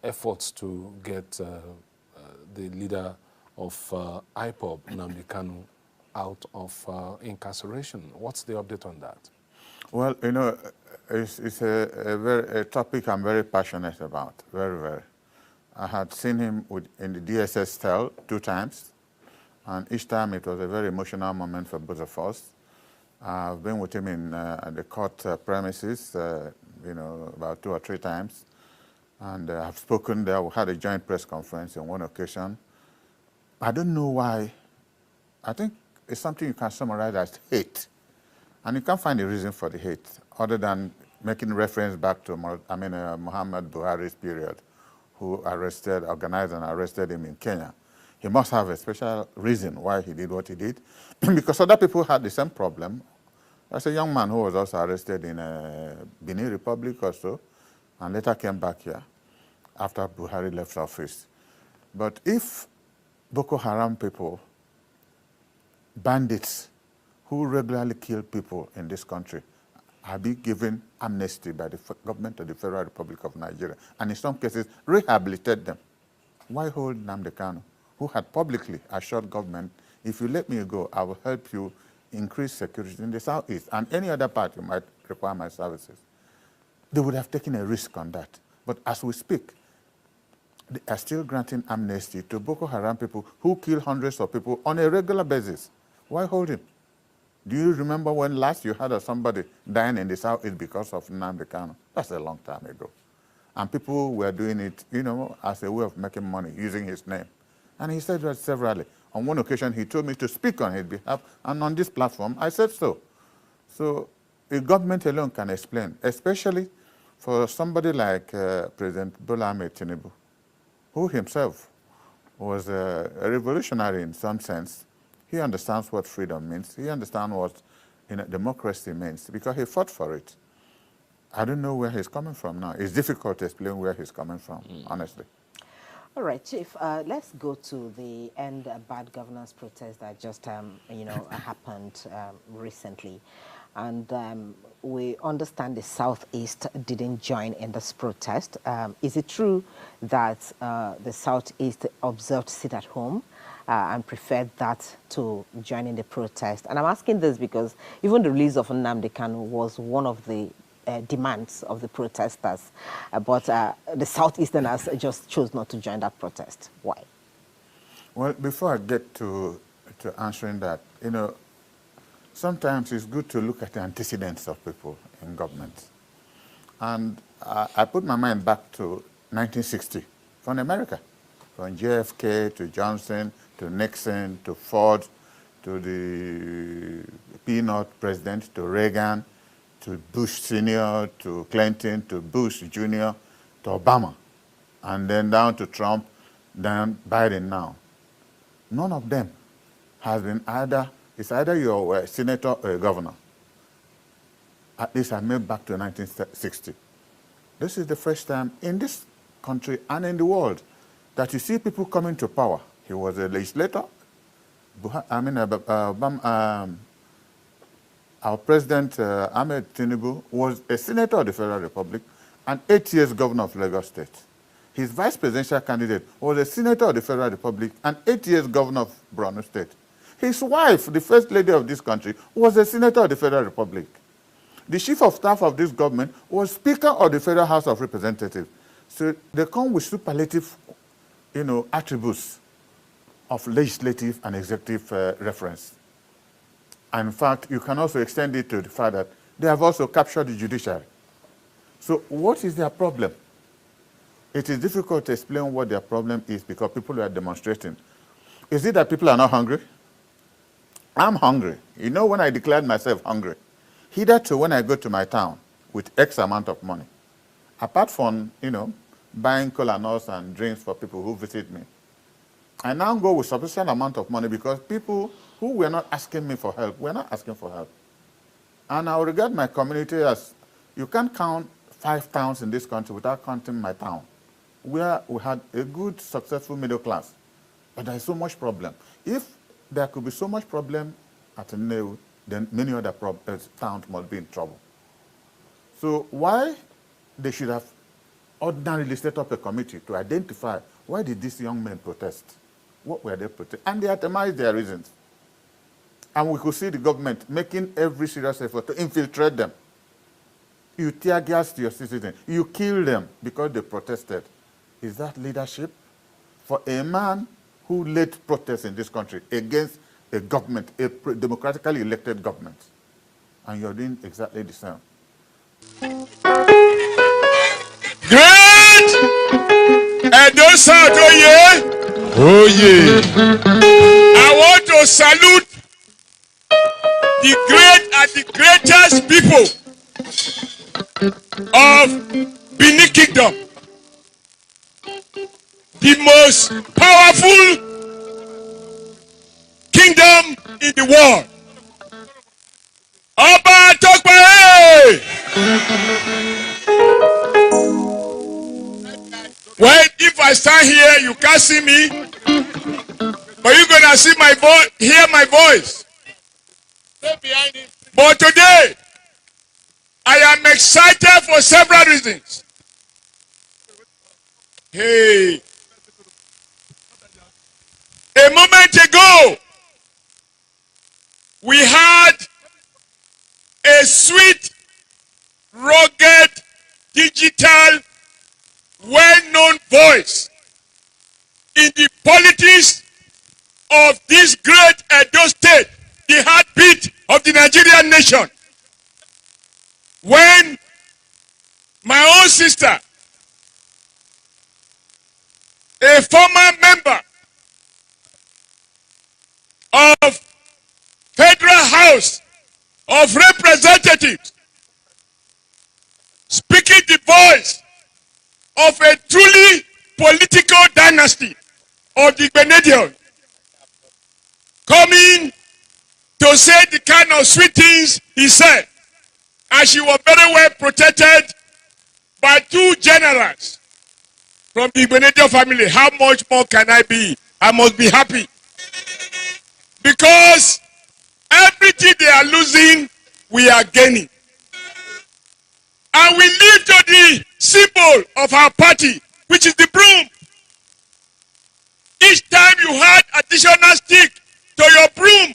efforts to get the leader of IPOB, Nnamdi Kanu, out of incarceration. What's the update on that? Well, you know, it's a topic I'm very passionate about, very, very. I had seen him in the DSS cell 2 times, and each time it was a very emotional moment for both of us. I've been with him in the court premises, you know, about 2 or 3 times, and I've spoken there. We had a joint press conference on one occasion. I don't know why. I think it's something you can summarize as hate, and you can't find a reason for the hate other than making reference back to, Muhammad Buhari's period, who organized and arrested him in Kenya. He must have a special reason why he did what he did, because other people had the same problem. There's a young man who was also arrested in Benin Republic or so, and later came back here after Buhari left office. But if Boko Haram people, bandits who regularly kill people in this country, are being given amnesty by the government of the Federal Republic of Nigeria, and in some cases rehabilitate them, why hold Nnamdi Kanu, who had publicly assured government, if you let me go, I will help you increase security in the southeast and any other part you might require my services? They would have taken a risk on that. But as we speak, they are still granting amnesty to Boko Haram people who kill hundreds of people on a regular basis. Why hold him? Do you remember when last you heard of somebody dying in the southeast because of Nnamdi Kanu? That's a long time ago. And people were doing it, you know, as a way of making money, using his name. And he said that severally. On one occasion, he told me to speak on his behalf, and on this platform, I said so. So the government alone can explain, especially for somebody like President Bola Ahmed Tinubu, who himself was a revolutionary in some sense. He understands what freedom means. He understands what democracy means, because he fought for it. I don't know where he's coming from now. It's difficult to explain where he's coming from, honestly. All right, Chief, let's go to the End Bad Governance protest that just, happened recently. And we understand the Southeast didn't join in this protest. Is it true that the Southeast observed sit at home and preferred that to joining the protest? And I'm asking this because even the release of Nnamdi Kanu was one of the demands of the protesters, but the Southeasterners just chose not to join that protest. Why? Well, before I get to answering that, you know, sometimes it's good to look at the antecedents of people in government. And I put my mind back to 1960 from America, from JFK to Johnson to Nixon to Ford to the peanut president to Reagan to Bush Sr., to Clinton, to Bush Jr., to Obama, and then down to Trump, then Biden now. None of them has been it's either you're a senator or a governor. At least I made back to 1960. This is the first time in this country and in the world that you see people coming to power. He was a legislator. Our president, Ahmed Tinubu, was a senator of the Federal Republic and 8 years governor of Lagos State. His vice presidential candidate was a senator of the Federal Republic and 8 years governor of Borno State. His wife, the first lady of this country, was a senator of the Federal Republic. The chief of staff of this government was Speaker of the Federal House of Representatives. So they come with superlative, attributes of legislative and executive reference. And in fact, you can also extend it to the fact that they have also captured the judiciary. So what is their problem? It is difficult to explain what their problem is because people are demonstrating. Is it that people are not hungry? I'm hungry. You know, when I declared myself hungry, hitherto when I go to my town with X amount of money, apart from, buying cola nuts and drinks for people who visit me, I now go with sufficient amount of money because people who were not asking me for help were not asking for help. And I regard my community as, you can't count 5 towns in this country without counting my town, where we had a good, successful middle class. But there is so much problem. If there could be so much problem at Nnewi, then many other towns must be in trouble. So why they should have ordinarily set up a committee to identify why did these young men protest? What were they protesting? And they itemized their reasons. And we could see the government making every serious effort to infiltrate them. You tear gas your citizens. You kill them because they protested. Is that leadership? For a man who led protests in this country against a government, a democratically elected government, and you're doing exactly the same. Great Edo State, oh yeah. Oh yeah. I want to salute the great and the greatest people of Benin Kingdom. The most powerful kingdom in the world. Oba Tokwe! Well, if I stand here, you can't see me, but you're gonna see my voice, hear my voice. But today, I am excited for several reasons. Hey, a moment ago, we had a sweet, rugged, digital, well-known voice in the politics of this great Edo State, the heartbeat of the Nigerian nation. When my own sister, a former member of Federal House of Representatives, speaking the voice of a truly political dynasty of the Igbinedion, coming to say the kind of sweet things he said, and she was very well protected by two generals from the Igbinedion family. How much more can I be? I must be happy. Because everything they are losing, we are gaining. And we live to the symbol of our party, which is the broom. Each time you add additional stick to your broom,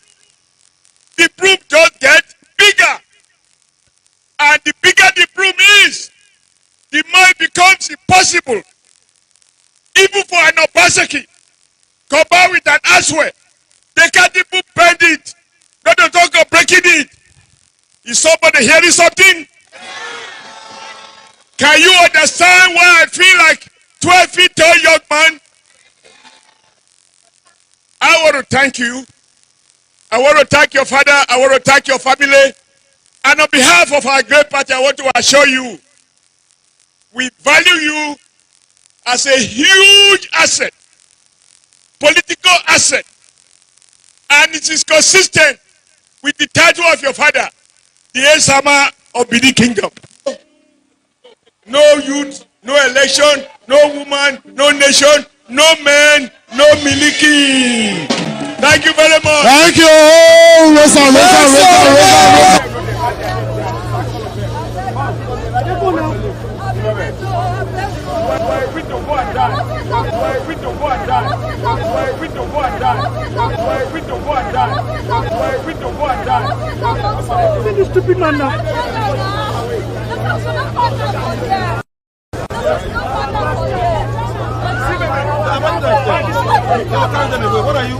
the broom just gets bigger. And the bigger the broom is, the more it becomes impossible. Even for an Obaseki, combined with an Asue, they can't even bend it. Not to talk of breaking it. Is somebody hearing something? Can you understand why I feel like 12 feet tall young man? I want to thank you. I want to thank your father. I want to thank your family. And on behalf of our great party, I want to assure you, we value you as a huge asset, political asset. And it is consistent with the title of your father, the Esama of Benin Kingdom. No youth, no election, no woman, no nation, no man, no miliki. Thank you very much. Thank you. See this stupid man now. What are you?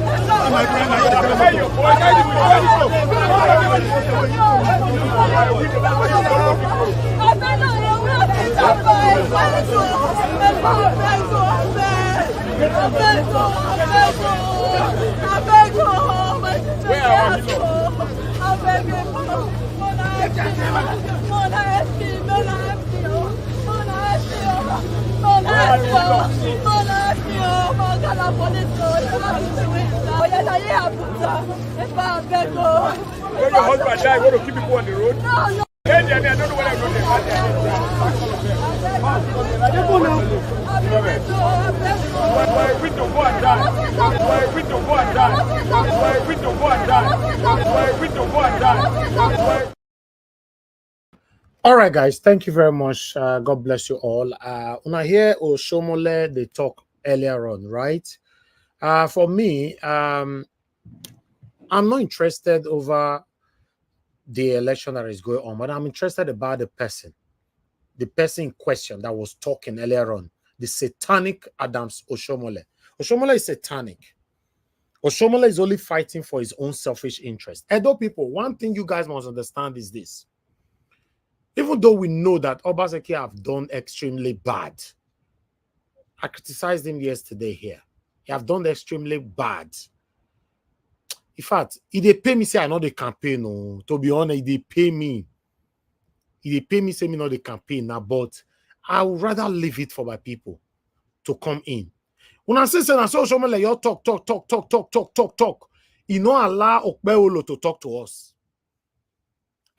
My friend, When your husband died, you want to keep people on the road? No. I don't know what I'm going to All right, guys. Thank you very much. God bless you all. When I hear Oshiomhole, they talk earlier on, right? For me, I'm not interested over the election that is going on, but I'm interested about the person in question that was talking earlier on, the satanic Adams Oshiomhole. Oshiomhole is satanic. Oshiomhole is only fighting for his own selfish interest. Edo people, one thing you guys must understand is this. Even though we know that Obaseki have done extremely bad, I criticized him yesterday here. He have done extremely bad. In fact, if they pay me, say I know the campaign. No, to be honest, they pay me. If they pay me, say me know the campaign now, but I would rather leave it for my people to come in. When I say Oshiomhole, you talk. You don't allow Okpeolo to talk to us.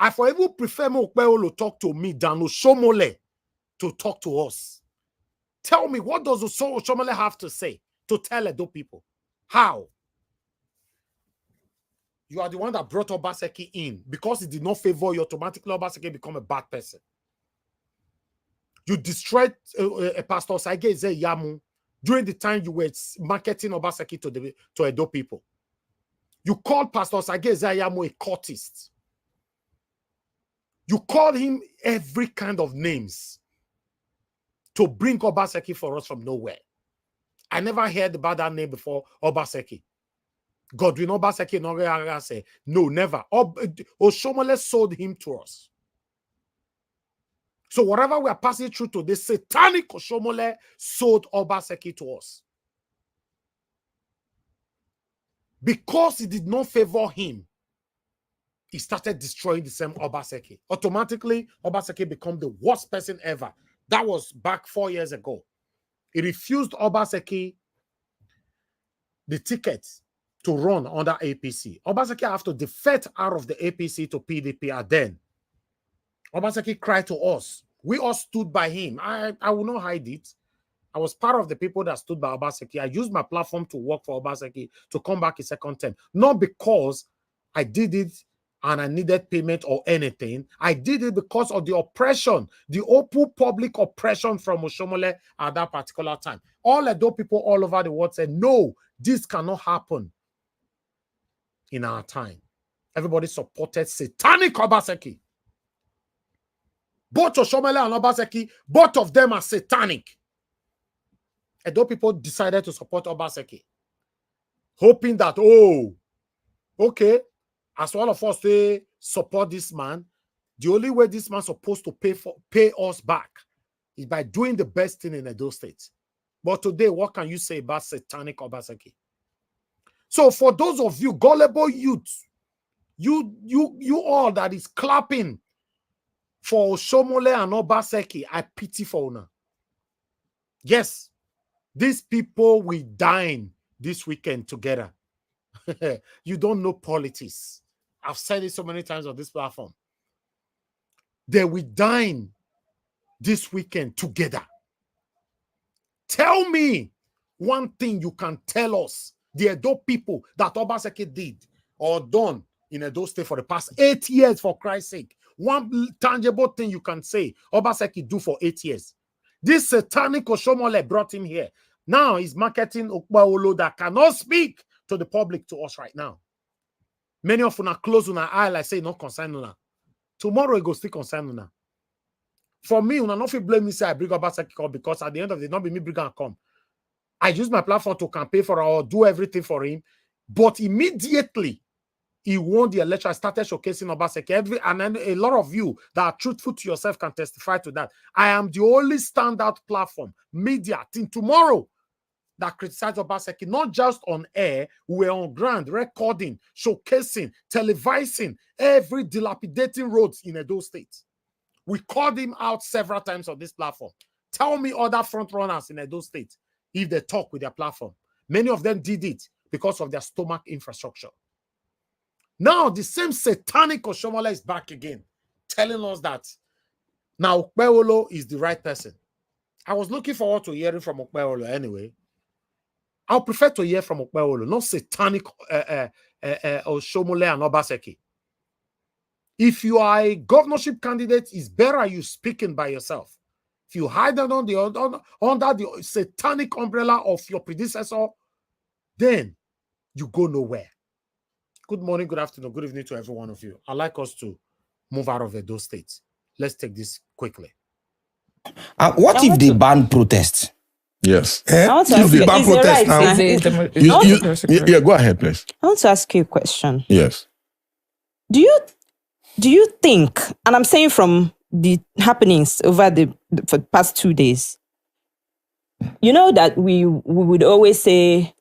I for even prefer Okpeolo talk to me than Oshiomhole to talk to us. Tell me, what does Oshiomhole have to say to tell Edo people? How? You are the one that brought Obaseki in. Because it did not favor you, automatically Obaseki become a bad person. You destroyed Pastor Saige Yamu during the time you were marketing Obaseki to Edo people. You called Pastor Saige Yamu a cultist. You called him every kind of names to bring Obaseki for us from nowhere. I never heard about that name before, Obaseki. Godwin Obaseki say no, never. Oshiomhole sold him to us. So whatever we are passing through today, satanic Oshiomhole sold Obaseki to us. Because he did not favor him, he started destroying the same Obaseki. Automatically, Obaseki became the worst person ever. That was back 4 years ago. He refused Obaseki the ticket to run under APC. Obaseki have to defect out of the APC to PDP, and then Obaseki cried to us. We all stood by him. I will not hide it. I was part of the people that stood by Obaseki. I used my platform to work for Obaseki to come back a second term. Not because I did it and I needed payment or anything. I did it because of the oppression, the open public oppression from Oshiomhole at that particular time. All Edo people all over the world said, no, this cannot happen in our time. Everybody supported satanic Obaseki. Both Oshiomhole and Obaseki, both of them are satanic. Edo people decided to support Obaseki, hoping that, oh, okay, as all of us say, support this man, the only way this man's supposed to pay us back is by doing the best thing in Edo State. But today, what can you say about satanic Obaseki? So for those of you gullible youths, you all that is clapping for Oshiomhole and Obaseki, I pity for you. Yes, these people will dine this weekend together. You don't know politics. I've said it so many times on this platform. They will dine this weekend together. Tell me one thing you can tell us, the Edo people, that Obaseki did or done in Edo State for the past 8 years, for Christ's sake. One tangible thing you can say Obaseki do for 8 years. This satanic Oshiomhole brought him here. Now he's marketing Okpeolo that cannot speak to the public, to us right now. Many of una close una eye like say not concern una. Tomorrow it go still concern una. For me, una not blame me say I bring Obaseki because at the end of the day, not be me bring and come. I use my platform to campaign for or do everything for him, but immediately he won the election. I started showcasing Obaseki. And then a lot of you that are truthful to yourself can testify to that. I am the only standout platform, media, till tomorrow, that criticized Obaseki, not just on air, we were on ground, recording, showcasing, televising every dilapidating roads in Edo State. We called him out several times on this platform. Tell me other front runners in Edo State, if they talk with their platform. Many of them did it because of their stomach infrastructure. Now, the same satanic Oshiomhole is back again, telling us that now Okpeolo is the right person. I was looking forward to hearing from Okpeolo anyway. I'll prefer to hear from Okpeolo, not satanic Oshiomhole and Obaseki. If you are a governorship candidate, it's better you speaking by yourself. If you hide under the satanic umbrella of your predecessor, then you go nowhere. Good morning, good afternoon, good evening to every one of you. I'd like us to move out of Edo State. Let's take this quickly. What if they ban protests? Yes. If they ban protests now, yeah, go ahead, please. I want to ask you a question. Yes. Do you think, and I'm saying from the happenings over for the past 2 days, you know that we would always say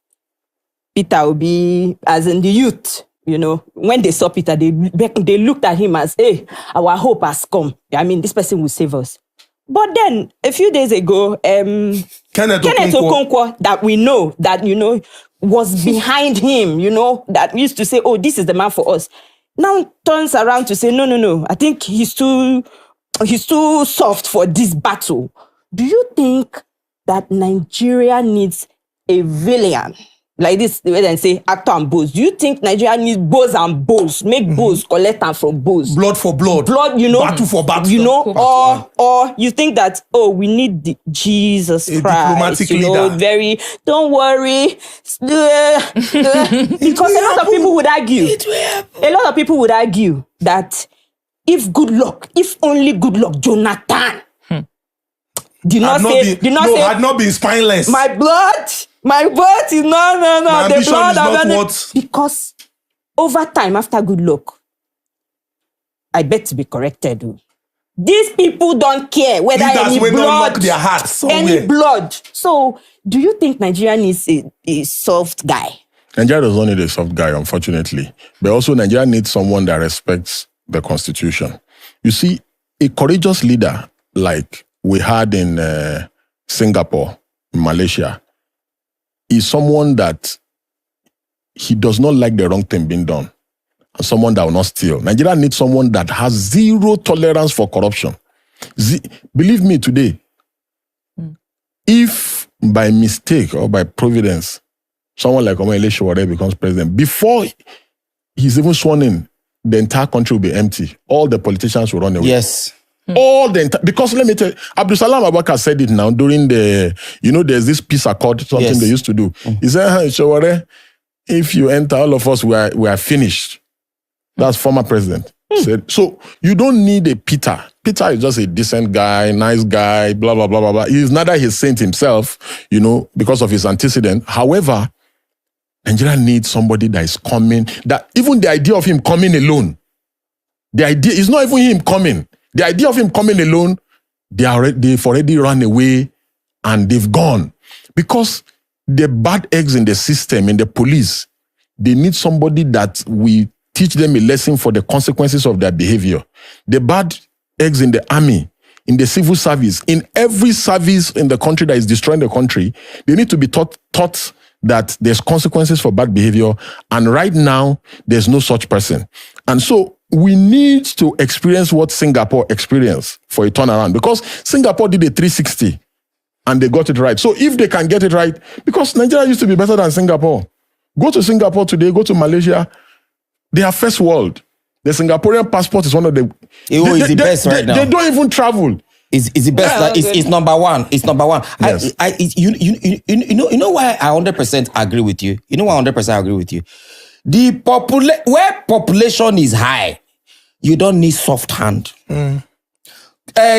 Peter Obi, as in the youth, you know, when they saw Peter, they looked at him as, hey, our hope has come. I mean, this person will save us. But then a few days ago, Kenneth Okonkwo, that we know that, you know, was behind him, you know, that used to say, oh, this is the man for us. Now turns around to say, no, I think he's too soft for this battle. Do you think that Nigeria needs a villain like this, the way they say actor and bows? Do you think Nigeria needs bows and bows? Make bows, collect them from bows. blood for blood. Blood, you know. Battle for battle. You know, or you think that, oh, we need Jesus Christ. Diplomatic leader. Very, don't worry. Because a lot of people would argue that if only good luck, Jonathan had not been spineless. My blood is no. My The ambition blood is not of what. Because over time, after good luck, I bet to be corrected. These people don't care whether any blood, their hearts somewhere. any blood. So, do you think Nigeria needs a soft guy? Nigeria does not need a soft guy, unfortunately. But also Nigeria needs someone that respects the constitution. You see, a courageous leader like we had in Singapore, in Malaysia, is someone that he does not like the wrong thing being done. And someone that will not steal. Nigeria needs someone that has zero tolerance for corruption. Believe me today, if by mistake or by providence, someone like Omosede becomes president, before he's even sworn in, the entire country will be empty. All the politicians will run away. Yes. Because let me tell you, Abdul Salam Abubakar said it now during there's this peace accord, something they used to do. He said, Shaware, if you enter, all of us, we are finished. That's former president. Said, so you don't need a Peter. Peter is just a decent guy, nice guy, blah, blah, blah, blah, blah. He's neither his saint himself, because of his antecedent. However, Nigeria needs somebody that is coming, that even the idea of him coming alone, the idea is not even him coming. The idea of him coming alone, they've already run away and they've gone. Because the bad eggs in the system, in the police, they need somebody that we teach them a lesson for the consequences of their behavior. The bad eggs in the army, in the civil service, in every service in the country that is destroying the country, they need to be taught that there's consequences for bad behavior. And right now, there's no such person. And so we need to experience what Singapore experienced for a turnaround, because Singapore did a 360 and they got it right. So if they can get it right, because Nigeria used to be better than Singapore. Go to Singapore today, go to Malaysia. They are first world. The Singaporean passport is one of the... It's the best right now. They don't even travel. It's the best. It's number one. It's number one. Yes. You know why I 100% agree with you? You know why I 100% agree with you? Where population is high, you don't need soft hand.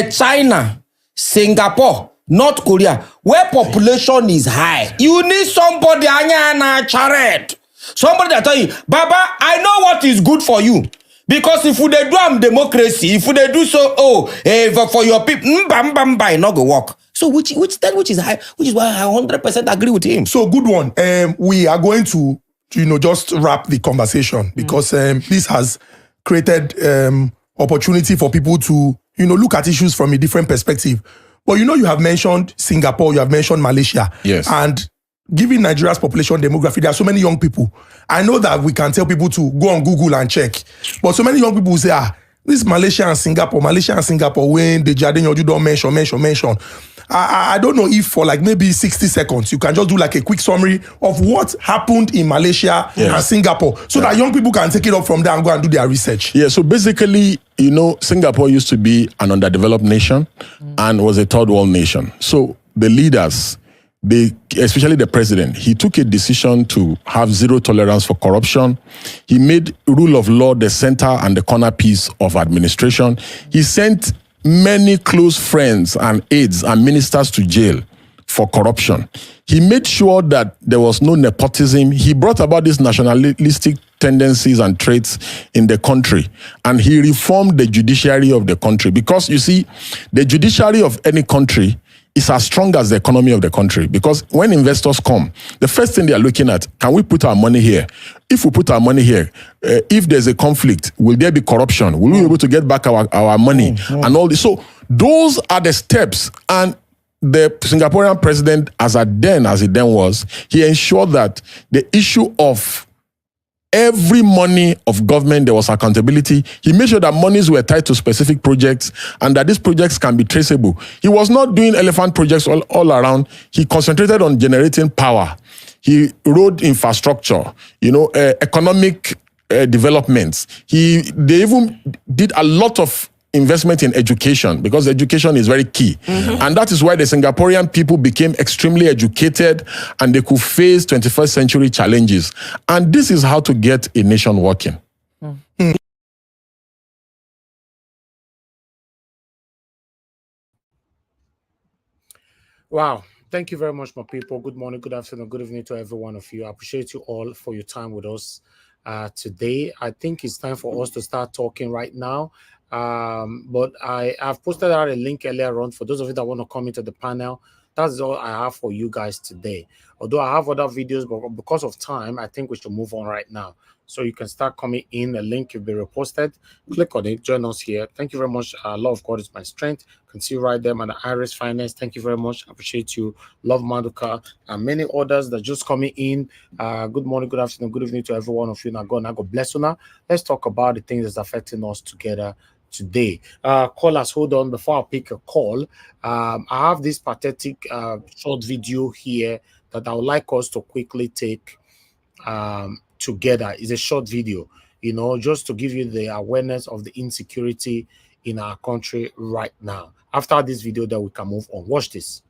China, Singapore, North Korea, where population is high, you need somebody charet. Somebody that tell you, Baba, I know what is good for you. Because if they do democracy, if they do so, for your people, not go work. So which is high, which is why I 100% agree with him. So good one. We are going to just wrap the conversation, because this has created opportunity for people to look at issues from a different perspective. But you have mentioned Singapore, you have mentioned Malaysia, yes, and given Nigeria's population demography, there are so many young people. I know that we can tell people to go on Google and check, but so many young people say, this Malaysia and Singapore, when the Jardin you don't mention. I don't know if for like maybe 60 seconds, you can just do like a quick summary of what happened in Malaysia and Singapore so that young people can take it up from there and go and do their research. Yeah, so basically, you know, Singapore used to be an underdeveloped nation and was a third world nation. So the leaders, especially the president, he took a decision to have zero tolerance for corruption. He made rule of law the center and the corner piece of administration. He sent many close friends and aides and ministers to jail for corruption. He made sure that there was no nepotism. He brought about these nationalistic tendencies and traits in the country. And he reformed the judiciary of the country. Because you see, the judiciary of any country is as strong as the economy of the country. Because when investors come, the first thing they are looking at, can we put our money here? If we put our money here, if there's a conflict, will there be corruption? Will we be able to get back our money and all this? So those are the steps. And the Singaporean president, as he then was, he ensured that the issue of every money of government, there was accountability. He made sure that monies were tied to specific projects and that these projects can be traceable. He was not doing elephant projects all around. He concentrated on generating power. He road infrastructure, economic developments. They even did a lot of investment in education because education is very key. And that is why the Singaporean people became extremely educated and they could face 21st century challenges. And this is how to get a nation working. Wow. Thank you very much, my people. Good morning, good afternoon, good evening to every one of you. I appreciate you all for your time with us today. I think it's time for us to start talking right now. But I've posted out a link earlier on for those of you that want to come into the panel. That's all I have for you guys today. Although I have other videos, but because of time, I think we should move on right now. So you can start coming in. The link will be reposted. Click on it. Join us here. Thank you very much. Love of God is my strength. You can see right there, man. Iris Finance. Thank you very much. I appreciate you. Love Maduka and many others that just coming in. Good morning, good afternoon, good evening to every one of you. Now God bless you. Now let's talk about the things that's affecting us together today. Callers, hold on before I pick a call. I have this pathetic short video here that I would like us to quickly take together. It's a short video, just to give you the awareness of the insecurity in our country right now. After this video, then we can move on. Watch this.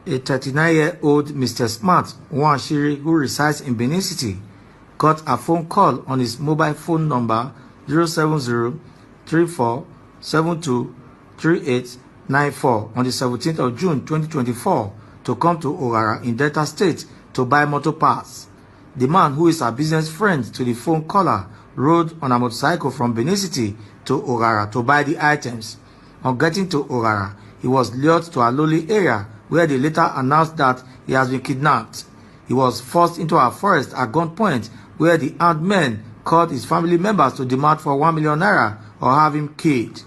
A 39-year-old Mr. Smart Nwanshiri, who resides in Benin City, got a phone call on his mobile phone number 070-3472-3894 on the 17th of June 2024 to come to Ogara in Delta State to buy motor parts. The man, who is a business friend to the phone caller, rode on a motorcycle from Benin City to Ogara to buy the items. On getting to Ogara, he was lured to a lonely area where they later announced that he has been kidnapped. He was forced into a forest at gunpoint where the armed men called his family members to demand for 1 million naira or have him killed.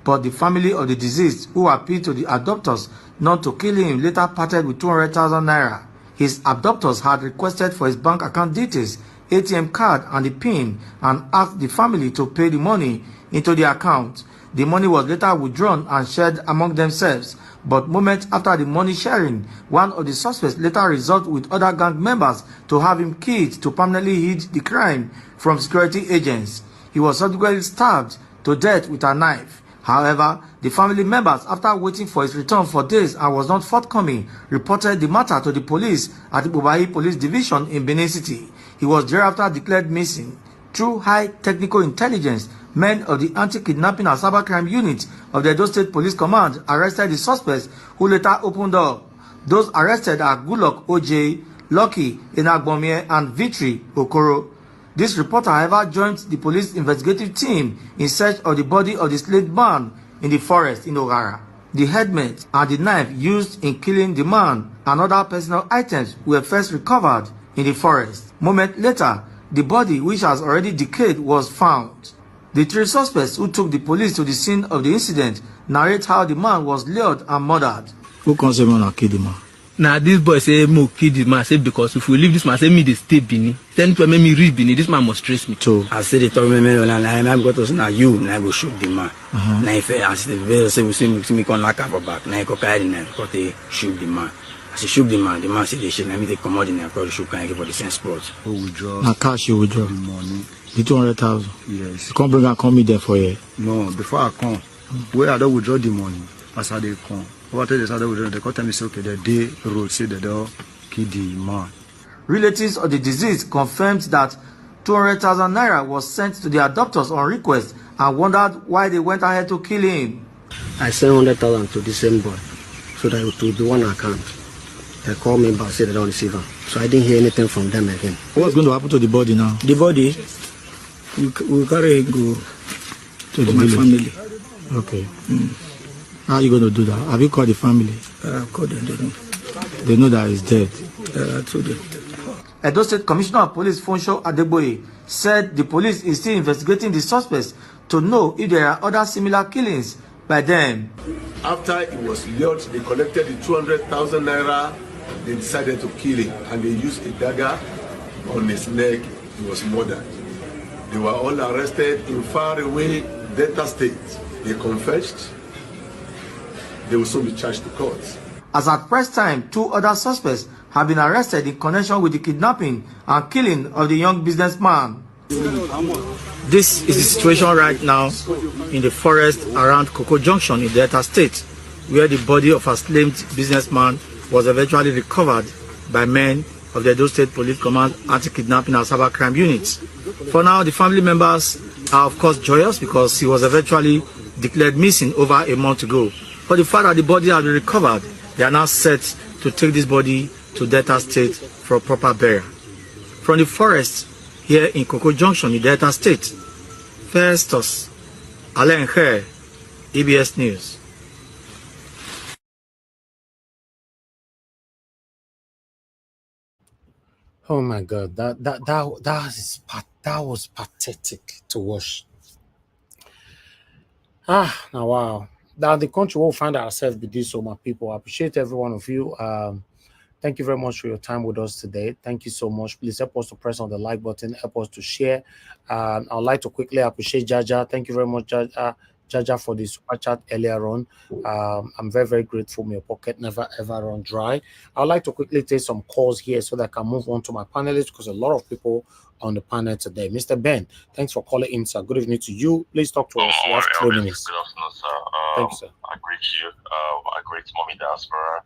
But the family of the deceased, who appealed to the abductors not to kill him, later parted with 200,000 naira. His abductors had requested for his bank account details, ATM card and the PIN, and asked the family to pay the money into the account. The money was later withdrawn and shared among themselves. But moments after the money sharing, one of the suspects later resorted with other gang members to have him killed to permanently hide the crime from security agents. He was subsequently stabbed to death with a knife. However, the family members, after waiting for his return for days and was not forthcoming, reported the matter to the police at the Bubahi Police Division in Benin City. He was thereafter declared missing. Through high technical intelligence, men of the Anti-Kidnapping and Cybercrime Unit of the Edo State Police Command arrested the suspects, who later opened up. Those arrested are Gulok OJ, Lucky Enagbomie, and Victory Okoro. This reporter, however, joined the police investigative team in search of the body of the slain man in the forest in Ogara. The helmet and the knife used in killing the man and other personal items were first recovered in the forest. Moment later, the body, which has already decayed, was found. The three suspects who took the police to the scene of the incident narrate how the man was lured and murdered. Who considered him a kid, man? Now this boy say mo kill this man. I say because if we leave this man, say me they stay Bini. Then to make me reach Bini. This man must trace me. So I say they told me I'm going to say now you now go shoot the man. Now if I say the say we see me come lock up back. Now I go carry now because they shoot the man. I say shoot the man say they shoot. Now me they come out in there because shoot can give for the same spot. Who withdraw? Now cash you withdraw. The money. The 200,000. Yes. You can't bring and come me there for you. No, before I come, where I don't withdraw the money, as I they come. What they say they withdraw, they come tell me say okay, the day road say they don't kill the man. Relatives of the deceased confirmed that 200,000 naira was sent to the adopters on request and wondered why they went ahead to kill him. I sent 100,000 to the same boy, so that it would be one account. They called me back, said they don't receive him. So I didn't hear anything from them again. What's going to happen to the body now? The body, we carry it go to the my village. family. Okay. How are you going to do that? Have you called the family? Called them, they know. They know that he's dead. I told them. Edo State Commissioner of Police Funsho Adegboye said the police is still investigating the suspects to know if there are other similar killings by them. After it was lured, they collected the 200,000 naira. They decided to kill him, and they used a dagger on his neck. He was murdered. They were all arrested in faraway Delta State. They confessed. They will soon be charged to court. As at press time, 2 other suspects have been arrested in connection with the kidnapping and killing of the young businessman. This is the situation right now in the forest around Koko Junction in Delta State, where the body of a slain businessman was eventually recovered by men of the Edo State Police Command Anti-Kidnapping and Cyber Crime Units. For now, the family members are of course joyous because he was eventually declared missing over a month ago. But the fact that the body has been recovered, they are now set to take this body to Delta State for proper burial. From the forest here in Koko Junction in Delta State, Festus Alenhe, EBS News. Oh my God, that was pathetic to watch. Now wow. Now the country will find ourselves with this, so my people. I appreciate every one of you. Thank you very much for your time with us today. Thank you so much. Please help us to press on the like button, help us to share. I'd like to quickly appreciate Jaja. Thank you very much, Jaja, for the super chat earlier on. I'm very, very grateful. My pocket never ever run dry. I'd like to quickly take some calls here so that I can move on to my panelists because a lot of people on the panel today. Mr. Ben, thanks for calling in, sir. Good evening to you. Please talk to us. You have 3 minutes. Good afternoon, sir. Thank you, sir. I greet you. I greet Mommy Diaspora.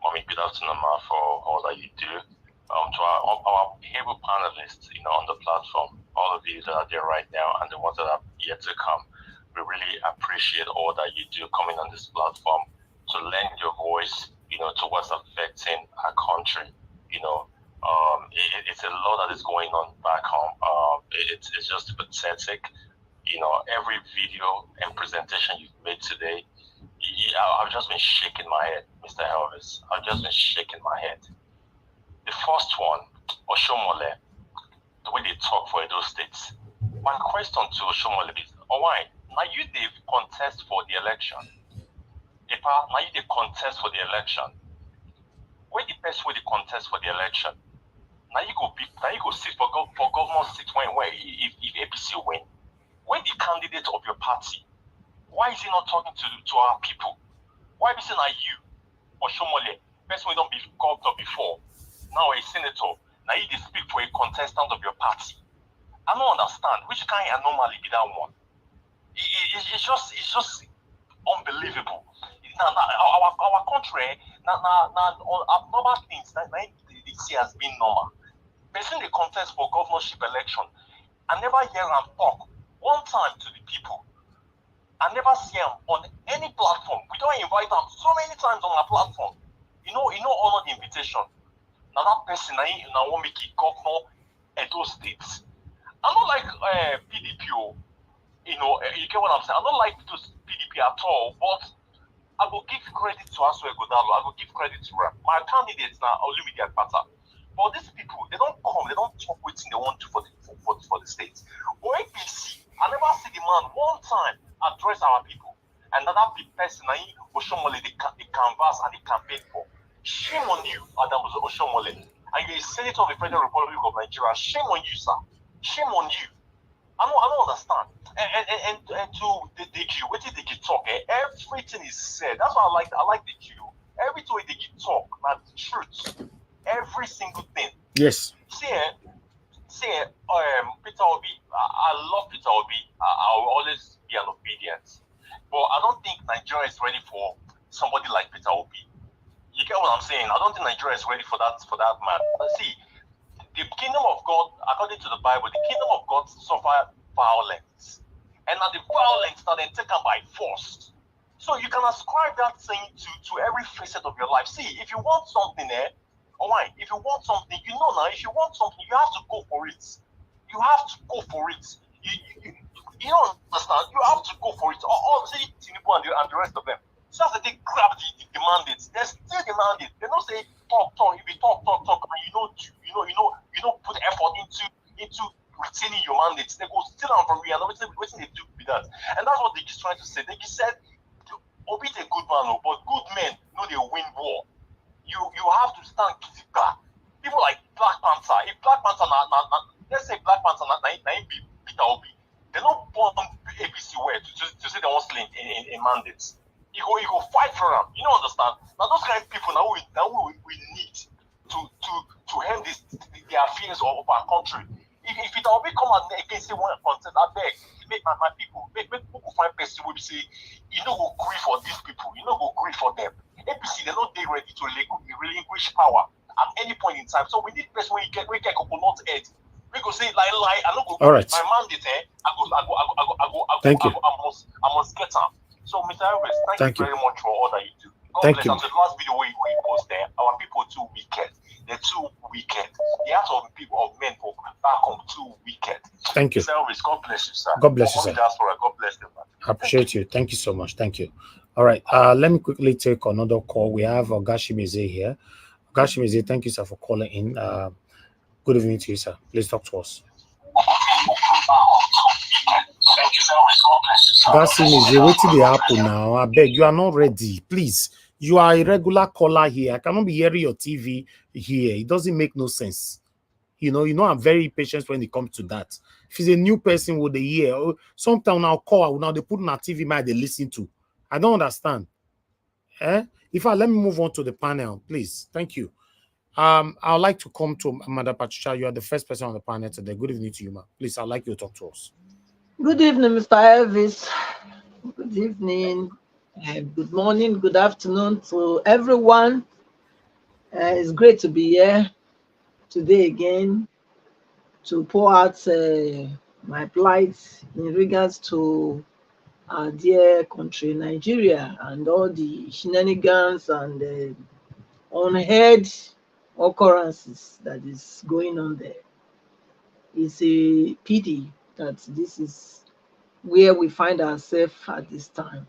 Mommy, good afternoon, ma, for all that you do. To our able panelists, on the platform, all of you that are there right now and the ones that are yet to come, we really appreciate all that you do coming on this platform to lend your voice, to what's affecting our country. It's a lot that is going on back home. It's just pathetic. Every video and presentation you've made today, I've just been shaking my head, Mr. Elvis. I've just been shaking my head. The first one, Oshiomhole, the way they talk for Edo State. My question to Oshiomhole is, why? Now you they contest for the election. Now you they contest for the election. Where the best way to contest for the election? Now you go sit for governor seat if APC win. Where the candidate of your party? Why is he not talking to our people? Why is it not you, Oshiomhole, person we don't be governor before, now a senator, now you speak for a contestant of your party? I don't understand which kind of anomaly be that one. It's just unbelievable. Now our country, now normal things that they see as being normal. Person they contest for governorship election, I never hear them talk one time to the people. I never see him on any platform. We don't invite him so many times on our platform. Honor the invitation. Now that person, now want make it governor Edo State. I'm not like PDP. You get what I'm saying. I don't like those PDP at all. But I will give credit to Asue Ighodalo. I will give credit to her. My candidates now are limited better. But these people, they don't come. They don't talk what they want to for the state. Or APC, I never see the man one time address our people. Another person, Oshiomhole, they canvass and they campaign for. Shame on you, Adam Oshiomhole. And you're a senator of the Federal Republic of Nigeria. Shame on you, sir. Shame on you. I don't understand. And to the Q, what did the Q talk? Everything is said. That's why I like the Q. Everything the Q talk, not the truth. Every single thing. Yes. See, Peter Obi, I love Peter Obi. I will always be an obedience. But I don't think Nigeria is ready for somebody like Peter Obi. You get what I'm saying? I don't think Nigeria is ready for that man. See, the kingdom of God, according to the Bible, the kingdom of God suffer violence. And now the violence that they taken by force. So you can ascribe that saying to every facet of your life. See, if you want something alright, if you want something, you know now, if you want something, you have to go for it. You have to go for it. You don't understand? You have to go for it. All say Tinubu and the rest of them. So as they grab the mandates, they still demand it. They don't say talk. If you talk, and you don't put effort into retaining your mandates. They go still on for real. And everything they do with that. And that's what they is trying to say. They said, Obi is a good man, but good men know they win war. You have to stand critical. People like Black Panther. If Black Panther, let's say Black Panther, be Peter Obi, they don't bomb APC where to say they want slay in mandates. You go fight for them. You don't understand. Now those kind of people now we need to end the affairs of our country. If it will come out against one contest, I beg, make my people, make people find person who will say, you know, go grieve for these people, you know, go grieve for them. APC, they're not ready to relinquish power at any point in time. So we need person when we get coconut head. We go say lie, I don't go. All right. My mandate, I go. Thank you. I must get up. So, Mr. Elvis, thank you very much for all that you do. God thank bless you. After the last video we post there, our people too wicked. They're too wicked. The hearts of people of men for back home too wicked. Thank you. Mr. Elvis, God bless you, sir. God bless you, sir. God bless you, man. I appreciate you. Thank you so much. Thank you. All right. Let me quickly take another call. We have Ogashimize here. Ogashimize, thank you, sir, for calling in. Good evening to you, sir. Please talk to us. Ogashimize, wait till the apple now. I beg, you are not ready. Please. You are a regular caller here. I cannot be hearing your TV here. It doesn't make no sense. You know, I'm very patient when it comes to that. If it's a new person with the year, sometimes I'll call, now they put on a TV mic they listen to. I don't understand. If I let me move on to the panel, please. Thank you. I would like to come to Amanda Patricia. You are the first person on the panel today. Good evening to you, ma'am. Please, I'd like you to talk to us. Good evening, Mr. Elvis. Good evening, good morning, good afternoon to everyone. It's great to be here today again to pour out my plight in regards to our dear country, Nigeria, and all the shenanigans and unheard occurrences that is going on there. It's a pity that this is where we find ourselves at this time.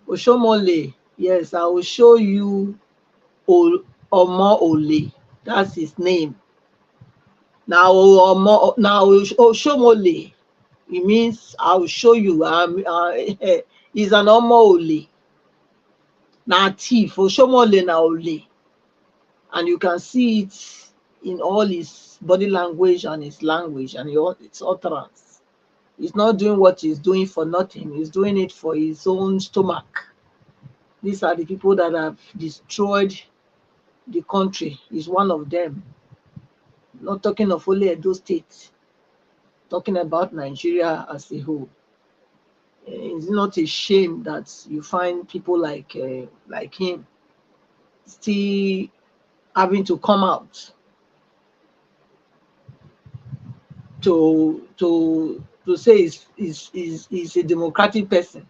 Oshiomhole, yes, I will show you Omosede. That's his name. Now Oshiomhole, it means I will show you. He's an Omosede. Now thief, Oshiomhole na Ole. And you can see it in all his body language and his language and its utterance. He's not doing what he's doing for nothing. He's doing it for his own stomach. These are the people that have destroyed the country. He's one of them. Not talking of only Edo State, talking about Nigeria as a whole. It's not a shame that you find people like him still having to come out to say he's a democratic person.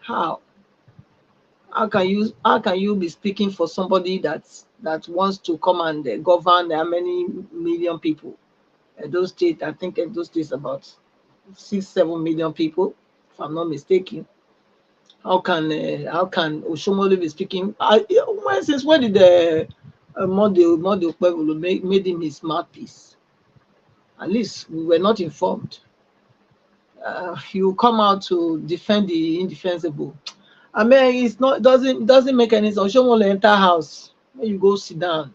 How can you be speaking for somebody that wants to come and govern how many million people? Edo State, I think Edo State is about 6-7 million people, if I'm not mistaken. How can Oshiomhole be speaking? Since when did the Model made him his mouthpiece? At least we were not informed. You come out to defend the indefensible. I mean, it's not doesn't make any sense. Oshiomhole enter house, when you go sit down.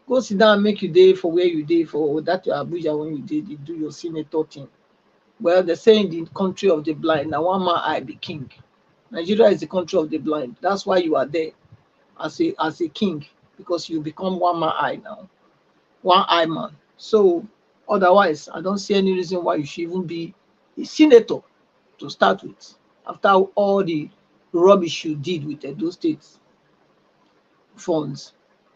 Go sit down, make you day for where you day for that your Abuja when you do your senator thing. Well, they say in the country of the blind, now one man I be king. Nigeria is the country of the blind. That's why you are there as a king, because you become one man eye now, one eye man. So otherwise, I don't see any reason why you should even be a senator to start with. After all the rubbish you did with Edo State funds,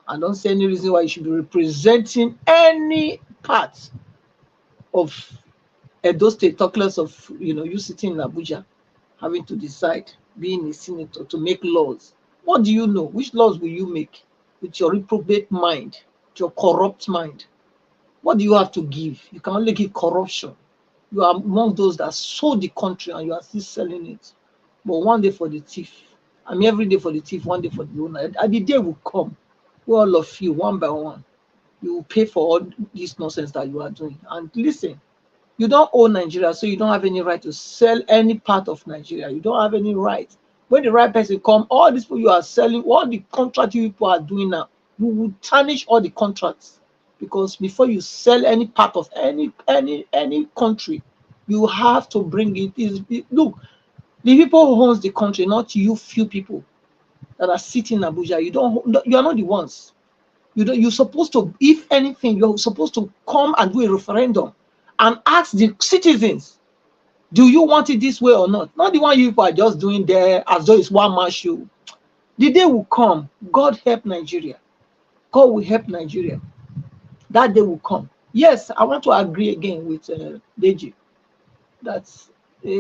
I don't see any reason why you should be representing any part of Edo State, talk less of you sitting in Abuja having to decide, being a senator, to make laws. What do you know? Which laws will you make with your reprobate mind, your corrupt mind? What do you have to give? You can only give corruption. You are among those that sold the country and you are still selling it. But one day for the thief. I mean, every day for the thief, one day for the owner. And the day will come where all of you, one by one, you will pay for all this nonsense that you are doing. And listen, you don't own Nigeria, so you don't have any right to sell any part of Nigeria. You don't have any right. When the right person come, all these people you are selling, all the contract you people are doing now, you will tarnish all the contracts. Because before you sell any part of any country, you have to bring it. Look, the people who owns the country, not you few people that are sitting in Abuja. You are not the ones. You're supposed to, if anything, you're supposed to come and do a referendum and ask the citizens, do you want it this way or not? Not the one you people are just doing there as though it's one man show. The day will come. God help Nigeria. God will help Nigeria. That day will come. Yes, I want to agree again with Deji. That's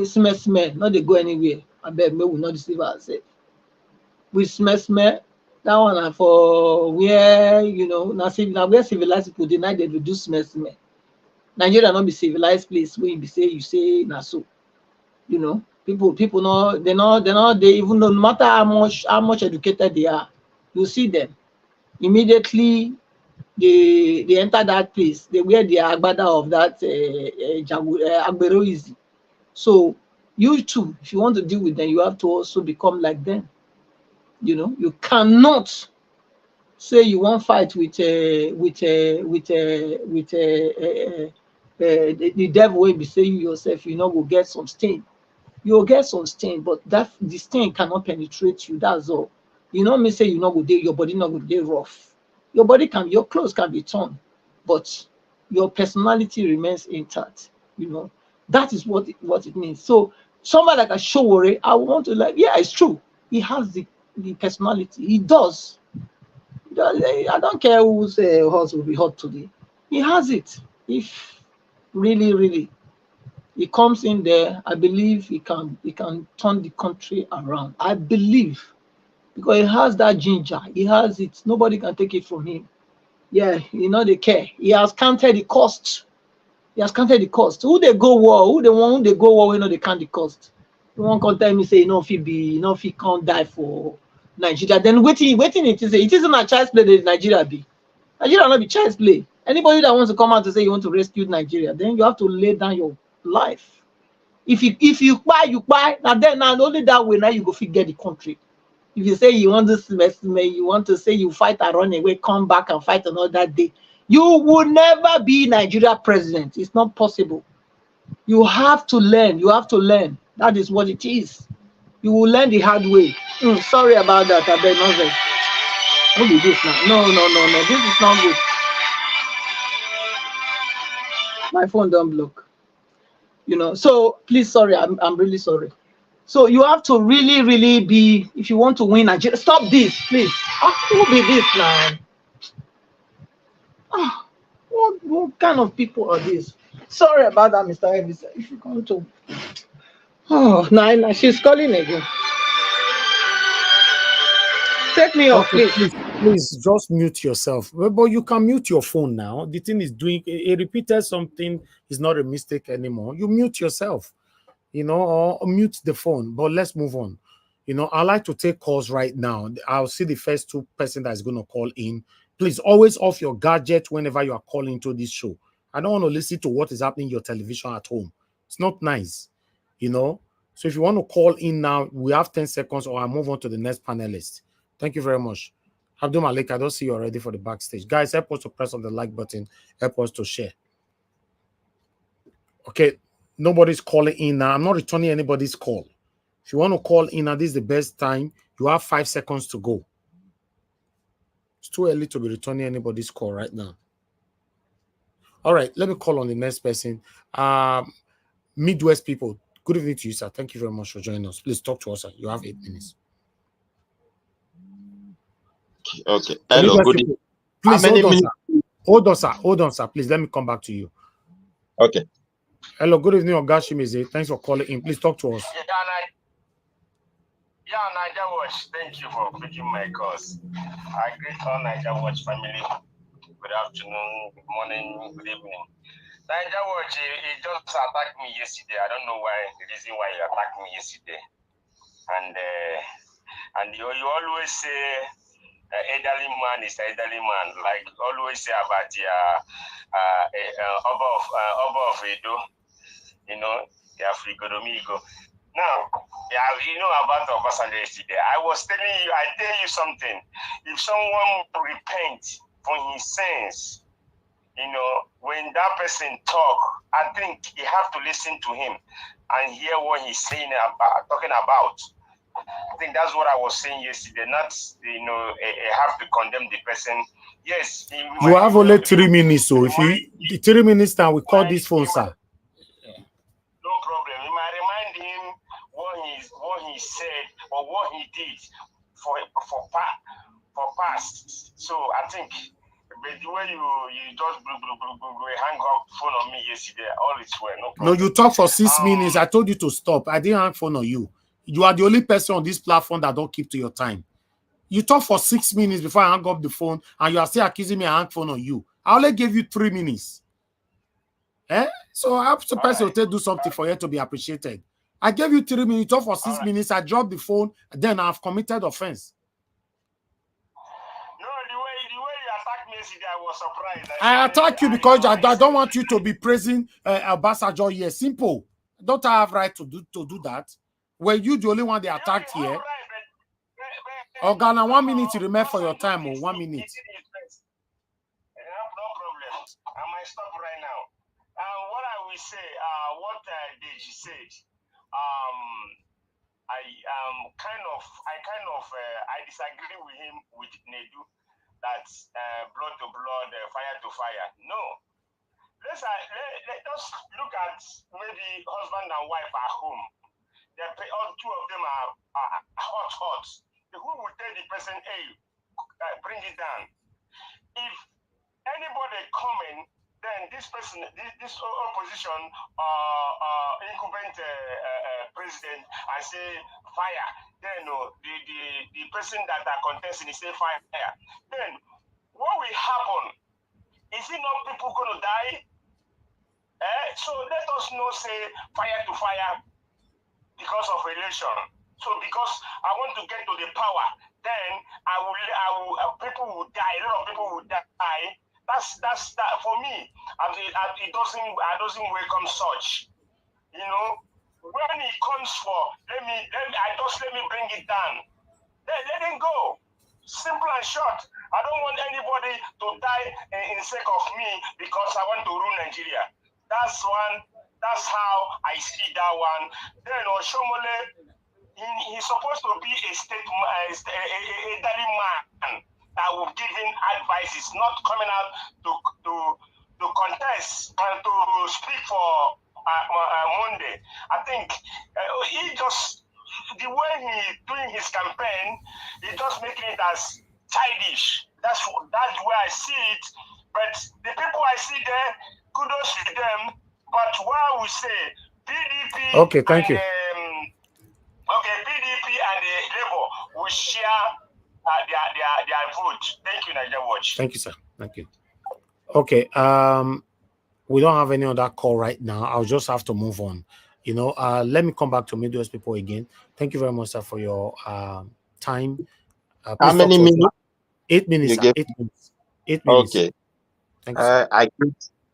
smell, not they go anywhere. I bet we will not deceive ourselves. We smell, that one for where, now where civilized people deny they reduce smell. Nigeria not be civilized place where you say na so. People know they even know no matter how much educated they are, you see them immediately they enter that place, they wear the agbada of that agbero easy. So you too, if you want to deal with them, you have to also become like them. You cannot say you want fight with the devil will be saying yourself, will get some stain. You'll get some stain, but the stain cannot penetrate you. That's all. Me say you not go there, your body not go there rough. Your clothes can be torn, but your personality remains intact. That is what it means. So somebody like a Showore, I want to it's true. He has the personality. He does. I don't care whose horse will be hot today. He has it. If really he comes in there, I believe he can turn the country around. I believe, because he has that ginger. He has it. Nobody can take it from him. Yeah, they care. He has counted the cost. Who they go war? Who they go war? They count the cost. You won't come tell me say if he can't die for Nigeria. Then waiting it is. It isn't a child's play that Nigeria be. Nigeria not be child's play. Anybody that wants to come out to say you want to rescue Nigeria, then you have to lay down your life. If you buy, now only that way now you go get the country. If you say you want to you want to say you fight and run away, come back and fight another day, you will never be Nigeria president. It's not possible. You have to learn. That is what it is. You will learn the hard way. Sorry about that. I bet not. What is this now? No. This is not good. My phone don't block. So please, sorry. I'm really sorry. So you have to really be, if you want to win Nigeria. Stop this, please. Who be this now? What kind of people are these? Sorry about that, Mr. Evans. If you come to she's calling again. Take me off, please. Please just mute yourself. But you can mute your phone now. The thing is doing it repeated something is not a mistake anymore. You mute yourself, or mute the phone. But let's move on. I like to take calls right now. I'll see the first two person that is going to call in. Please always off your gadget whenever you are calling to this show. I don't want to listen to what is happening in your television at home. It's not nice. So if you want to call in now, we have 10 seconds, or I'll move on to the next panelist. Thank you very much. Abdul Malik, I don't see you already for the backstage. Guys, help us to press on the like button. Help us to share. Okay, nobody's calling in now. I'm not returning anybody's call. If you want to call in now, this is the best time. You have 5 seconds to go. It's too early to be returning anybody's call right now. All right, let me call on the next person. Midwest people, good evening to you, sir. Thank you very much for joining us. Please talk to us, sir. You have 8 minutes. Okay. Hello. Good evening. Please hold on, sir. Hold on, sir. Hold on, sir. Please let me come back to you. Okay. Hello. Good evening, Ogashimize. Thanks for calling in. Please talk to us. Yeah, Niger Watch. Thank you for picking my calls. I greet all Niger Watch family. Good afternoon, good morning, good evening. Niger Watch, he just attacked me yesterday. I don't know why. The reason why he attacked me yesterday. And you always say elderly man is elderly man. Like always say about the Oba of Edo. You know, the Ighodalo. Now, yeah, you know about Obasanjo yesterday. I was telling you, I tell you something. If someone repent for his sins, you know, when that person talk, I think you have to listen to him and hear what he's saying about, talking about. I think that's what I was saying yesterday. Not, you know, have to condemn the person. Yes. You have only 3 minutes, so if you 3 minutes now, we call this phone, sir. No problem. You might remind him what he said or what he did for past. So I think, but the way you just hang up phone on me yesterday, all is well. No problem. No, you talk for 6 minutes. I told you to stop. I didn't hang phone on you. You are the only person on this platform that don't keep to your time. You talk for 6 minutes before I hang up the phone, and you are still accusing me I hang phone on you. I only gave you 3 minutes. So I'm supposed to do something for you to be appreciated. I gave you 3 minutes. You talk for 6 minutes. I dropped the phone. Then I've committed offense. No, the way you attacked me yesterday, I was surprised. I attack you because I don't want you to be praising Obasanjo here. Simple. Don't I have right to do that? Were you the only one they attacked here? Organa, 1 minute to remain for your time, or 1 minute. No problem. I might stop right now. What I will say, what Deji said, I disagree with him with Nedu. That's blood to blood, fire to fire. No. Let us look at maybe husband and wife at home. All 2 of them are hot. Who will tell the person, hey, bring it down? If anybody coming, then this person, this opposition, incumbent president, I say fire. Then the person that are contesting, say fire. Then what will happen? Is it not people going to die? So let us not say fire to fire because of election. So because I want to get to the power, then I will people will die. A lot of people will die. That's that for me. It doesn't welcome such. You know, when it comes for let me bring it down. Let it go. Simple and short. I don't want anybody to die in sake of me because I want to rule Nigeria. That's how I see that one. Then Oshiomhole, he's supposed to be a elderly man that will give him advices, not coming out to contest and to speak for Monday. I think he just, the way he's doing his campaign, he's just making it as childish. That's where I see it. But the people I see there, kudos to them. But what we say, PDP. Okay, thank you. Okay, PDP and the Labour will share their vote. Thank you, Niger Watch. Thank you, sir. Thank you. Okay. We don't have any other call right now. I'll just have to move on. You know, let me come back to Midwest people again. Thank you very much, sir, for your time. How many minutes? 8 minutes. Sir. 8 minutes. 8 minutes. Okay. Thank you, sir.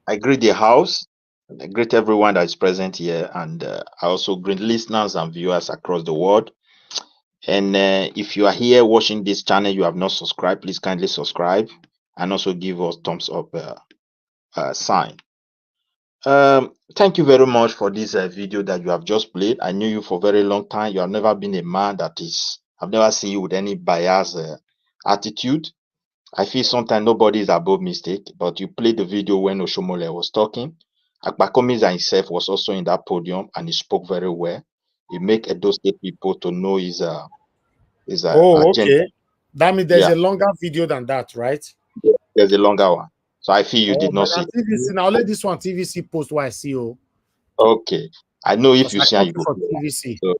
I greet the house. I greet everyone that is present here, and I also greet listeners and viewers across the world. And if you are here watching this channel, you have not subscribed, please kindly subscribe and also give us thumbs up sign. Thank you very much for this video that you have just played. I knew you for a very long time. You have never been a man I've never seen you with any bias attitude. I feel sometimes nobody is above mistake, but you played the video when Oshiomhole was talking. Akpakomiza himself was also in that podium and he spoke very well. He make Edo State people to know his agenda. Okay. That means there's a longer video than that, right? There's a longer one. So I feel you did not see it. TVC, now let this one TVC post what I see. Okay. I know if you see and you go TVC. So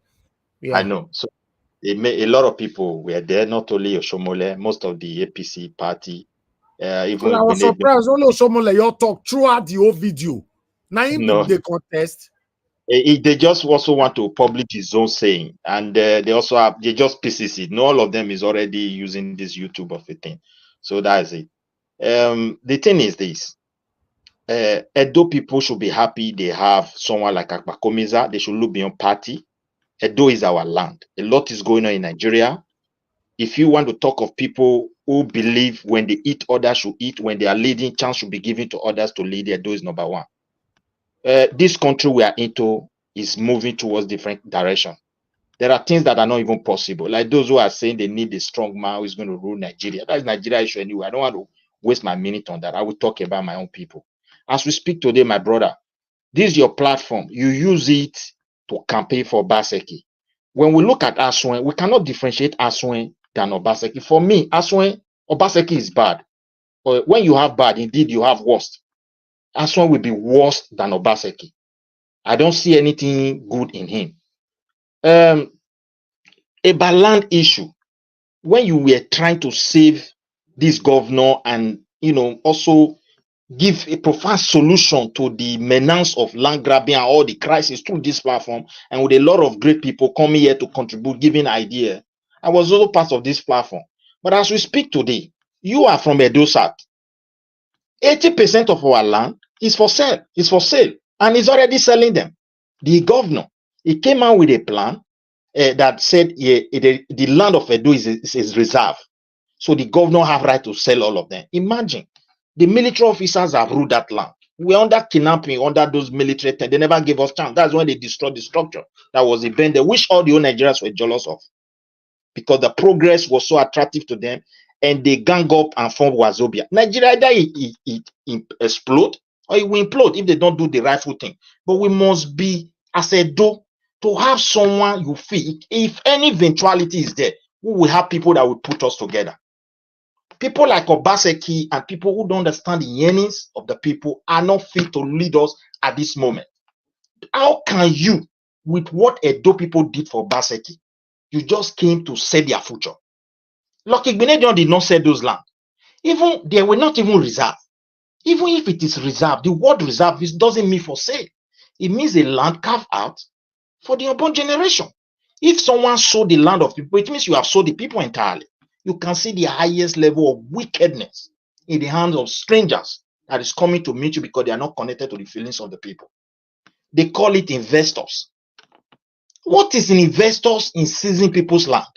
yeah. I know. So a lot of people were there, not only Oshiomhole, most of the APC party. Even I was surprised. Only Oshiomhole, you talk throughout the whole video. Now the contest. They just also want to publish his own saying, and they also they just pieces it. Not all of them is already using this YouTube of a thing. So that's it. The thing is this. Edo people should be happy they have someone like Akpakomiza. They should look beyond party. Edo is our land. A lot is going on in Nigeria. If you want to talk of people who believe when they eat, others should eat. When they are leading, chance should be given to others to lead. Edo is number one. This country we are into is moving towards different direction. There are things that are not even possible. Like those who are saying they need a strong man who is going to rule Nigeria. That is Nigeria issue anyway. I don't want to waste my minute on that. I will talk about my own people. As we speak today, my brother, this is your platform. You use it to campaign for Obaseki. When we look at Asue, we cannot differentiate Asue than Obaseki. For me, Asue, Obaseki is bad. But when you have bad, indeed you have worst. Asue will be worse than Obaseki. I don't see anything good in him. About land issue, when you were trying to save this governor and also give a profound solution to the menace of land grabbing and all the crisis through this platform, and with a lot of great people coming here to contribute, giving idea, I was also part of this platform. But as we speak today, you are from Edo State. 80% of our land is for sale. It's for sale, and he's already selling them. The governor, he came out with a plan that said the land of Edo is reserved. So the governor have right to sell all of them. Imagine, the military officers have ruled that land. We're under kidnapping, under those military things. They never gave us chance. That's when they destroyed the structure. That was the bend, which all the old Nigerians were jealous of. Because the progress was so attractive to them, and they gang up and form Wazobia. Nigeria, either it explode or it will implode if they don't do the rightful thing. But we must be, as Edo, to have someone you feel, if any eventuality is there, we will have people that will put us together. People like Obaseki and people who don't understand the yearnings of the people are not fit to lead us at this moment. How can you, with what Edo people did for Obaseki, you just came to sell their future? Look, Igbinedion did not sell those land. Even they were not even reserved. Even if it is reserved, the word reserved doesn't mean for sale. It means a land carved out for the unborn generation. If someone sold the land of people, it means you have sold the people entirely. You can see the highest level of wickedness in the hands of strangers that is coming to meet you because they are not connected to the feelings of the people. They call it investors. What is an investors in seizing people's land?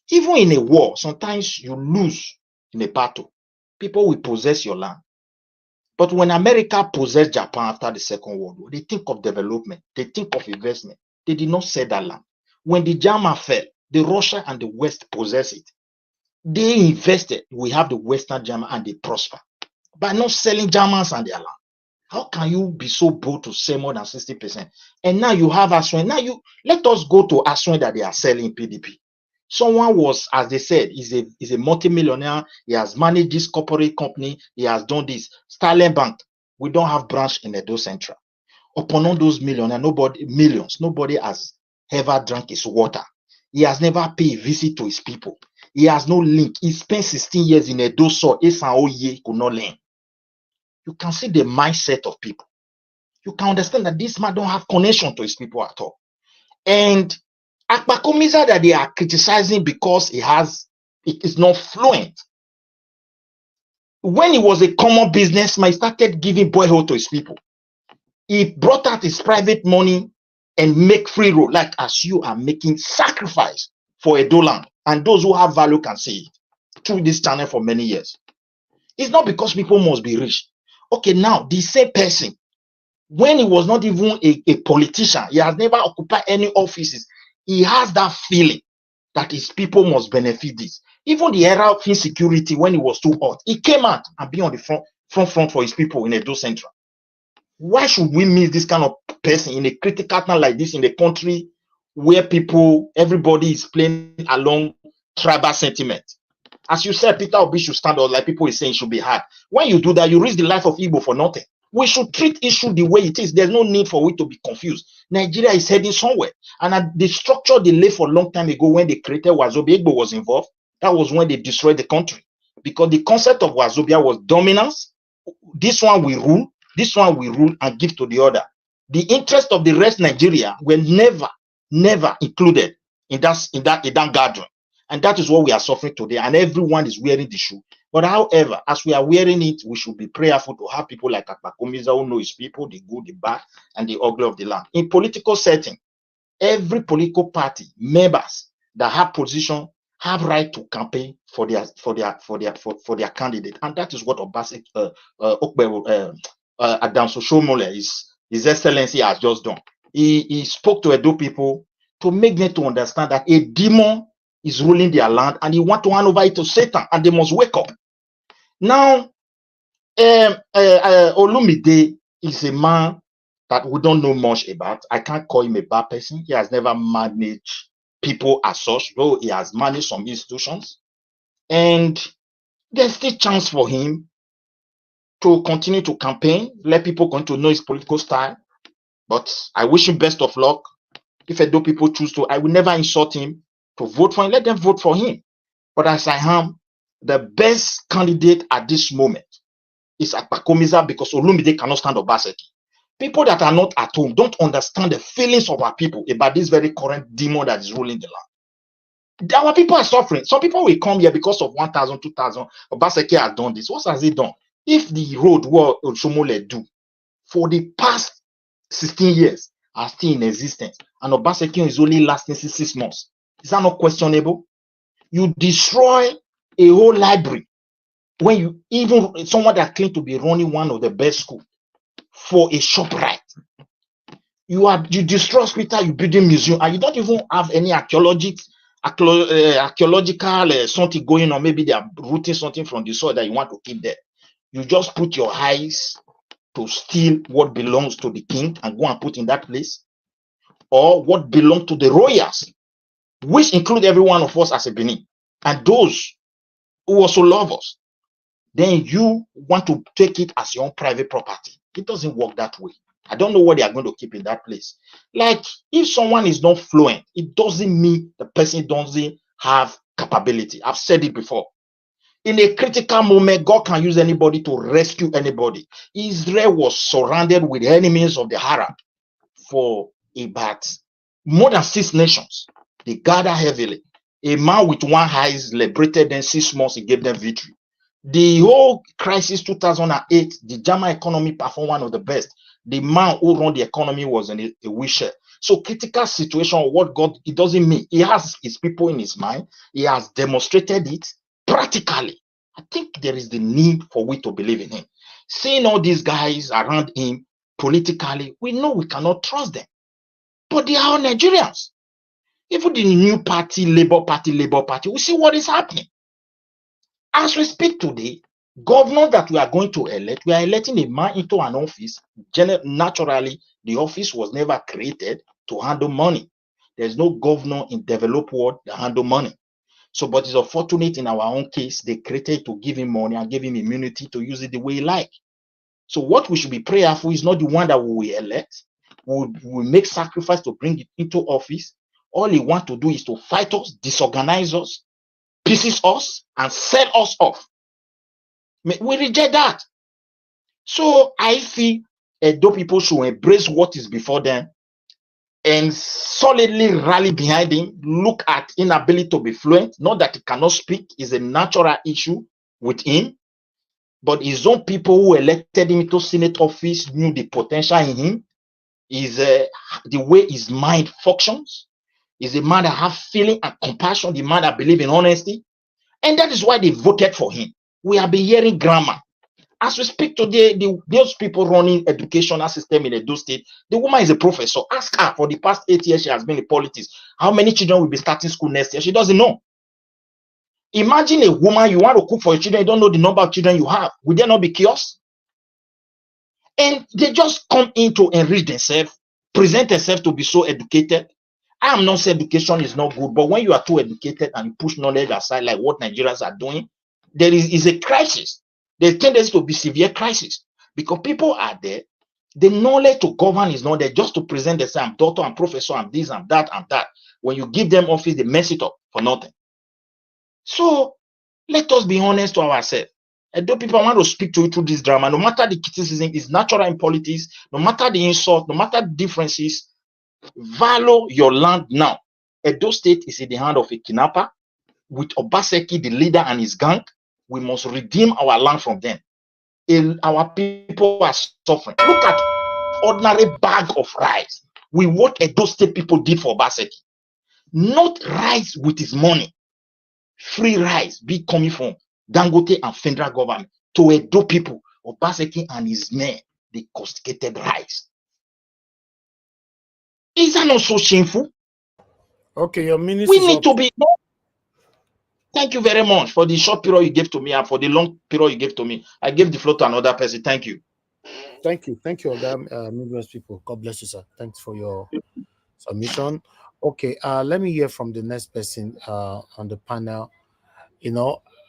Even in a war, sometimes you lose in a battle. People will possess your land. But when America possessed Japan after the Second World War, they think of development. They think of investment. They did not sell that land. When the German fell, the Russia and the West possessed it. They invested. We have the Western German and they prosper by not selling Germans and their land. How can you be so bold to sell more than 60%? And now you have Asue. Now let us go to Asue that they are selling PDP. Someone was, as they said, is a multi-millionaire. He has managed this corporate company. He has done this. Starling Bank, we don't have branch in Edo Central. Upon all those millionaires, nobody has ever drank his water. He has never paid a visit to his people. He has no link. He spent 16 years in Edo, so he could not learn. You can see the mindset of people. You can understand that this man don't have connection to his people at all. And Akpakomiza that they are criticizing because it is not fluent. When he was a common businessman, he started giving boyhood to his people. He brought out his private money and make free road, like as you are making sacrifice for Edo land. And those who have value can see it through this channel for many years. It's not because people must be rich. Okay, now the same person, when he was not even a politician, he has never occupied any offices, he has that feeling that his people must benefit this. Even the era of insecurity, when it was too hot, he came out and be on the front for his people in Edo Central. Why should we miss this kind of person in a critical time like this in the country where people, everybody is playing along tribal sentiment? As you said, Peter Obi should stand up, like people are saying should be hard. When you do that, you risk the life of Igbo for nothing. We should treat issue the way it is. There's no need for it to be confused. Nigeria is heading somewhere. And the structure they laid for a long time ago when they created Wazobia, Igbo was involved. That was when they destroyed the country. Because the concept of Wazobia was dominance. This one we rule, this one we rule and give to the other. The interest of the rest Nigeria were never included in that gathering. And that is what we are suffering today. And everyone is wearing the shoe. But however, as we are wearing it, we should be prayerful to have people like Akpakomiza who know his people, the good, the bad, and the ugly of the land. In political setting, every political party members that have position have right to campaign for their candidate, and that is what Obaseki, Oshiomhole, His Excellency, has just done. He spoke to Edo people to make them to understand that a demon is ruling their land, and he want to hand over it to Satan, and they must wake up. Now, Olumide is a man that we don't know much about. I can't call him a bad person. He has never managed people as such, though he has managed some institutions. And there's still chance for him to continue to campaign, let people continue to know his political style. But I wish him best of luck. If Edo people choose to, I will never insult him to vote for him. Let them vote for him. But as I am, the best candidate at this moment is Akpakomiza, because Olumide cannot stand Obaseki. People that are not at home don't understand the feelings of our people about this very current demon that is ruling the land. Our people are suffering. Some people will come here because of 1,000, 2,000. Obaseki has done this. What has he done? If the road what Oshiomhole do for the past 16 years are still in existence, and Obaseki is only lasting 6 months, is that not questionable? You destroy a whole library when you, even someone that claims to be running one of the best schools, for a shop right. You destroy hospital, you build a museum, and you don't even have any archaeological something going on. Maybe they are rooting something from the soil that you want to keep there. You just put your eyes to steal what belongs to the king and go and put in that place, or what belongs to the royals, which include every one of us as a Benin, and those who also love us. Then you want to take it as your own private property. It doesn't work that way. I don't know what they are going to keep in that place. Like, if someone is not fluent, it doesn't mean the person doesn't have capability. I've said it before. In a critical moment, God can use anybody to rescue anybody. Israel was surrounded with enemies of the Arab for about more than 6 nations. They gathered heavily. A man with one eye liberated them 6 months, he gave them victory. The whole crisis 2008, the German economy performed one of the best. The man who run the economy was in a wheelchair. So critical situation, what God, it doesn't mean. He has his people in his mind. He has demonstrated it practically. I think there is the need for we to believe in him. Seeing all these guys around him politically, we know we cannot trust them. But they are all Nigerians. Even the new party, Labour Party, we see what is happening. As we speak today, governor that we are going to elect, we are electing a man into an office. Naturally, the office was never created to handle money. There's no governor in developed world that handle money. So, but it's unfortunate in our own case, they created to give him money and give him immunity to use it the way he like. So what we should be prayerful is not the one that we will elect. We will make sacrifice to bring it into office. All he wants to do is to fight us, disorganize us, pieces us, and sell us off. We reject that. So I feel Edo people should embrace what is before them and solidly rally behind him. Look at inability to be fluent. Not that he cannot speak, is a natural issue with him. but his own people who elected him to Senate office knew the potential in him. Is the way his mind functions. Is a man that have feeling and compassion, the man that believe in honesty. And that is why they voted for him. We have been hearing grammar. As we speak today, those people running educational system in Edo State, the woman is a professor. Ask her, for the past 8 years, she has been in politics. How many children will be starting school next year? She doesn't know. Imagine a woman, you want to cook for your children, you don't know the number of children you have. Will there not be chaos? And they just come in to enrich themselves, present themselves to be so educated. I am not saying education is not good, but when you are too educated and you push knowledge aside, like what Nigerians are doing, there is a crisis. There's tendency to be severe crisis because people are there. The knowledge to govern is not there just to present the same doctor and professor and this and that and that. When you give them office, they mess it up for nothing. So let us be honest to ourselves. And though people want to speak to you through this drama, no matter the criticism is natural in politics, no matter the insult, no matter the differences, value your land now. Edo State is in the hand of a kidnapper with Obaseki, the leader, and his gang. We must redeem our land from them. Our people are suffering. Look at ordinary bag of rice. What Edo State people did for Obaseki. Not rice with his money. Free rice be coming from Dangote and federal government to Edo people. Obaseki and his men, they castigated rice. Is that not so shameful? Okay, your minister. We need to be. Thank you very much for the short period you gave to me and for the long period you gave to me. I gave the floor to another person. Thank you. Thank you. Thank you, Midwest people. God bless you, sir. Thanks for your submission. Okay, let me hear from the next person on the panel.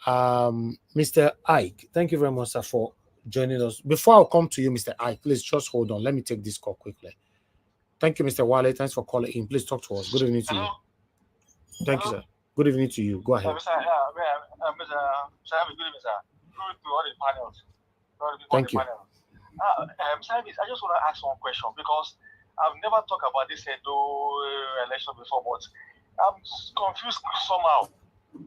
Mr. Ike, thank you very much, sir, for joining us. Before I'll come to you, Mr. Ike, please just hold on. Let me take this call quickly. Thank you, Mr. Wale. Thanks for calling in. Please talk to us. Good evening to you. Thank you, sir. Good evening to you. Go ahead. Mr. Good evening, sir. Good to all the panels. Thank you. Mr. I just want to ask one question because I've never talked about this Edo election before, but I'm confused somehow.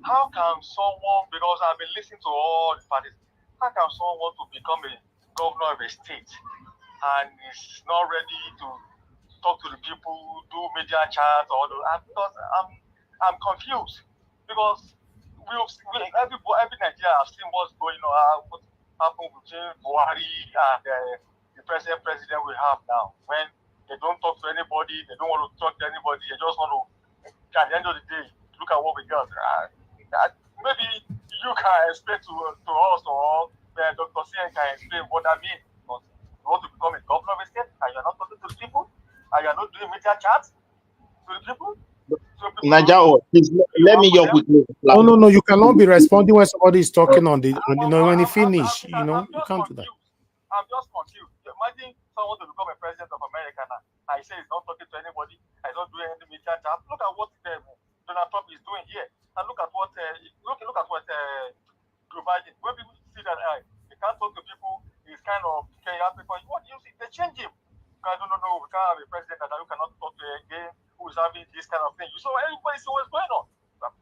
How can someone, because I've been listening to all the parties, how can someone want to become a governor of a state and is not ready to talk to the people, do media chat, or I'm confused because every Nigeria has seen what's going on, what happened between Buhari and the present president we have now. When they don't talk to anybody, they don't want to talk to anybody, they just want to, at the end of the day, look at what we got. Maybe you can explain to us or Dr. Sien can explain what that means. Because you want to become a governor of a state and you're not talking to the people and you're not doing media chats to the people. Naja, please let me hear quickly. No, you cannot be responding when somebody is talking on the, when he finish, you can't do that. I'm just confused. Imagine someone to become a president of America now. I say he's not talking to anybody. He's not doing any media chat. Look at what Donald Trump is doing here, and look at what Joe Biden. When people see that they can't talk to people, he's kind of chaotic. What do you see? They change him. I don't know. We can't have a president that you cannot talk to again, who is having this kind of thing. So everybody see what's going on.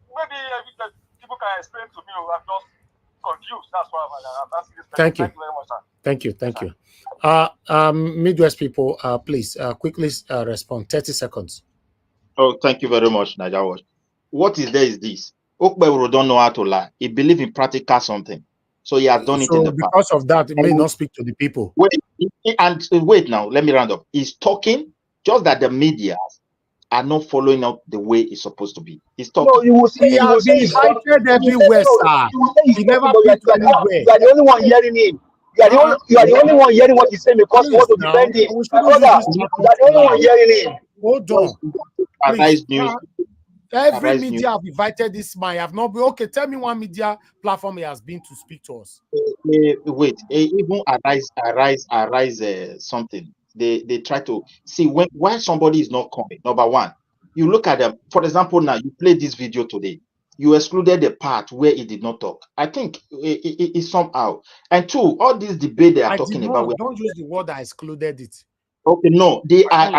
Maybe people can explain to me. I'm just confused. That's why I'm asking this question. Thank you. Thank you very much, sir. Thank you. Midwest people, please quickly respond. 30 seconds. Oh, thank you very much, Naja. What is there is this. Okpebro don't know how to lie. He believes in practical something. So he has done it in the past. Because of that, he may not speak to the people. Wait now, let me round up. He's talking, just that the media are not following up the way it's supposed to be. He's talking. No, he has been invited everywhere, sir. He never been to anywhere. You are the only one hearing him. You are the only one hearing what he's saying because you want to defend him. Brother, you are the only one hearing him. Hold on. Arise news. Every media have invited this man. I have not been okay. Tell me one media platform he has been to speak to us. Wait, even arise something. They try to see why somebody is not coming. Number one, you look at them. For example, now you played this video today. You excluded the part where he did not talk. I think it somehow. And two, all this debate they are talking about. Don't use the word I excluded it. Okay, no, they are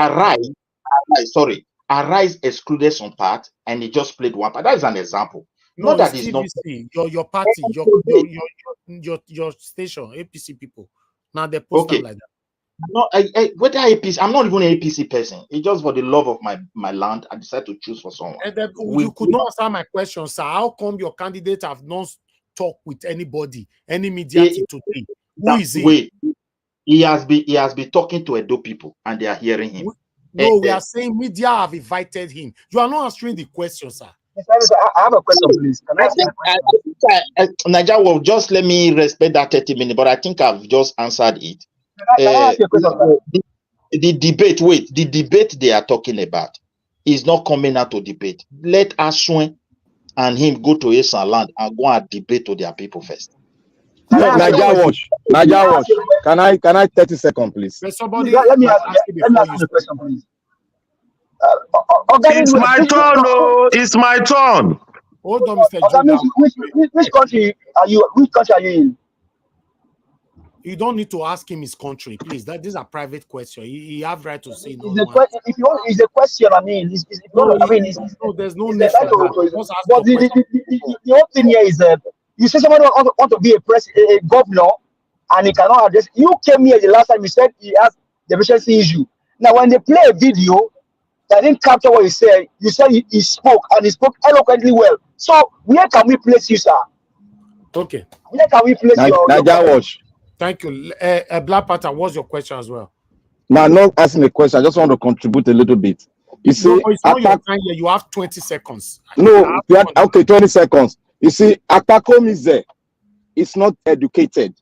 Arise excluded some part and he just played one part. That is an example. No, Not it's that it's not. TVC, your party, your station, APC people. Now they post them Okay. like that. No, whether APC, I'm not even an APC person. It's just for the love of my land, I decided to choose for someone. And then you could not answer my question, sir. How come your candidate have not talked with anybody, any media today? Who is he? Wait, he has been talking to Edo people, and they are hearing him. No, we are saying media have invited him. You are not answering the question, sir. I have a question, please. Can I ask you a question? Naija will just let me respect that 30 minutes, but I think I've just answered it. Can I ask you a question? The debate they are talking about is not coming out to debate. Let Asue and him go to Esan land and go and debate to their people first. Naija watch. Can I 30 seconds, please? Somebody, let me ask you a question, please. It's my turn, oh! It's my turn. Hold on, Mr. Judah. Which country are you? Which country are you in? You don't need to ask him his country, please. These are private questions. He have right to say no. If you want, it's a question. I mean, there's no need for that. But the whole thing here is that you say somebody want to be a governor, and he cannot address. You came here the last time. You said he has the efficiency issue. Now, when they play a video that didn't capture what he said, you said he spoke, and he spoke eloquently well. So where can we place you, sir? Okay. Where can we place you? Naija watch. Thank you. Black Panther, what's your question as well? Now, I'm not asking a question. I just want to contribute a little bit. You see, no, it's not your time here. You have 20 seconds. No, okay, 20 seconds. You see, Akpakomize is not educated.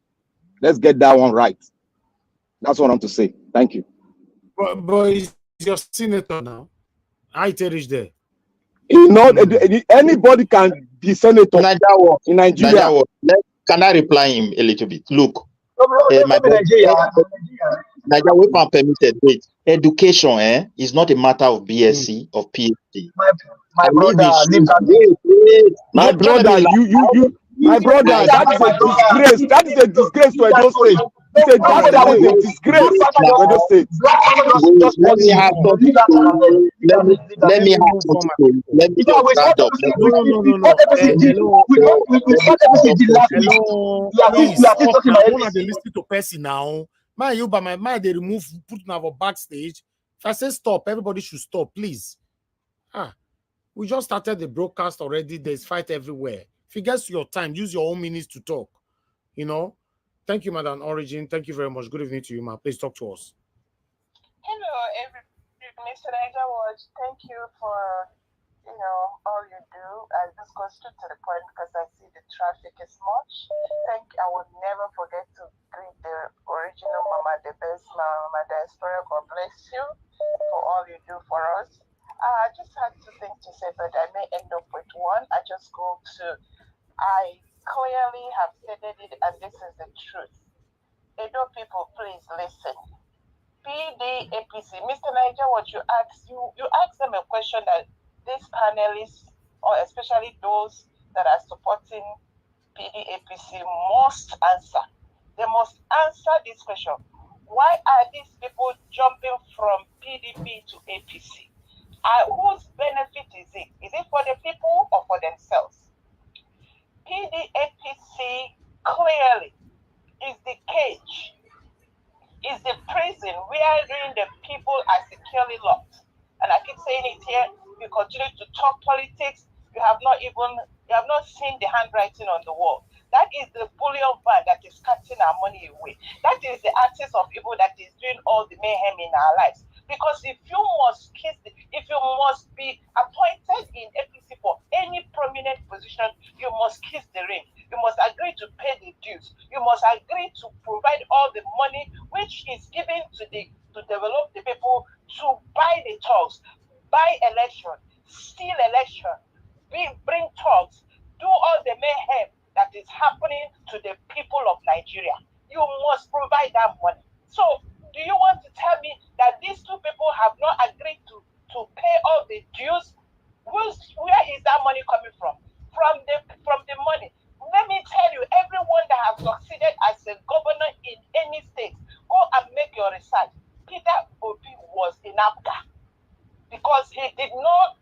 Let's get that one right. That's what I want to say. Thank you. But he's your senator now. I reach there. You know, anybody can be senator in Nigeria. Can I reply him a little bit? Look, Nigeria weapon permitted. Wait, education is not a matter of BSc or PhD. My brother, my brother, that is a disgrace. That is a disgrace to Edo State. That is a disgrace to Edo State. Let me listen to person now. Man, you by my mind they remove put our backstage. If I say stop, everybody should stop, please. We just started the broadcast already. There's fight everywhere. If it gets to your time, use your own minutes to talk. You know. Thank you, Madam Origin. Thank you very much. Good evening to you, ma. Please talk to us. Hello, Mr. Naija Watch. Thank you for all you do. I just go straight to the point because I see the traffic is much. I will never forget to greet the original Mama, the best Mama Diaspora. God bless you for all you do for us. I just had two things to say, but I may end up with one. I clearly have stated it, and this is the truth. Edo people, please listen. PD, APC, Mr. Naija, what you asked them a question that these panelists, or especially those that are supporting PD, APC, must answer. They must answer this question. Why are these people jumping from PDP to APC? Whose benefit is it? Is it for the people or for themselves? PDAPC clearly is the cage, is the prison wherein the people are securely locked. And I keep saying it here, you continue to talk politics, you have not seen the handwriting on the wall. That is the bullion van that is cutting our money away. That is the axis of evil that is doing all the mayhem in our lives. Because if you must be appointed in APC for any prominent position, you must kiss the ring. You must agree to pay the dues. You must agree to provide all the money which is given to develop the people, to buy the talks, buy election, steal election, bring talks, do all the mayhem that is happening to the people of Nigeria. You must provide that money. So, do you want to tell me that these two people have not agreed to pay all the dues? Where is that money coming from? From the money. Let me tell you, everyone that has succeeded as a governor in any state, go and make your research. Peter Obi was in Abga because he did not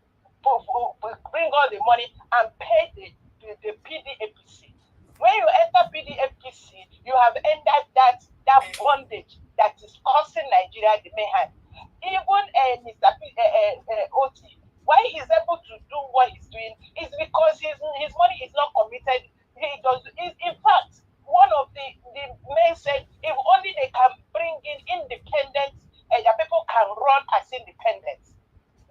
bring all the money and pay have ended that bondage that is causing Nigeria the mayhem. Even Mr. Oti, why he's able to do what he's doing is because his money is not committed. In fact, one of the men said, if only they can bring in independence, the people can run as independents.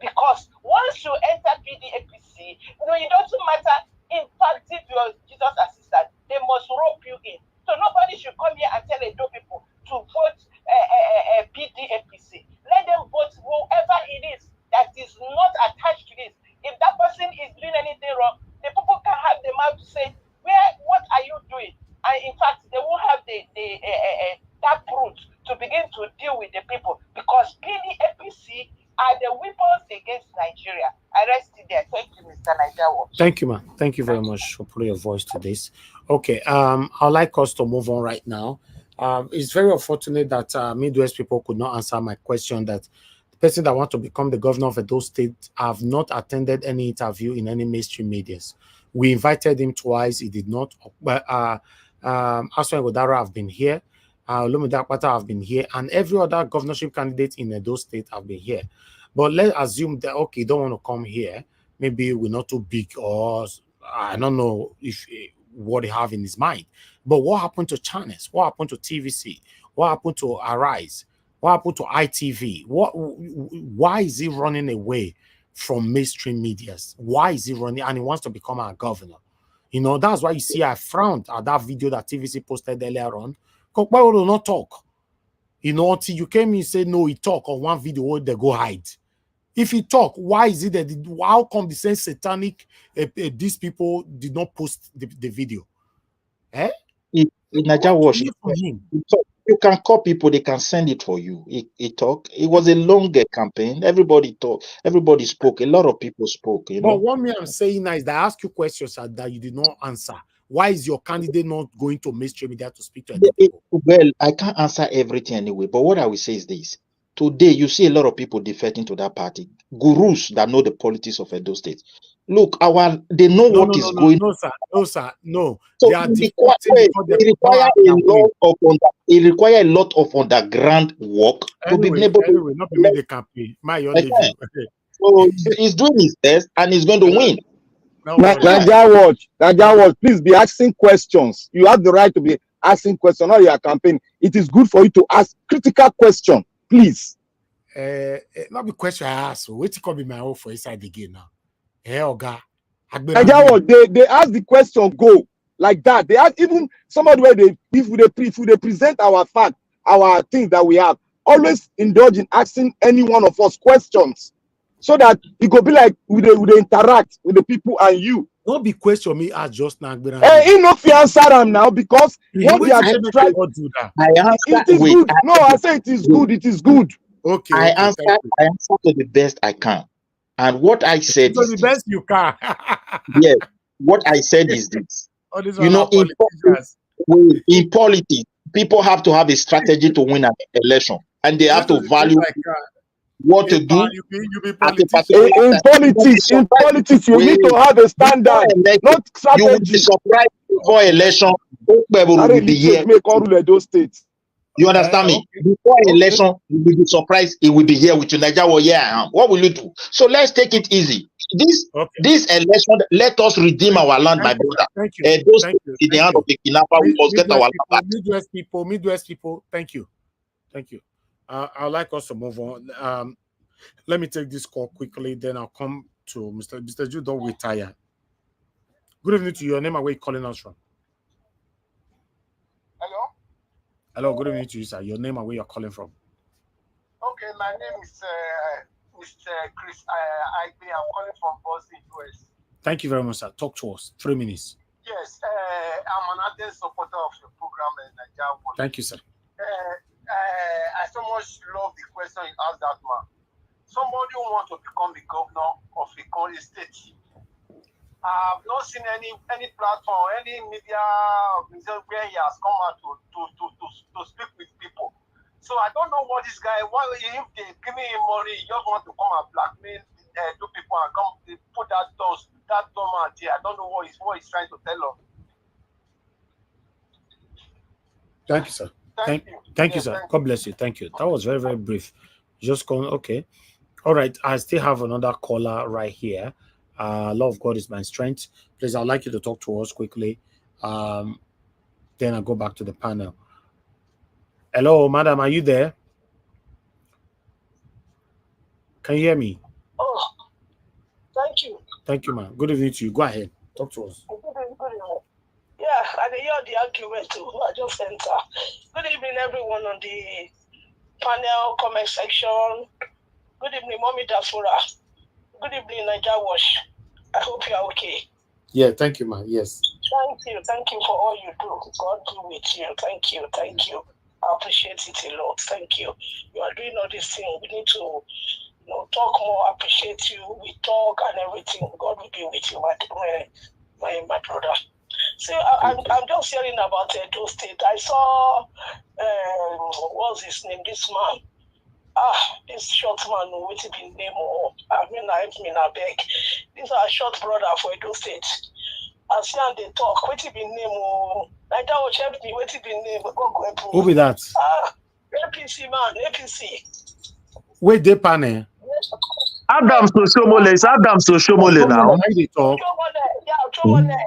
Because once you enter PDAPC, it doesn't matter. In fact, if you're Jesus' assistant, they must rope you in. So nobody should come here and tell Edo people to vote PDAPC. Let them vote whoever it is that is not attached to this. If that person is doing anything wrong, the people can have the mouth to say, what are you doing? And in fact, they won't have that brute to begin to deal with the people, because PDAPC are the weapons against Nigeria. I rest it there. Thank you, Mr. Nigeria Watch. Thank you, ma'am. Thank you very much for putting your voice to this. Okay, I'd like us to move on right now. It's very unfortunate that Midwest people could not answer my question, that the person that wants to become the governor of Edo State have not attended any interview in any mainstream medias. We invited him twice. He did not. But Asue Ighodalo have been here. Olumide Akpata have been here. And every other governorship candidate in Edo State have been here. But let's assume that, okay, you don't want to come here. Maybe we're not too big, or I don't know if what he have in his mind. But what happened to channels? What happened to TVC? What happened to Arise? What happened to ITV? Why is he running away from mainstream medias? Why is he running? And he wants to become our governor. That's why you see I frowned at that video that TVC posted earlier on. Why will not talk? Until you came in and said, no, he talk on one video where they go hide. If he talk, why is it that, how come the same satanic, these people did not post the video? Eh? In Nigeria Watch, you can call people, they can send it for you. He talk. It was a longer campaign. Everybody talked. Everybody spoke. A lot of people spoke. But what I'm saying now is that I ask you questions that you did not answer. Why is your candidate not going to mainstream media to speak to people? Well, I can't answer everything anyway. But what I will say is this. Today, you see a lot of people defecting to that party. Gurus that know the politics of Edo State. Look, they know what is going on. No, sir. No. So it requires a lot of underground work to be able to. Not be the campaign. So he's doing his best and he's going to win. Nigeria Watch, please be asking questions. You have the right to be asking questions on your campaign. It is good for you to ask critical questions, please. Not be question I ask. Wait to come be my own for inside the game now. Oga. Nigeria Watch, they ask the question, go like that. They ask even somebody where if they present our fact, our things that we have, always indulge in asking any one of us questions, so that it could be like we interact with the people and you. Don't be question me as just now. He not fi answer them now, because what they are trying to do that. It is good. No, I say it is good. It is good. Okay. I answer to the best I can. And what I said is the best you can. Yes. What I said is this. In politics, people have to have a strategy to win an election, and they have to value what to do. In politics, you need to have a standard, not strategy. You will be surprised before election. You understand me? Before election, you will be surprised. It will be here with you, Nigeria. Yeah, what will you do? So let's take it easy. This election, let us redeem our land, my brother. Thank you. Those in the hand of the kidnapper, we must get our land back. Midwest people, thank you. I'd like us to move on. Let me take this call quickly, then I'll come to Mr. Jude. Don't retire. Good evening to you. Your name and where you calling us from? Hello, good evening to you, sir. Your name and where you're calling from? Okay, my name is Mr. Chris. I'm calling from Boston, US. Thank you very much, sir. Talk to us. 3 minutes. Yes, I'm an ardent supporter of your program, Nigeria. Thank you, sir. I so much love the question you asked that man. Somebody who wants to become the governor of a state. I've not seen any platform, any media where he has come out to speak with people. So I don't know what this guy, if they give him money, he just want to come and blackmail two people and come put that doormat here. I don't know what he's trying to tell us. Thank you, sir. Thank you, sir. God bless you. Thank you. That was very, very brief. Just going, okay. All right. I still have another caller right here. Love of God is my strength. Please, I'd like you to talk to us quickly. Then I'll go back to the panel. Hello, madam. Are you there? Can you hear me? Oh, thank you. Thank you, ma'am. Good evening to you. Go ahead. Talk to us. Good evening. Yeah, I hear the argument too. I just enter. Good evening, everyone on the panel, comment section. Good evening, Mommy Dafura. Good evening, Naija Wash. I hope you are okay. Yeah, thank you, ma'am. Yes. Thank you for all you do. God be with you. Thank you. I appreciate it a lot. Thank you. You are doing all this thing. We need to talk more, appreciate you. We talk and everything. God will be with you, my brother. So I'm just hearing about Edo State. I saw what's his name? This man. This short man, what's his name? I beg. These are short brother for Edo State. I see and they talk. What's his name? Like that will help me. What's his name? Who be that? APC man, APC. Wait, they panel. Adams Oshiomhole. It's Adams Oshiomhole now. How they talk?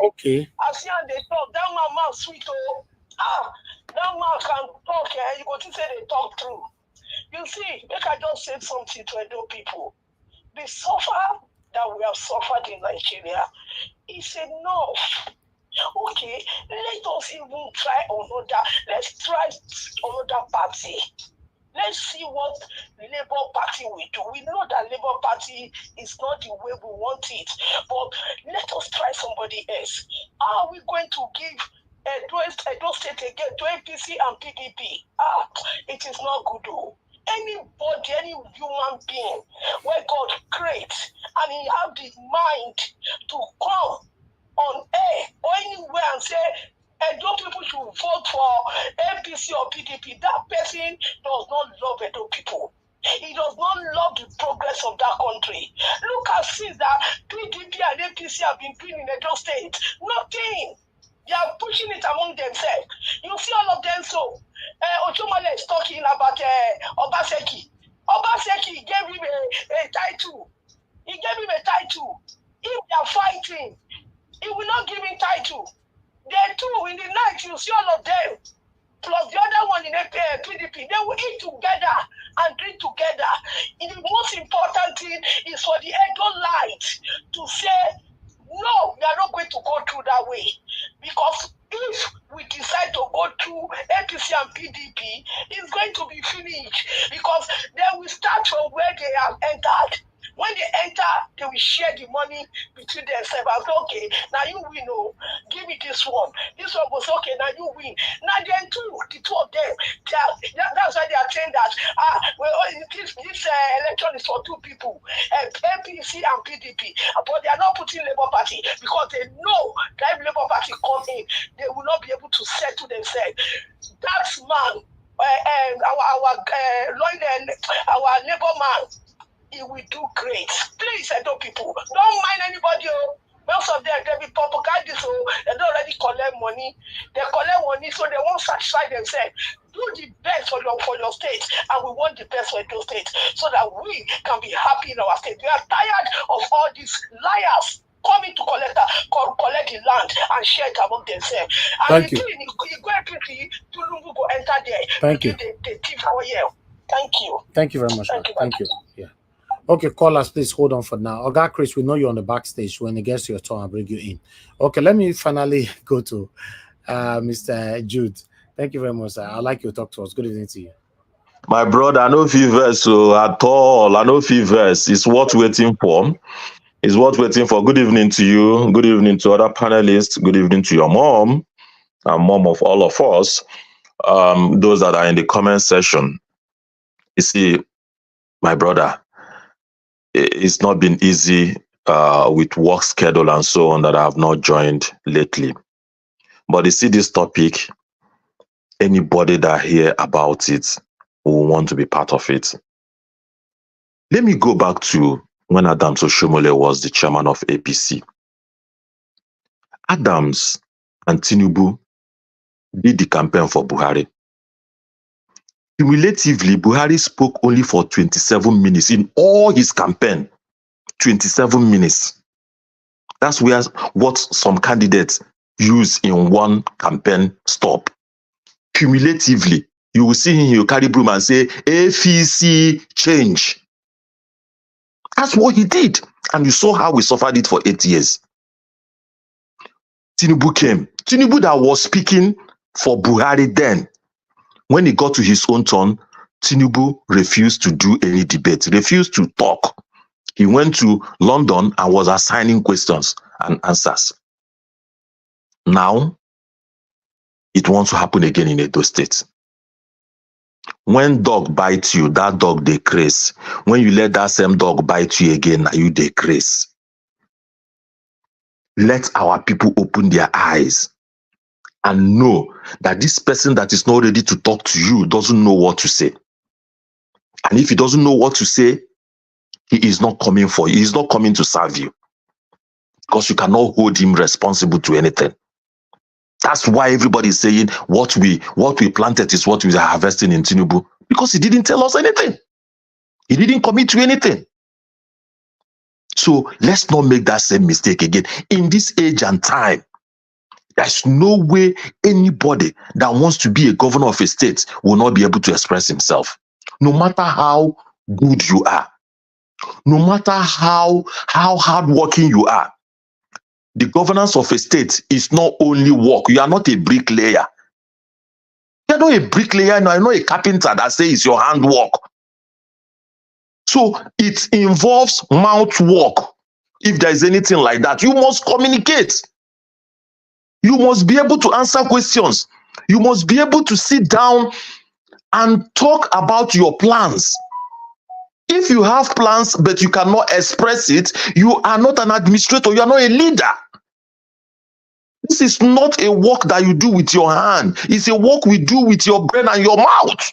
Okay. I see and they talk. That man sweet. That man can talk. You go to say they talk through. You see, make I just say something to Edo people. The suffer that we have suffered in Nigeria is enough. Okay, let us even try another. Let's try another party. Let's see what Labour Party will do. We know that Labour Party is not the way we want it, but let us try somebody else. Are we going to give Edo State again to APC and PDP? It is not good though. Anybody, any human being where God creates and he have the mind to come on air or anywhere and say Edo people should vote for APC or PDP, that person does not love Edo people. He does not love the progress of that country. Look at things that PDP and APC have been doing in Edo State. Nothing. They are pushing it among themselves. You see all of them. So Oshiomhole is talking about Obaseki. Obaseki gave him a title. He gave him a title. If they are fighting, he will not give him title. They too, in the night, you see all of them, plus the other one in PDP, they will eat together and drink together. And the most important thing is for the Edo light to say, no, we are not going to go through that way. Because if we decide to go through APC and PDP, it's going to be finished. Because they will start from where they have entered. When they enter, they will share the money between themselves. I say, okay, now you win, give me this one. This one was okay, now you win. Now then the two of them, that's why they are saying that this election is for two people, APC and PDP. But they are not putting Labour Party because they know that if Labour Party come in, they will not be able to settle themselves. That man, our Labour man, he will do great. Please, Edo people, don't mind anybody. Most of them, they be propagandists, they don't already collect money. They collect money, so they won't satisfy themselves. Do the best for your state, and we want the best for your state, so that we can be happy in our state. We are tired of all these liars coming to collect the land and share it among themselves. And Thank you. Tulungu go enter there. Thank you. The thief for you. Thank you. Thank you very much. Thank you. Yeah. Okay, callers, please hold on for now. Oga Chris, we know you're on the backstage. When it gets to your turn, I'll bring you in. Okay, let me finally go to Mr. Jude. Thank you very much, sir. I'd like you to talk to us. Good evening to you. My brother, I know fevers at all. I know fevers. It's worth waiting for. It's worth waiting for. Good evening to you. Good evening to other panelists. Good evening to your mom and mom of all of us. Those that are in the comment section. You see, my brother, it's not been easy with work schedule and so on that I have not joined lately. But you see this topic, anybody that hear about it will want to be part of it. Let me go back to when Adams Oshiomhole was the chairman of APC. Adams and Tinubu did the campaign for Buhari. Cumulatively, Buhari spoke only for 27 minutes in all his campaign. 27 minutes. That's what some candidates use in one campaign stop. Cumulatively, you will see him, he'll carry broom and say, AFC change. That's what he did. And you saw how we suffered it for 8 years. Tinubu came. Tinubu that was speaking for Buhari then, when he got to his own turn, Tinubu refused to do any debate, refused to talk. He went to London and was assigning questions and answers. Now, it wants to happen again in Edo State. When dog bites you, that dog they craze. When you let that same dog bite you again, now you they craze. Let our people open their eyes and know that this person that is not ready to talk to you doesn't know what to say. And if he doesn't know what to say, he is not coming for you. He is not coming to serve you. Because you cannot hold him responsible to anything. That's why everybody is saying what we planted is what we are harvesting in Tinubu. Because he didn't tell us anything. He didn't commit to anything. So let's not make that same mistake again. In this age and time, there's no way anybody that wants to be a governor of a state will not be able to express himself. No matter how good you are, no matter how hardworking you are, the governance of a state is not only work. You are not a bricklayer. You're not a bricklayer, no, you're not a carpenter that says it's your handwork. So it involves mouth work. If there is anything like that, you must communicate. You must be able to answer questions. You must be able to sit down and talk about your plans. If you have plans but you cannot express it, you are not an administrator, you are not a leader. This is not a work that you do with your hand. It's a work we do with your brain and your mouth.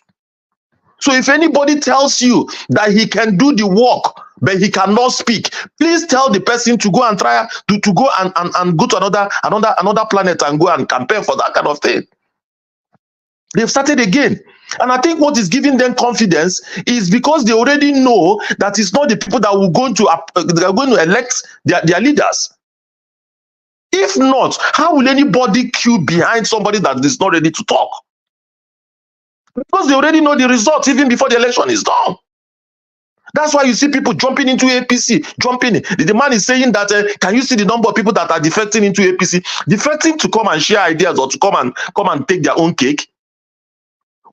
So if anybody tells you that he can do the work but he cannot speak, please tell the person to go and try to go and go to another planet and go and campaign for that kind of thing. They've started again. And I think what is giving them confidence is because they already know that it's not the people that are going to elect their leaders. If not, how will anybody queue behind somebody that is not ready to talk? Because they already know the results even before the election is done. That's why you see people jumping into APC, jumping in. The man is saying that, can you see the number of people that are defecting into APC? Defecting to come and share ideas or to come and take their own cake?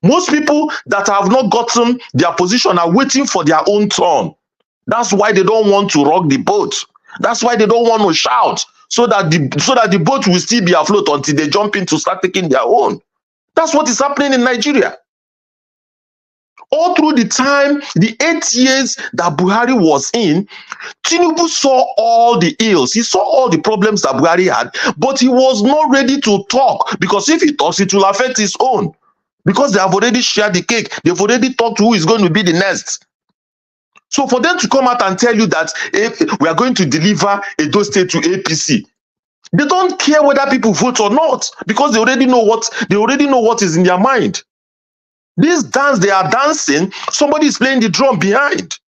Most people that have not gotten their position are waiting for their own turn. That's why they don't want to rock the boat. That's why they don't want to shout, so that the boat will still be afloat until they jump in to start taking their own. That's what is happening in Nigeria. All through the time, the 8 years that Buhari was in, Tinubu saw all the ills. He saw all the problems that Buhari had, but he was not ready to talk, because if he talks, it will affect his own. Because they have already shared the cake. They've already talked who is going to be the next. So for them to come out and tell you that we are going to deliver Edo State to APC, they don't care whether people vote or not, because they already know what is in their mind. This dance they are dancing, somebody is playing the drum behind.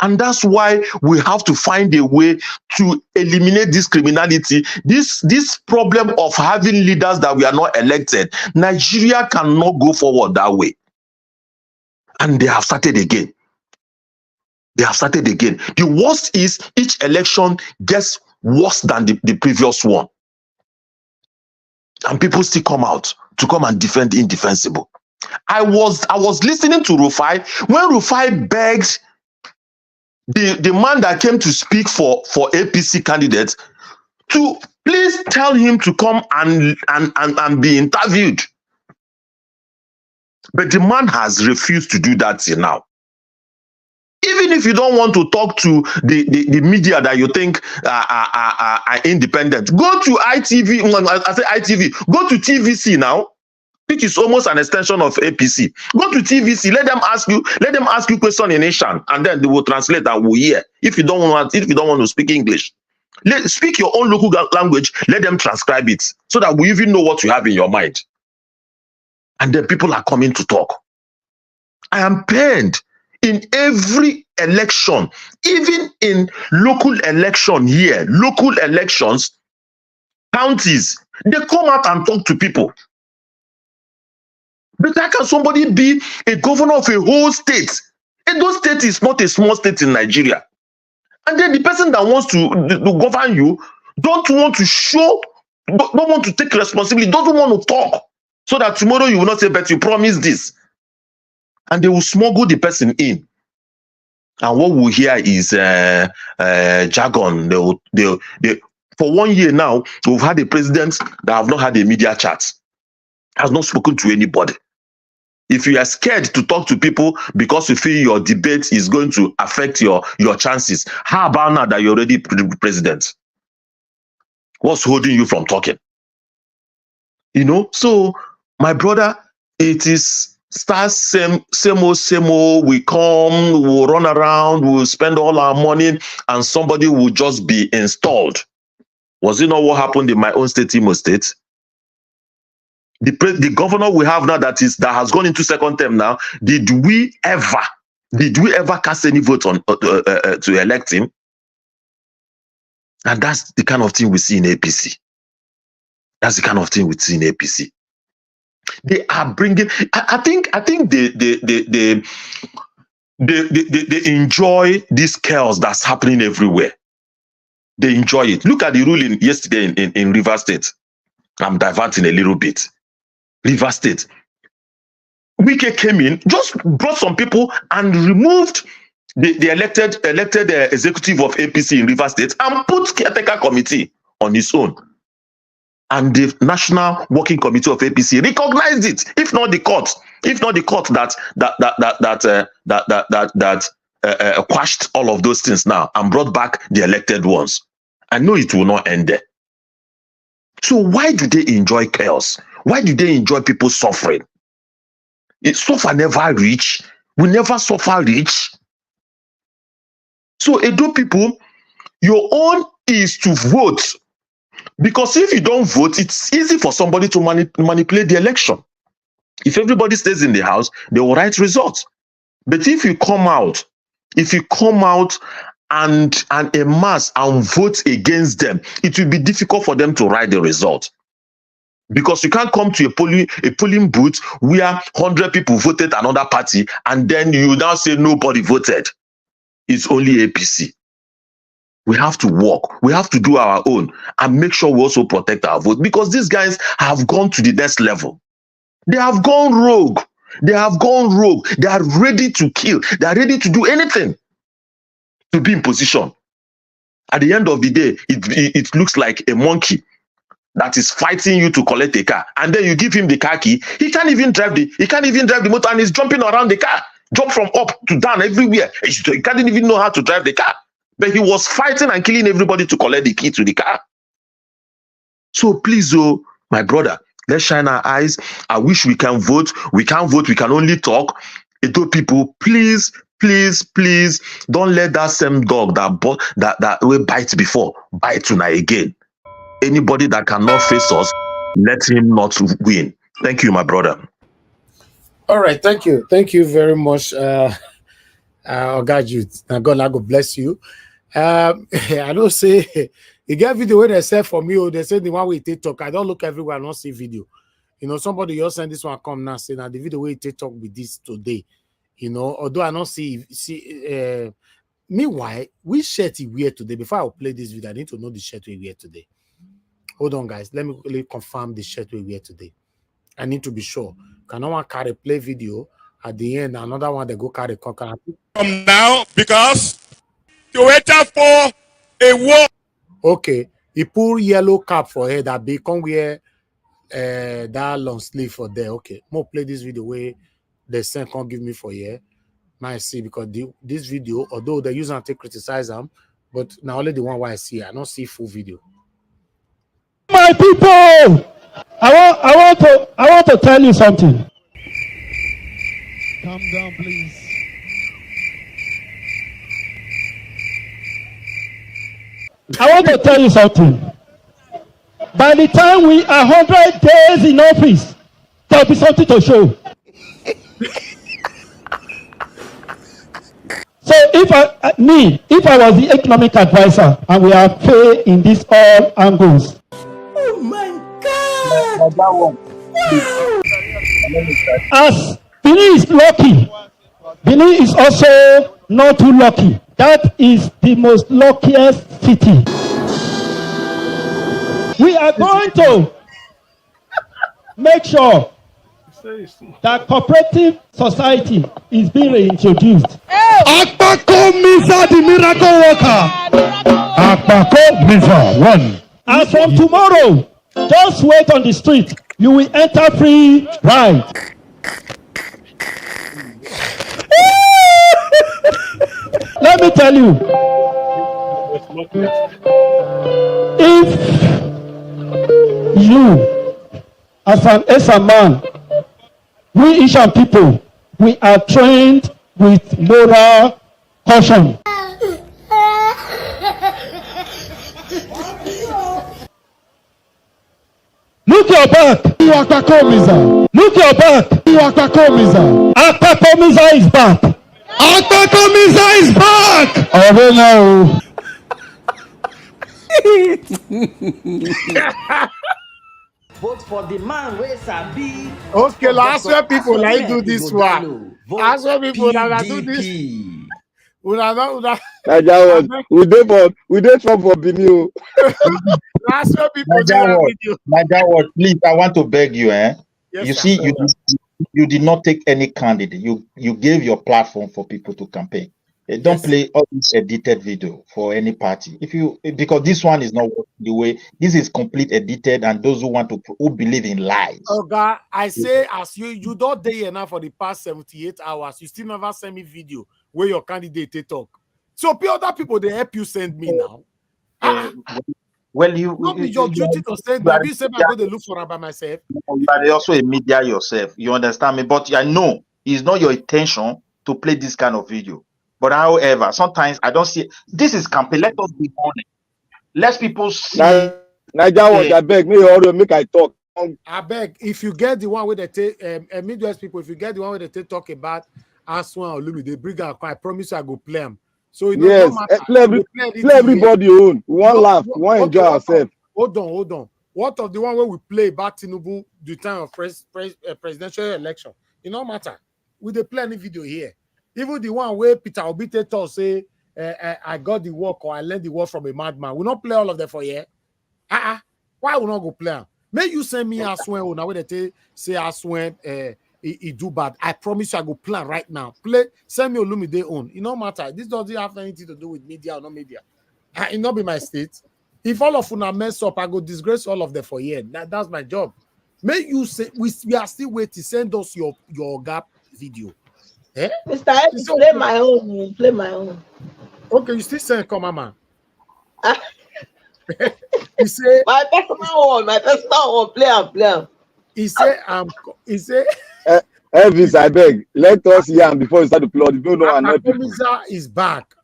And that's why we have to find a way to eliminate this criminality, this problem of having leaders that we are not elected. Nigeria cannot go forward that way. And they have started again. They have started again. The worst is each election gets worse than the previous one. And people still come out to come and defend the indefensible. I was listening to Rufai when Rufai begged the man that came to speak for APC candidates to please tell him to come and be interviewed. But the man has refused to do that till now. Even if you don't want to talk to the media that you think are independent, go to ITV. I say ITV. Go to TVC now, which is almost an extension of APC. Go to TVC. Let them ask you question in Asian, and then they will translate and we'll hear. If you don't want to speak English, Speak your own local language. Let them transcribe it so that we even know what you have in your mind. And then people are coming to talk. I am pained in every election, even in local election here, local elections, counties, they come out and talk to people. But how can somebody be a governor of a whole state? Edo State is not a small state in Nigeria. And then the person that wants to govern you don't want to show, don't want to take responsibility, doesn't want to talk. So that tomorrow you will not say, but you promised this. And they will smuggle the person in. And what we hear is jargon. They, for 1 year now, we've had a president that have not had a media chat, has not spoken to anybody. If you are scared to talk to people because you feel your debate is going to affect your chances, how about now that you're already president? What's holding you from talking? You know, so my brother, it is starts same old. We come, we'll run around, we'll spend all our money, and somebody will just be installed. Was it not what happened in my own state, Imo State? The governor we have now that has gone into second term now, did we ever cast any vote on to elect him? And that's the kind of thing we see in APC. That's the kind of thing we see in APC. They are bringing. I think they enjoy this chaos that's happening everywhere. They enjoy it. Look at the ruling yesterday in Rivers State. I'm diverting a little bit. Rivers State. Wike came in, just brought some people and removed the elected executive of APC in Rivers State and put caretaker committee on his own. And the National Working Committee of APC recognized it. If not the court that quashed all of those things now and brought back the elected ones. I know it will not end there. So why do they enjoy chaos? Why do they enjoy people suffering? Suffer never reach. We never suffer reach. So Edo people, your own is to vote. Because if you don't vote, it's easy for somebody to manipulate the election. If everybody stays in the house, they will write results. But if you come out and en masse and vote against them, it will be difficult for them to write the result. Because you can't come to a polling booth where 100 people voted another party and then you now say nobody voted. It's only APC. We have to work. We have to do our own and make sure we also protect our vote, because these guys have gone to the next level. They have gone rogue. They have gone rogue. They are ready to kill. They are ready to do anything to be in position. At the end of the day, it looks like a monkey that is fighting you to collect a car, and then you give him the car key. He can't even drive the motor, and he's jumping around the car, jump from up to down everywhere. He can't even know how to drive the car. But he was fighting and killing everybody to collect the key to the car. So please, my brother, let's shine our eyes. I wish we can vote. We can't vote. We can only talk. Edo people, please, please, please, don't let that same dog that will bite before bite tonight again. Anybody that cannot face us, let him not win. Thank you, my brother. All right, thank you. Thank you very much, Ogaju. God bless you. I don't say you get video where they say for me, they say the one way they talk. I don't look everywhere, I don't see video. You know, somebody else send this one come now say now the video where they talk with this today. You know, although I don't see meanwhile, which shirt he wear today? Before I play this video, I need to know the shirt we wear today. Hold on, guys. Let me confirm the shirt we wear today. I need to be sure. Can no one carry play video at the end? Another one they go carry conquer. From now, because to wait for a war. Okay, he pull yellow cap for her that be come wear that long sleeve for there. Okay, more play this video where the same can't give me for here. Might see because this video, although the user take criticize them, but now only the one why I see. I don't see full video. My people, I want to tell you something. Calm down, please. I want to tell you something. By the time we are 100 days in office, there will be something to show. So if if I was the economic advisor and we are fair in these all angles. Oh my Like God! that one. Wow! As Benin is lucky, Benin is also not too lucky. That is the most luckiest city. We are going to make sure that cooperative society is being reintroduced. Akpako Misa, the miracle worker. Akpako Misa, one. As from tomorrow, just wait on the street. You will enter free ride. Let me tell you, if you, as a man, we Asian people, we are trained with moral caution. Look your back. Look your back. Akpakomiza is back. Akpakomiza is back. Oh no. Vote for the man wey sabi. Okay, last where people like do this one. Last where people like do this. We dey trouble for Benin. Last where people do that video. Naija, please, I want to beg you, Yes, you sir. see, you did not take any candidate. You gave your platform for people to campaign. Don't play all this edited video for any party. Because this one is not the way. This is complete edited, and those who believe in lies. Oh God, I say as you don't day enough for the past 78 hours. You still never send me video where your candidate they talk. So other people they help you send me now. Well, you not be your duty to send me. You say I go to look for her by myself. You are also a media yourself. You understand me? But I know it's not your intention to play this kind of video. But however, sometimes I don't see this is campaign. Let us be honest. Let people see. Naija, I beg me or make I talk. I beg if you get the one where they take Midwest people, if you get the one where they talk about Asue or Lumi, they bring out. I promise you I go play them. So you know, yes, play everybody own. We want laugh, we want enjoy ourselves. Hold on. What of the one where we play about Tinubu the time of presidential election? It no matter. We dey play any video here. Even the one where Peter Obi tell say I got the work or I learned the work from a madman. We not play all of them for here. Why we not go play them? May you send me Asue now where they say Asue he do bad. I promise you I go plan right now. Send me Olumide own. It no matter. This doesn't have anything to do with media or no media. It not be my state. If all of una mess up, I go disgrace all of them for here. That's my job. May you say we are still waiting. Send us your gap video. Eh? Mr. Eddie, play my own. Play my own. Okay, you still send come, mama. He say my personal one. Play. He say Elvis, I beg, let us hear him before you start to plot. Akpakomiza is back.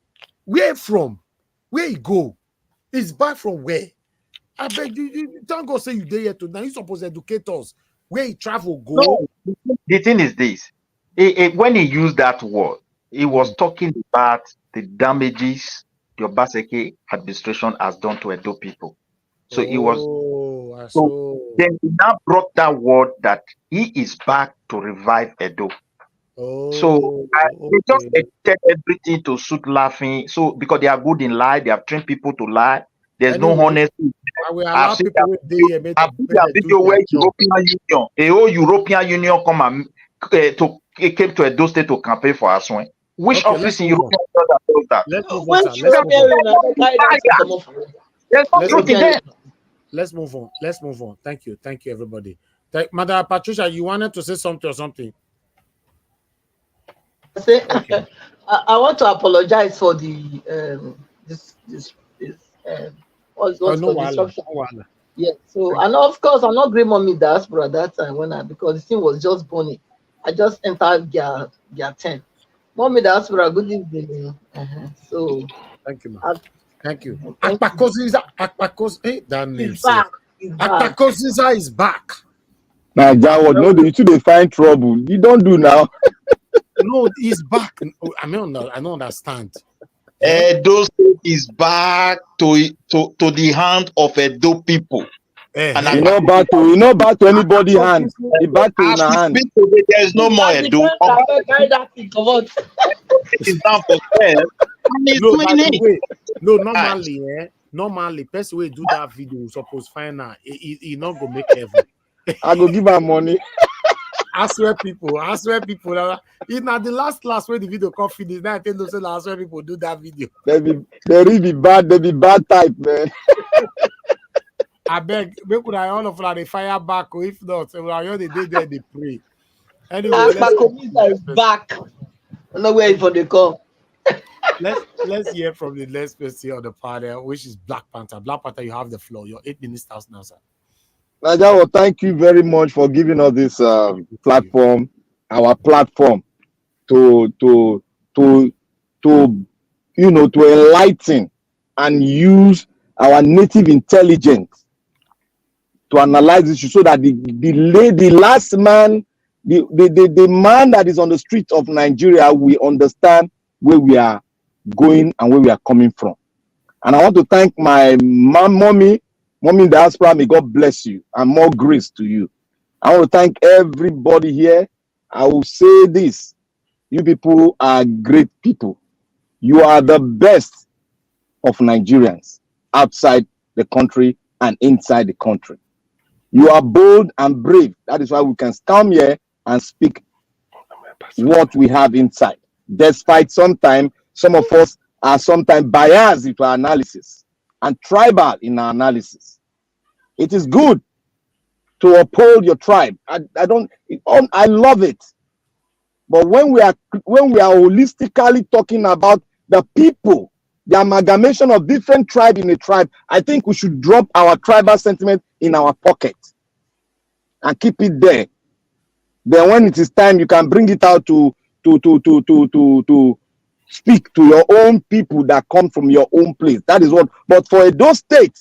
Where from? Where he go? He's back from where? I beg you don't go say you there yet. Now you supposed to educate us. Where he travel go? No, the thing is this. When he used that word, he was talking about the damages the Obaseki administration has done to Edo people. So he was. So then he now brought that word that he is back to revive Edo. So they just edited everything to suit laughing. So because they are good in lie, they have trained people to lie. There's no honesty. I've seen that video where European Union, a whole European Union come and came to Edo State to campaign for Asue. Which office in European Union does that? Let's move on. Thank you, everybody. Madam Patricia, you wanted to say something or something? I want to apologize for the disruption. Yeah. So and of course I'm not great mommy diaspora that time because the thing was just burning. I just entered gear 10. Mommy diaspora, good evening. So thank you, ma'am. Thank you. Akpakoziza, that name. Akpakoziza is back. Now, Jawad, no, you two they find trouble. You don't do now. No, he's back. I don't understand. Edo State is back to the hand of Edo people. And you know back to anybody hand. He back to the hand. There is no more Edo. It's down for sale. No, normally, person will do that video. Suppose find out. He not go make heaven. I go give her money. I swear people. It's not the last way the video come finish. Now I tell them say I swear people do that video. They be bad type, man. I beg, make could I all of the fire back, or if not, they did there they pray. Anyway, is back. No way for the call. Let's hear from the next person on the panel, which is Black Panther. Black Panther, you have the floor. Your 8 minutes starts now, sir. Najawo, thank you very much for giving us this platform, our platform to enlighten and use our native intelligence to analyze this issue so that the last man, the man that is on the streets of Nigeria will understand where we are going and where we are coming from. And I want to thank my mommy in diaspora. May God bless you and more grace to you. I want to thank everybody here. I will say this: you people are great people. You are the best of Nigerians outside the country and inside the country. You are bold and brave. That is why we can come here and speak what we have inside. Despite sometimes some of us are sometimes biased into our analysis and tribal in our analysis. It is good to uphold your tribe. I love it. But when we are holistically talking about the people, the amalgamation of different tribes in a tribe, I think we should drop our tribal sentiment in our pocket and keep it there. Then when it is time, you can bring it out to speak to your own people that come from your own place. That is what. But for Edo State,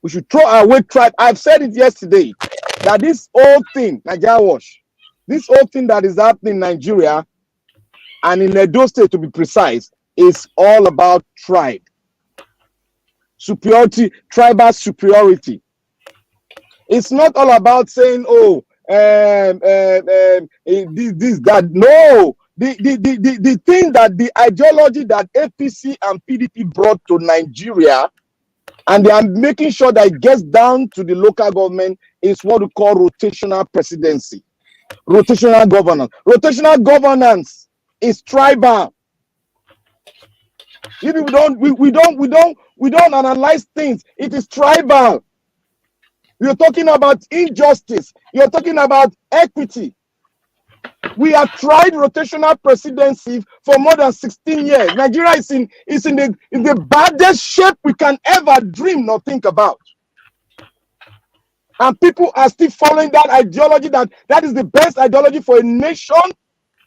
we should throw away tribe. I've said it yesterday that this whole thing, this whole thing that is happening in Nigeria and in Edo State, to be precise, is all about tribe superiority, tribal superiority. It's not all about saying, oh, this, that. No, the thing that the ideology that APC and PDP brought to Nigeria, and they are making sure that it gets down to the local government, is what we call rotational presidency, rotational governance. Rotational governance is tribal. If we don't analyze things, it is tribal. You're talking about injustice. You're talking about equity. We have tried rotational presidency for more than 16 years. Nigeria is in the baddest shape we can ever dream or think about. And people are still following that ideology, that is the best ideology for a nation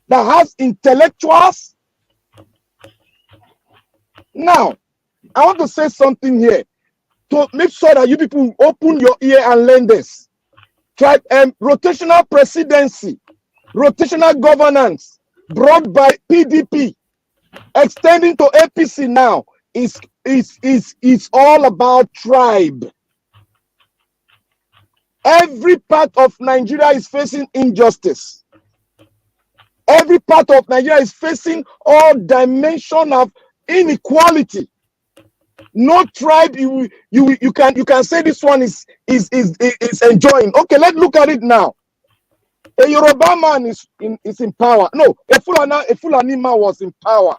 that has intellectuals. Now, I want to say something here to make sure that you people open your ear and learn this. Rotational presidency, rotational governance brought by PDP, extending to APC now, is all about tribe. Every part of Nigeria is facing injustice. Every part of Nigeria is facing all dimension of inequality. No tribe you can say this one is enjoying. Okay, let's look at it now. A Yoruba man is in power. No, a Fulani man was in power.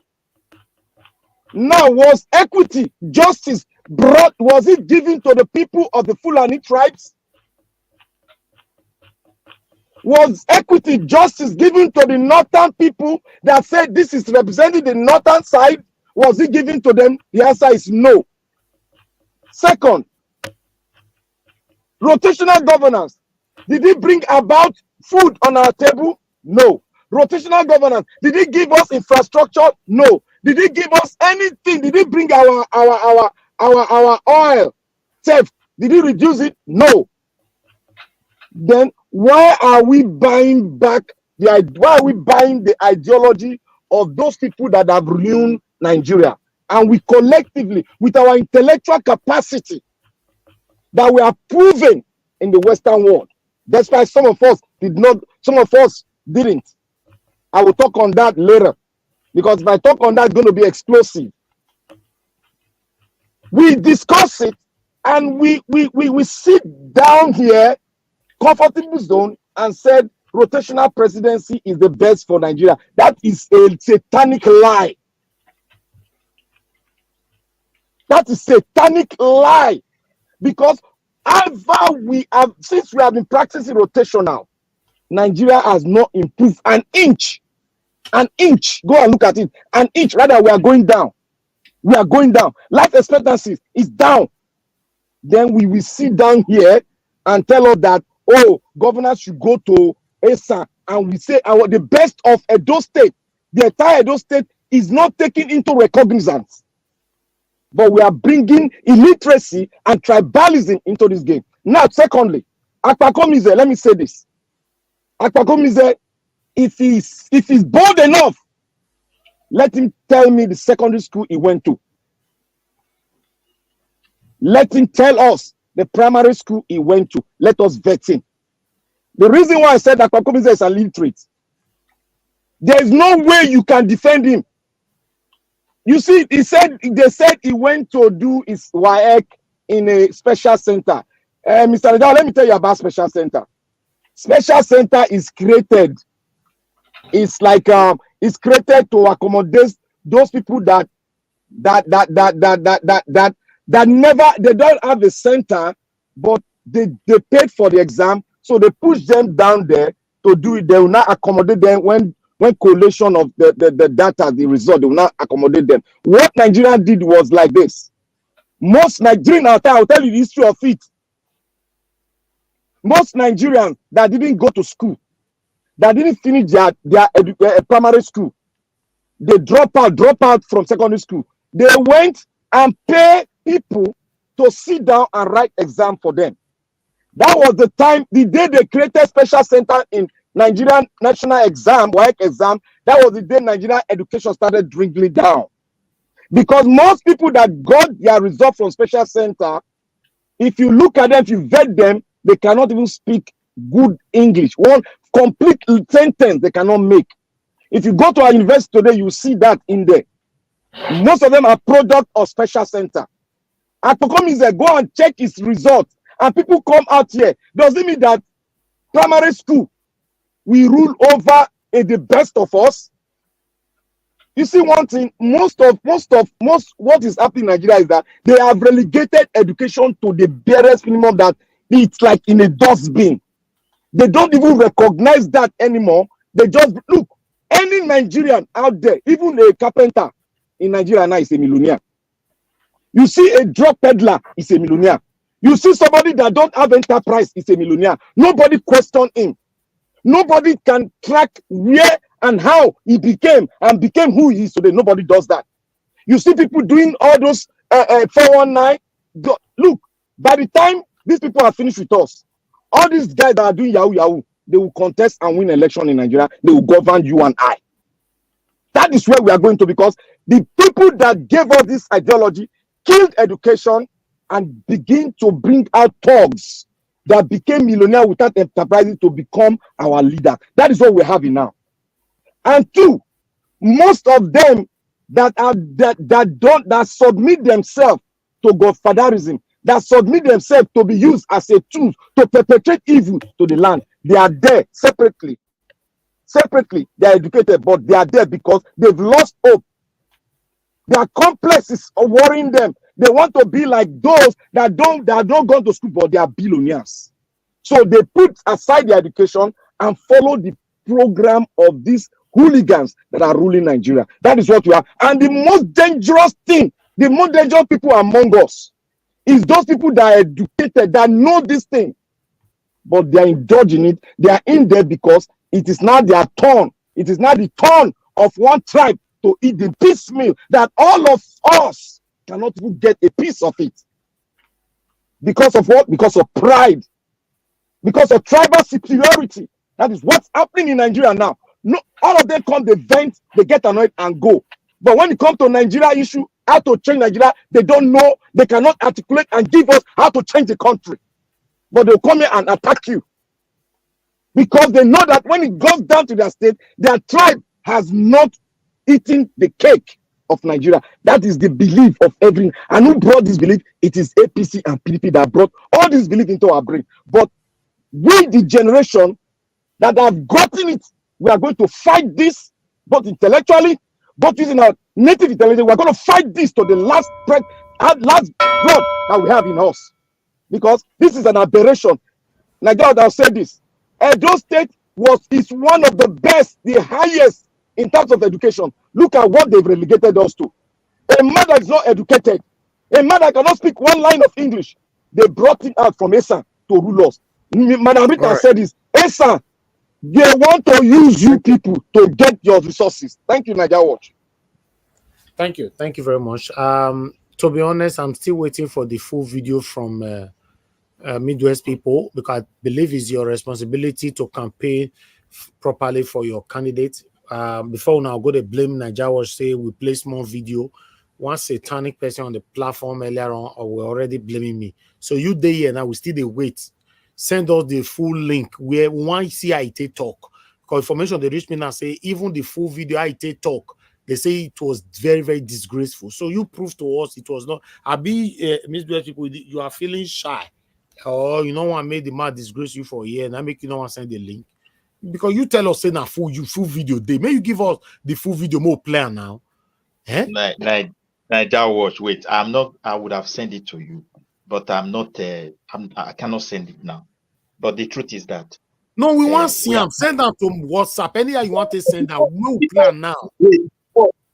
Now, was equity, justice was it given to the people of the Fulani tribes? Was equity, justice given to the northern people that said this is representing the northern side? Was it given to them? The answer is no. Second, rotational governance. Did it bring about food on our table? No. Rotational governance. Did it give us infrastructure? No. Did he give us anything? Did he bring our oil? Safe. Did he reduce it? No. Then why are we buying back why are we buying the ideology of those people that have ruined Nigeria? And we collectively, with our intellectual capacity that we are proven in the Western world, that's why some of us didn't. I will talk on that later, because if I talk on that, it's going to be explosive. We discuss it and we sit down here, comfortable zone, and said rotational presidency is the best for Nigeria. That is a satanic lie. That is satanic lie. Because since we have been practicing rotational, Nigeria has not improved an inch. An inch. Go and look at it. An inch. Rather, we are going down. We are going down. Life expectancy is down. Then we will sit down here and tell us that, oh, governors should go to ESA, and we say the best of Edo State, the entire Edo State is not taken into recognizance. But we are bringing illiteracy and tribalism into this game. Now, secondly, Akpakomize, let me say this. Akpakomize, if he's bold enough, let him tell me the secondary school he went to. Let him tell us the primary school he went to. Let us vet him. The reason why I said that Akpakomize is illiterate, there is no way you can defend him. You see, they said he went to do his WAEC in a special center. Mr. Ighodalo, let me tell you about special center. Special center is created. It's like it's created to accommodate those people that never, they don't have a center, but they paid for the exam, so they push them down there to do it. They will not accommodate them when collation of the data, the result, they will not accommodate them. What Nigeria did was like this. Most Nigerians, I'll tell you the history of it. Most Nigerians that didn't go to school, that didn't finish their primary school, they drop out from secondary school. They went and pay people to sit down and write exam for them. That was the time, the day they created special center in Nigerian national exam, WAEC exam, that was the day Nigerian education started dwindling down. Because most people that got their result from special center, if you look at them, if you vet them, they cannot even speak good English. One complete sentence they cannot make. If you go to our university today, you see that in there. Most of them are product of special center. Akpakomize, go and check his results, and people come out here. Does it mean that primary school we rule over the best of us? You see one thing, most what is happening in Nigeria is that they have relegated education to the barest minimum, that it's like in a dustbin. They don't even recognize that anymore. They just look, any Nigerian out there, even a carpenter in Nigeria now is a millionaire. You see a drug peddler is a millionaire. You see somebody that don't have enterprise is a millionaire. Nobody question him. Nobody can track where and how he became who he is today. Nobody does that. You see people doing all those 419. Look, by the time these people are finished with us, all these guys that are doing Yahoo, they will contest and win election in Nigeria. They will govern you and I. That is where we are going to, because the people that gave us this ideology killed education and begin to bring out thugs that became millionaire without enterprising to become our leader. That is what we're having now. And two, most of them that submit themselves to godfatherism, that submit themselves to be used as a tool to perpetrate evil to the land, they are there separately. Separately, they are educated, but they are there because they've lost hope. Their complex is worrying them. They want to be like those that don't go to school, but they are billionaires. So they put aside their education and follow the program of these hooligans that are ruling Nigeria. That is what we are. And the most dangerous thing, the most dangerous people among us, is those people that are educated, that know this thing, but they are indulging it. They are in there because it is now their turn. It is now the turn of one tribe to eat the piecemeal that all of us cannot even get a piece of it. Because of what? Because of pride. Because of tribal superiority. That is what's happening in Nigeria now. No, all of them come, they vent, they get annoyed and go. But when it comes to Nigeria issue, how to change Nigeria, they don't know, they cannot articulate and give us how to change the country. But they'll come here and attack you. Because they know that when it goes down to their state, their tribe has not eaten the cake of Nigeria. That is the belief of everyone. And who brought this belief? It is APC and PDP that brought all this belief into our brain. But we, the generation that have gotten it, we are going to fight this, both intellectually, both using our native intelligence. We are going to fight this to the last blood that we have in us. Because this is an aberration. Like God has said this. Edo State is one of the best, the highest in terms of education. Look at what they've relegated us to. A man that is not educated, a man that cannot speak one line of English, they brought him out from ESA to rule us. Madam Rita said this. ESA, they want to use you people to get your resources. Thank you, Nigeria Watch. Thank you. Thank you very much. To be honest, I'm still waiting for the full video from Midwest people, because I believe it's your responsibility to campaign properly for your candidate. Before now, go to blame Nigeria Watch, say we play small video. One satanic person on the platform earlier on, or we're already blaming me. So you there here now, we still they wait. Send us the full link where one see IT talk. Because information they reach me now say even the full video IT talk, they say it was very, very disgraceful. So you prove to us it was not. I be Midwest people, you are feeling shy. Or you know what made the man disgrace you for a year and I make you know want send the link. Because you tell us say na full video day. May you give us the full video more player now. Eh? Nigeria Watch, wait, I would have sent it to you, but I cannot send it now. But the truth is that no, we want to see them. Send them to WhatsApp. Anyhow you want to send them, we'll plan now.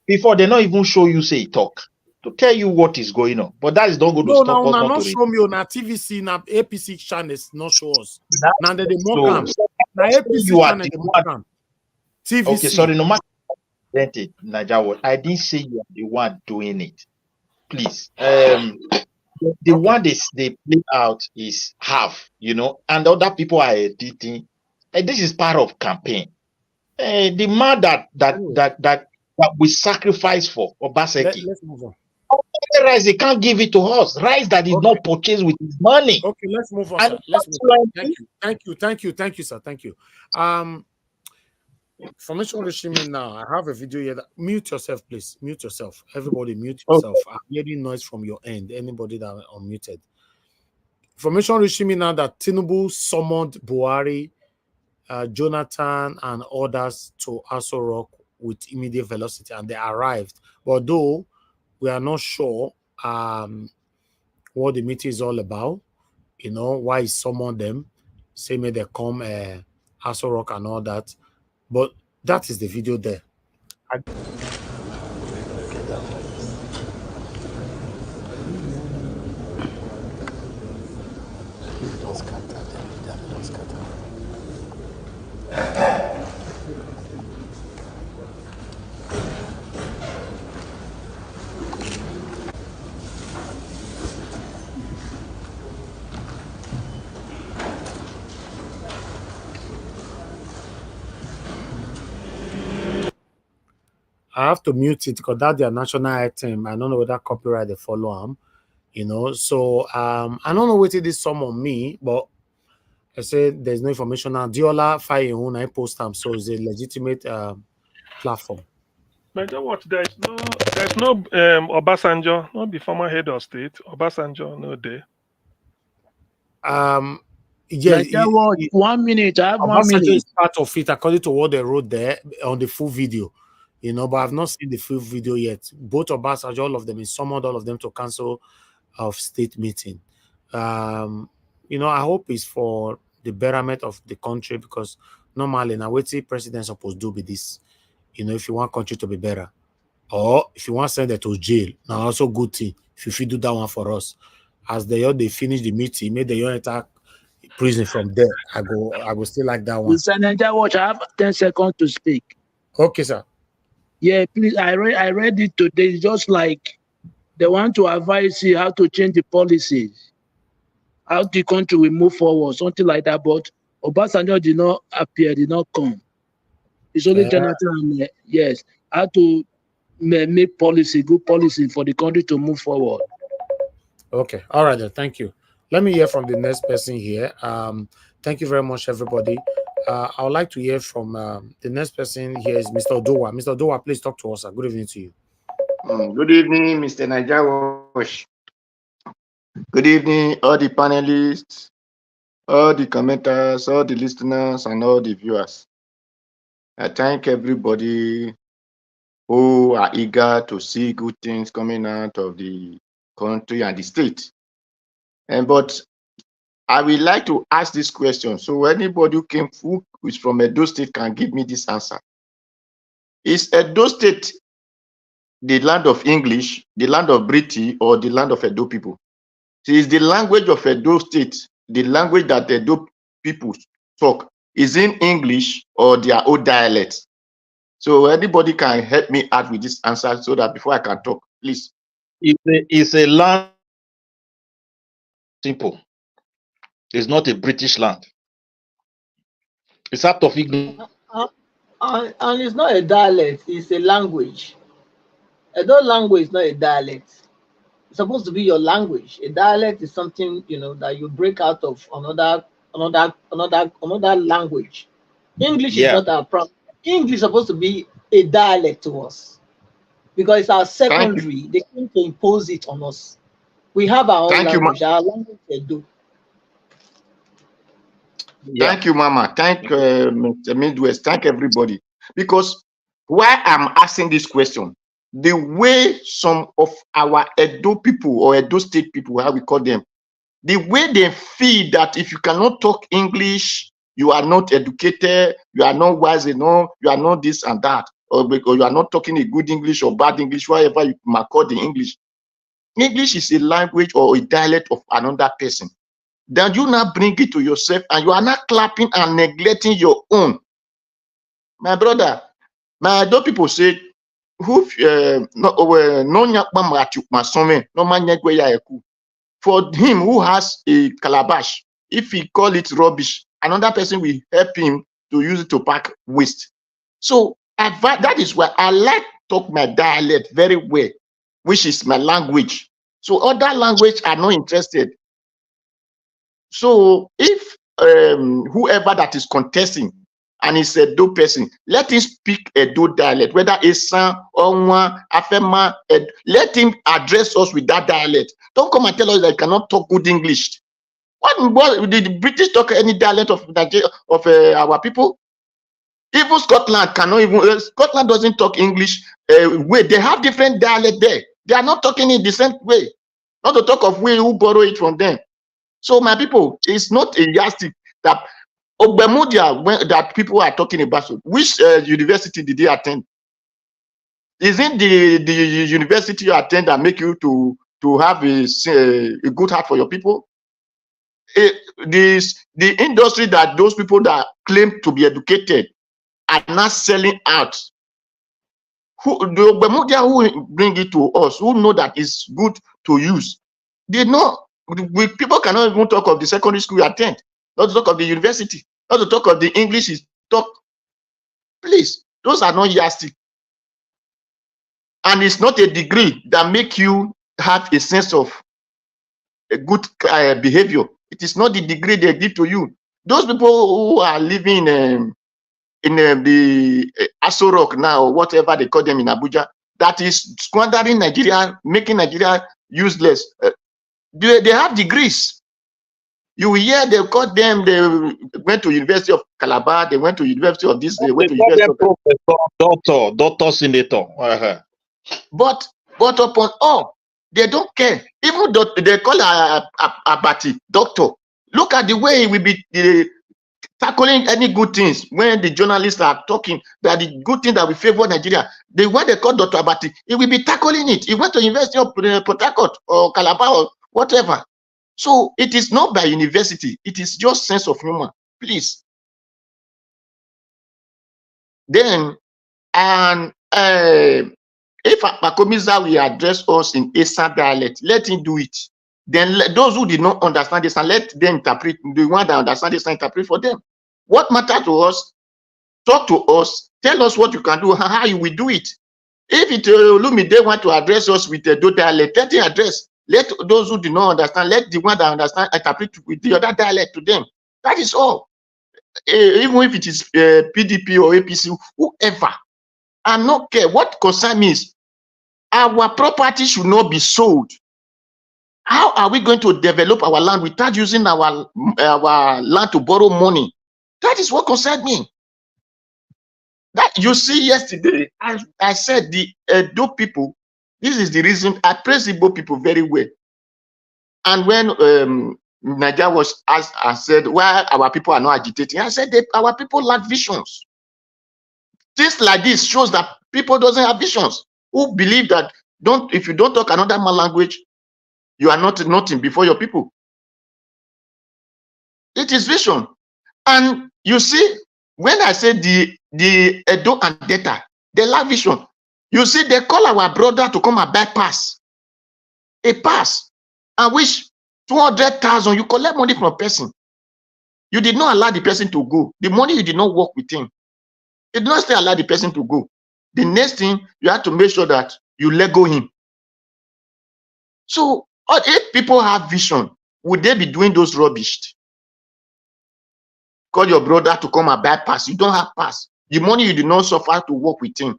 Before they not even show you say talk to tell you what is going on. But that is not going to stop us not to show me on our TVC, na APC channels, not show us. Now they mock them. Now APC channel they mock them. TVC. Okay, sorry, no matter it, Nigeria Watch, I didn't say you are the one doing it. Please. The one they play out is half, and other people are editing. And this is part of campaign. The man that we sacrifice for Obaseki. Let's move on. Rice, they can't give it to us. Rice that is not purchased with his money. Okay, let's move on. Sir. Let's move on. Thank you, sir. Thank you. Information regime now. I have a video here. Mute yourself, please. Mute yourself. Everybody, mute yourself. Okay. I'm hearing noise from your end. Anybody that are unmuted. Information regime now that Tinubu summoned Buhari, Jonathan, and others to Aso Rock with immediate velocity, and they arrived. But though we are not sure what the meeting is all about, why he summoned them, say may they come Aso Rock and all that. But that is the video there. I have to mute it because that's their national item. I don't know whether copyright they follow them, So I don't know what it is some on me, but I said there's no information now. Diola file your own, I post them, so it's a legitimate platform. Nigeria Watch, there's no Obasanjo, not the former head of state. Obasanjo, no there. Yeah, 1 minute. I have 1 minute. Is part of it according to what they wrote there on the full video. But I've not seen the full video yet. Both Obasanjo, all of them, is summoned all of them to cancel of state meeting. I hope it's for the betterment of the country, because normally now what the president supposed to do with this, if you want country to be better, or if you want to send it to jail, now also good thing. If you do that one for us, as they finish the meeting, make the attack prison from there. I go still like that one. Mr. Nigeria Watch, I have 10 seconds to speak. Okay, sir. Yeah, please. I read it today. It's just like they want to advise you how to change the policies, how the country will move forward, something like that. But Obasanjo did not appear, did not come. It's only Jonathan and yes, how to make policy, good policy for the country to move forward. Okay, all right then. Thank you. Let me hear from the next person here. Thank you very much, everybody. I would like to hear from the next person here is Mr. Odowa. Mr. Odowa, please talk to us. Good evening to you. Good evening, Mr. Najawash. Good evening, all the panelists, all the commenters, all the listeners, and all the viewers. I thank everybody who are eager to see good things coming out of the country and the state. But I would like to ask this question. So anybody who is from Edo State can give me this answer. Is Edo State the land of English, the land of British, or the land of Edo people? So is the language of Edo State the language that Edo people talk? Is in English or their own dialect? So anybody can help me out with this answer so that before I can talk, please. It's a land. Simple. It's not a British land. It's out of ignorance. And it's not a dialect, it's a language. Edo language is not a dialect. It's supposed to be your language. A dialect is something, you know, that you break out of another language. English is not our problem. English is supposed to be a dialect to us because it's our secondary. They came to impose it on us. We have our own language. Our language is Edo. Thank you, Mama. Thank Mr. Midwest. Thank everybody. Because why I'm asking this question, the way some of our Edo people or Edo State people, how we call them, the way they feel that if you cannot talk English, you are not educated, you are not wise enough, you are not this and that, or because you are not talking a good English or bad English, whatever you might call the English. English is a language or a dialect of another person. Then you now bring it to yourself and you are not clapping and neglecting your own. My brother, my Edo people say, for him who has a calabash, if he call it rubbish, another person will help him to use it to pack waste. So that is why I like to talk my dialect very well, which is my language. So other language are not interested. So if whoever that is contesting and is a Edo person, let him speak Edo dialect, whether it's San, Onwa, Afema, let him address us with that dialect. Don't come and tell us that you cannot talk good English. What did the British talk any dialect of Nigeria, of our people? Even Scotland cannot even, Scotland doesn't talk English way. They have different dialect there. They are not talking in the same way. Not to talk of we who borrow it from them. So my people, it's not a yardstick that Obemudia that people are talking about. So which university did they attend? Isn't the university you attend that make you to have a good heart for your people? The industry that those people that claim to be educated are not selling out. The Obemudia who bring it to us, who know that it's good to use, they know. People cannot even talk of the secondary school you attend, not to talk of the university, not to talk of the English is talk. Please, those are not yardstick. And it's not a degree that make you have a sense of a good behavior. It is not the degree they give to you. Those people who are living in the Asue Rock now, or whatever they call them in Abuja, that is squandering Nigeria, making Nigeria useless. They have degrees. You hear they call them, they went to University of Calabar, they went to University of this, they went to University of Doctor, senator. But upon all, they don't care. Even though they call Abati doctor. Look at the way he will be tackling any good things when the journalists are talking that the good thing that will favor Nigeria. The way they call Dr. Abati, he will be tackling it. He went to University of Port Harcourt or Calabar or whatever. So it is not by university, it is just sense of humor, please. Then, and if Pakomiza will address us in Esan dialect, let him do it. Then those who did not understand this, and let them interpret. The one that understand this, interpret for them. What matters to us? Talk to us. Tell us what you can do, how you will do it. If it they want to address us with the dialect, let him address. Let those who do not understand, let the one that understand interpret with the other dialect to them. That is all. Even if it is PDP or APC, whoever. I not care. What concern me is our property should not be sold. How are we going to develop our land without using our land to borrow money? That is what concerns me. That you see yesterday, I said the Edo people, this is the reason I praise the Igbo people very well. And when Nigeria was asked, I said, why our people are not agitating? I said, our people lack visions. Things like this shows that people doesn't have visions. Who believe that if you don't talk another man language, you are not nothing before your people. It is vision. And you see, when I say the Edo and Delta, they lack vision. You see, they call our brother to come and buy pass. A pass. And which 200,000, you collect money from a person. You did not allow the person to go. The money you did not work with him. You did not still allow the person to go. The next thing, you have to make sure that you let go him. So, if people have vision, would they be doing those rubbish? Call your brother to come and buy pass. You don't have pass. The money you did not suffer to work with him.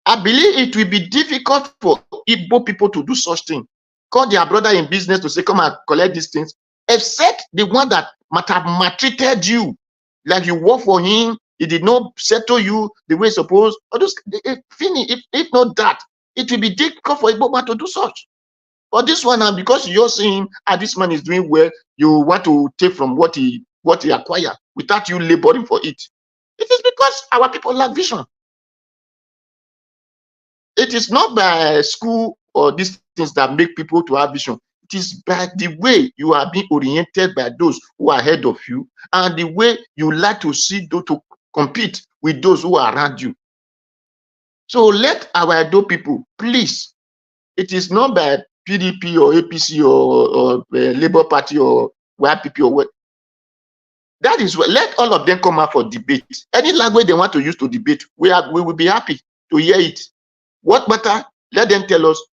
I believe it will be difficult for Igbo people to do such thing. Call their brother in business to say, come and collect these things, except the one that might have maltreated you. Like you work for him, he did not settle you the way supposed. If not that, it will be difficult for Igbo man to do such. But this one, now, because you're seeing this man is doing well, you want to take from what he acquired without you laboring for it. It is because our people lack vision. It is not by school or these things that make people to have vision. It is by the way you are being oriented by those who are ahead of you and the way you like to see those to compete with those who are around you. So let our Edo people, please, it is not by PDP or APC or Labour Party or YPP or what. That is what, let all of them come out for debate. Any language they want to use to debate, we will be happy to hear it. What matter? Let them tell us,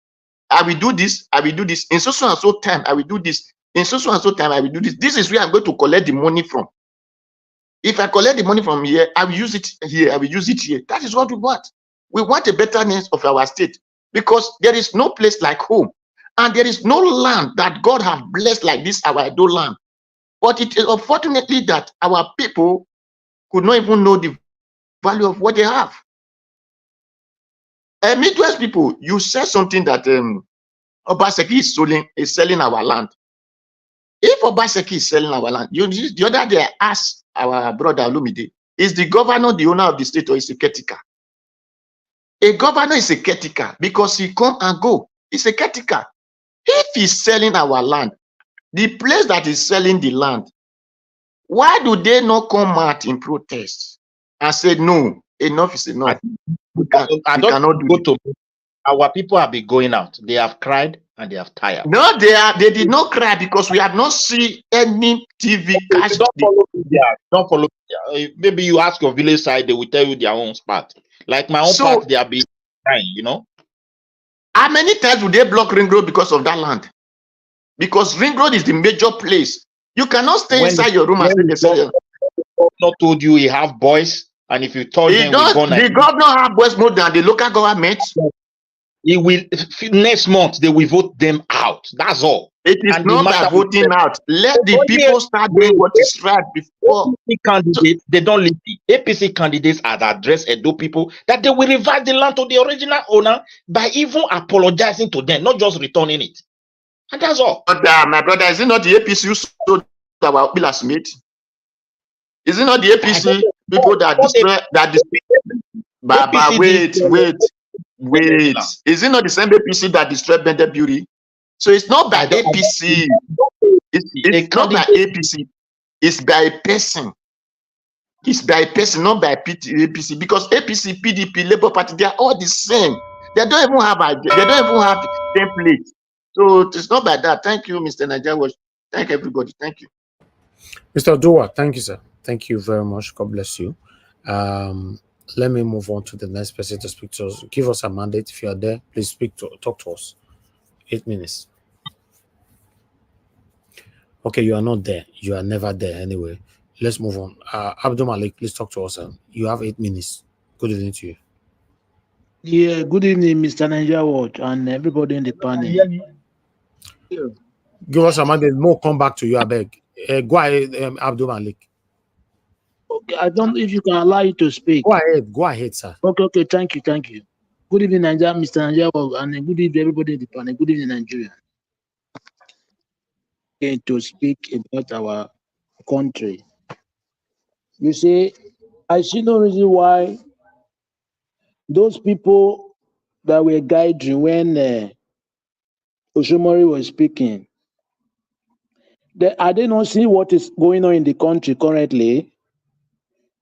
I will do this, I will do this. In so and so time, I will do this. In so and so time, I will do this. This is where I'm going to collect the money from. If I collect the money from here, I will use it here, I will use it here. That is what we want. We want a betterness of our state because there is no place like home. And there is no land that God has blessed like this, our Edo land. But it is unfortunately that our people could not even know the value of what they have. Midwest people, you said something that Obaseki is selling our land. If Obaseki is selling our land, the other day I asked our brother Olumide, is the governor the owner of the state or is a caretaker? A governor is a caretaker because he come and go. He's a caretaker. If he's selling our land, the place that is selling the land, why do they not come out in protest and say, no, enough is enough? We cannot do it. Our people have been going out. They have cried and they have tired. No, they did not cry because we have not seen any TV catch. Don't follow. Maybe you ask your village side, they will tell you their own part. Like my own part, they have been crying, you know. How many times would they block Ring Road because of that land? Because Ring Road is the major place. You cannot stay inside your room and say the not told you he have boys, and if you told them the governor have boys more than the local government. He will next month they will vote them out. That's all. It is not by voting out. Let the people start doing what is right before. Candidates, they don't leave the APC candidates as address Edo people that they will revise the land to the original owner by even apologizing to them, not just returning it. And that's all. But my brother, is it not the APC who sold our pillars, mate? Is it not the APC people that destroy wait. Is it not the same APC that destroyed Bende Beauty? So it's not by APC. It's not by APC. It's by a person. It's by person, not by APC, because APC, PDP, Labour Party, they are all the same. They don't even have template. So it's not by that. Thank you, Mr. Nigeria. Thank everybody. Thank you. Mr. Dua, thank you, sir. Thank you very much. God bless you. Let me move on to the next person to speak to us. Give us a mandate. If you are there, please talk to us. 8 minutes. Okay, you are not there. You are never there anyway. Let's move on. Abdul Malik, please talk to us. You have 8 minutes. Good evening to you. Yeah, good evening, Mr. Nigeria Watch, and everybody in the panel. Give us a mandate. More come back to you, I beg. Go ahead, Abdul Malik. Okay, I don't know if you can allow you to speak. Go ahead, sir. Okay, thank you. Good evening, Nigeria, Mr. Nigeria Watch, and good evening, everybody in the panel. Good evening, Nigeria. Okay, to speak about our country. You see, I see no reason why those people that were guiding when Oshiomhole was speaking, are they not seeing what is going on in the country currently?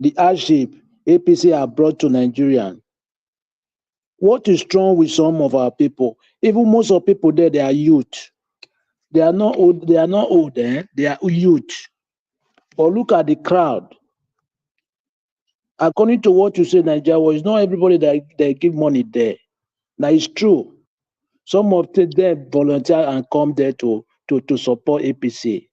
The hardship APC have brought to Nigeria. What is wrong with some of our people? Even most of people there, they are youth. They are not old. They are not old. They are youth. But look at the crowd. According to what you say, Nigeria, it's not everybody that they give money there. Now it's true. Some of them volunteer and come there to support APC.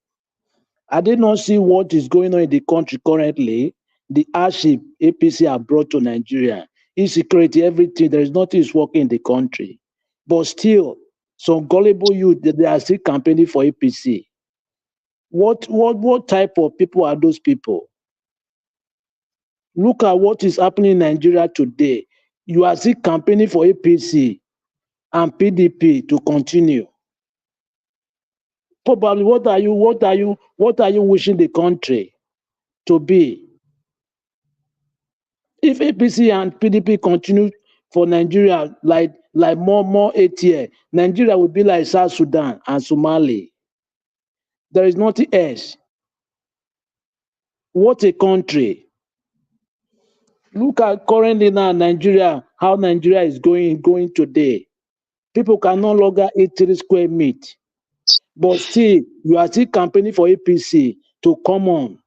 I did not see what is going on in the country currently. The hardship APC have brought to Nigeria, insecurity, everything. There is nothing is working in the country. But still, some gullible youth, they are still campaigning for APC. What type of people are those people? Look at what is happening in Nigeria today. You are still campaigning for APC and PDP to continue. Probably, what are you wishing the country to be? If APC and PDP continue for Nigeria like more 8 years, Nigeria will be like South Sudan and Somalia. There is nothing else. What a country. Look at currently now Nigeria, how Nigeria is going today. People can no longer eat 3 square meat. But still, you are still campaigning for APC to come on.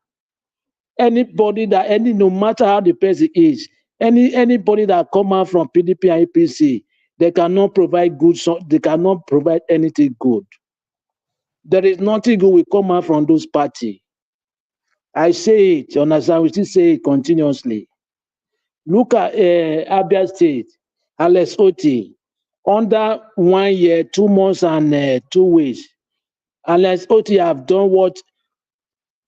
Anybody no matter how the person is, anybody that come out from PDP and APC, they cannot provide good. They cannot provide anything good. There is nothing good will come out from those parties. I say it, understand? We still say it continuously. Look at Abia State, Alex Oti, under 1 year, 2 months, and 2 weeks. Alex Oti have done what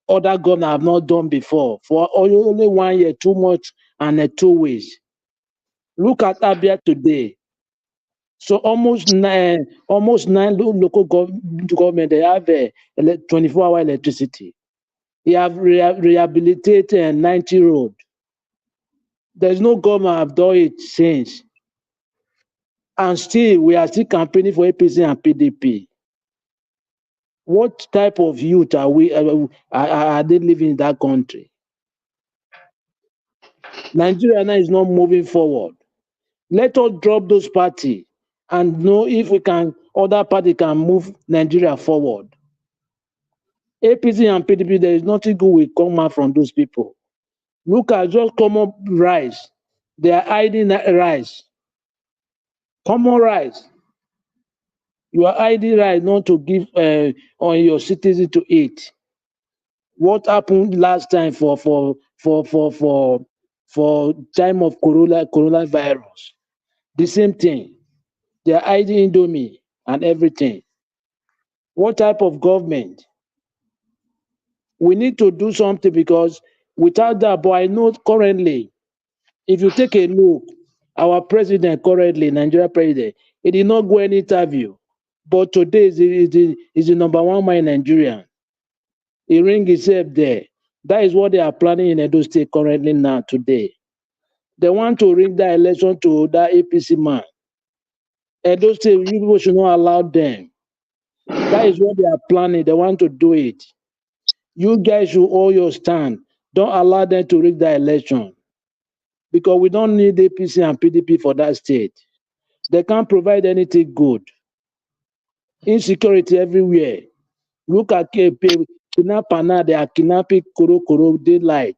other governors have not done before for only 1 year, 2 months, and 2 weeks. Look at Abia today. So almost nine local government, they have 24-hour electricity. They have rehabilitated 90 road. There's no government have done it since. And still, we are still campaigning for APC and PDP. What type of youth are they living in that country? Nigeria now is not moving forward. Let us drop those parties and know if we can, other party can move Nigeria forward. APC and PDP, there is nothing good will come out from those people. Look at just common rice. They are hiding rice. Common rice. You are hiding rice not to give on your citizens to eat. What happened last time for time of coronavirus? The same thing. They are hiding Indomie and everything. What type of government? We need to do something because without that, but I know currently, if you take a look, our president currently, Nigeria president, he did not go any interview. But today is the #1 man in Nigeria. He ring himself there. That is what they are planning in Edo State currently now, today. They want to ring that election to that APC man. Edo State, you people should not allow them. That is what they are planning. They want to do it. You guys should hold your stand. Don't allow them to rig the election because we don't need APC and PDP for that state. They can't provide anything good. Insecurity everywhere. Look at kidnapper, they are kidnapping Koro daylight.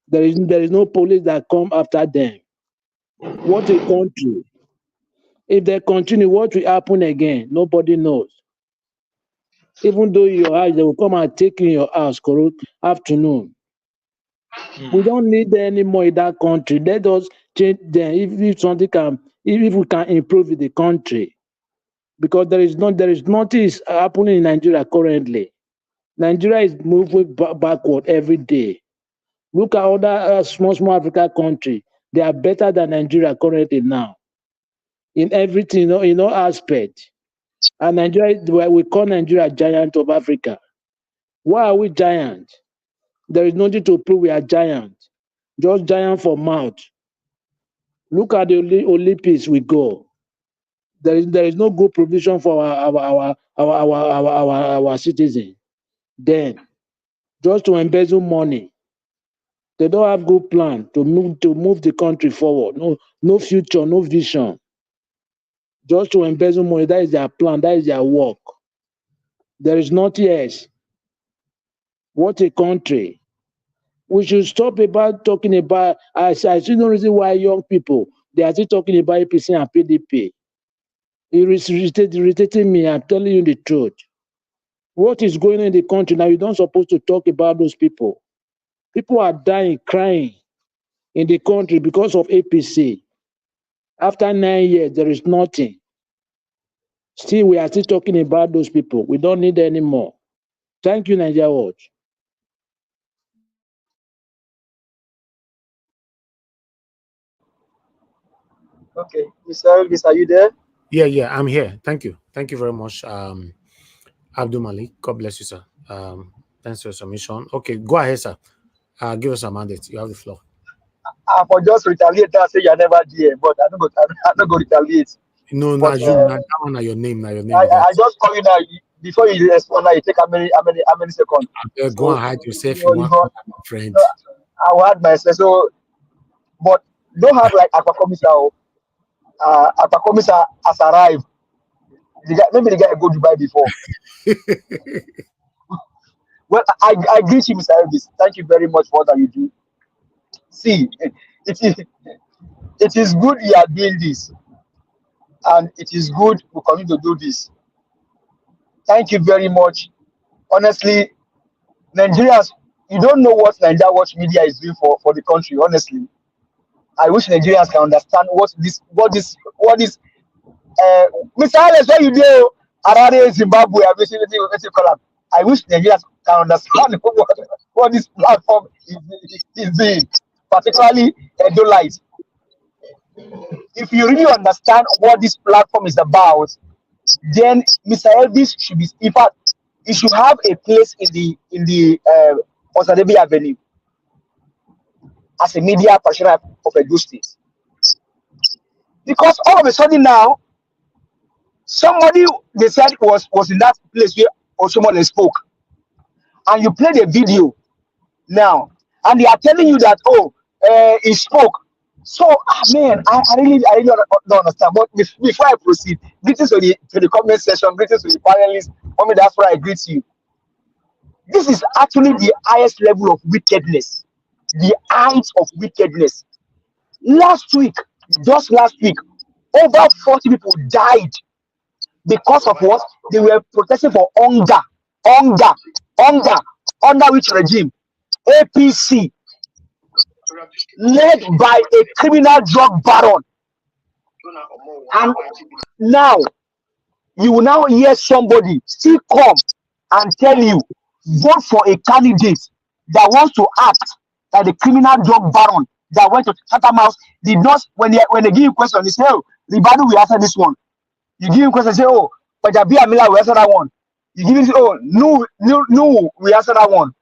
There is no police that come after them. What a country. If they continue, what will happen again? Nobody knows. Even though your house, they will come and take in your house afternoon. We don't need them anymore in that country. Let us change them if something can, if we can improve the country. Because there is nothing is happening in Nigeria currently. Nigeria is moving backward every day. Look at other small African countries. They are better than Nigeria currently now. In everything, in all aspects. And Nigeria, we call Nigeria giant of Africa. Why are we giant? There is nothing to prove we are giant. Just giant for mouth. Look at the Olympics we go. There is no good provision for our citizens. Then, just to embezzle money. They don't have good plan to move the country forward. No future, no vision. Just to embezzle money, that is their plan, that is their work. There is nothing else. What a country. We should stop about talking about, I see no reason why young people, they are still talking about APC and PDP. It irritating me, I'm telling you the truth. What is going on in the country now? You don't supposed to talk about those people. People are dying, crying in the country because of APC. After 9 years, there is nothing. Still, we are still talking about those people. We don't need any more. Thank you, Nigeria Watch. Okay, Mr. Elvis, are you there? Yeah, I'm here. Thank you. Thank you very much, Abdul Malik. God bless you, sir. Thanks for your submission. Okay, go ahead, sir. Give us a mandate. You have the floor. I for just retaliate and say you're never there, but I'm not going to retaliate. No, but, that one are your name. Now your name. I just call you now. Before you respond, now you take how many seconds? Go and hide yourself. You want my friend. I will hide myself. So, but don't have like Aqua Commissar. Aqua Commissar has arrived. Maybe the guy go Dubai before. Well, I greet you, Mr. Elvis. Thank you very much for what you do. See, it is good you are doing this, and it is good we continue to do this. Thank you very much. Honestly, Nigerians, you don't know what Nigeria Watch Media is doing for the country. Honestly, I wish Nigerians can understand what is. Mr. Alex, what you do? Harare, Zimbabwe, I wish Nigerians can understand what this platform is doing, particularly Edo Light. If you really understand what this platform is about, then Mr. Elvis should be, in fact, he should have a place in the Oshiomhole Avenue as a media practitioner of Edo State. Because all of a sudden now, somebody they said was in that place where Oshiomhole spoke, and you play the video now, and they are telling you that he spoke. So man, I really don't understand. But before I proceed, greetings to the comment section, greetings to the panelists. That's why I greet you. This is actually the highest level of wickedness, the height of wickedness. Just last week, over 40 people died because of what? They were protesting for hunger. Under which regime? APC, led by a criminal drug baron. And now, you will now hear somebody still come and tell you, vote for a candidate that wants to act like the criminal drug baron that went to Chatham House. Did not, when they give you a question, they say, oh, Ribadu will answer this one. You give him question, say, oh, Pajabi Amila will answer that one. You give him, oh, no, we answer that one.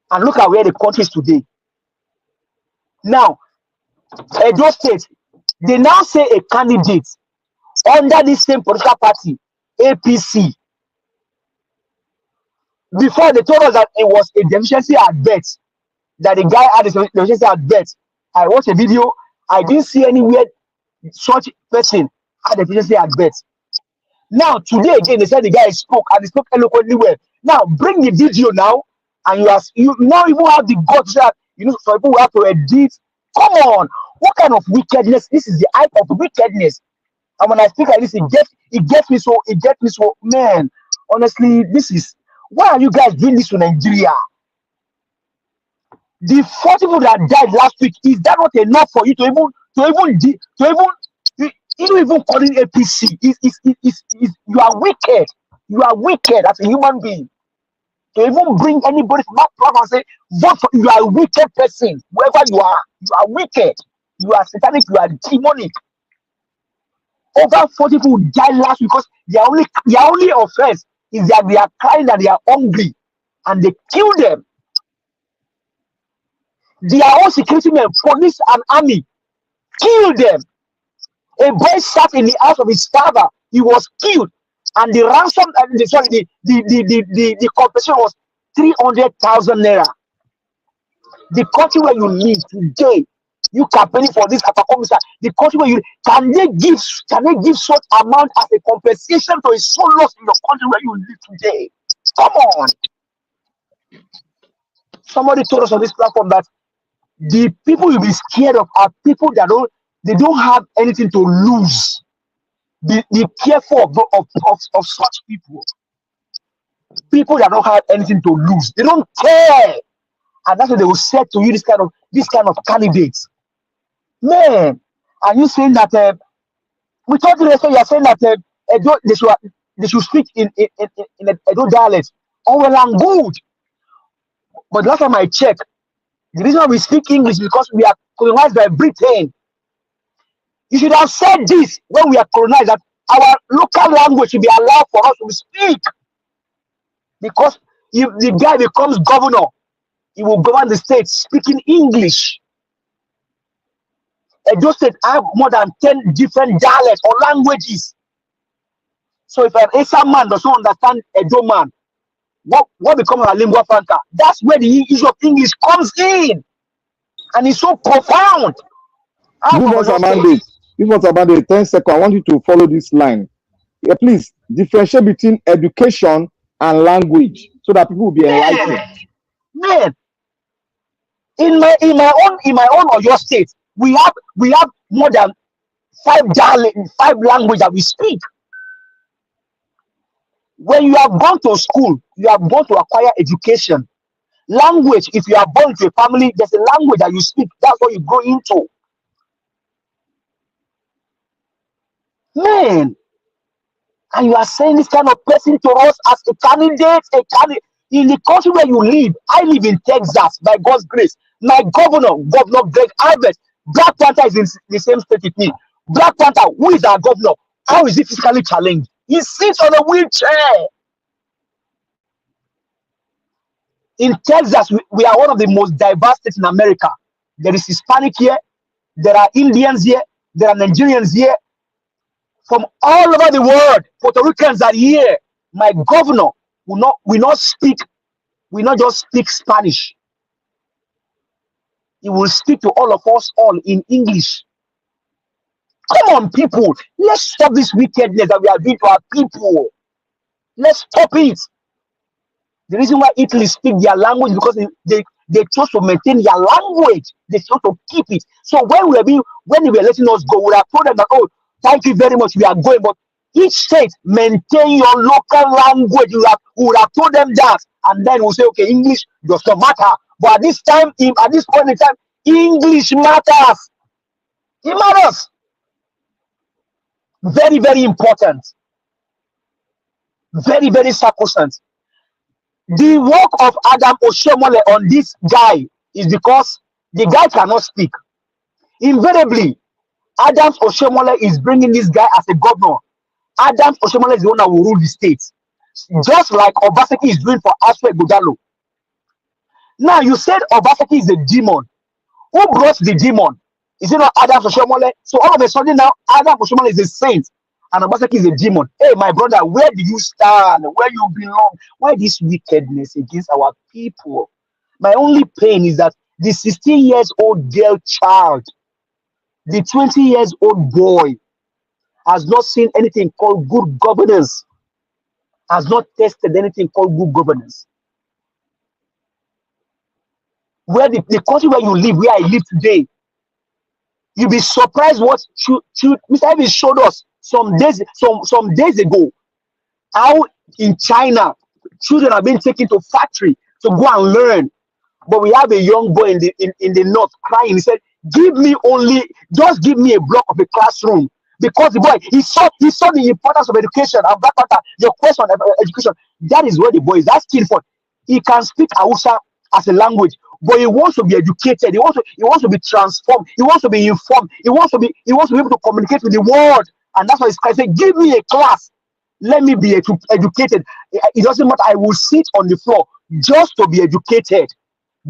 And look at where the country is today. Now, Edo State, they now say a candidate under the same political party, APC, Before they told us that it was a deficiency at birth, that the guy had a deficiency at birth. I watched a video. I didn't see anywhere such person had a deficiency at birth. Now today again they said the guy spoke and he spoke eloquently well. Now bring the video now, and you now even have the guts that some people will have to edit. Come on, what kind of wickedness? This is the height of wickedness. And when I speak like this, it gets me so, man. Honestly, this is why are you guys doing this to Nigeria? The 40 people that died last week, is that not enough for you to even calling APC? You are wicked. You are wicked as a human being. To even bring anybody from that platform and say, vote for you are a wicked person. Whoever you are wicked. You are satanic, you are demonic. Over 40 people died last week because their only offense is that they are crying that they are hungry and they kill them. Their own security men, police and army, kill them. A boy sat in the house of his father. He was killed, and the ransom, the compensation was 300,000 naira. The country where you live today, you campaigning for this Apakomisa. The country where you can they give such amount as a compensation to a soul lost in your country where you live today? Come on. Somebody told us on this platform that the people you'll be scared of are people that don't have anything to lose. Be careful of such people. People that don't have anything to lose. They don't care. And that's what they will say to you, this kind of candidates. Man, are you saying that we told you yesterday, you are saying that they should speak in Edo dialect. Oh, well and good. But last time I checked, the reason why we speak English is because we are colonized by Britain. You should have said this when we are colonized, that our local language should be allowed for us to speak. Because if the guy becomes governor, he will govern the state speaking English. Edo State have more than 10 different dialects or languages. So if an Esa man does not understand Edo man, what becomes our lingua franca? That's where the issue of English comes in. And it's so profound. Give us a mandate. Give us a mandate. 10 seconds. I want you to follow this line. Yeah, please differentiate between education and language so that people will be enlightened. Man, in my own or your state, we have more than 5 languages that we speak. When you have gone to school, you have gone to acquire education. Language, if you are born to a family, there's a language that you speak. That's what you go into. Man, and you are saying this kind of person to us as a candidate in the country where you live. I live in Texas, by God's grace. My Governor Greg Albert, Black Panther is in the same state with me. Black Panther, who is our governor? How is he physically challenged? He sits on a wheelchair. In Texas, we are one of the most diverse states in America. There is Hispanic here, there are Indians here, there are Nigerians here. From all over the world, Puerto Ricans are here. My governor will not just speak Spanish. He will speak to all of us all in English. Come on, people. Let's stop this wickedness that we are doing to our people. Let's stop it. The reason why Italy speak their language is because they chose to maintain their language. They chose to keep it. So when they were letting us go, we have told them that, oh, thank you very much, we are going. But each state maintain your local language. We would have told them that, and then we'll say, okay, English does not matter. But at this point in time, English matters. It matters. Very, very important. Very, very sacrosanct. The work of Adam Oshiomhole on this guy is because the guy cannot speak. Invariably, Adams Oshiomhole is bringing this guy as a governor. Adams Oshiomhole is the one that will rule the state. Just like Obaseki is doing for Asue Ighodalo. Now, you said Obaseki is a demon. Who brought the demon? Is it not Adams Oshiomhole? So all of a sudden now, Adams Oshiomhole is a saint. And Obaseki is a demon. Hey, my brother, where do you stand? Where you belong? Why this wickedness against our people? My only pain is that the 16 years old girl child, the 20 years old boy has not seen anything called good governance, has not tested anything called good governance. Where the country where you live, where I live today, you'll be surprised what Mr. Evans showed us some days ago, how in China children are being taken to factory to go and learn. But we have a young boy in the north crying. He said, just give me a block of a classroom. Because the boy, he saw the importance of education. And that matter, your question of education, that is where the boy is. That's skillful. He can speak Hausa as a language, but he wants to be educated. He wants to be transformed. He wants to be informed. He wants to be able to communicate with the world. And that's why he's saying, give me a class. Let me be educated. It doesn't matter. I will sit on the floor just to be educated.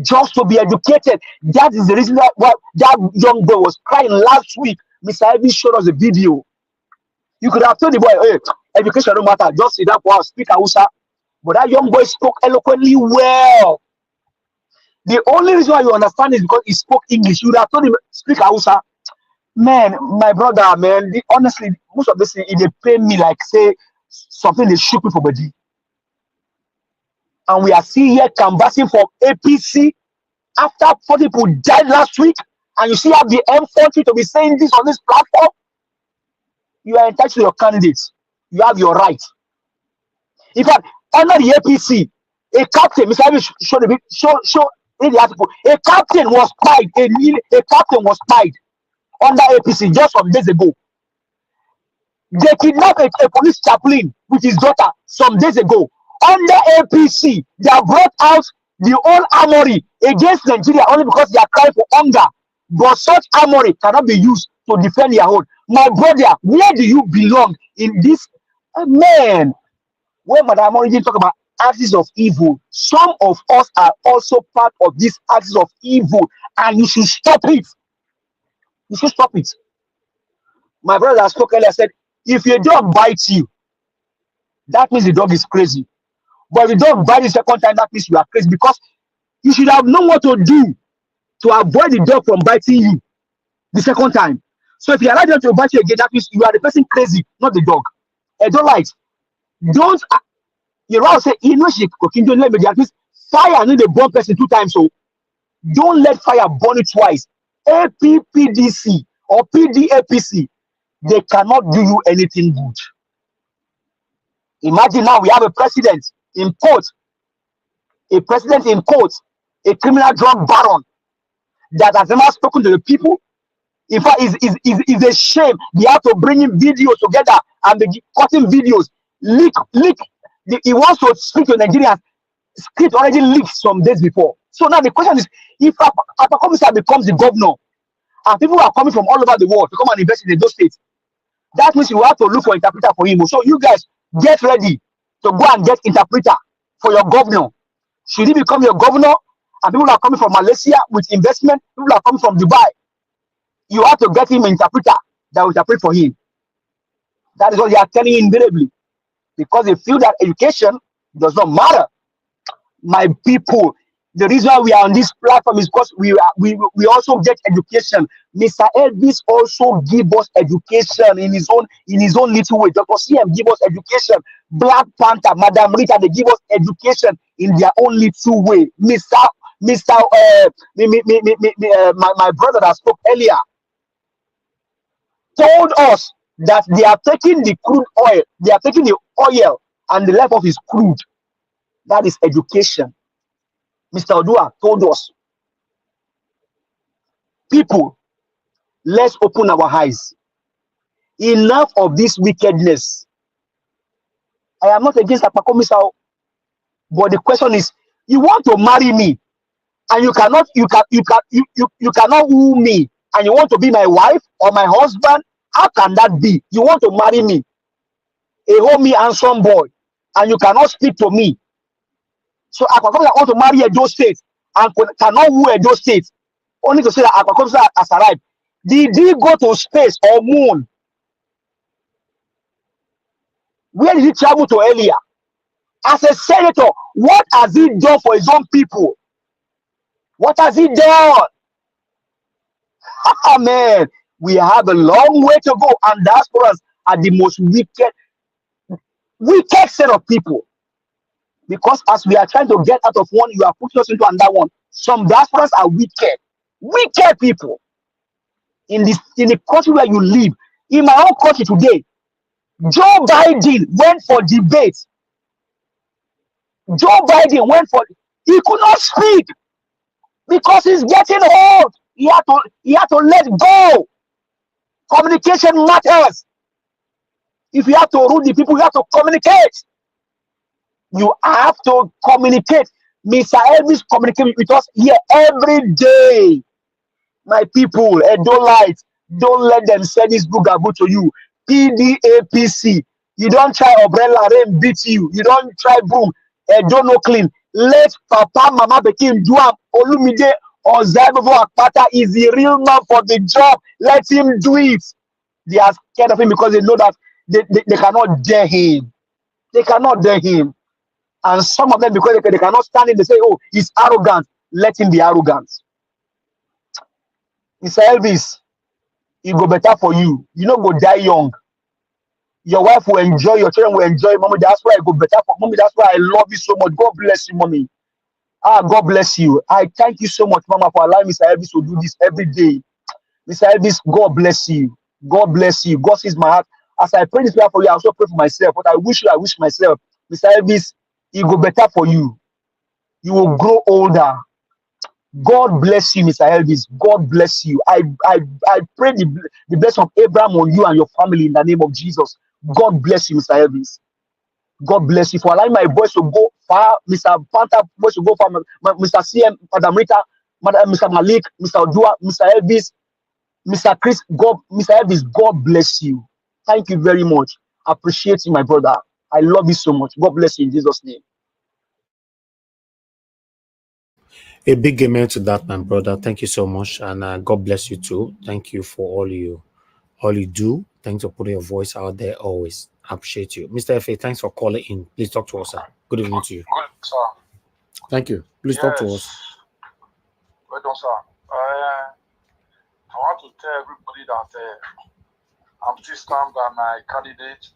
Just to be educated. That is the reason why that young boy was crying last week. Mr. Ivy showed us a video. You could have told the boy, hey, education don't matter. Just sit up while speak Hausa. But that young boy spoke eloquently well. The only reason why you understand is because he spoke English. You would have told him, speak Hausa. Man, my brother, man, honestly, most of this, it pain me like, say, something they shoot me for body. And we are still here canvassing for APC after 40 people died last week. And you see how the M40 to be saying this on this platform. You are entitled to your candidates. You have your right. In fact, under the APC, a captain, Mr. Ivy show in the article, a captain was spied. A captain was spied under APC just some days ago. They kidnapped a police chaplain with his daughter some days ago. Under APC, they have brought out the whole armory against Nigeria only because they are crying for hunger. But such armory cannot be used to defend their own. My brother, where do you belong in this? Man, when Madam Origin talk about axis of evil, some of us are also part of this axis of evil, and you should stop it. You should stop it. My brother spoke earlier, said, if your dog bites you, that means the dog is crazy. But if the dog bites the second time, that means you are crazy, because you should have known what to do to avoid the dog from biting you the second time. So if you allow them to bite you again, that means you are the person crazy, not the dog. I don't like. Don't you know say she cooking, don't let me at least fire need the burn person 2 times. So don't let fire burn it twice. APPDC or PDAPC, they cannot do you anything good. Imagine now we have a president in court, a criminal drug baron that has never spoken to the people. In fact, is a shame. They have to bring in videos together and be cutting videos. Leak. He wants to speak to Nigerians. Script already leaked some days before. So now the question is, if a commissioner becomes the governor, and people are coming from all over the world to come and invest in Edo State, that means you have to look for interpreter for him. So you guys get ready to go and get interpreter for your governor. Should he become your governor, and people are coming from Malaysia with investment, people are coming from Dubai, you have to get him an interpreter that will interpret for him. That is what they are telling you invariably, because they feel that education does not matter. My people, the reason why we are on this platform is because we also get education. Mr. Elvis also give us education in his own little way. Dr. CM give us education. Black Panther, Madam Rita, they give us education in their own little way. My brother that spoke earlier told us that they are taking the crude oil, they are taking the oil and the life of his crude. That is education. Mr. Odua told us, people, let's open our eyes. Enough of this wickedness. I am not against Apakomisa, but the question is, you want to marry me, and you cannot woo me, and you want to be my wife or my husband? How can that be? You want to marry me, a homie handsome boy, and you cannot speak to me. So Apakomisa want to marry Edo State and cannot woo Edo State, only to say that Apakomisa has arrived. Did he go to space or moon? Where did he travel to earlier? As a senator, what has he done for his own people? What has he done? Ah, man, we have a long way to go, and diasporas are the most wicked set of people. Because as we are trying to get out of one, you are putting us into another one. Some diasporas are wicked people. In the country where you live, in my own country today, Joe Biden went for debate. Joe Biden went for. He could not speak because he's getting old. He had to let go. Communication matters. If you have to rule the people, you have to communicate. You have to communicate. Mr. Elvis communicates with us here every day. My people, don't let them say this boogaboo to you. PDAPC. You don't try umbrella, rain beat you. You don't try broom, don't no clean. Let Papa, Mama, Bekim do am. Olumide Ozagbefo Akpata is the real man for the job. Let him do it. They are scared of him because they know that they cannot dare him. They cannot dare him. And some of them, because they cannot stand it, they say, oh, he's arrogant. Let him be arrogant. Mr. Elvis, it go better for you. You don't go die young. Your wife will enjoy, your children will enjoy. Mommy, that's why I go better for mommy. That's why I love you so much. God bless you, mommy. God bless you. I thank you so much, Mama, for allowing Mr. Elvis to do this every day. Mr. Elvis, God bless you. God bless you. God sees my heart. As I pray this prayer for you, I also pray for myself. What I wish myself. Mr. Elvis, it go better for you. You will grow older. God bless you, Mr. Elvis. God bless you. I pray the blessing of Abraham on you and your family in the name of Jesus. God bless you, Mr. Elvis. God bless you for allowing my voice to go far, Mr. Panther voice to go far, Mr. CM, Madam Rita, Mr. Malik, Mr. Odua, Mr. Elvis, Mr. Chris, Mr. Elvis, God bless you. Thank you very much. I appreciate you, my brother. I love you so much. God bless you in Jesus' name. A big amen to that, my brother. Thank you so much, and God bless you too. Thank you for all you do. Thanks for putting your voice out there always. I appreciate you. Mr. FA, thanks for calling in. Please talk to us, sir. Good evening to you. Good, sir. Thank you. Please talk to us. Well done, sir. I want to tell everybody that I'm still stand by my candidate,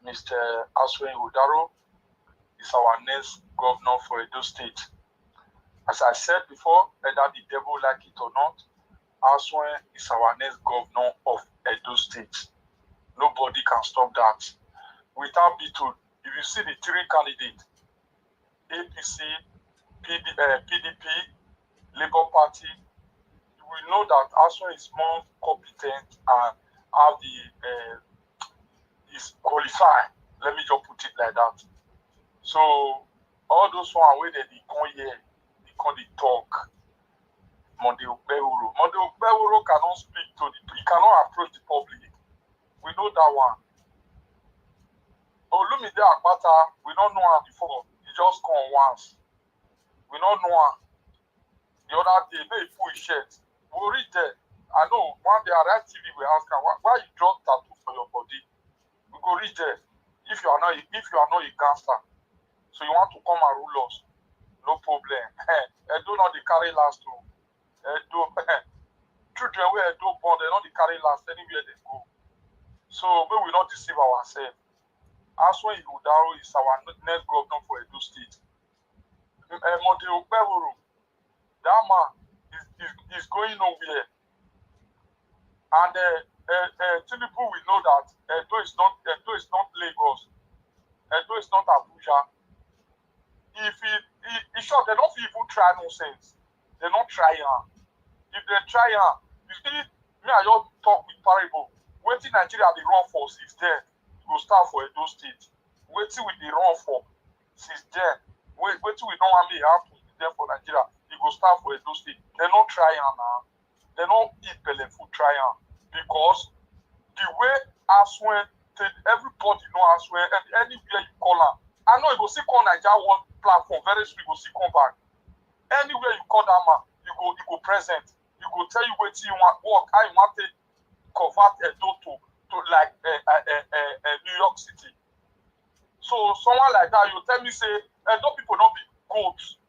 Mr. Asue Ighodalo, is our next governor for Edo State. As I said before, whether the devil like it or not, Asue is our next governor of Edo State. Nobody can stop that. Without Beetle, if you see the three candidates, APC, PDP, Labour Party, you will know that Asue is more competent and have is qualified. Let me just put it like that. So all those one where they come here, they come the talk. Nnamdi Kanu cannot speak to he cannot approach the public. We know that one. Olumide Akpata, we don't know him before. He just come once. We don't know him. The other day, they put his shirt. We read there. I know one day Arrive TV will ask him, why you draw tattoo for your body? We go read there. If you are not a gangster, so you want to come and rule us, no problem. Do not the carry last too. Children where do born, they not the carry last anywhere they go. So we will not deceive ourselves. Asue Ighodalo is our next governor for Edo State. That man is going nowhere. And Tinubu will know that Edo is not Lagos. Edo is not Abuja. If he short, they don't even try nonsense. They don't try If they try you see, me I just talk with parable. Waiting Nigeria the run for is there. Go start for Edo State. Waiting with the run for since then. Waiting we don't want me have to be there for Nigeria. He go start for Edo State. They don't try now. They don't eat belly food try because the way Asue, everybody know Asue, and anywhere you call him. I know you go see call Nigeria one platform very soon. You go see come back. Anywhere you call that man, you go present. You go tell you what you want work. How you want to convert Edo to like New York City. So someone like that, you tell me say, don't people not be goats.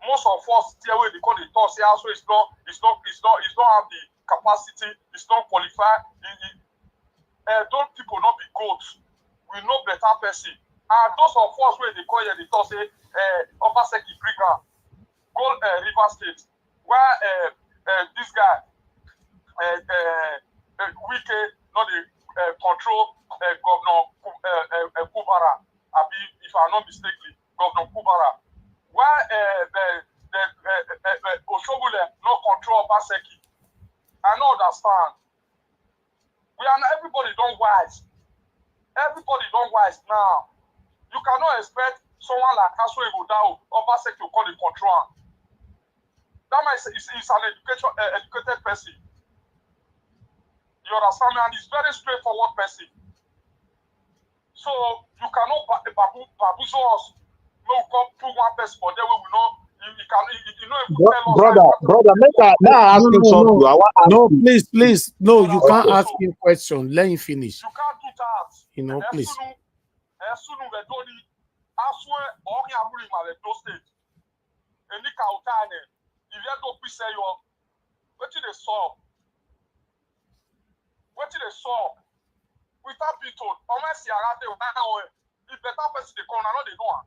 Most of us here where they call the talk, say also it's not have the capacity, it's not qualified. Don't people not be goats. We know better person. And those of us where they call here, they talk say Obaseki Brigand, go River State, where this guy Wike not the control Governor Kubara, if I'm not mistaken, Governor Kubara. Why the Oshiomhole no control Obaseki? I don't understand. Everybody don't wise. Everybody don't wise now. You cannot expect someone like Asue Ighodalo, Obaseki will call the control. That man is an educated person. You understand me? And he's very straightforward person. So you cannot baboozle us. No, we come put one person for there we will not. You know, if you tell us. Brother, may I ask you something? No, please. No, you can't ask him a question. Let him finish. You can't do that. You know, please. Asue or Edo State. And Nika Utane. If you don't say your, what did they solve? What did they solve? Without being told, unless you are if better person they come, I know they know.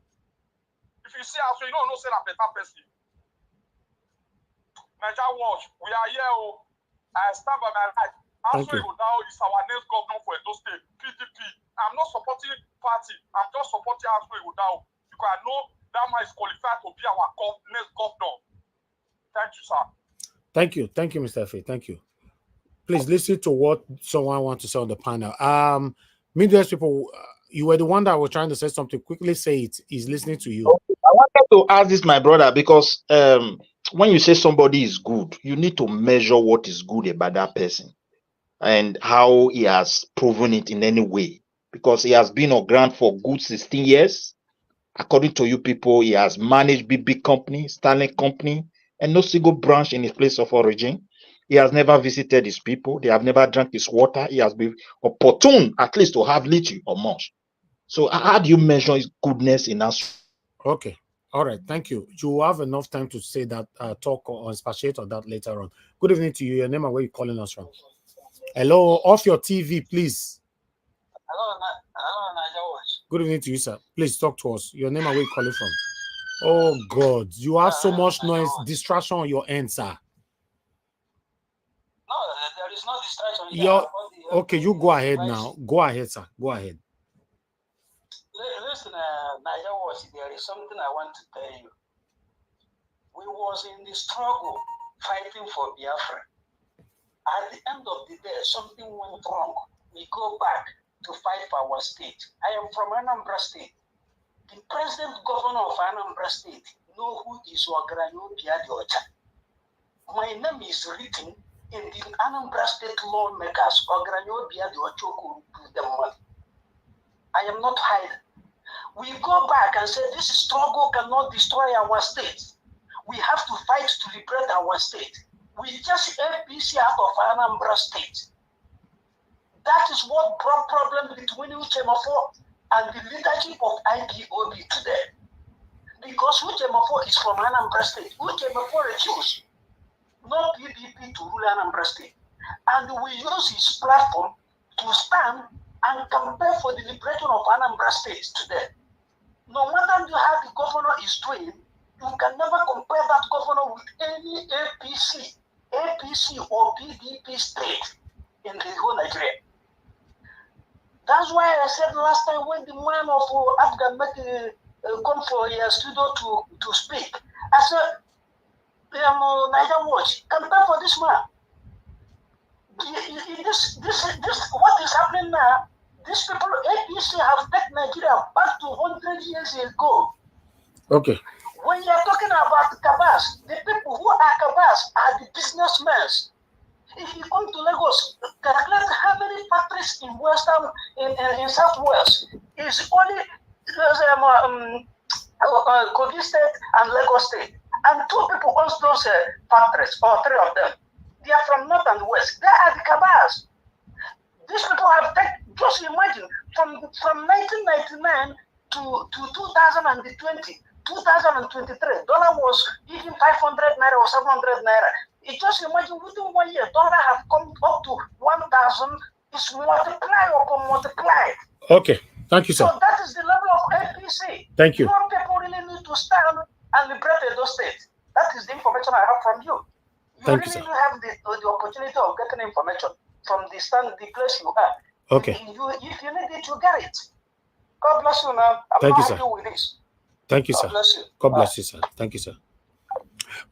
If you see Asue, you don't know say that better person. Niger Watch, we are here. I stand by my right. Asue Ighodalo is our next governor for Edo State, PDP. I'm not supporting party. I'm just supporting Asue Ighodalo because I know that man is qualified to be our next governor. Thank you, sir. Thank you, Mr. F. Thank you. Please listen to what someone wants to say on the panel. Media people, you were the one that was trying to say something. Quickly say it. He's listening to you. Okay. I wanted to ask this, my brother, because when you say somebody is good, you need to measure what is good about that person and how he has proven it in any way. Because he has been on ground for good 16 years. According to you people, he has managed big company, Stanley company, and no single branch in his place of origin. He has never visited his people. They have never drank his water. He has been opportune, at least, to have little or much. So how do you measure his goodness in us? Okay. All right. Thank you. You will have enough time to say that, talk or expatiate on that later on. Good evening to you. Your name and where you're calling us from. Hello. Off your TV, please. Hello, Good evening to you, sir. Please talk to us. Your name and where you're calling from. Oh, God. You have so much noise, distraction on your end, sir. No, there is no distraction. Okay, you go ahead now. Go ahead, sir. Go ahead. Listen, Niger Watch, there is something I want to tell you. We was in the struggle fighting for Biafra. At the end of the day, something went wrong. We go back to fight for our state. I am from Anambra State. The present governor of Anambra State know who is Ogranyo Biadiocha. My name is written in the Anambra State lawmakers. Ogranyo Biadiocha will give them money. I am not hiding. We go back and say this struggle cannot destroy our state. We have to fight to liberate our state. We just APC out of Anambra State. That is what brought problem between Uchemafo and the leadership of IPOB today. Because Uchemafo is from Anambra State. Uchemafo refused no PDP to rule Anambra State. And we use his platform to stand and campaign for the liberation of Anambra State today. No matter how the governor is doing, you can never compare that governor with any APC or PDP state in the whole Nigeria. That's why I said last time when the man of Afghan come for your studio to speak, I said, Niger Watch, campaign for this man. This what is happening now? These people, APC, have taken Nigeria back to 100 years ago. Okay. When you are talking about Kabas, the people who are Kabas are the businessmen. If you come to Lagos, calculate how many factories in Western, in Southwest, is only Kogi State and Lagos State. And two people own those factories, or three of them. They are from North and West. They are the Kabas. These people have taken, just imagine, from 1999 to 2020, 2023, dollar was even 500 naira or 700 naira. It just imagine within 1 year, dollar have come up to 1,000. It's multiplied upon multiplied. Okay, thank you, sir. So that is the level of APC. Thank you. Your people really need to stand and liberate Edo State. That is the information I have from you. You Thank you, really sir. have the opportunity of getting information from the place you are. Okay. If you need it, you get it. God bless you, man. I'm Thank not you, sir. happy with this. Thank you, God sir. bless you. God bless you, sir. Thank you, sir.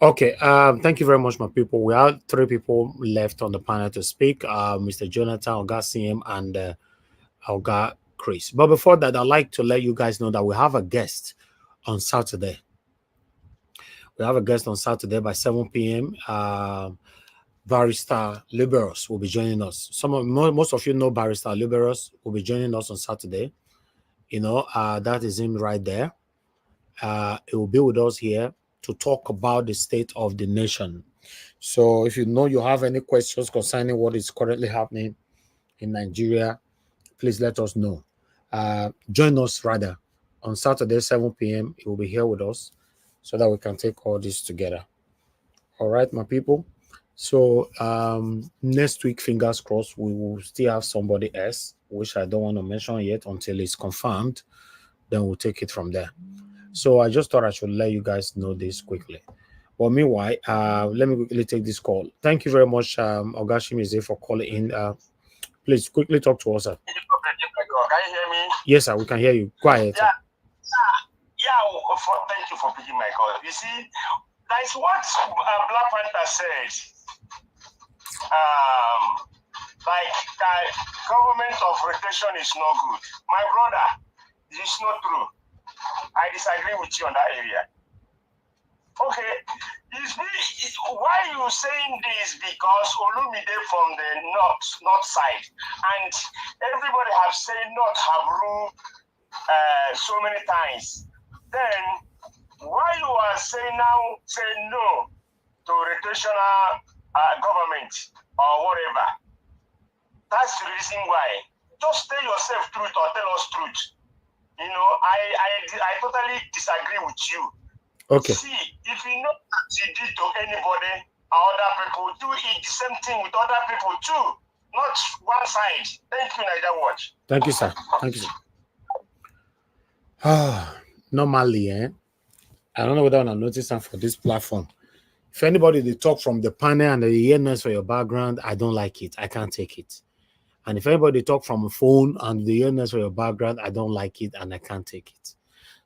Okay, thank you very much, my people. We have 3 people left on the panel to speak. Mr. Jonathan, Oga CM, and Oga Chris. But before that, I'd like to let you guys know that we have a guest on Saturday. We have a guest on Saturday by 7 p.m. Barrister Liberos will be joining us. Most of you know Barrister Liberos will be joining us on Saturday. You know, that is him right there. It will be with us here to talk about the state of the nation. So if you know you have any questions concerning what is currently happening in Nigeria, please let us know. Join us rather on Saturday, 7 p.m. He will be here with us so that we can take all this together. All right, my people. So next week, fingers crossed, we will still have somebody else, which I don't want to mention yet until it's confirmed. Then we'll take it from there. So I just thought I should let you guys know this quickly. But meanwhile, let me quickly take this call. Thank you very much, Ogashimize, for calling in. Please quickly talk to us, sir. Can you hear me? Yes, sir, we can hear you. Quiet. Yeah. Thank you for picking my call. You see, that's what Black Panther said. Government of rotation is not good. My brother, it's not true. I disagree with you on that area. Okay, why you saying this? Because Olumide from the north side, and everybody have said not have ruled so many times. Then why you are saying now say no to rotational government or whatever? That's the reason why. Just tell yourself truth or tell us truth. You know, I totally disagree with you. Okay. See, if you know that you did to anybody or other people, do it the same thing with other people too. Not one side. Thank you, Niger Watch. Thank you, sir. Thank you, sir. Normally, I don't know whether I notice that for this platform. If anybody they talk from the panel and they hear noise for your background, I don't like it. I can't take it. And if anybody talk from a phone and they hear noise for your background, I don't like it and I can't take it.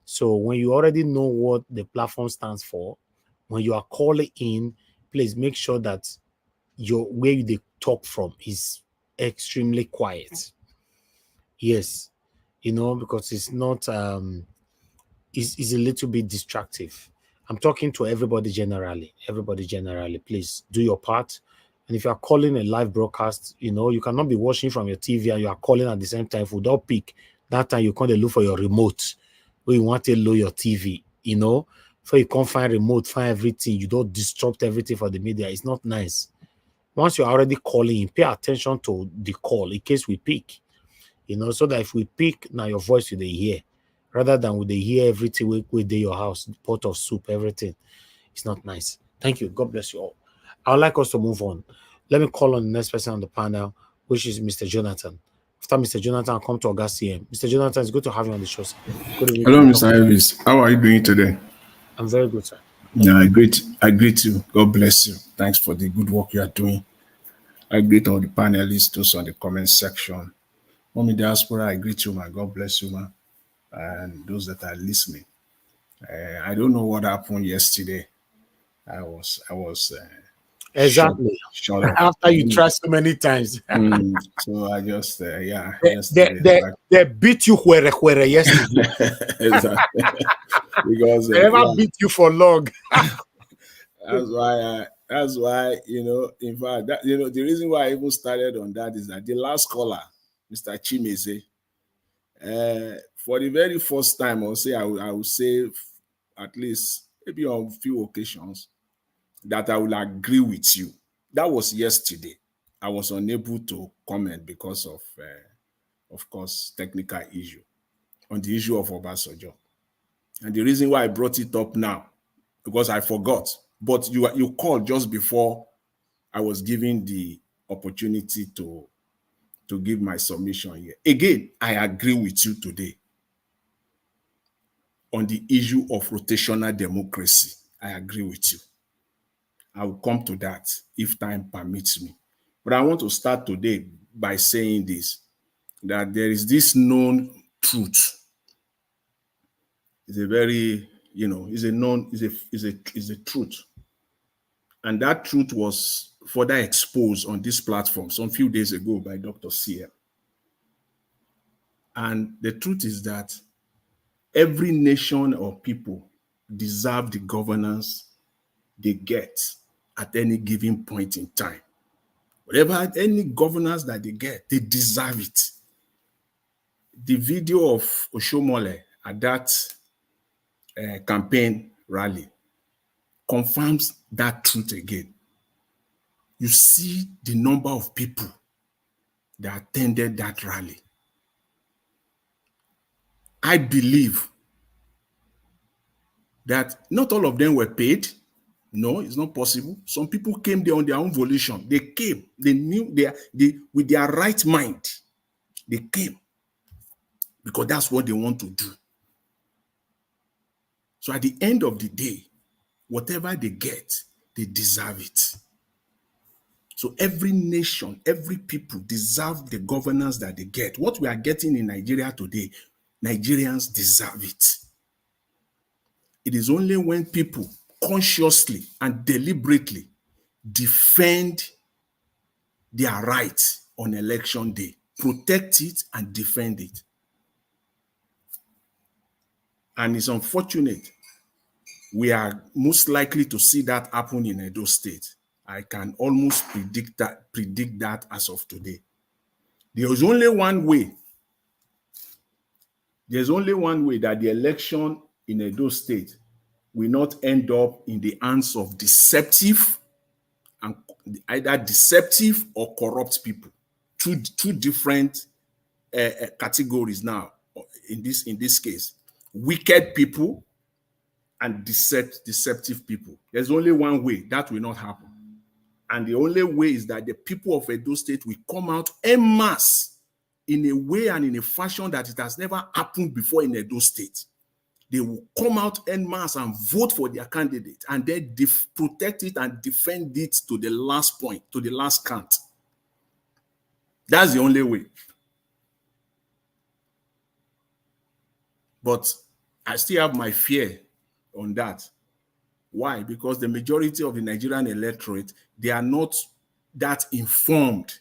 So when you already know what the platform stands for, when you are calling in, please make sure that where they talk from is extremely quiet. Yes, you know, because it's not is a little bit distractive. I'm talking to everybody generally. Everybody generally, please do your part. And if you are calling a live broadcast, you know, you cannot be watching from your TV and you are calling at the same time. If we don't pick, that time you can't look for your remote where you want to load your TV, you know. So you can't find remote, find everything. You don't disrupt everything for the media. It's not nice. Once you're already calling, pay attention to the call in case we pick, you know, so that if we pick, now your voice will they hear. Rather than would they hear everything with your house, pot of soup, everything. It's not nice. Thank you. God bless you all. I would like us to move on. Let me call on the next person on the panel, which is Mr. Jonathan. After Mr. Jonathan, I'll come to August CM. Mr. Jonathan, it's good to have you on the show, sir. Good evening. Hello, Mr. Elvis. How are you doing today? I'm very good, sir. Yeah, I greet you. God bless you. Thanks for the good work you are doing. I greet all the panelists, those on the comment section. Mommy Diaspora, I greet you, man. God bless you, man. And those that are listening. I don't know what happened yesterday. I was exactly shut up. After you tried so many times. So I just they beat you where yesterday. Exactly. Because they never beat you for long. That's why, you know, in fact, that, you know, the reason why I even started on that is that the last caller, Mr. Chimeze, for the very first time, I will say at least maybe on a few occasions that I will agree with you. That was yesterday. I was unable to comment because of of course, technical issue on the issue of Obasanjo. And the reason why I brought it up now, because I forgot, but you called just before I was given the opportunity to give my submission here. Again, I agree with you today on the issue of rotational democracy. I agree with you. I will come to that if time permits me. But I want to start today by saying this, that there is this known truth. It's a very, it's a truth. And that truth was further exposed on this platform some few days ago by Dr. Sear. And the truth is that every nation or people deserve the governance they get at any given point in time. Whatever, any governance that they get, they deserve it. The video of Oshiomhole at that campaign rally confirms that truth again. You see the number of people that attended that rally. I believe that not all of them were paid. No, it's not possible. Some people came there on their own volition. They came. They knew they with their right mind. They came because that's what they want to do. So at the end of the day, whatever they get, they deserve it. So every nation, every people deserve the governance that they get. What we are getting in Nigeria today, Nigerians deserve it. It is only when people consciously and deliberately defend their rights on election day, protect it and defend it. And it's unfortunate. We are most likely to see that happen in Edo State. I can almost predict that as of today. There's only one way. There's only one way that the election in Edo State will not end up in the hands of deceptive and either deceptive or corrupt people. Two different categories now in this case. Wicked people and deceptive people. There's only one way that will not happen. And the only way is that the people of Edo State will come out en masse in a way and in a fashion that it has never happened before in Edo State. They will come out en masse and vote for their candidate and then protect it and defend it to the last point, to the last count. That's the only way. But I still have my fear on that. Why? Because the majority of the Nigerian electorate, they are not that informed.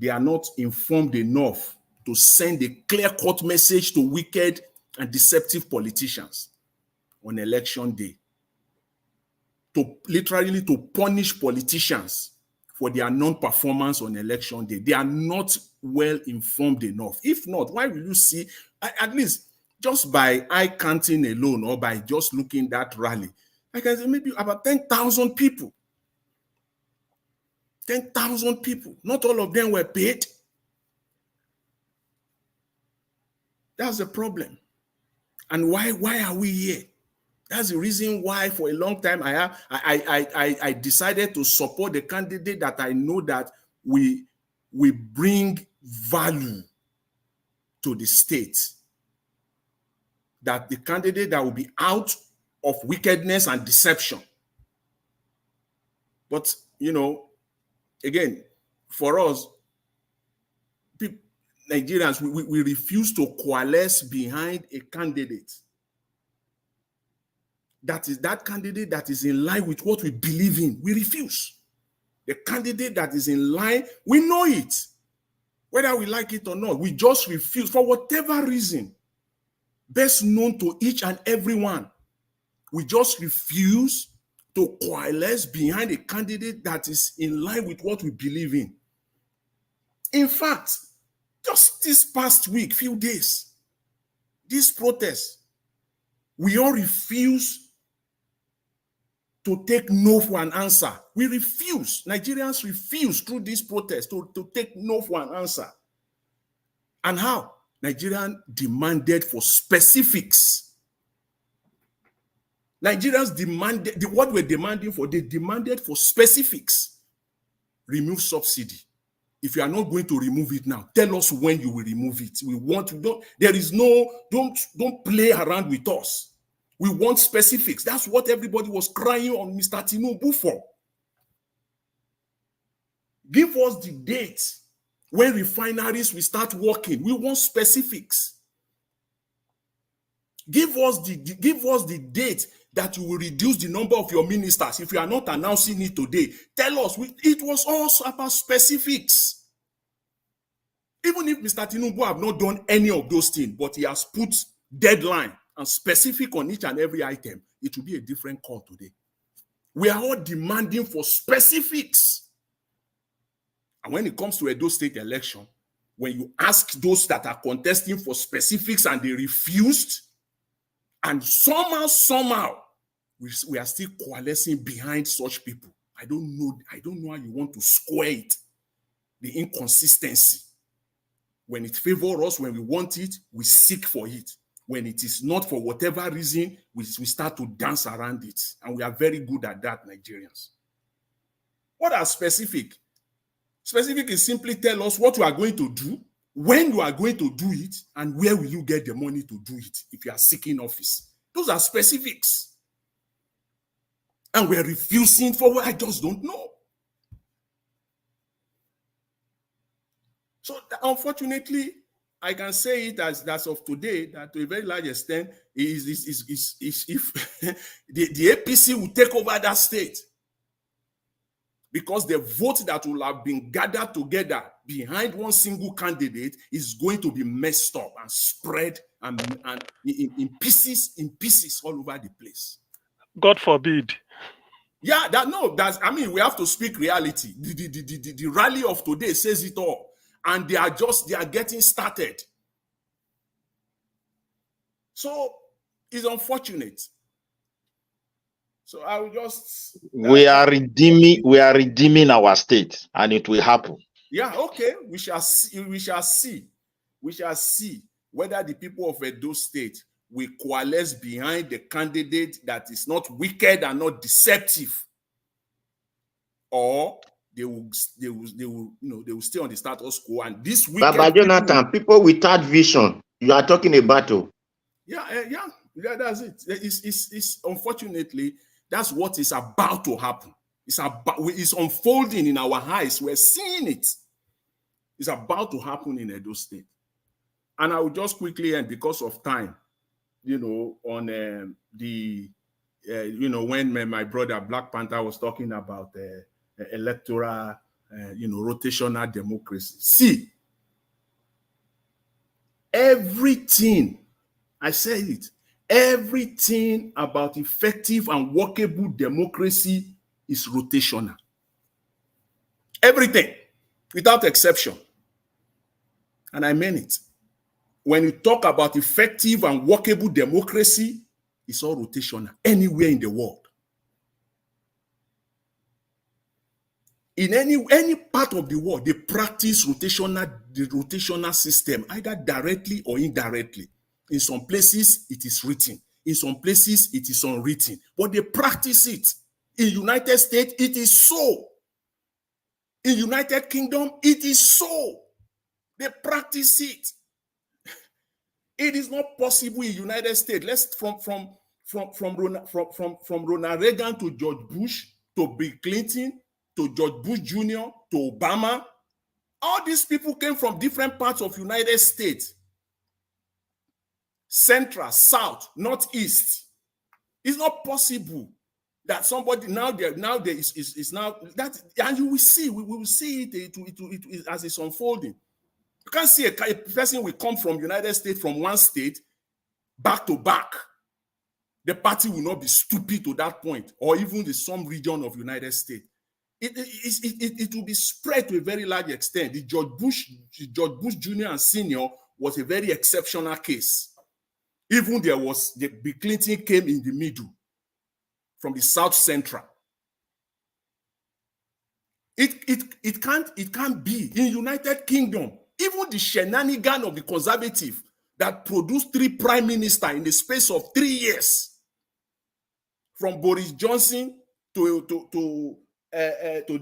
They are not informed enough to send a clear-cut message to wicked and deceptive politicians on election day. To literally to punish politicians for their non-performance on election day. They are not well informed enough. If not, why will you see, at least just by eye counting alone or by just looking at that rally, I can say maybe about 10,000 people. 10,000 people. Not all of them were paid. That's the problem. And why are we here? That's the reason why for a long time I decided to support the candidate that I know that we bring value to the state. That the candidate that will be out of wickedness and deception. But, again, for us, Nigerians, we refuse to coalesce behind a candidate. That is that candidate that is in line with what we believe in. We refuse. The candidate that is in line, we know it. Whether we like it or not, we just refuse for whatever reason. Best known to each and every one. We just refuse to coalesce behind a candidate that is in line with what we believe in. In fact, just this past week, few days, this protest, we all refuse to take no for an answer. We refuse. Nigerians refuse through this protest to take no for an answer. And how? Nigerians demanded for specifics. Nigerians demanded, what we're demanding for, they demanded for specifics. Remove subsidy. If you are not going to remove it now, tell us when you will remove it. We want to, don't play around with us. We want specifics. That's what everybody was crying on Mr. Tinubu for. Give us the date when refineries will start working. We want specifics. Give us the date that you will reduce the number of your ministers. If you are not announcing it today, tell us. It was also about specifics. Even if Mr. Tinubu have not done any of those things, but he has put deadline and specific on each and every item, it will be a different call today. We are all demanding for specifics. And when it comes to Edo State election, when you ask those that are contesting for specifics and they refused, and somehow, we are still coalescing behind such people. I don't know how you want to square it. The inconsistency. When it favors us, when we want it, we seek for it. When it is not for whatever reason, we start to dance around it. And we are very good at that, Nigerians. What are specific? Specific is simply tell us what you are going to do, when you are going to do it, and where will you get the money to do it if you are seeking office. Those are specifics. And we're refusing for what I just don't know. So unfortunately, I can say it as of today that to a very large extent is if the APC will take over that state, because the vote that will have been gathered together behind one single candidate is going to be messed up and spread and in pieces all over the place. God forbid. Yeah, we have to speak reality. The rally of today says it all. And they are getting started. So it's unfortunate. So I will just we are redeeming our state, and it will happen. Yeah, okay. We shall see whether the people of Edo State will coalesce behind the candidate that is not wicked and not deceptive, or they will stay on the status quo. And this wicked Baba Jonathan, people without vision, you are talking about. Yeah, that's it. It's unfortunately, that's what is about to happen. It's unfolding in our eyes. We're seeing it. It's about to happen in Edo State. And I will just quickly end because of time, on when my brother Black Panther was talking about electoral, rotational democracy. See, everything, I said it, everything about effective and workable democracy is rotational. Everything, without exception. And I mean it. When you talk about effective and workable democracy, it's all rotational, anywhere in the world. In any part of the world, they practice the rotational system, either directly or indirectly. In some places, it is written. In some places, it is unwritten. But they practice it. In United States, it is so. In United Kingdom, it is so. They practice it. It is not possible in United States. Let's from Ronald Reagan to George Bush to Bill Clinton to George Bush Jr. to Obama. All these people came from different parts of United States. Central, South, Northeast. It's not possible that somebody now is now that, and you will see, we will see it as it's unfolding. You can't see a person will come from United States, from one state, back to back. The party will not be stupid to that point, or even in some region of United States. It will be spread to a very large extent. The George Bush Jr. and Sr. was a very exceptional case. Even Bill Clinton came in the middle, from the South Central. It can't be. In United Kingdom, Even the shenanigan of the conservative that produced 3 prime ministers in the space of 3 years, from Boris Johnson to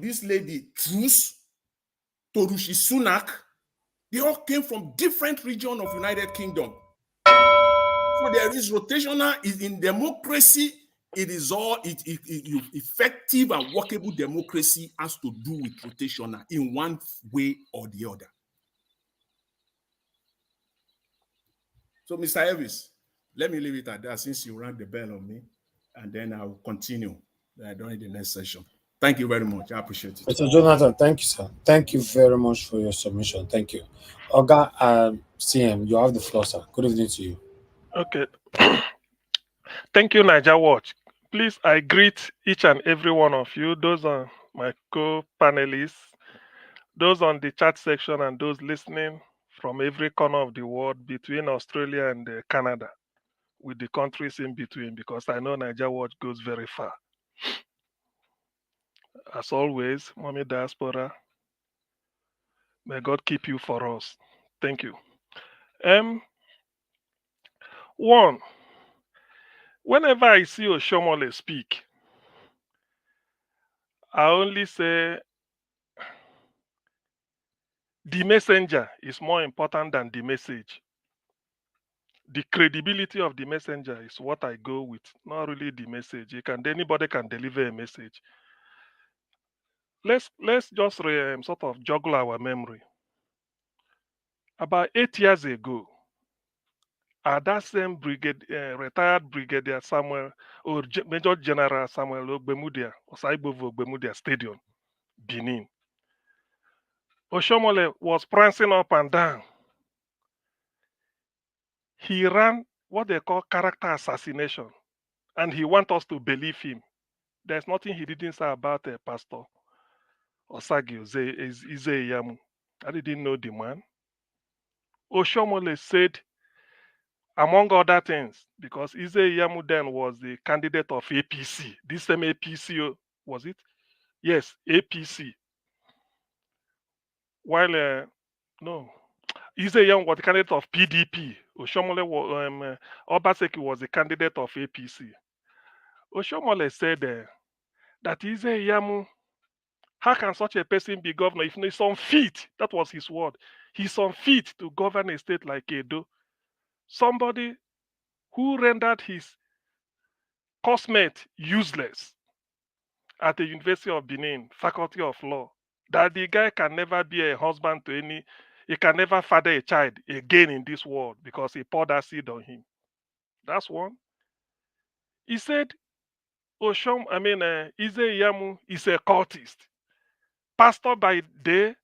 this lady Truss, to Rishi Sunak, they all came from different regions of United Kingdom. So there is rotational in democracy. It is all effective and workable democracy has to do with rotational in one way or the other. So, Mr. Elvis, let me leave it at that since you rang the bell on me, and then I will continue during the next session. Thank you very much. I appreciate it. Mr. Jonathan, thank you, sir. Thank you very much for your submission. Thank you. Oga, CM, you have the floor, sir. Good evening to you. Okay. Thank you, Niger Watch. Please, I greet each and every one of you, those are my co-panelists, those on the chat section, and those listening from every corner of the world between Australia and Canada, with the countries in between, because I know Niger Watch goes very far. As always, Mommy Diaspora, may God keep you for us. Thank you. One, whenever I see Oshiomhole speak, I only say the messenger is more important than the message. The credibility of the messenger is what I go with, not really the message. Anybody can deliver a message. Let's just sort of juggle our memory. About 8 years ago, that same retired Brigadier Samuel or Major General Samuel Ogbemudia, Osaibovo Ogbemudia Stadium, Benin. Oshiomhole was prancing up and down. He ran what they call character assassination, and he wants us to believe him. There's nothing he didn't say about Pastor Osagi Izeyamu. I didn't know the man. Oshiomhole said, among other things, because Izeyamu then was the candidate of APC. This same APC, was it? Yes, APC. While, no, Izeyamu was the candidate of PDP. Oshiomhole was, Obaseki was the candidate of APC. Oshiomhole said that Izeyamu, how can such a person be governor if he's unfit? That was his word. He's unfit to govern a state like Edo. Somebody who rendered his cosmate useless at the University of Benin, Faculty of Law, that the guy can never be a husband to any, he can never father a child again in this world because he poured that seed on him. That's one. He said, Izeyamu is a cultist. Pastor by day,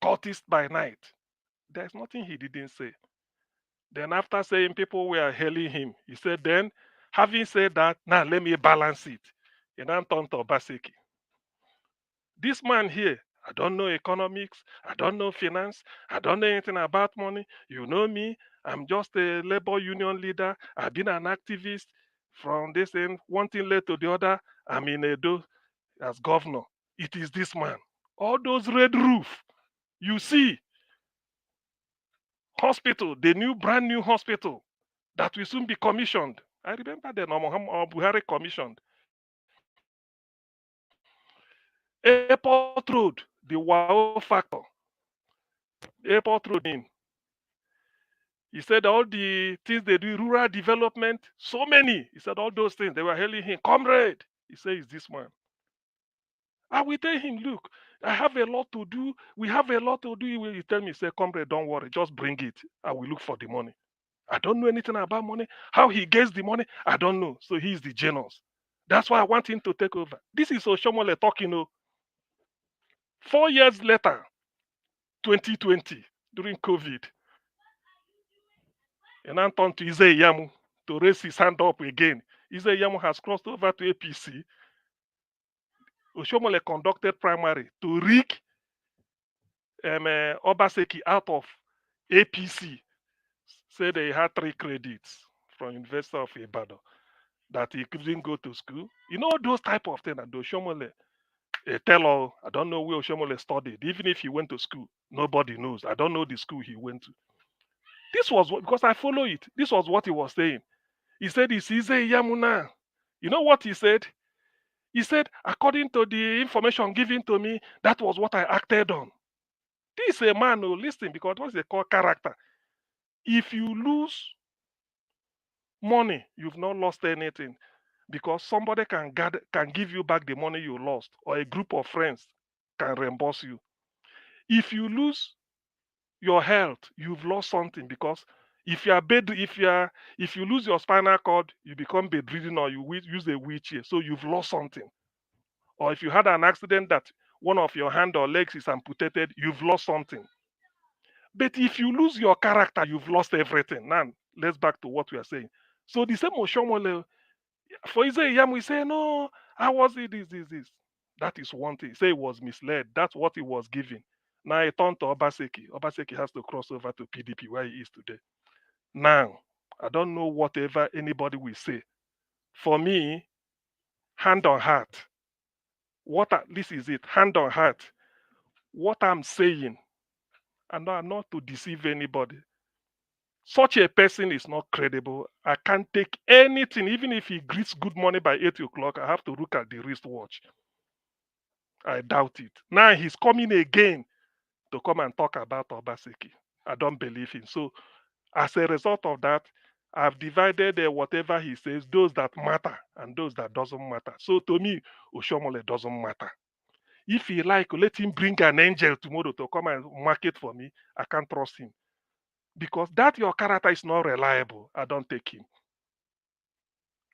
cultist by night. There's nothing he didn't say. Then after saying people were hailing him, he said, then, having said that, now let me balance it. And then turned to Obaseki. This man here, I don't know economics, I don't know finance, I don't know anything about money. You know me, I'm just a labor union leader. I've been an activist from this end, one thing led to the other. I'm in Edo as governor. It is this man. All those red roof, you see, hospital, the new brand new hospital that will soon be commissioned. I remember the Buhari commissioned. Airport Road, the wow factor. Airport Road in. He said all the things they do, rural development, so many. He said all those things, they were hailing him. Comrade, he says, this man. I will tell him, look, I have a lot to do. We have a lot to do. He will tell me, say, comrade, don't worry, just bring it. I will look for the money. I don't know anything about money. How he gets the money, I don't know. So he's the genius. That's why I want him to take over. This is Oshiomhole talking. 4 years later, 2020, during COVID, and I turned to Izeyamu to raise his hand up again. Izeyamu has crossed over to APC. Oshiomhole conducted primary to rig Obaseki out of APC. Said they had 3 credits from University of Igbinedion that he couldn't go to school. You know those type of things. And Oshiomhole a teller. I don't know where Oshiomhole studied. Even if he went to school, nobody knows. I don't know the school he went to. This was what, because I follow it. This was what he was saying. He said, "It's Ize Yamuna." You know what he said? He said, according to the information given to me, that was what I acted on. This is a man who listen, because what they call character. If you lose money, you've not lost anything, because somebody can give you back the money you lost, or a group of friends can reimburse you. If you lose your health, you've lost something, because if you lose your spinal cord, you become bedridden, or you use a wheelchair, so you've lost something. Or if you had an accident that one of your hand or legs is amputated, you've lost something. But if you lose your character, you've lost everything. Now, let's back to what we are saying. So the same Oshiomhole, for Isaiah, we say, no, how was it this? That is one thing. Say he was misled. That's what he was given. Now he turned to Obaseki. Obaseki has to cross over to PDP where he is today. Now, I don't know whatever anybody will say. For me, hand on heart, this is it, hand on heart. What I'm saying, and I'm not to deceive anybody, such a person is not credible. I can't take anything, even if he greets good morning by 8 o'clock, I have to look at the wristwatch. I doubt it. Now he's coming again to come and talk about Obaseki. I don't believe him. So as a result of that, I've divided whatever he says, those that matter and those that doesn't matter. So to me, Oshiomhole doesn't matter. If he like, let him bring an angel tomorrow to come and market for me. I can't trust him. Because that your character is not reliable. I don't take him.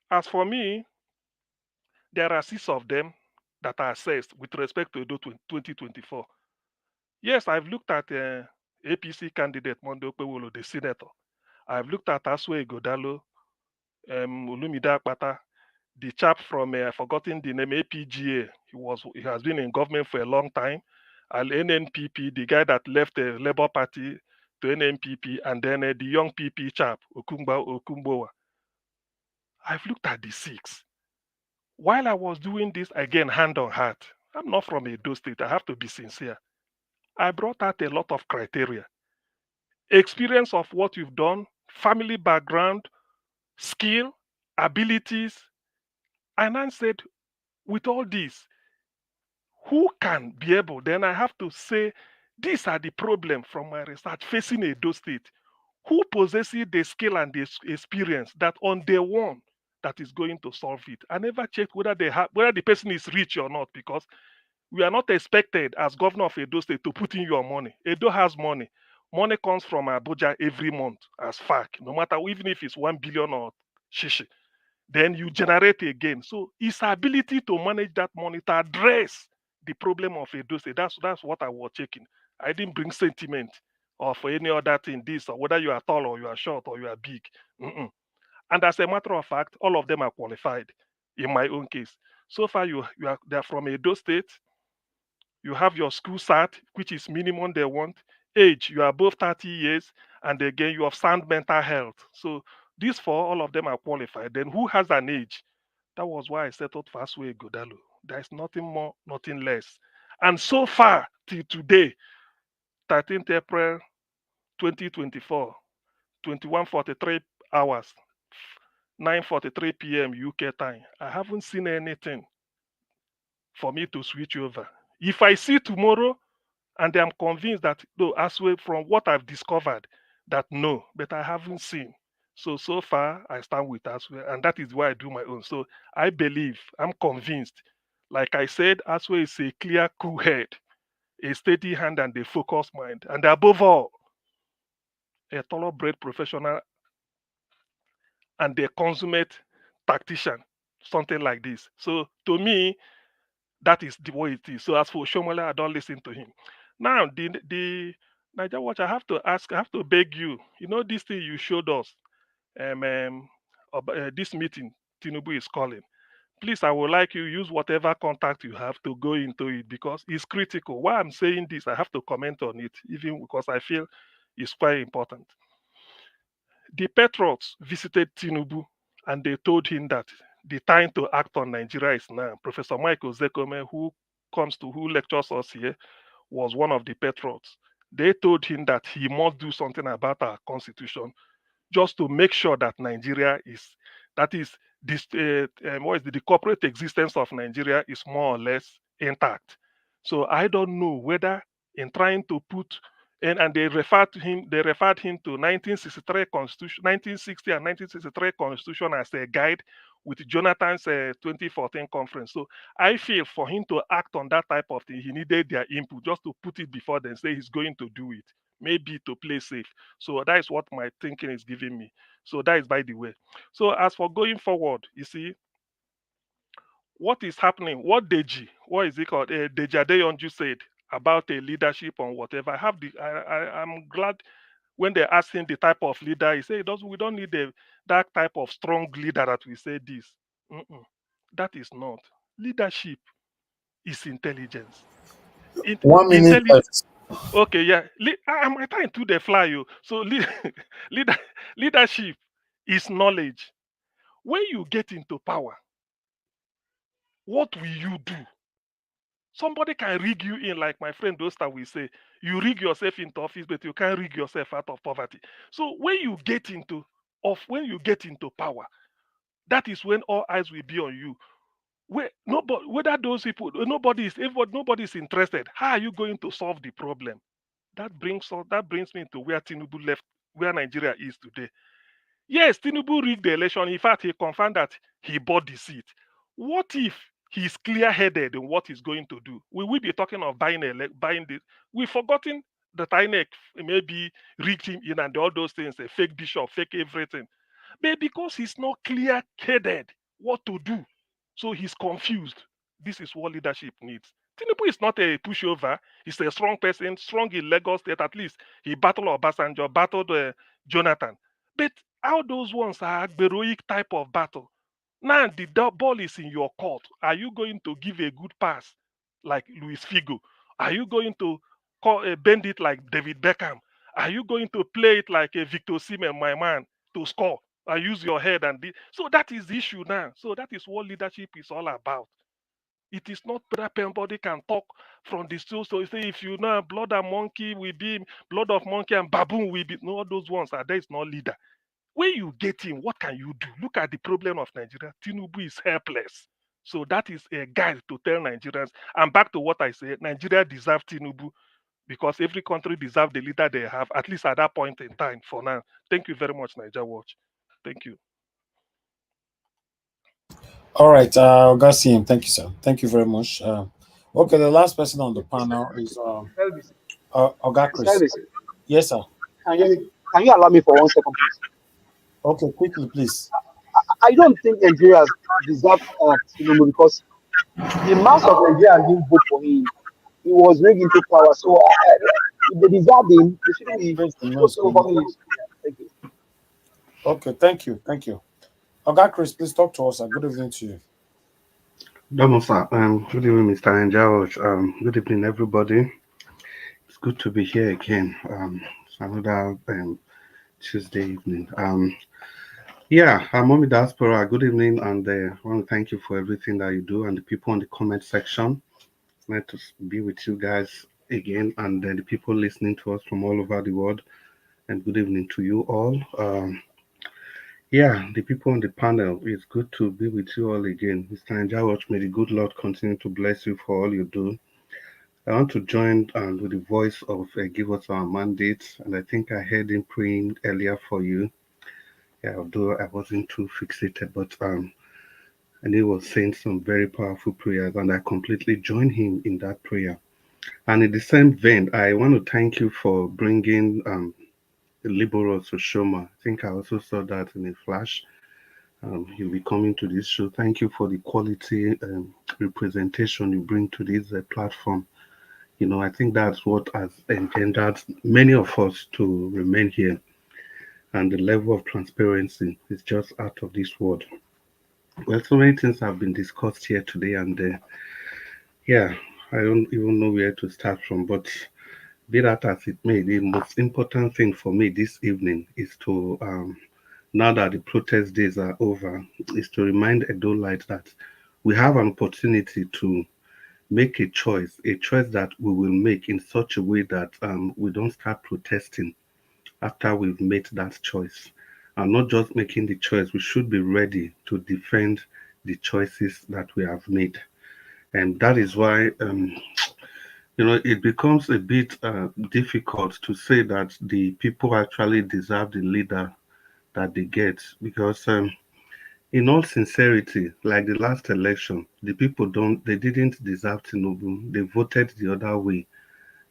As for me, there are 6 of them that are assessed with respect to Edo 2024. Yes, I've looked at APC candidate Monday Okpewolo, the senator. I've looked at Asue Ighodalo, Olumide Akpata, the chap from I've forgotten the name, APGA. He has been in government for a long time. And NNPP, the guy that left the Labour Party to NNPP, and then the young PP chap, Okumbowa. I've looked at the 6. While I was doing this, again, hand on heart, I'm not from Edo State. I have to be sincere. I brought out a lot of criteria. Experience of what you've done, family background, skill, abilities. And I said, with all this, who can be able? Then I have to say, these are the problems from my research facing Edo State. Who possesses the skill and the experience that on day one that is going to solve it? I never checked whether the person is rich or not, because we are not expected as governor of Edo State to put in your money. Edo has money. Money comes from Abuja every month as fact, no matter even if it's 1 billion or shishi. Then you generate again. So his ability to manage that money to address the problem of Edo State, that's what I was checking. I didn't bring sentiment or for any other thing, this or whether you are tall or you are short or you are big. And as a matter of fact, all of them are qualified in my own case. So far, they're from Edo State. You have your school cert, which is minimum they want. Age, you are above 30 years. And again, you have sound mental health. So these 4, all of them are qualified. Then who has an age? That was why I settled for Asue Ighodalo. There is nothing more, nothing less. And so far, till today, 13th April 2024, 21:43 hours, 9:43 p.m. UK time, I haven't seen anything for me to switch over. If I see tomorrow and I'm convinced that, though, as well from what I've discovered, that no, but I haven't seen. So far, I stand with Asue, and that is why I do my own. So I believe, I'm convinced. Like I said, Asue is a clear, cool head, a steady hand, and a focused mind. And above all, a thoroughbred professional and a consummate tactician, something like this. So to me, that is the way it is. So as for Oshiomhole, I don't listen to him. Now, the Niger Watch, I have to beg you. You know this thing you showed us, this meeting Tinubu is calling. Please, I would like you use whatever contact you have to go into it, because it's critical. Why I'm saying this, I have to comment on it, even because I feel it's quite important. The Patriots visited Tinubu and they told him that the time to act on Nigeria is now. Professor Michael Zekome, who comes to who lectures us here was one of the patriots. They told him that he must do something about our constitution just to make sure that Nigeria is, that is, this, what is the corporate existence of Nigeria is more or less intact. So I don't know whether in trying to put, and they referred him to 1963 constitution, 1960 and 1963 constitution as a guide with Jonathan's 2014 conference. So I feel for him to act on that type of thing, he needed their input just to put it before them, say he's going to do it, maybe to play safe. So that is what my thinking is giving me. So that is by the way. So as for going forward, you see, what is happening, what what is it called? Deji Adeyonju said about a leadership or whatever. I'm glad when they asked him the type of leader, he said, we don't need that type of strong leader that we say this. That is not. Leadership is intelligence. 1 minute. Okay, yeah. I'm trying to the fly you. So leadership is knowledge. When you get into power, what will you do? Somebody can rig you in, like my friend Dosta will say. You rig yourself into office, but you can't rig yourself out of poverty. So when you get into power, that is when all eyes will be on you. Whether those people, nobody is interested. How are you going to solve the problem? That brings me to where Tinubu left, where Nigeria is today. Yes, Tinubu rigged the election. In fact, he confirmed that he bought the seat. What if he's clear-headed in what he's going to do? We will be talking of buying this. We've forgotten that INEC maybe rigged him in and all those things, a fake bishop, fake everything. But because he's not clear-headed what to do, so he's confused. This is what leadership needs. Tinubu is not a pushover. He's a strong person, strong in Lagos State. At least he battled Obasanjo, battled Jonathan. But how those ones are heroic type of battle. Now the ball is in your court. Are you going to give a good pass like Luis Figo? Are you going to bend it like David Beckham? Are you going to play it like a Victor Osimhen, my man, to score? And use your head so that is the issue now. So that is what leadership is all about. It is not that everybody can talk from the stool. So say if you know blood and monkey will be blood of monkey and baboon will be no, those ones are there is no leader. When you get him, what can you do? Look at the problem of Nigeria. Tinubu is helpless. So that is a guide to tell Nigerians. And back to what I said, Nigeria deserves Tinubu because every country deserves the leader they have, at least at that point in time for now. Thank you very much, Niger Watch. Thank you. All right, Gasim, thank you, sir. Thank you very much. Okay, the last person on the panel is Oga Chris. Yes, sir. Can you allow me for 1 second, please? Okay, quickly, please. I don't think Nigerians deserve because the mass of Nigerians didn't vote for him. He was rigged into power, so if they deserve him, they shouldn't be Thank you. Okay, thank you. Okay, Chris, please talk to us. Good evening to you. Sir. Good evening, Mr. Anjawaj. Good evening, everybody. It's good to be here again. It's another Tuesday evening. Mommy Diaspora, good evening, and I want to thank you for everything that you do and the people in the comment section. It's nice to be with you guys again, and the people listening to us from all over the world. And good evening to you all. The people on the panel, it's good to be with you all again. Mr. Anjawaj, may the good Lord continue to bless you for all you do. I want to join with the voice of Give Us Our Mandate, and I think I heard him praying earlier for you. Although I wasn't too fixated, but and he was saying some very powerful prayers, and I completely join him in that prayer. And in the same vein, I want to thank you for bringing the liberal Oshoma. I think I also saw that in a flash. You'll be coming to this show. Thank you for the quality representation you bring to this platform. I think that's what has engendered many of us to remain here. And the level of transparency is just out of this world. Well, so many things have been discussed here today, and I don't even know where to start from, but be that as it may, the most important thing for me this evening is to, now that the protest days are over, is to remind Edolites that we have an opportunity to make a choice that we will make in such a way that we don't start protesting after we've made that choice. And not just making the choice, we should be ready to defend the choices that we have made. And that is why, it becomes a bit difficult to say that the people actually deserve the leader that they get, because in all sincerity, like the last election, the people they didn't deserve Tinubu. They voted the other way.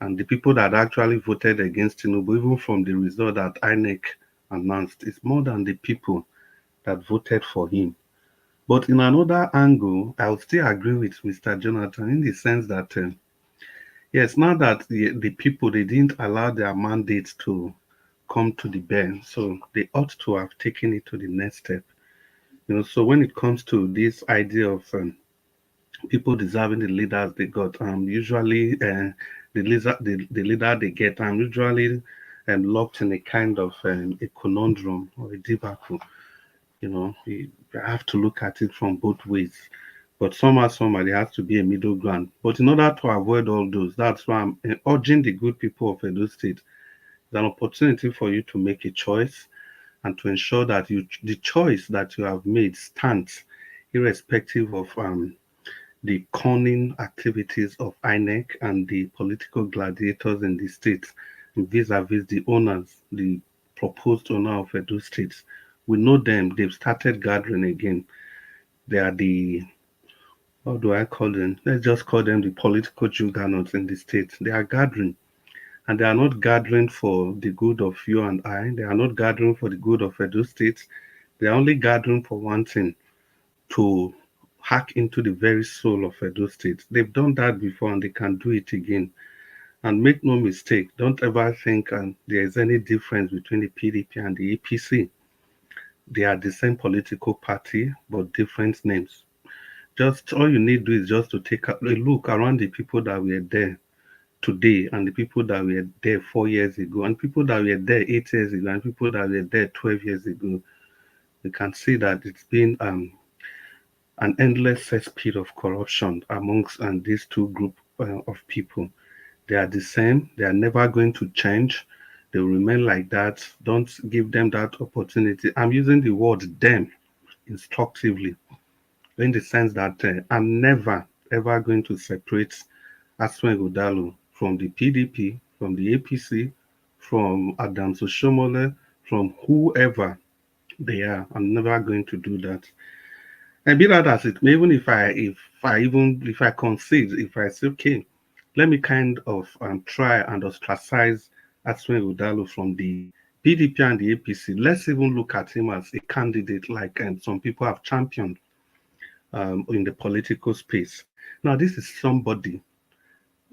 And the people that actually voted against Tinubu, even from the result that INEC announced, is more than the people that voted for him. But in another angle, I would still agree with Mr. Jonathan in the sense that, yes, now that the people, they didn't allow their mandate to come to the bear, so they ought to have taken it to the next step. So when it comes to this idea of people deserving the leaders they got, usually the leader they get, usually locked in a kind of a conundrum or a debacle. You have to look at it from both ways. But somehow, there has to be a middle ground. But in order to avoid all those, that's why I'm urging the good people of Edo State. It's an opportunity for you to make a choice and to ensure that the choice that you have made stands, irrespective of the cunning activities of INEC and the political gladiators in the state vis-a-vis the owners, the proposed owner of Edo State. We know them. They've started gathering again. They are how do I call them? Let's just call them the political juggernauts in the state. They are gathering. And they are not gathering for the good of you and I. They are not gathering for the good of Edo State. They are only gathering for one thing, to hack into the very soul of Edo State. They've done that before and they can do it again. And make no mistake, don't ever think there is any difference between the PDP and the APC. They are the same political party, but different names. Just all you need to do is just to take a look around the people that were there today and the people that were there 4 years ago and people that were there 8 years ago and people that were there 12 years ago. You can see that it's been an endless cesspit of corruption amongst these two groups of people. They are the same. They are never going to change. They will remain like that. Don't give them that opportunity. I'm using the word them instructively in the sense that I'm never, ever going to separate Asue Ighodalo from the PDP, from the APC, from Adams Oshiomhole, from whoever they are. I'm never going to do that. And be that as it may, even if I concede, if I say, okay, let me kind of try and ostracize Asue Ighodalo from the PDP and the APC. Let's even look at him as a candidate like some people have championed in the political space. Now, this is somebody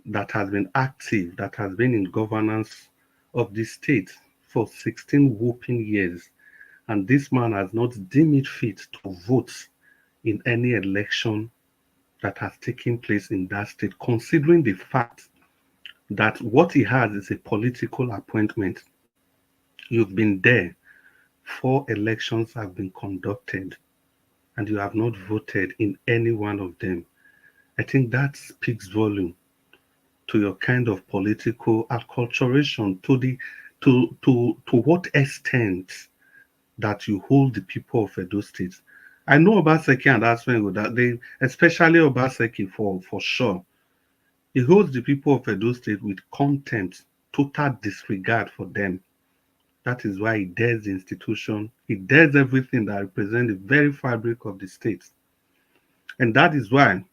that has been active, that has been in governance of the state for 16 whooping years. And this man has not deemed it fit to vote in any election that has taken place in that state, considering the fact that what he has is a political appointment. You've been there. 4 elections have been conducted, and you have not voted in any one of them. I think that speaks volume to your kind of political acculturation, to what extent that you hold the people of Edo State. I know Obaseki and Asue that they, especially Obaseki for sure, he holds the people of Edo State with contempt, total disregard for them. That is why he dares the institution. He dares everything that represents the very fabric of the state. And that is why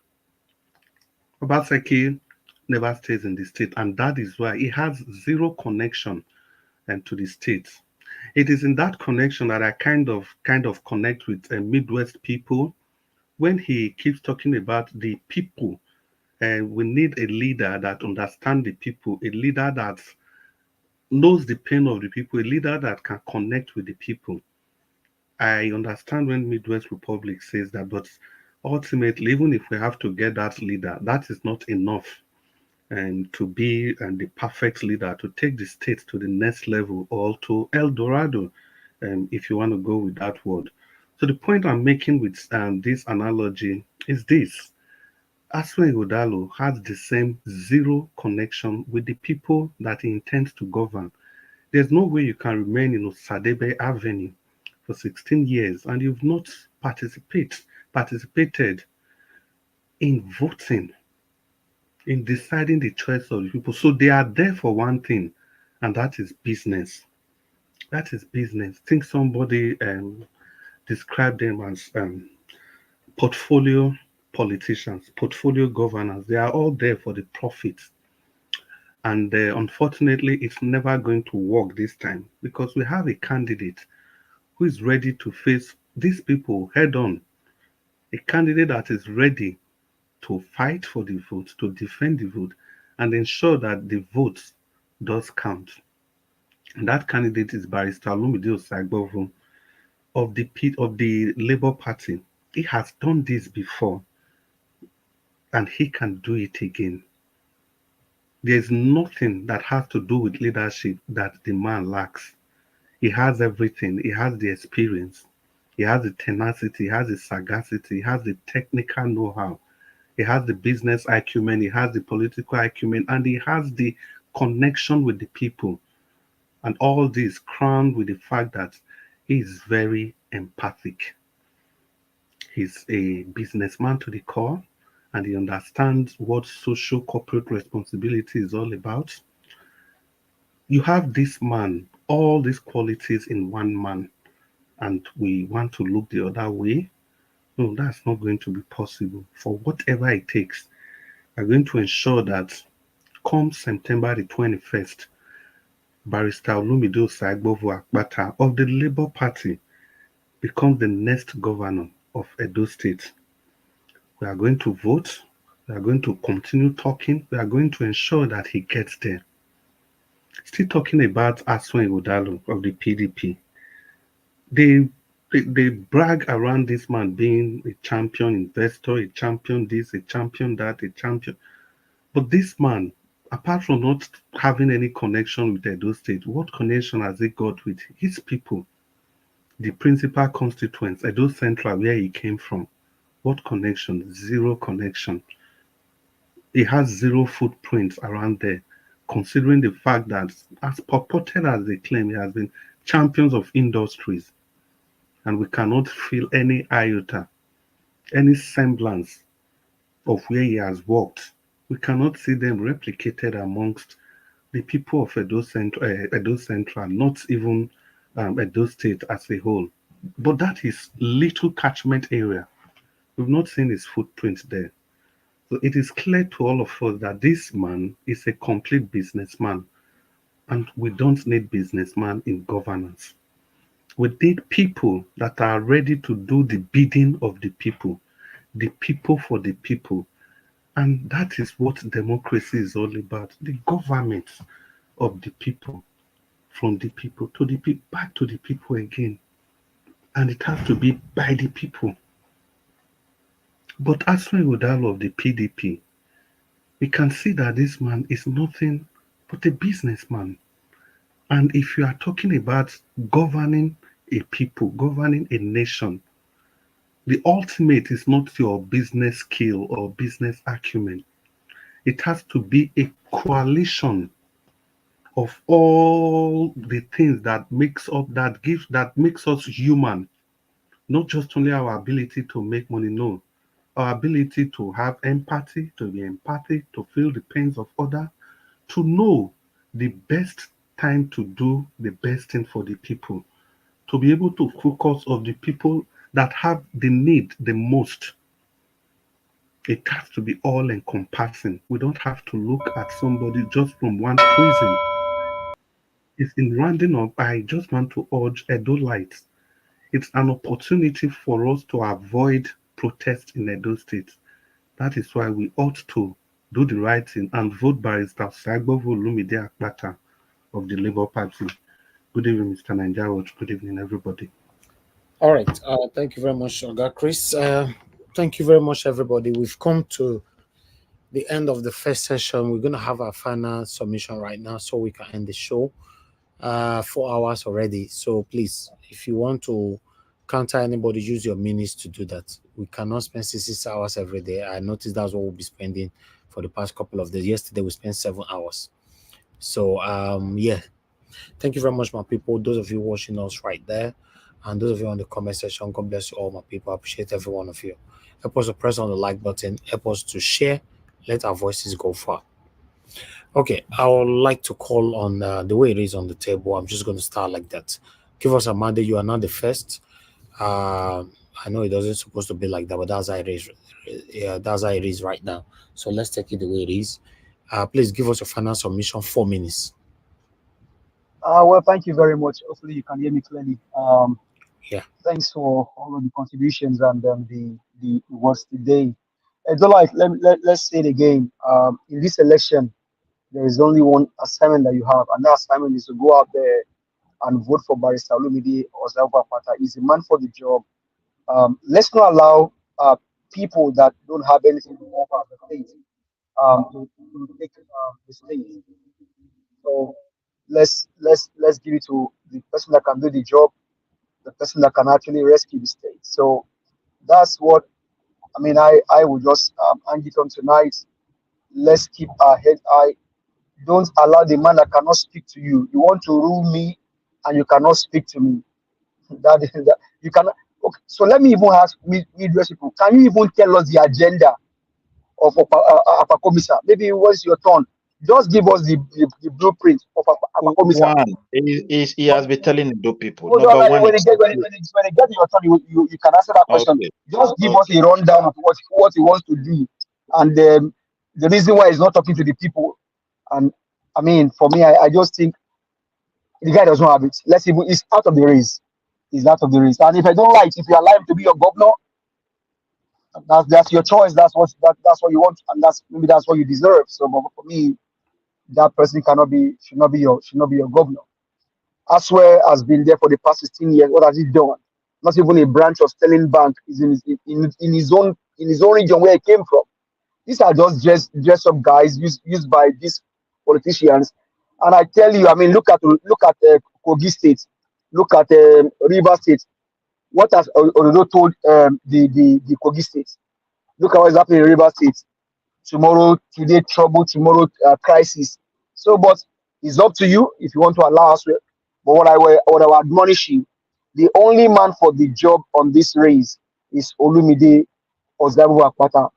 Obaseki never stays in the state. And that is why he has zero connection to the state. It is in that connection that I kind of connect with Midwest people when he keeps talking about the people. We need a leader that understands the people, a leader that knows the pain of the people, a leader that can connect with the people. I understand when Midwest Republic says that, but ultimately, even if we have to get that leader, that is not enough and to be the perfect leader to take the state to the next level or to El Dorado, if you want to go with that word. So the point I'm making with this analogy is this. Asue Ighodalo has the same zero connection with the people that he intends to govern. There's no way you can remain in Osadebe Avenue for 16 years and you've not participated in voting, in deciding the choice of the people. So they are there for one thing, and that is business. That is business. I think somebody described them as portfolio politicians, portfolio governors. They are all there for the profit. And unfortunately, it's never going to work this time because we have a candidate who is ready to face these people head on. A candidate that is ready to fight for the vote, to defend the vote, and ensure that the vote does count. And that candidate is Barrister Nnamdi Kanu of the Labour Party. He has done this before, and he can do it again. There's nothing that has to do with leadership that the man lacks. He has everything. He has the experience. He has the tenacity. He has the sagacity. He has the technical know-how. He has the business acumen. He has the political acumen. And he has the connection with the people. And all this crowned with the fact that he is very empathic. He's a businessman to the core. And he understands what social corporate responsibility is all about. You have this man, all these qualities in one man, and we want to look the other way. No, that's not going to be possible. For whatever it takes, we're going to ensure that come September the 21st, Barrister Olumide Osaigbovo Akpata of the Labour Party becomes the next governor of Edo State. We are going to vote. We are going to continue talking. We are going to ensure that he gets there. Still talking about Asue Ighodalo of the PDP. They brag around this man being a champion investor, a champion this, a champion that, a champion. But this man, apart from not having any connection with Edo State, what connection has he got with his people? The principal constituents, Edo Central, where he came from. What connection? Zero connection. He has zero footprints around there, considering the fact that, as purported as they claim, he has been champions of industries. And we cannot feel any iota, any semblance of where he has worked. We cannot see them replicated amongst the people of Edo Central, not even Edo State as a whole. But that is little catchment area. We've not seen his footprint there. So it is clear to all of us that this man is a complete businessman, and we don't need businessmen in governance. We need people that are ready to do the bidding of the people for the people. And that is what democracy is all about. The government of the people, from the people to the people, back to the people again. And it has to be by the people. But Asue Ighodalo of the PDP, we can see that this man is nothing but a businessman. And if you are talking about governing a people, governing a nation, the ultimate is not your business skill or business acumen. It has to be a coalition of all the things that makes us human. Not just only our ability to make money, no. Our ability to have empathy, to be empathic, to feel the pains of others, to know the best time to do the best thing for the people, to be able to focus on the people that have the need the most. It has to be all encompassing. We don't have to look at somebody just from one prison. It's in rounding up, I just want to urge Edolites. It's an opportunity for us to avoid protest in Edo State. That is why we ought to do the right thing and vote Barrister Osaigbovo Olumide Akpata of the Labour Party. Good evening, Mr. Ninja. Good evening, everybody. All right. Thank you very much, Oga Chris. Thank you very much, everybody. We've come to the end of the first session. We're going to have our final submission right now so we can end the show. 4 hours already. So please, if you want to counter anybody use your minutes to do that. We cannot spend 6 hours every day. I noticed that's what we'll be spending for the past couple of days. Yesterday we spent 7 hours. So yeah, thank you very much, my people. Those of you watching us right there, and those of you on the comment section, God bless you all, my people. I appreciate every one of you. Help us to press on the like button, help us to share, let our voices go far. Okay, I would like to call on the way it is on the table. I'm just going to start like that. Give us a mandate. You are not the first. I know it doesn't supposed to be like that, but that's how it is. Yeah, that's how it is right now. So let's take it the way it is. Please give us your final submission. 4 minutes. Well, thank you very much. Hopefully, you can hear me clearly. Yeah. Thanks for all of the contributions and the words today. It's all right. Let's say it again. In this election, there is only one assignment that you have, and that assignment is to go out there and vote for Barrister Olumide Osaigwa-Akpata. He's a man for the job. Let's not allow people that don't have anything to offer the state to take the state. So let's give it to the person that can do the job, the person that can actually rescue the state. So that's what I mean. I would just hang it on tonight. Let's keep our head high. Don't allow the man that cannot speak to you. You want to rule me, and you cannot speak to me. That is that you cannot. Okay, so let me even ask Midwest people. Can you even tell us the agenda of Apakomisa? Maybe once your turn, just give us the blueprint of Apakomisa. One, he has been telling the people. Hold Number on, one, when it get your turn, you can answer that question. okay, Just give us a rundown of what he wants to do, and the reason why he's not talking to the people. And I mean, for me, I just think the guy does not have it. Let's see, he's out of the race. He's out of the race. And if I don't like, if you allow him to be your governor, that's your choice. That's what you want, and maybe that's what you deserve. So, but for me, that person should not be your governor. Asue has been there for the past 16 years. What has he done? Not even a branch of Sterling Bank is in his own region where he came from. These are just dress up guys used by these politicians. And I tell you, I mean, look at Kogi State, look at River State. What has Ododo told the Kogi State? Look at what's happening in River State. Today trouble, tomorrow crisis. So, but it's up to you if you want to allow us. But what I will admonish you, the only man for the job on this race is Olumide Osaigwa-Akpata.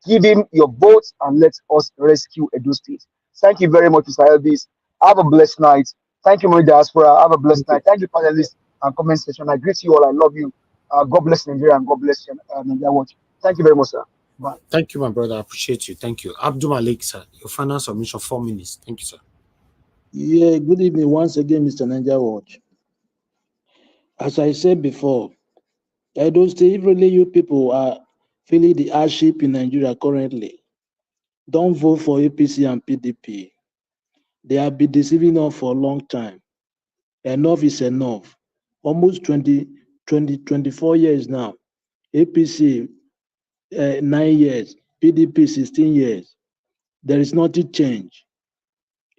Give him your vote and let us rescue Edo State. Thank you very much, Mr. Elvis. Have a blessed night. Thank you, my diaspora. Have a blessed night. Thank you, panelists and comment section. I greet you all. I love you. God bless Nigeria and God bless you, Nigeria Watch. Thank you very much, sir. Bye. Thank you, my brother. I appreciate you. Thank you. Abdul Malik, sir. Your final submission, 4 minutes. Thank you, sir. Yeah, good evening once again, Mr. Nigeria Watch. As I said before, Edo State, if really you people are feeling the hardship in Nigeria currently, don't vote for APC and PDP. They have been deceiving us for a long time. Enough is enough. Almost 24 years now. APC, 9 years. PDP, 16 years. There is nothing change.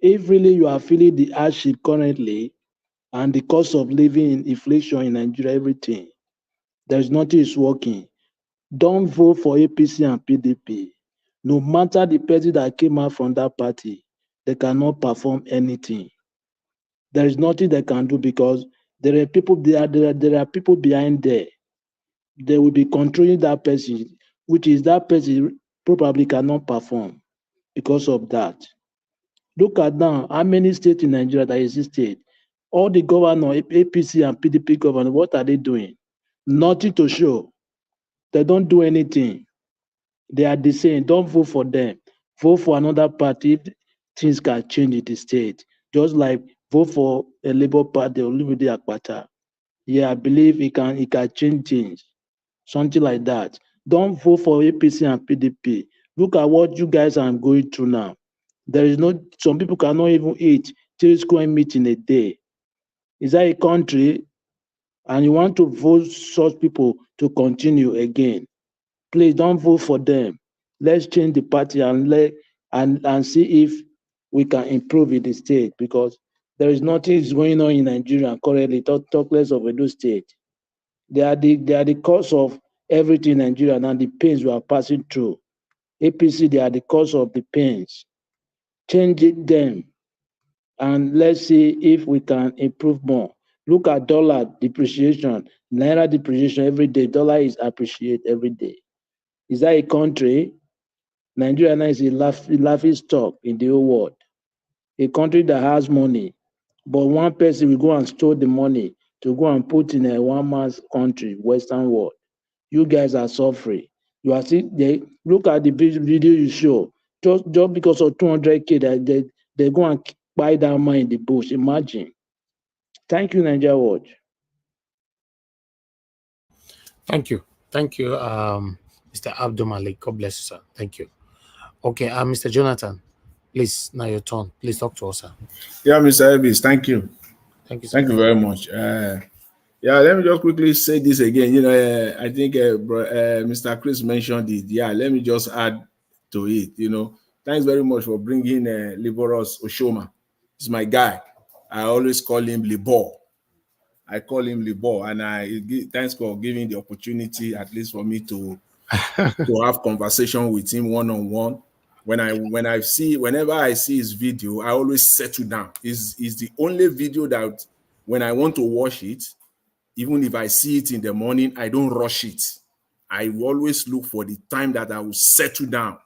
If really you are feeling the hardship currently and the cost of living, inflation in Nigeria, everything, there is nothing is working. Don't vote for APC and PDP. No matter the party that came out from that party, they cannot perform anything. There is nothing they can do because there are people behind there. They will be controlling that person, which is that person probably cannot perform because of that. Look at now how many states in Nigeria that existed. All the governor, APC and PDP governor, what are they doing? Nothing to show. They don't do anything. They are the same. Don't vote for them. Vote for another party if things can change in the state. Just like vote for a Labour Party or Olumide Akpata. Yeah, I believe it can change things. Something like that. Don't vote for APC and PDP. Look at what you guys are going through now. There is no, some people cannot even eat 3 square meat in a day. Is that a country? And you want to vote such people to continue again? Please don't vote for them. Let's change the party and see if we can improve in the state, because there is nothing is going on in Nigeria currently. Talk less of Edo State. They are the cause of everything in Nigeria and the pains we are passing through. APC, they are the cause of the pains. Changing them, and let's see if we can improve more. Look at dollar depreciation, naira depreciation every day. Dollar is appreciated every day. Is that a country? Nigeria now is a laughing stock in the whole world. A country that has money, but one person will go and store the money to go and put in a one-man's country, Western world. You guys are suffering. You are still they look at the video you show. Just because of 200K that they go and buy that man in the bush. Imagine. Thank you, Nigeria Watch. Thank you. Thank you, Mr. Abdul Malik. God bless you, sir. Thank you. Okay, Mr. Jonathan, please, now your turn. Please talk to us, sir. Yeah, Mr. Elvis, thank you. Thank you, sir. Thank you very much. Yeah, let me just quickly say this again. You know, I think Mr. Chris mentioned it. Yeah, let me just add to it. You know, thanks very much for bringing Liberos Oshoma. He's my guy. I always call him Libor. I call him Libor, and thanks for giving the opportunity, at least for me to have conversation with him one-on-one. Whenever I see his video, I always settle down. Is the only video that when I want to watch it, even if I see it in the morning, I don't rush it. I always look for the time that I will settle down.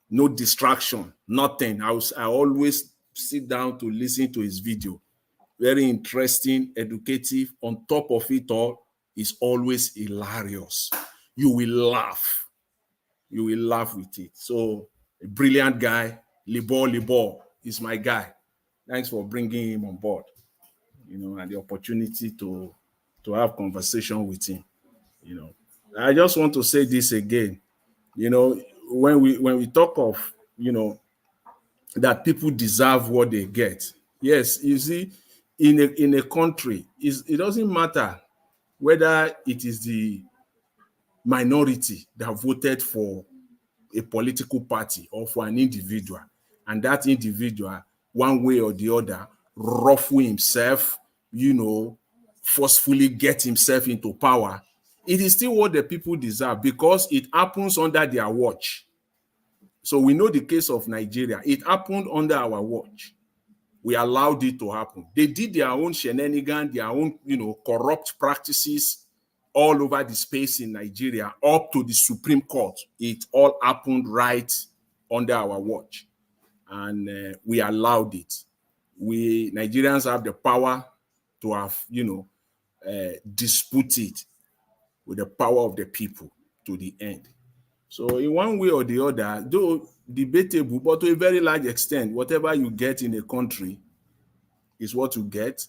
No distraction, nothing. I always sit down to listen to his video. Very interesting, educative. On top of it all, is always hilarious. You will laugh. You will laugh with it. So, a brilliant guy. Libor is my guy. Thanks for bringing him on board. You know, and the opportunity to have conversation with him. You know, I just want to say this again. You know, when we talk of, you know, that people deserve what they get. Yes, you see, in a country, it doesn't matter whether it is the minority that voted for a political party or for an individual, and that individual, one way or the other, ruffle himself, you know, forcefully get himself into power. It is still what the people deserve because it happens under their watch. So we know the case of Nigeria. It happened under our watch. We allowed it to happen. They did their own shenanigans, their own, you know, corrupt practices all over the space in Nigeria, up to the Supreme Court. It all happened right under our watch. And we allowed it. We Nigerians have the power to have, you know, disputed with the power of the people to the end. So in one way or the other, though debatable, but to a very large extent, whatever you get in a country is what you get.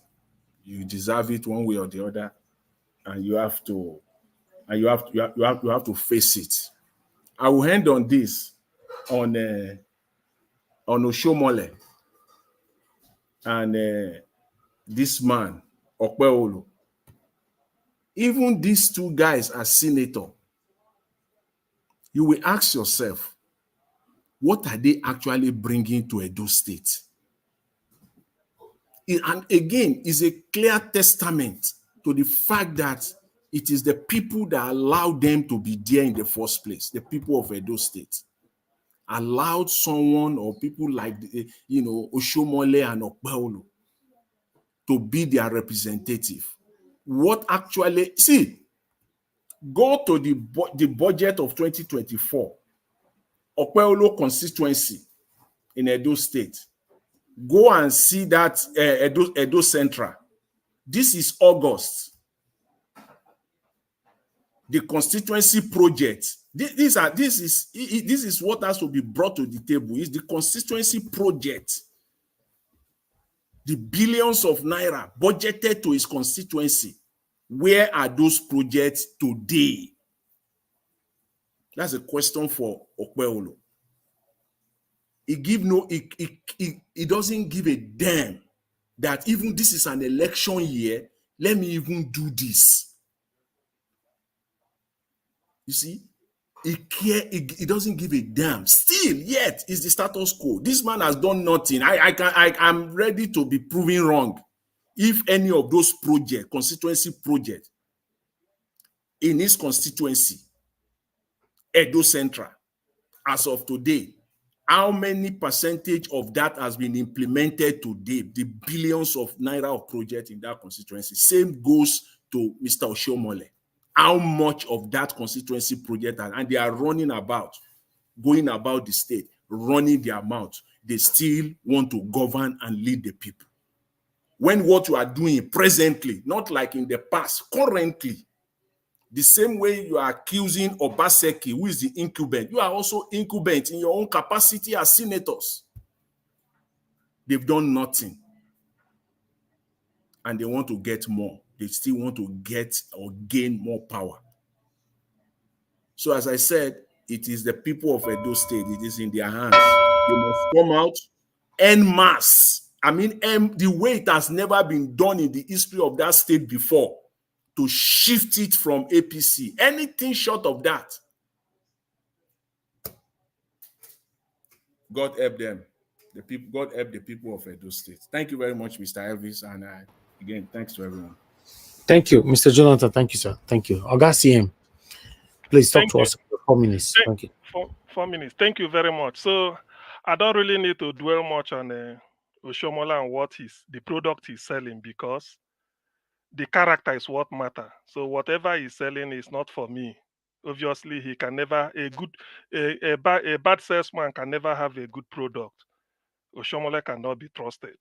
You deserve it one way or the other, and you have to face it. I will end on this on Oshiomhole and this man Okpeolo. Even these two guys are senators. You will ask yourself, what are they actually bringing to Edo State? And again, is a clear testament to the fact that it is the people that allowed them to be there in the first place. The people of Edo State allowed someone or people like, you know, Oshiomhole and Okpeolo to be their representative. What actually, see, go to the budget of 2024, Okpeolo constituency in Edo State. Go and see that Edo Central. This is August. The constituency project. This is what has to be brought to the table. Is the constituency project. The billions of naira budgeted to his constituency. Where are those projects today? That's a question for Okpeolo. He doesn't give a damn that even this is an election year. Let me even do this. You see, he doesn't give a damn. Still, yet is the status quo. This man has done nothing. I'm ready to be proven wrong. If any of those constituency projects, in his constituency, Edo Central, as of today, how many percentage of that has been implemented today? The billions of naira of projects in that constituency. Same goes to Mr. Oshiomhole. How much of that constituency project, and they are running about, going about the state, running their mouth. They still want to govern and lead the people. When what you are doing presently, not like in the past, currently, the same way you are accusing Obaseki, who is the incumbent, you are also incumbent in your own capacity as senators. They've done nothing. And they want to get more. They still want to get or gain more power. So as I said, it is the people of Edo State. It is in their hands. They must come out en masse. I mean, the way it has never been done in the history of that state before, to shift it from APC. Anything short of that, God help them. The people, God help the people of Edo State. Thank you very much, Mr. Elvis. And again, thanks to everyone. Thank you, Mr. Jonathan. Thank you, sir. Thank you. August, please talk to us for 4 minutes. Thank you. 4 minutes. Thank you very much. So I don't really need to dwell much on Oshiomhole and what the product he's selling, because the character is what matters. So whatever he's selling is not for me. Obviously, he can never, a bad salesman can never have a good product. Oshiomhole cannot be trusted.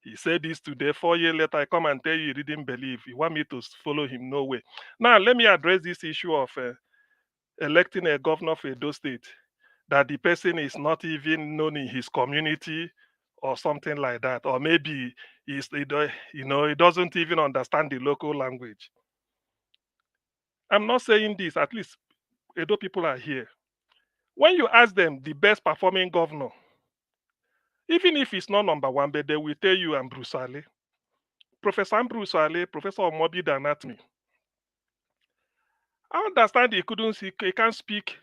He said this today, 4 years later, I come and tell you he didn't believe. You want me to follow him? No way. Now, let me address this issue of electing a governor for Edo State, that the person is not even known in his community or something like that, or maybe he doesn't even understand the local language. I'm not saying this, at least Edo people are here. When you ask them the best performing governor, even if it's not number one, but they will tell you Ambrose Ale, Professor Ambrose Ale, Professor of Morbid Anatomy. I understand he can't speak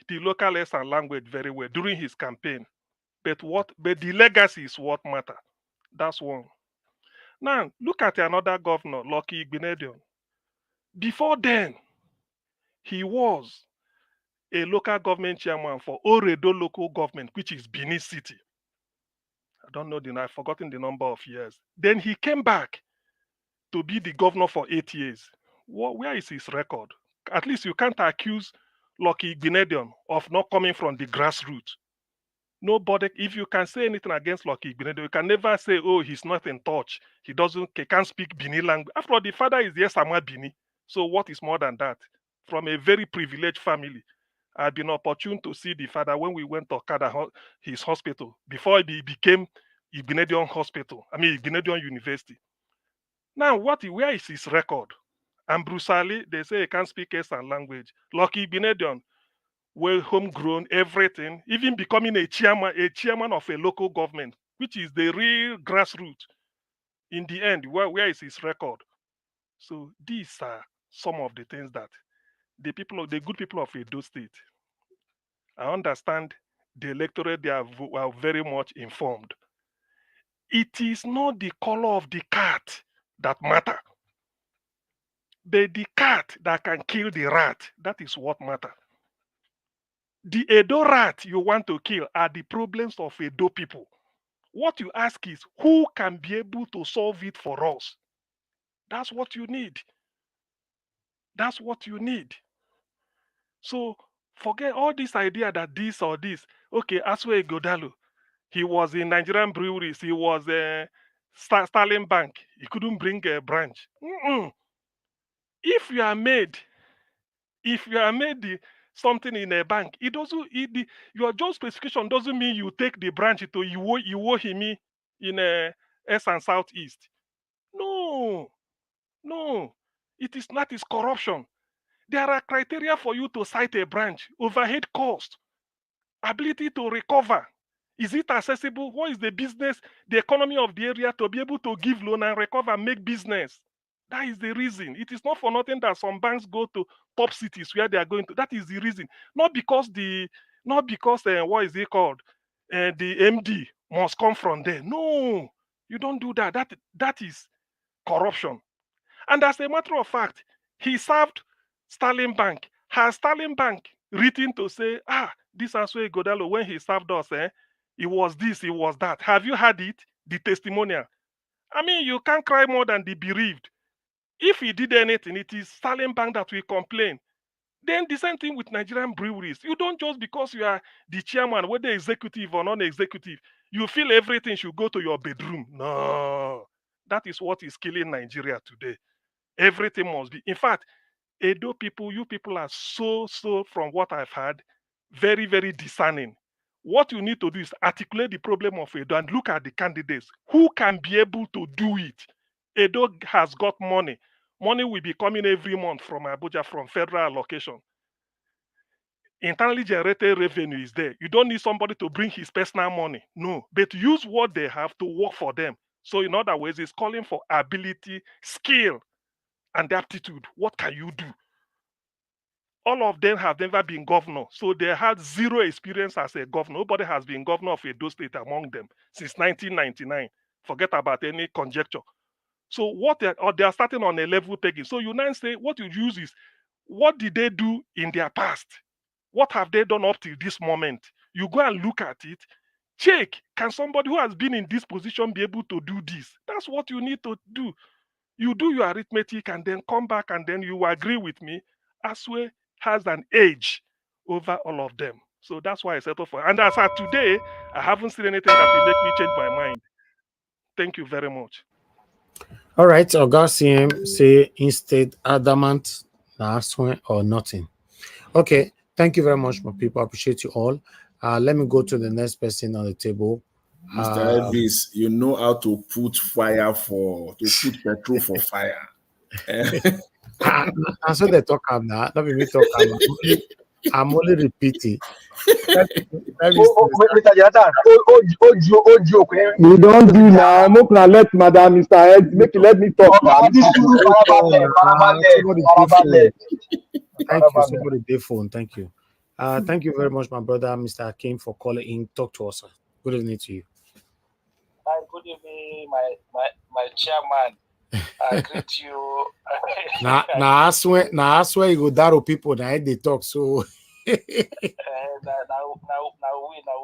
the local and language very well during his campaign. But the legacy is what matters. That's one. Now, look at another governor, Lucky Igbinedion. Before then, he was a local government chairman for Oredo local government, which is Benin City. I don't know, I've forgotten the number of years. Then he came back to be the governor for 8 years. Where is his record? At least you can't accuse Lucky Igbinedion of not coming from the grassroots. Nobody, if you can say anything against Lucky Igbinedion, you can never say, oh, he's not in touch. He can't speak Bini language. After all, the father is Yesama Bini. So what is more than that? From a very privileged family. I've been opportune to see the father when we went to Okada, his hospital, before he became Igbinedion Hospital, Igbinedion University. Now, where is his record? And Bruce Ali, they say he can't speak Eastern language. Lucky Igbinedion, well, homegrown, everything, even becoming a chairman of a local government, which is the real grassroots. In the end, where is his record? So these are some of the things that the good people of Edo State, I understand the electorate, they are very much informed. It is not the color of the cat that matter, but the cat that can kill the rat. That is what matters. The Edo rat you want to kill are the problems of Edo people. What you ask is, who can be able to solve it for us? That's what you need. That's what you need. So forget all this idea that this or this. Okay, Asue Ighodalo, he was in Nigerian breweries. He was Starling Bank. He couldn't bring a branch. If you are made something in a bank, your job specification doesn't mean you take the branch to Iwohimi in S and Southeast. No. It is not. It's corruption. There are criteria for you to cite a branch: overhead cost, ability to recover. Is it accessible? What is the business, the economy of the area to be able to give loan and recover, make business? That is the reason. It is not for nothing that some banks go to top cities where they are going to. That is the reason. Not because what is it called? The MD must come from there. No, you don't do that. That is corruption. And as a matter of fact, he served Sterling Bank. Has Sterling Bank written to say, this Asue Ighodalo, when he served us, it was this, it was that. Have you had it? The testimonial. I mean, you can't cry more than the bereaved. If he did anything, it is Sterling Bank that will complain. Then the same thing with Nigerian breweries. You don't just because you are the chairman, whether executive or non-executive, you feel everything should go to your bedroom. No. That is what is killing Nigeria today. Everything must be. In fact, Edo people, you people are so, from what I've heard, very, very discerning. What you need to do is articulate the problem of Edo and look at the candidates. Who can be able to do it? Edo has got money. Money will be coming every month from Abuja, from federal allocation. Internally generated revenue is there. You don't need somebody to bring his personal money. No, but use what they have to work for them. So in other words, it's calling for ability, skill, and aptitude. What can you do? All of them have never been governor. So they had zero experience as a governor. Nobody has been governor of Edo State among them since 1999. Forget about any conjecture. So what they are starting on a level pegging. So you now say what you use is, what did they do in their past? What have they done up to this moment? You go and look at it. Check, can somebody who has been in this position be able to do this? That's what you need to do. You do your arithmetic and then come back and then you agree with me. Asue has an edge over all of them. So that's why I settled for it. And as of today, I haven't seen anything that will make me change my mind. Thank you very much. All right, Augustine say instead adamant, Asue or nothing. Okay, thank you very much, my people. I appreciate you all. Let me go to the next person on the table. Mr. Elvis, you know how to put petrol for fire. And so they talk now. Not me talk. I'm only repeating. Mr. Jonathan, you don't do now. Make na let Madam Mr. Ed make you let me talk. Thank you. Somebody day phone. Thank you. Thank you very much, my brother, Mr. Hakim, for calling in. Talk to us. Good evening to you. Hi, good evening, my chairman. I greet you. Now I swear Ighodalo people now they talk so. Now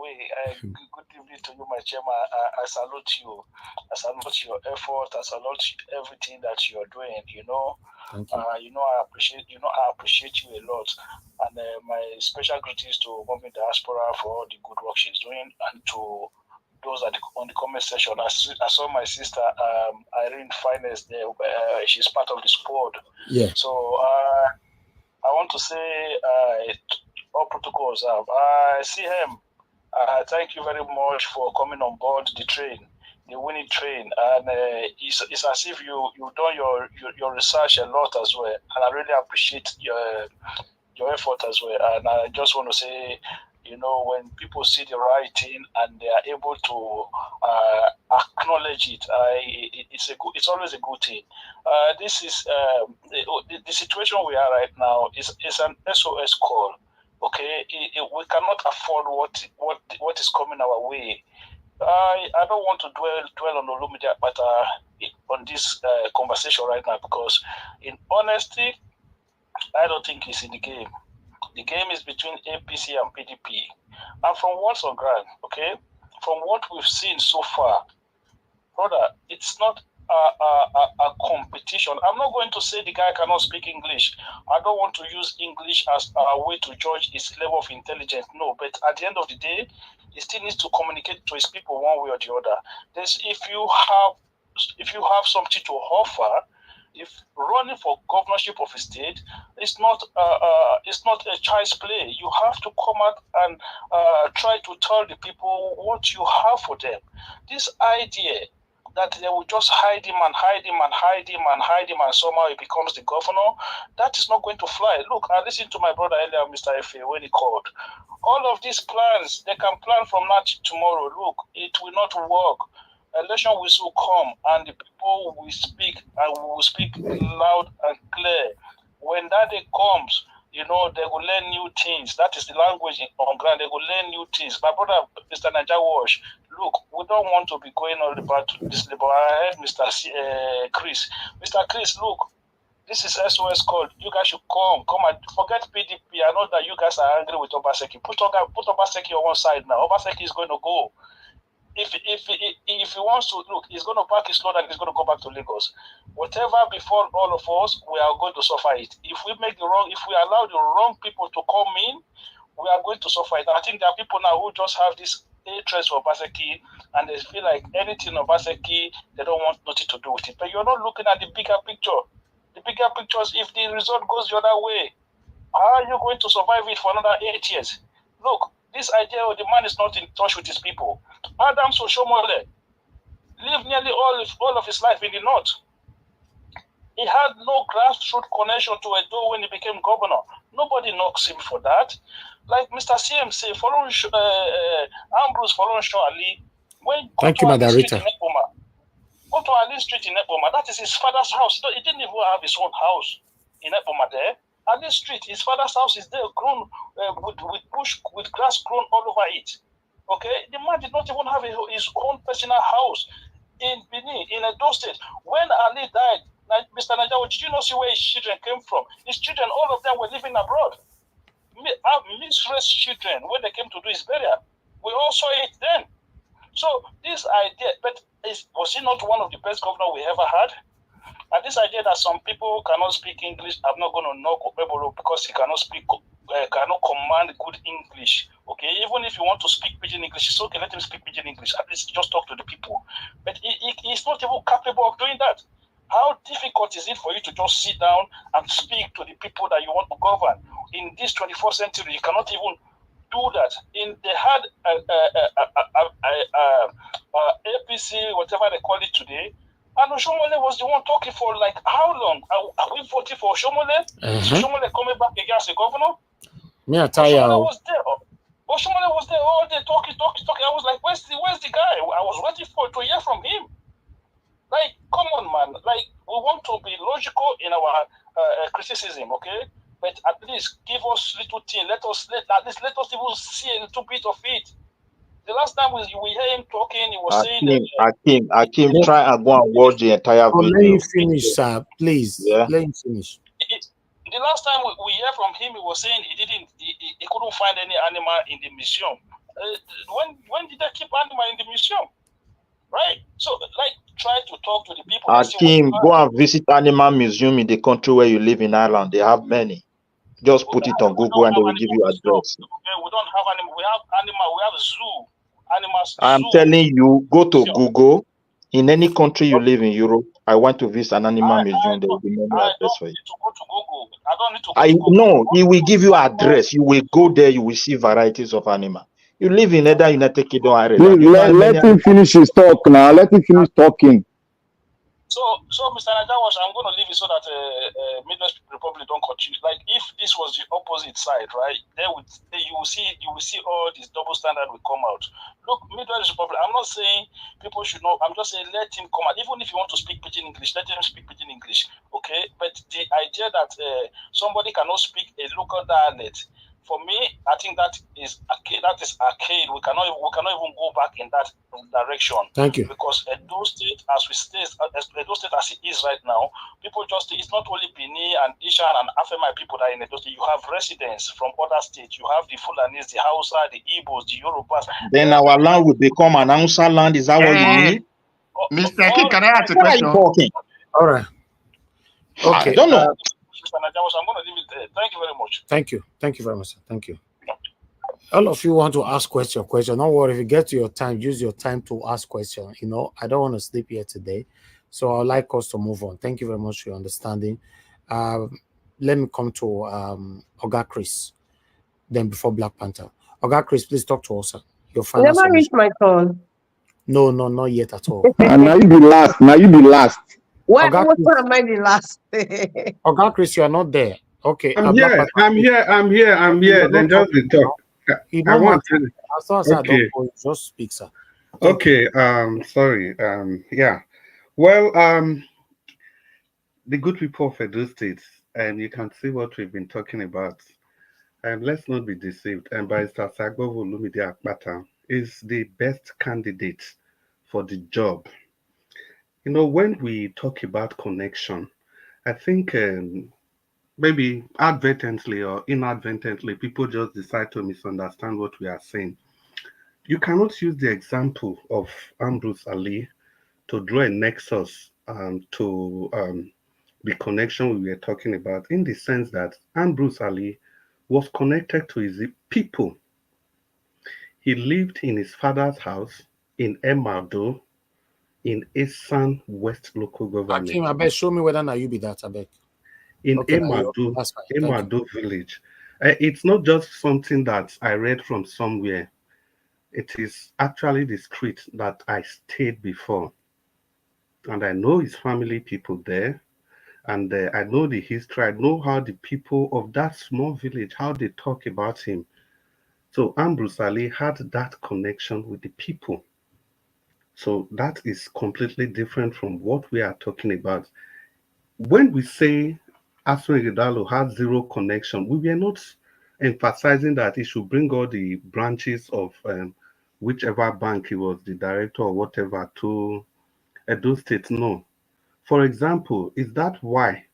we. Good evening to you, my chairman. I salute you. I salute your effort. I salute everything that you are doing. Thank you. I appreciate you a lot. And my special greetings to Mommy Diaspora for all the good work she's doing, and to those on the comment section. I saw my sister Irene Finest there. She's part of the squad. Yeah. So I want to say all protocols. I see him. Thank you very much for coming on board the train, the winning train. And it's as if you've done your research a lot as well. And I really appreciate your effort as well. And I just want to say, when people see the right thing and they are able to acknowledge it, it's always a good thing. This is the situation we are right now is an SOS call. Okay, we cannot afford what is coming our way. I don't want to dwell on Olumide, but on this conversation right now, because in honesty, I don't think it's in the game. The game is between APC and PDP. And from what's on ground, okay, from what we've seen so far, brother, it's not a competition. I'm not going to say the guy cannot speak English. I don't want to use English as a way to judge his level of intelligence. No, but at the end of the day, he still needs to communicate to his people one way or the other. If you have something to offer, if running for governorship of a state, it's not a child's play. You have to come out and try to tell the people what you have for them. This idea that they will just hide him and somehow he becomes the governor, that is not going to fly. Look, I listened to my brother earlier, Mr. Efe, when he called. All of these plans, they can plan from now to tomorrow. Look, it will not work. Election will soon come, and the people will speak, and we will speak loud and clear. When that day comes, they will learn new things. That is the language on ground. They will learn new things. My brother, Mr. Naija Wash, look, we don't want to be going all about this labor. I heard Mr. Chris. Mr. Chris, look, This is SOS call. You guys should come and forget PDP. I know that you guys are angry with Obaseki. Put Obaseki on one side now. Obaseki is going to go. If he wants to look, he's going to pack his load and he's going to go back to Lagos. Whatever before all of us, we are going to suffer it. If we allow the wrong people to come in, we are going to suffer it. I think there are people now who just have this interest for Obaseki and they feel like anything Obaseki, they don't want nothing to do with it. But you're not looking at the bigger picture. The bigger picture is if the result goes the other way, how are you going to survive it for another 8 years? Look, this idea of the man is not in touch with his people. Adams Oshiomhole lived nearly all of his life in the north. He had no grassroots connection to Edo when he became governor. Nobody knocks him for that. Like Mr. CM say, Ambrose Folorunshon Ali, when thank you, Madarita. Go to Ali Street in Eboma. That is his father's house. He didn't even have his own house in Eboma there. Ali Street, his father's house is there, grown with bush, with grass grown all over it. Okay, the man did not even have his own personal house in Benin, in Edo State. When Ali died, Mr. Najawo, did you not see where his children came from? His children, all of them were living abroad. Mixed-race children, when they came to do his burial, we all saw it then. So this idea, but was he not one of the best governors we ever had? And this idea that some people cannot speak English, I'm not going to knock Obebolo because he cannot cannot command good English. Okay, even if you want to speak pidgin English, it's okay, let him speak pidgin English. At least just talk to the people. But he's not even capable of doing that. How difficult is it for you to just sit down and speak to the people that you want to govern? In this 21st century, you cannot even do that. They had APC, whatever they call it today, and Oshiomhole was the one talking for like how long? Are we voting for Oshiomhole? Is Oshiomhole coming back again as a governor? Oshiomhole was there. Oshiomhole was there all day talking. I was like, where's the guy? I was waiting to hear from him. Like, come on, man. Like, we want to be logical in our criticism, okay? But at least give us little thing. Let us even see a little bit of it. The last time we hear him talking, he was saying Akim, try and go and watch the entire video. Let him finish, sir. Please. Yeah. Let him finish. The last time we hear from him, he was saying he couldn't find any animal in the museum. When did they keep animal in the museum? Right? So, like, try to talk to the people. Akim, go and visit animal museum in the country where you live in Ireland. They have many. Just put it on Google and they will give you address. Okay, we don't have animal. We have animal. We have zoo. Animals. I'm telling you, go to Google. In any country you live in Europe, I want to visit an animal museum. There will be many address for you. To go to Google. I don't need to go to Google. No, he will give you address. You will go there. You will see varieties of animal. You live in either United Kingdom or Ireland. Let him finish his talk now. Let him finish talking. So Mr. Najawas, I'm going to leave it so that Midwest Republic don't continue. Like, if this was the opposite side, right, you will see all this double standard will come out. Look, Midwest Republic, I'm not saying people should know. I'm just saying let him come out. Even if you want to speak pidgin English, let him speak pidgin English, okay? But the idea that somebody cannot speak a local dialect, for me, I think that is arcade. We cannot even go back in that direction. Thank you. Because Edo State, as it is right now, people it's not only Bini and Ishan and Afemai people that are in Edo State. You have residents from other states. You have the Fulanis, the Hausa, the Igbos, the Yorubas. Then our land will become an Hausa land. Is that what you mean? Mr. King, can I ask a question? All right. Okay. I don't know. I'm going to leave it there. Thank you very much. Thank you. Thank you very much, sir. Thank you. All of you want to ask question. Don't worry. If you get to your time, use your time to ask question. You know, I don't want to sleep here today. So I'd like us to move on. Thank you very much for your understanding. Let me come to Oga Chris. Then before Black Panther. Oga Chris, please talk to us, sir. Your final never reached my turn. No, not yet at all. And now you be last. What am I the last? Oga Chris, you are not there. Okay. I'm here. Then just the talk. I want to. As far as I don't go, just speak, sir. Okay. Sorry. Yeah. Well, the good people of Edo State, and you can see what we've been talking about. Let's not be deceived. And Barrister Sagbovo Lumide Akpata is the best candidate for the job. You know, when we talk about connection, I think maybe advertently or inadvertently, people just decide to misunderstand what we are saying. You cannot use the example of Ambrose Ali to draw a nexus to the connection we were talking about, in the sense that Ambrose Ali was connected to his people. He lived in his father's house in Emardo in Esan West local government. Akim, I beg, show me whether now you be that, I beg. In Okay, Emardo, that's fine. Thank you. Emardo village. It's not just something that I read from somewhere. It is actually the street that I stayed before. And I know his family people there. And I know the history. I know how the people of that small village, how they talk about him. So Ambrose Ali had that connection with the people. So that is completely different from what we are talking about. When we say Asue Ighodalo has zero connection, we were not emphasizing that he should bring all the branches of whichever bank he was the director or whatever to Edo State. No. For example, is that why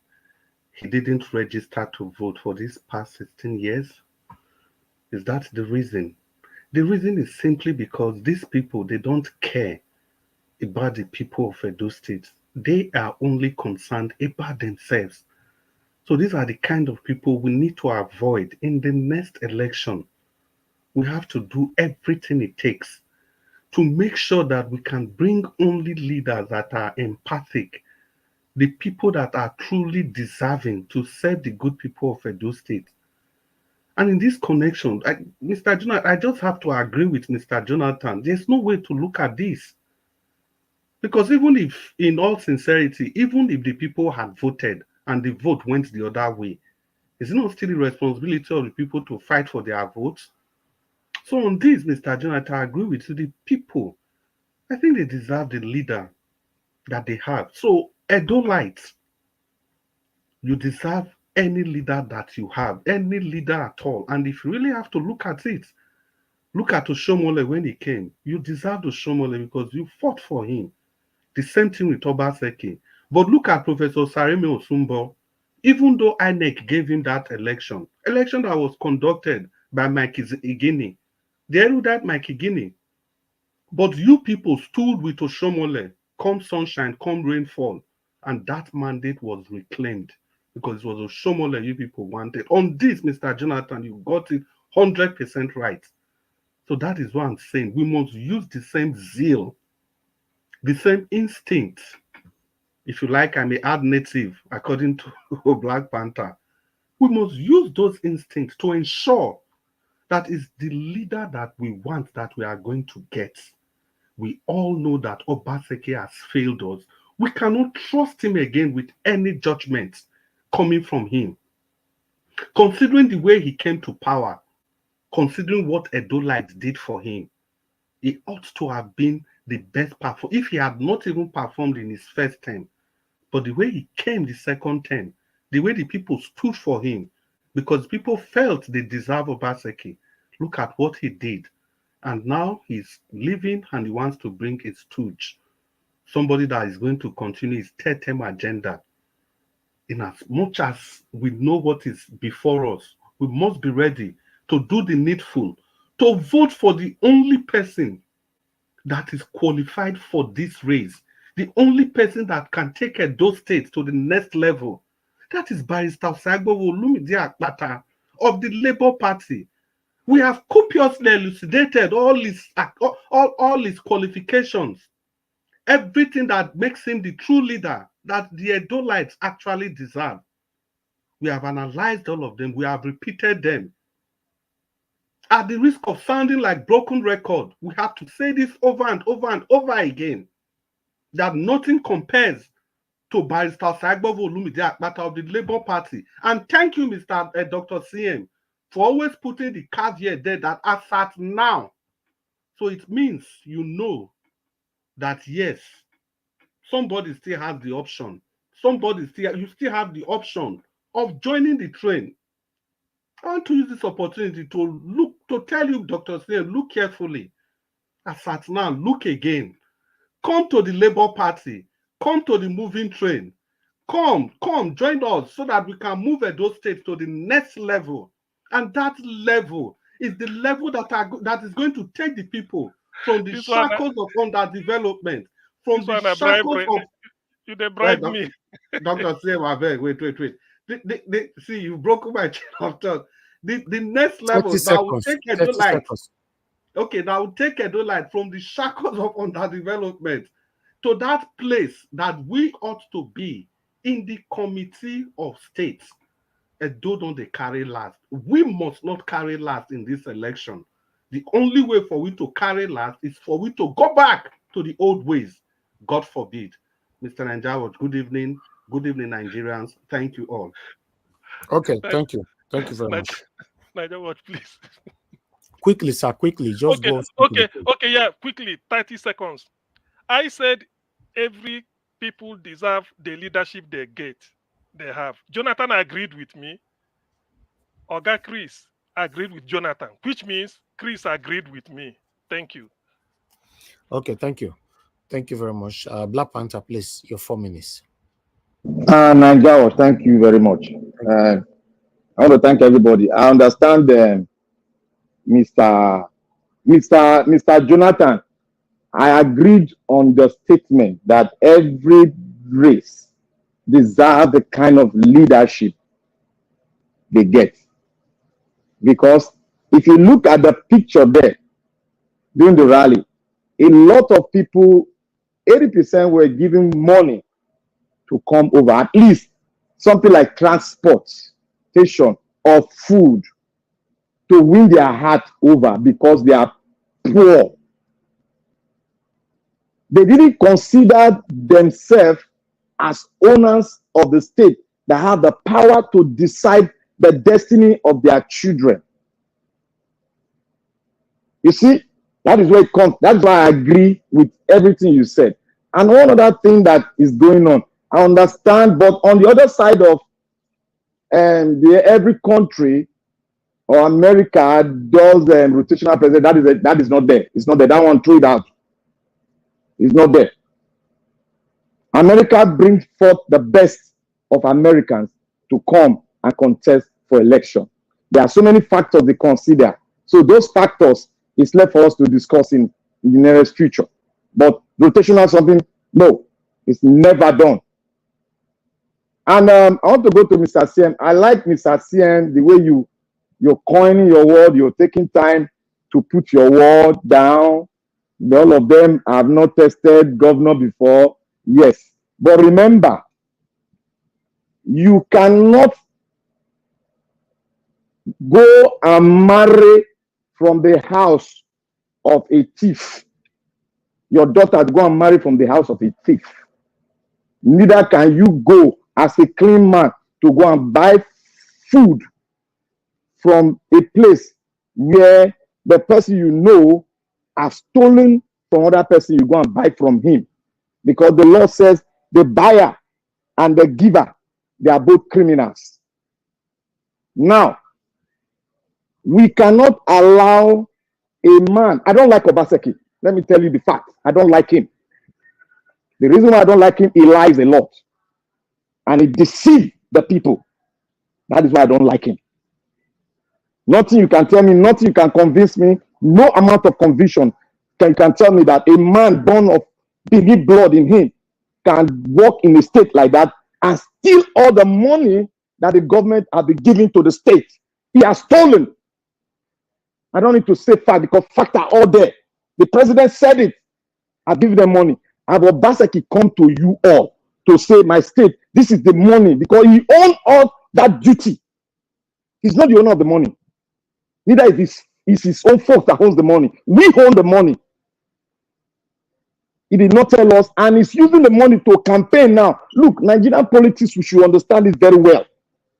he didn't register to vote for these past 16 years? Is that the reason? The reason is simply because these people, they don't care about the people of Edo State. They are only concerned about themselves. So these are the kind of people we need to avoid in the next election. We have to do everything it takes to make sure that we can bring only leaders that are empathic, the people that are truly deserving to serve the good people of Edo State. And in this connection, Mr. Jonathan, I just have to agree with Mr. Jonathan. There's no way to look at this. Because even if, in all sincerity, even if the people had voted and the vote went the other way, is it not still the responsibility of the people to fight for their votes? So on this, Mr. Jonathan, I agree with you. The people, I think they deserve the leader that they have. So Edolites, you deserve any leader that you have, any leader at all. And if you really have to look at it, look at Oshiomhole when he came. You deserve Oshiomhole because you fought for him. The same thing with Obaseki. But look at Professor Saremi Osumbo. Even though INEC gave him that election that was conducted by Mike Igini, the erudite Mike Igini. But you people stood with Oshiomhole, come sunshine, come rainfall, and that mandate was reclaimed because it was Oshiomhole you people wanted. On this, Mr. Jonathan, you got it 100% right. So that is what I'm saying. We must use the same zeal, the same instinct. If you like, I may add native, according to Black Panther. We must use those instincts to ensure that is the leader that we want, that we are going to get. We all know that Obaseki has failed us. We cannot trust him again with any judgment coming from him. Considering the way he came to power, considering what Edolites did for him, he ought to have been the best performer. If he had not even performed in his first term, but the way he came the second term, the way the people stood for him, because people felt they deserve Obaseki. Look at what he did. And now he's leaving and he wants to bring a stooge, somebody that is going to continue his third term agenda. In as much as we know what is before us, we must be ready to do the needful, to vote for the only person that is qualified for this race, the only person that can take Edo State to the next level. That is Barrister Sagbowo Olumide Akpata of the Labour Party. We have copiously elucidated all his qualifications, everything that makes him the true leader that the Edolites actually deserve. We have analyzed all of them. We have repeated them. At the risk of sounding like broken record, we have to say this over and over and over again, that nothing compares to Barrister Sagbowo Olumide Akpata of the Labour Party. And thank you, Dr. CM, for always putting the caveat there that as at now. So it means you know that yes, somebody still has the option. You still have the option of joining the train. I want to use this opportunity to tell you, Dr. CM, look carefully. As at now, look again. Come to the Labour Party. Come to the moving train. come, join us so that we can move Edo State to the next level. And that level is the level that is going to take the people from the shackles of underdevelopment, from the shackles of... You they bribe me. Dr. Sewaveg, wait. See, you broke my chain of thought. The next level that will take Edo Light. Okay, that will take Edo Light from the shackles of underdevelopment to that place that we ought to be in the committee of states. Edo don't they carry last. We must not carry last in this election. The only way for we to carry last is for we to go back to the old ways. God forbid. Mr. Nanjawa, good evening. Good evening, Nigerians. Thank you all. Okay, thank you. Thank you very much. Nanjawa, please. Quickly, sir, quickly. Just go. Okay, yeah, quickly, 30 seconds. I said every people deserve the leadership they have. Jonathan agreed with me. Oga Chris agreed with Jonathan, which means Chris agreed with me. Thank you. Okay, thank you. Thank you very much. Black Panther, please, your 4 minutes. Nanjao, thank you very much. I want to thank everybody. I understand Mr. Jonathan. I agreed on the statement that every race deserves the kind of leadership they get. Because if you look at the picture there during the rally, a lot of people, 80% were giving money to come over, at least something like transportation or food to win their heart over because they are poor. They didn't consider themselves as owners of the state that have the power to decide the destiny of their children. You see, that is where it comes. That's why I agree with everything you said. And one other thing that is going on, I understand, but on the other side of every country or America does rotational president, that is not there. It's not there. That one, threw it out. It's not there. America brings forth the best of Americans to come and contest for election. There are so many factors they consider. So those factors is left for us to discuss in the nearest future. But rotational something, no, it's never done. And I want to go to Mr. CM. I like Mr. CM, the way you're coining your word, you're taking time to put your word down. All of them have not tested governor before. Yes. But remember, you cannot go and marry from the house of a thief. Your daughter go and marry from the house of a thief. Neither can you go as a clean man to go and buy food from a place where the person you know has stolen from other person, you go and buy from him. Because the law says the buyer and the giver, they are both criminals. Now, we cannot allow a man. I don't like Obaseki. Let me tell you the fact. I don't like him. The reason why I don't like him, he lies a lot. And he deceives the people. That is why I don't like him. Nothing you can tell me, nothing you can convince me, no amount of conviction can tell me that a man born of baby blood in him can walk in a state like that and steal all the money that the government has been giving to the state. He has stolen. I don't need to say fact because facts are all there. The president said it. I give them money. Have Obaseki come to you all to say, my state, this is the money, because he owns all that duty. He's not the owner of the money. Neither is his own folks that owns the money. We own the money. He did not tell us, and he's using the money to campaign now. Look, Nigerian politics, we should understand this very well.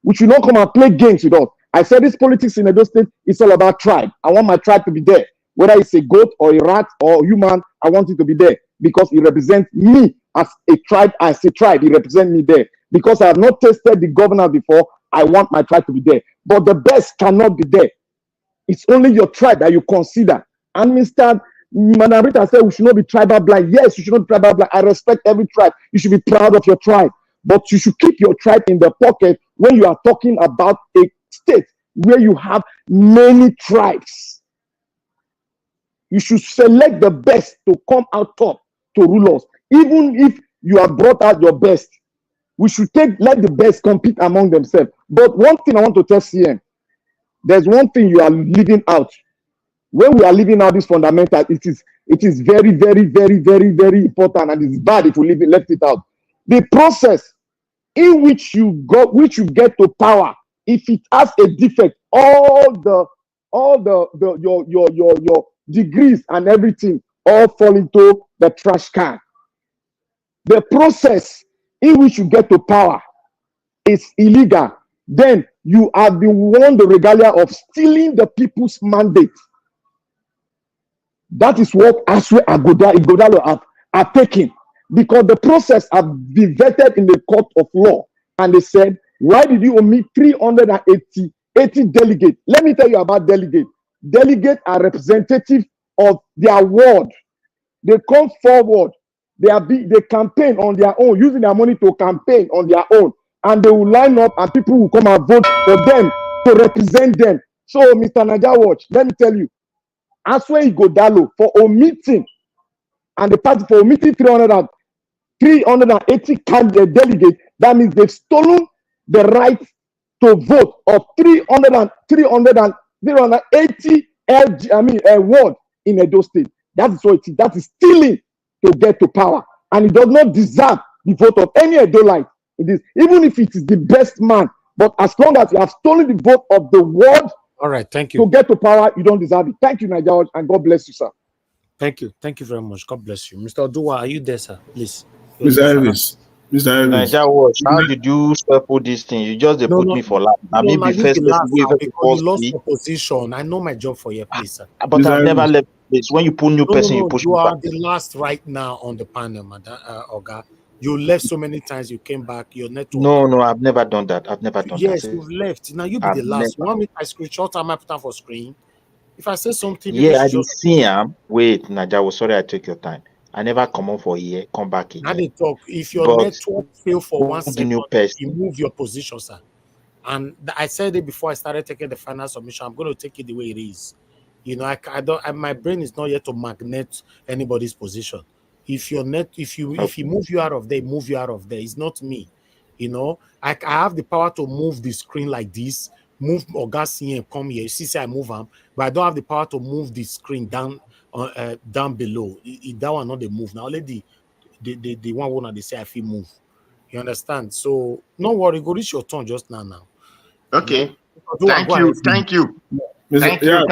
We should not come and play games with us. I said this politics in Edo State, it's all about tribe. I want my tribe to be there. Whether it's a goat or a rat or a human, I want it to be there because it represents me as a tribe. As a tribe, it represents me there. Because I have not tested the governor before, I want my tribe to be there. But the best cannot be there. It's only your tribe that you consider. And Madam Rita said we should not be tribal blind. Yes, you should not be tribal blind. I respect every tribe. You should be proud of your tribe. But you should keep your tribe in the pocket when you are talking about a state where you have many tribes. You should select the best to come out top to rule us. Even if you have brought out your best, we should let the best compete among themselves. But one thing I want to tell CM, there's one thing you are leaving out. When we are leaving out this fundamental, it is very, very, very, very, very important, and it's bad if we left it out. The process in which you get to power, if it has a defect, all your degrees and everything all fall into the trash can. The process in which you get to power is illegal. Then you have been won the regalia of stealing the people's mandate. That is what Asue Ighodalo are taking, because the process have been vetted in the court of law, and they said, why did you omit 380 delegates? Let me tell you about delegates. Delegates are representative of their ward. They come forward. They campaign on their own, using their money to campaign on their own, and they will line up, and people will come and vote for them to represent them. So, Mr. Naija Watch, let me tell you, Asue Ighodalo for omitting, and the party for omitting 380 delegates, that means they've stolen the right to vote of 380 ward in Edo State. That is what it is. That is stealing to get to power, and it does not deserve the vote of any Edolite. It is, even if it is the best man, but as long as you have stolen the vote of the ward, all right, thank you. To get to power, you don't deserve it. Thank you, Naija, and God bless you, sir. Thank you very much. God bless you, Mr. Oduwa. Are you there, sir? Please, Mr. Elvis. Naija Watch, how did you put this thing? You just put me for life. I mean, be first you lost your position. I know my job for you, please, sir. But I've never left this. When you put new person, you push. You are the last right now on the panel, Madam Oga. You left so many times. You came back. Your network. No, I've never done that. I've never done that. Yes, you've left. Now you be the last. You want me? I screenshot. I might put on for screen. If I say something, I didn't see him. Wait, Naija, sorry, I took your time. I never come on for a year. Come back again. Now they talk. If your network fail for 1 second, you move your position, sir. And I said it before I started taking the final submission. I'm going to take it the way it is. You know, I don't. My brain is not yet to magnet anybody's position. If you move you out of there, move you out of there. It's not me. You know, I have the power to move the screen like this, move Augustine and come here. You see, I move them, but I don't have the power to move the screen down below. That one not the move. Now let the one they say I feel move. You understand? So no worry, go reach your turn just now. Okay. Thank you. Mr.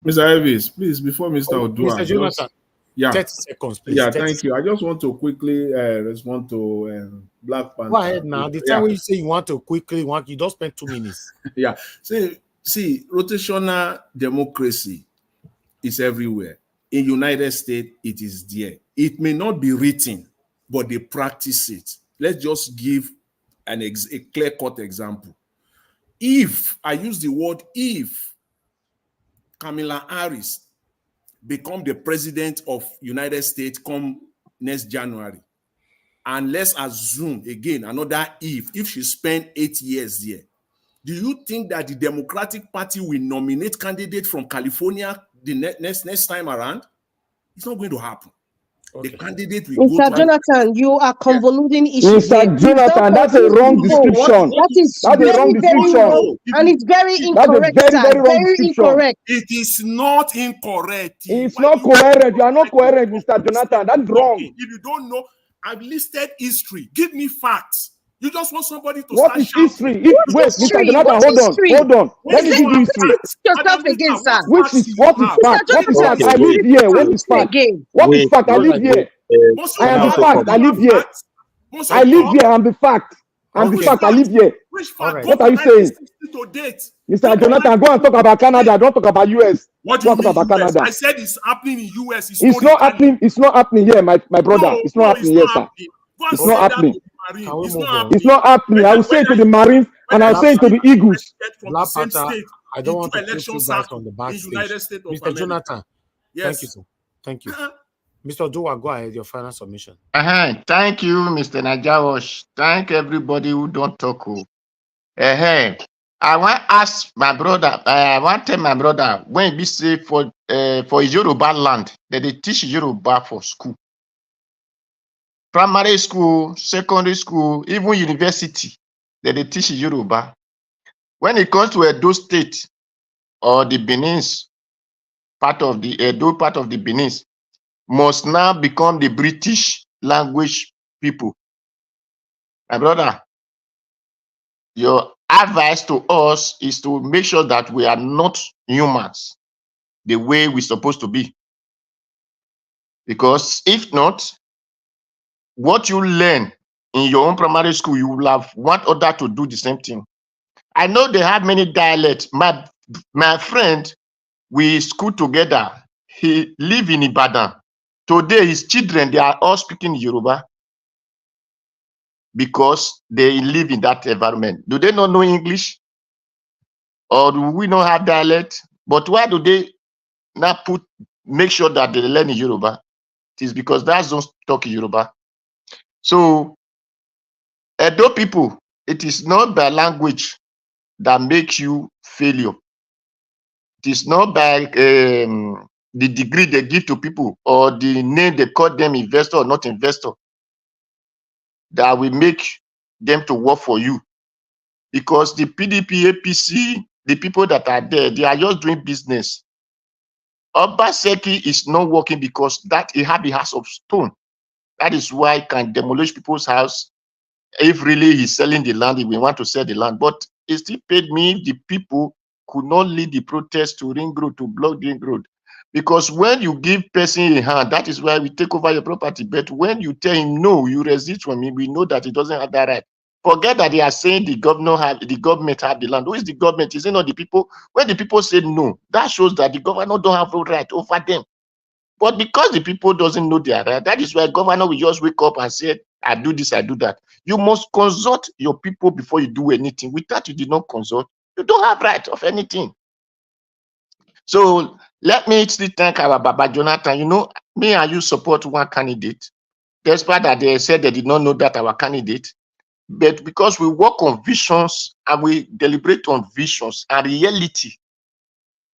Elvis, please, before Mr. Odua. Mr. Jonathan. 30 seconds, please. Yeah, thank you. I just want to quickly respond to Black Panther. Go ahead now. The time when you say you want to quickly, you don't spend 2 minutes. Yeah. See, rotational democracy is everywhere. In United States, it is there. It may not be written, but they practice it. Let's just give a clear-cut example. If, I use the word if, Kamala Harris become the president of United States come next January, and let's assume again another if she spent 8 years there, do you think that the Democratic Party will nominate candidates from California the next time around? It's not going to happen. Okay. The candidate will Mr. go Jonathan, you are convoluting issues. Mr. Jonathan, that's a wrong description. That is very wrong, and it's very incorrect. That's a very wrong description. Incorrect. It is not incorrect. It's not coherent. You are not coherent, Mr. Jonathan. That's wrong. If you don't know, I've listed history. Give me facts. You just want somebody to what is history? Wait, Mr. Jonathan, hold on. Let me give you history. Yourself again, sir. What is fact? What is fact? I live here. What is fact? What is fact? I live here. I am the fact. I live here. I live here. I'm the fact. I'm the fact. I live here. What are you saying? Mr. Jonathan, go and talk about Canada. Don't talk about US. What do you mean about Canada? I said it's happening in US. It's not happening. It's not happening here, my brother. It's not happening here, sir. It's not happening. It's not happening. I will say to the Marines and I'll say to the Eagles. I don't want to put you guys on the back stage. Mr. Jonathan, thank you, sir. Thank you. Mr. Dua, go ahead, your final submission. Thank you, Mr. Najawash. Thank everybody who don't talk. I want to ask my brother, I want to tell my brother, when we say for Yoruba land, that they teach Yoruba for school. Primary school, secondary school, even university, that they teach Yoruba. When it comes to Edo State or the Benin's part of the Edo part of the Benin's, must now become the British language people. My brother, your advice to us is to make sure that we are not humans the way we're supposed to be. Because if not, what you learn in your own primary school, you will have want other to do the same thing. I know they have many dialects. My friend, we school together. He live in Ibadan. Today, his children, they are all speaking Yoruba because they live in that environment. Do they not know English? Or do we not have dialect? But why do they not make sure that they learn in Yoruba? It is because that's don't talk Yoruba. So, Edo people, it is not by language that makes you failure. It is not by the degree they give to people or the name they call them investor or not investor that will make them to work for you. Because the PDP, APC, the people that are there, they are just doing business. Obaseki is not working because that he have a house of stone. That is why he can demolish people's house. If really he's selling the land, if we want to sell the land, but he still paid me. The people could not lead the protest to Ring Road, to block Ring Road. Because when you give person a hand, that is why we take over your property. But when you tell him no, you resist from him, we know that he doesn't have that right. Forget that they are saying the government have the land. Who is the government? Is it not the people? When the people say no, that shows that the governor don't have no right over them. But because the people doesn't know their right, that is why governor will just wake up and say, I do this, I do that. You must consult your people before you do anything. Without you did not consult, you don't have right of anything. So let me still thank our Baba Jonathan. You know, me and you support one candidate. Despite that they said they did not know that our candidate. But because we work on visions and we deliberate on visions and reality,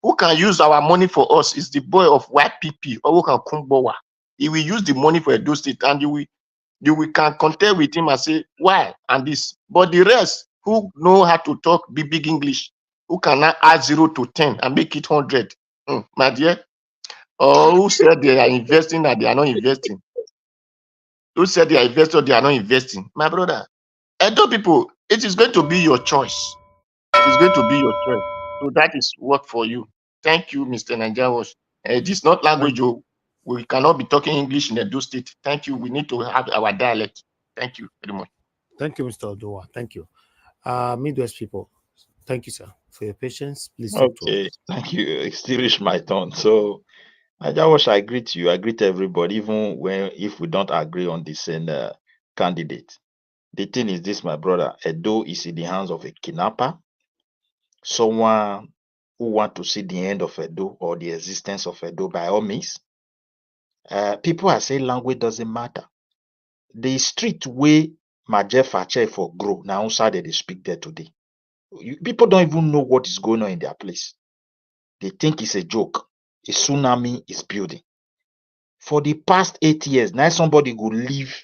who can use our money for us is the boy of YPP, or who can Kumbowa. He will use the money for Edo State and you can contest with him and say, why? And this. But the rest, who know how to talk big English, who can now add 0 to 10 and make it 100, my dear, or who said they are investing and they are not investing? Who said they are investing, they are not investing? My brother, Edo people, it is going to be your choice. It is going to be your choice. So that is work for you. Thank you, Mr. Najawas. It is not language. We cannot be talking English in Edo State. Thank you. We need to have our dialect. Thank you very much. Thank you, Mr. Odoa. Thank you. Midwest people, thank you, sir, for your patience. Please. Okay, thank you. It still reached my turn. So, Najawash, I greet you. I greet everybody, even if we don't agree on the same candidate. The thing is this, my brother, Edo is in the hands of a kidnapper, someone who want to see the end of Edo or the existence of Edo by all means. People are saying language doesn't matter. The street way Majefache for grow, now outside they speak there today. People don't even know what is going on in their place. They think it's a joke. A tsunami is building. For the past 8 years, now somebody will leave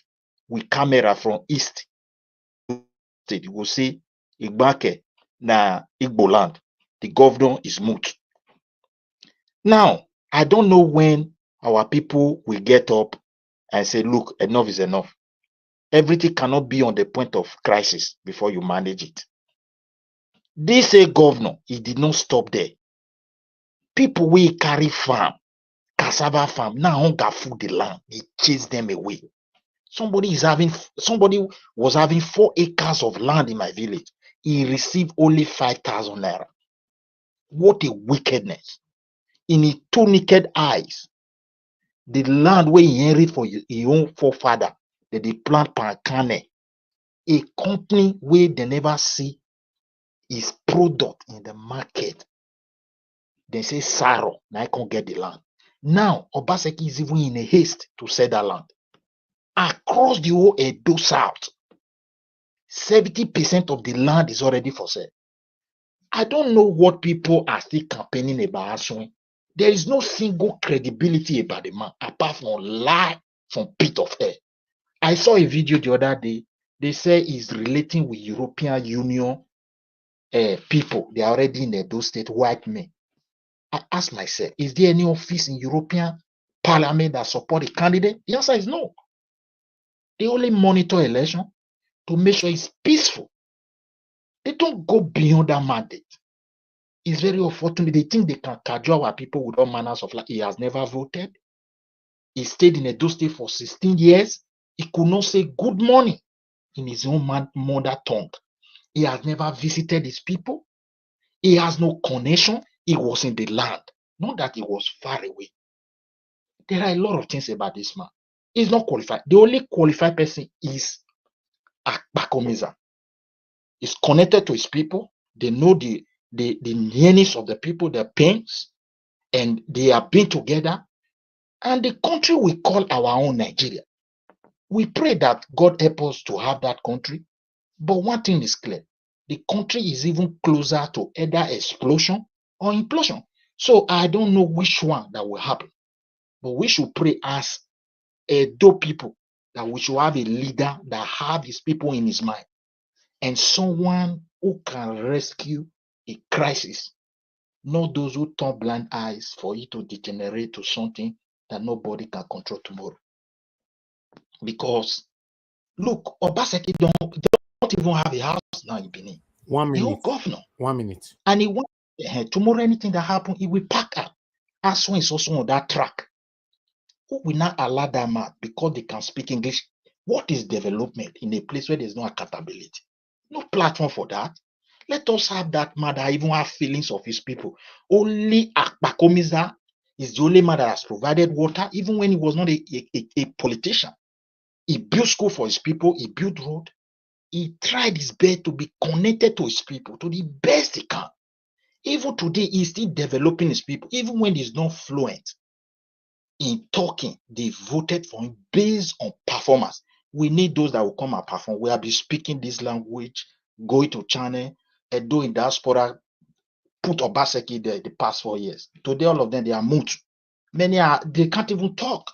with camera from east. You will see Igbake na Igbo land. The governor is mute. Now, I don't know when our people will get up and say, look, enough is enough. Everything cannot be on the point of crisis before you manage it. This governor, he did not stop there. People will carry farm, cassava farm, now hunger food the land. He chased them away. Somebody was having 4 acres of land in my village. He received only 5,000 naira. What a wickedness. In his 2 naked eyes, the land where he inherited for his own forefather, that they plant pancane, a company where they never see his product in the market. They say sorrow, now I can't get the land. Now, Obaseki is even in a haste to sell that land. Across the whole Edo South, 70% of the land is already for sale. I don't know what people are still campaigning about Asue. There is no single credibility about the man apart from lie from pit of hell. I saw a video the other day. They say he's relating with European Union people. They are already in Edo State, white men. I ask myself, is there any office in European Parliament that support a candidate? The answer is no. They only monitor election to make sure it's peaceful. They don't go beyond that mandate. It's very unfortunate. They think they can cajole our people with all manners of life. He has never voted. He stayed in Edo State for 16 years. He could not say good morning in his own mother tongue. He has never visited his people. He has no connection. He was in the land. Not that he was far away. There are a lot of things about this man. He's not qualified. The only qualified person is Akbakomiza. He's connected to his people. They know the nearness of the people, their pains, and they have been together. And the country we call our own Nigeria. We pray that God help us to have that country. But one thing is clear. The country is even closer to either explosion or implosion. So I don't know which one that will happen. But we should pray as Edo people that we should have a leader that have his people in his mind. And someone who can rescue a crisis. Not those who turn blind eyes for it to degenerate to something that nobody can control tomorrow. Because, look, Obaseki don't even have a house now in Benin. 1 minute. The whole governor. 1 minute. And he wants tomorrow, anything that happens, he will pack up. Asue is also on that track. Who will not allow that man because they can speak English? What is development in a place where there's no accountability? No platform for that. Let us have that man that even have feelings of his people. Only Akbakomiza is the only man that has provided water, even when he was not a politician. He built school for his people. He built road. He tried his best to be connected to his people to the best he can. Even today, he's still developing his people. Even when he's not fluent in talking, they voted for him based on performance. We need those that will come and perform. We have been speaking this language, going to China, Edo in diaspora, put Obaseki there the past 4 years. Today, all of them, they are mute. Many are, they can't even talk.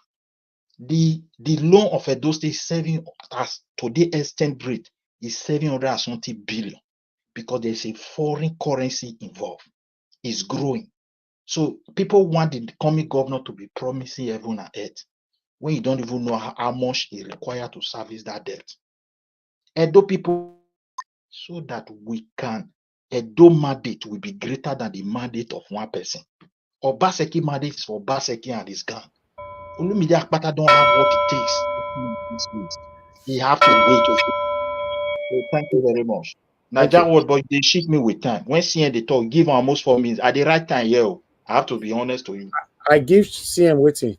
The loan of Edo State saving as today extent rate is 770 billion because there's a foreign currency involved. It's growing. So people want the coming governor to be promising heaven and earth when you don't even know how much is required to service that debt. Edo people, so that we can, Edo mandate will be greater than the mandate of one person. Obaseki mandate is for Obaseki and his gang. Olumide Akpata don't have what it takes. He have to wait. So thank you very much. Naija word, but they shoot me with time. When CN they talk, give almost 4 minutes. At the right time, yeah. I have to be honest to you. I give CM waiting.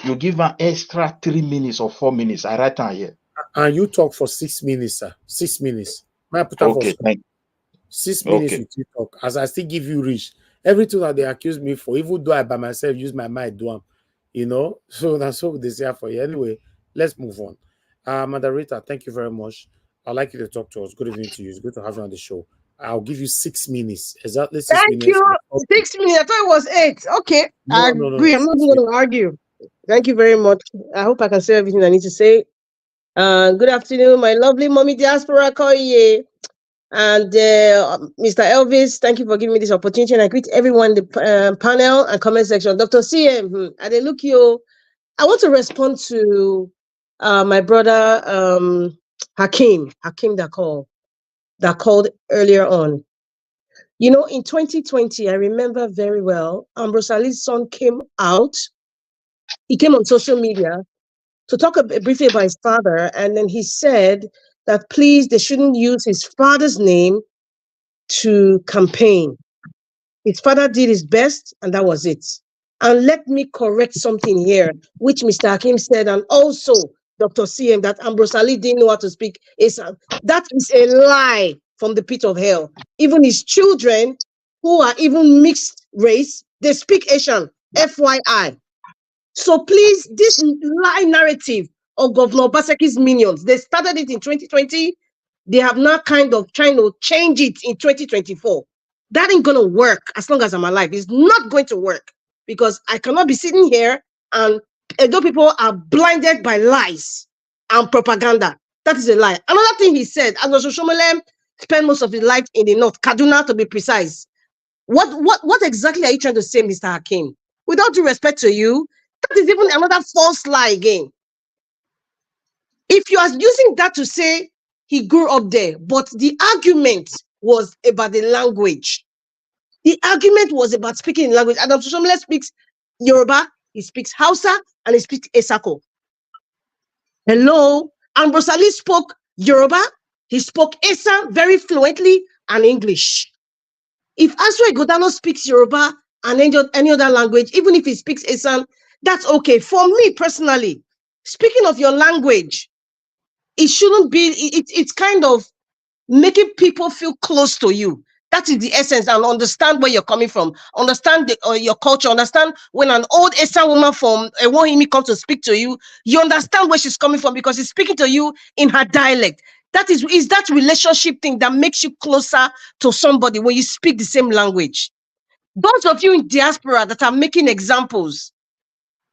You give an extra 3 minutes or 4 minutes. I write time here. And you talk for 6 minutes, sir. 6 minutes. My put okay, thank you. 6 minutes with you talk. As I still give you reach. Everything that they accuse me for, even though I by myself use my mind, do them. You know, so that's what they say for you. Anyway, let's move on. Moderator, thank you very much. I'd like you to talk to us. Good evening to you. It's good to have you on the show. I'll give you 6 minutes. Exactly 6 minutes. Thank you. 6 minutes. I thought it was 8. Okay. I agree. I'm not going to argue. Thank you very much. I hope I can say everything I need to say. Good afternoon, my lovely mommy diaspora Koye. And Mr. Elvis, thank you for giving me this opportunity. And I greet everyone in the panel and comment section. Dr. CM, Adelukio, I want to respond to my brother Hakeem that called earlier on. You know, in 2020, I remember very well, Ambrose Ali's son came out. He came on social media to talk briefly about his father, and then he said that please, they shouldn't use his father's name to campaign. His father did his best, and that was it. And let me correct something here, which Mr. Hakim said, and also Dr. CM, that Ambrose Ali didn't know how to speak Islam. That is a lie from the pit of hell. Even his children, who are even mixed race, they speak Asian. FYI. So please, this lie narrative of Governor Obaseki's minions, they started it in 2020. They have now kind of trying to change it in 2024. That ain't gonna work as long as I'm alive. It's not going to work because I cannot be sitting here and Edo people are blinded by lies and propaganda. That is a lie. Another thing he said, and Oshiomhole spent most of his life in the north, Kaduna to be precise. What exactly are you trying to say, Mr. Hakim? Without due respect to you, that is even another false lie again. If you are using that to say he grew up there, but the argument was about the language. The argument was about speaking in language. Adam Oshiomhole speaks Yoruba, he speaks Hausa, and he speaks Esako. Hello? And Rosali spoke Yoruba, he spoke Esa very fluently, and English. If Asue Ighodalo speaks Yoruba and any other language, even if he speaks Esan, that's okay. For me personally, speaking of your language, it shouldn't be, it's kind of making people feel close to you. That is the essence, and understand where you're coming from. Understand your culture. Understand when an old Esan woman from Ewohimi comes to speak to you, you understand where she's coming from because she's speaking to you in her dialect. That is that relationship thing that makes you closer to somebody when you speak the same language. Those of you in diaspora that are making examples,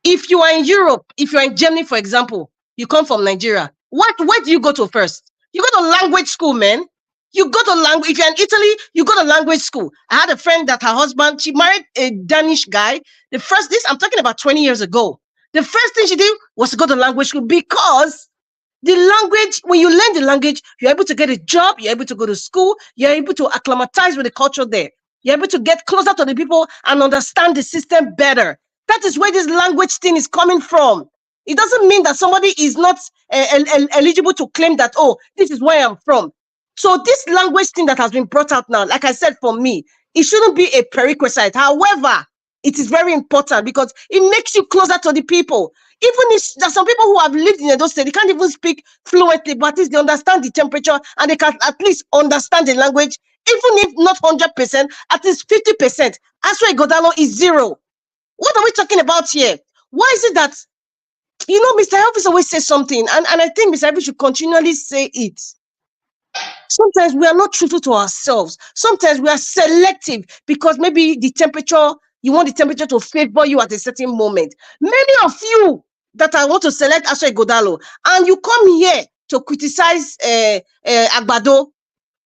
if you are in Europe, if you're in Germany, for example, you come from Nigeria, where do you go to first? You go to language school, man. You go to language. If you're in Italy, you go to language school. I had a friend that her husband, she married a Danish guy. I'm talking about 20 years ago. The first thing she did was to go to language school because the language, when you learn the language, you're able to get a job, you're able to go to school, you're able to acclimatize with the culture there. You're able to get closer to the people and understand the system better. That is where this language thing is coming from. It doesn't mean that somebody is not eligible to claim that, oh, this is where I'm from. So this language thing that has been brought out now, like I said, for me, it shouldn't be a prerequisite. However, it is very important because it makes you closer to the people. Even if there's some people who have lived in Edo State, they can't even speak fluently, but at least they understand the temperature and they can at least understand the language, even if not 100%, at least 50%. Asue Ighodalo is 0. What are we talking about here? Why is it that, Mr. Elvis always says something, and I think Mr. Elvis should continually say it. Sometimes we are not truthful to ourselves. Sometimes we are selective because maybe the temperature, you want the temperature to favor you at a certain moment. Many of you that I want to select Asue Ighodalo, and you come here to criticize Agbado,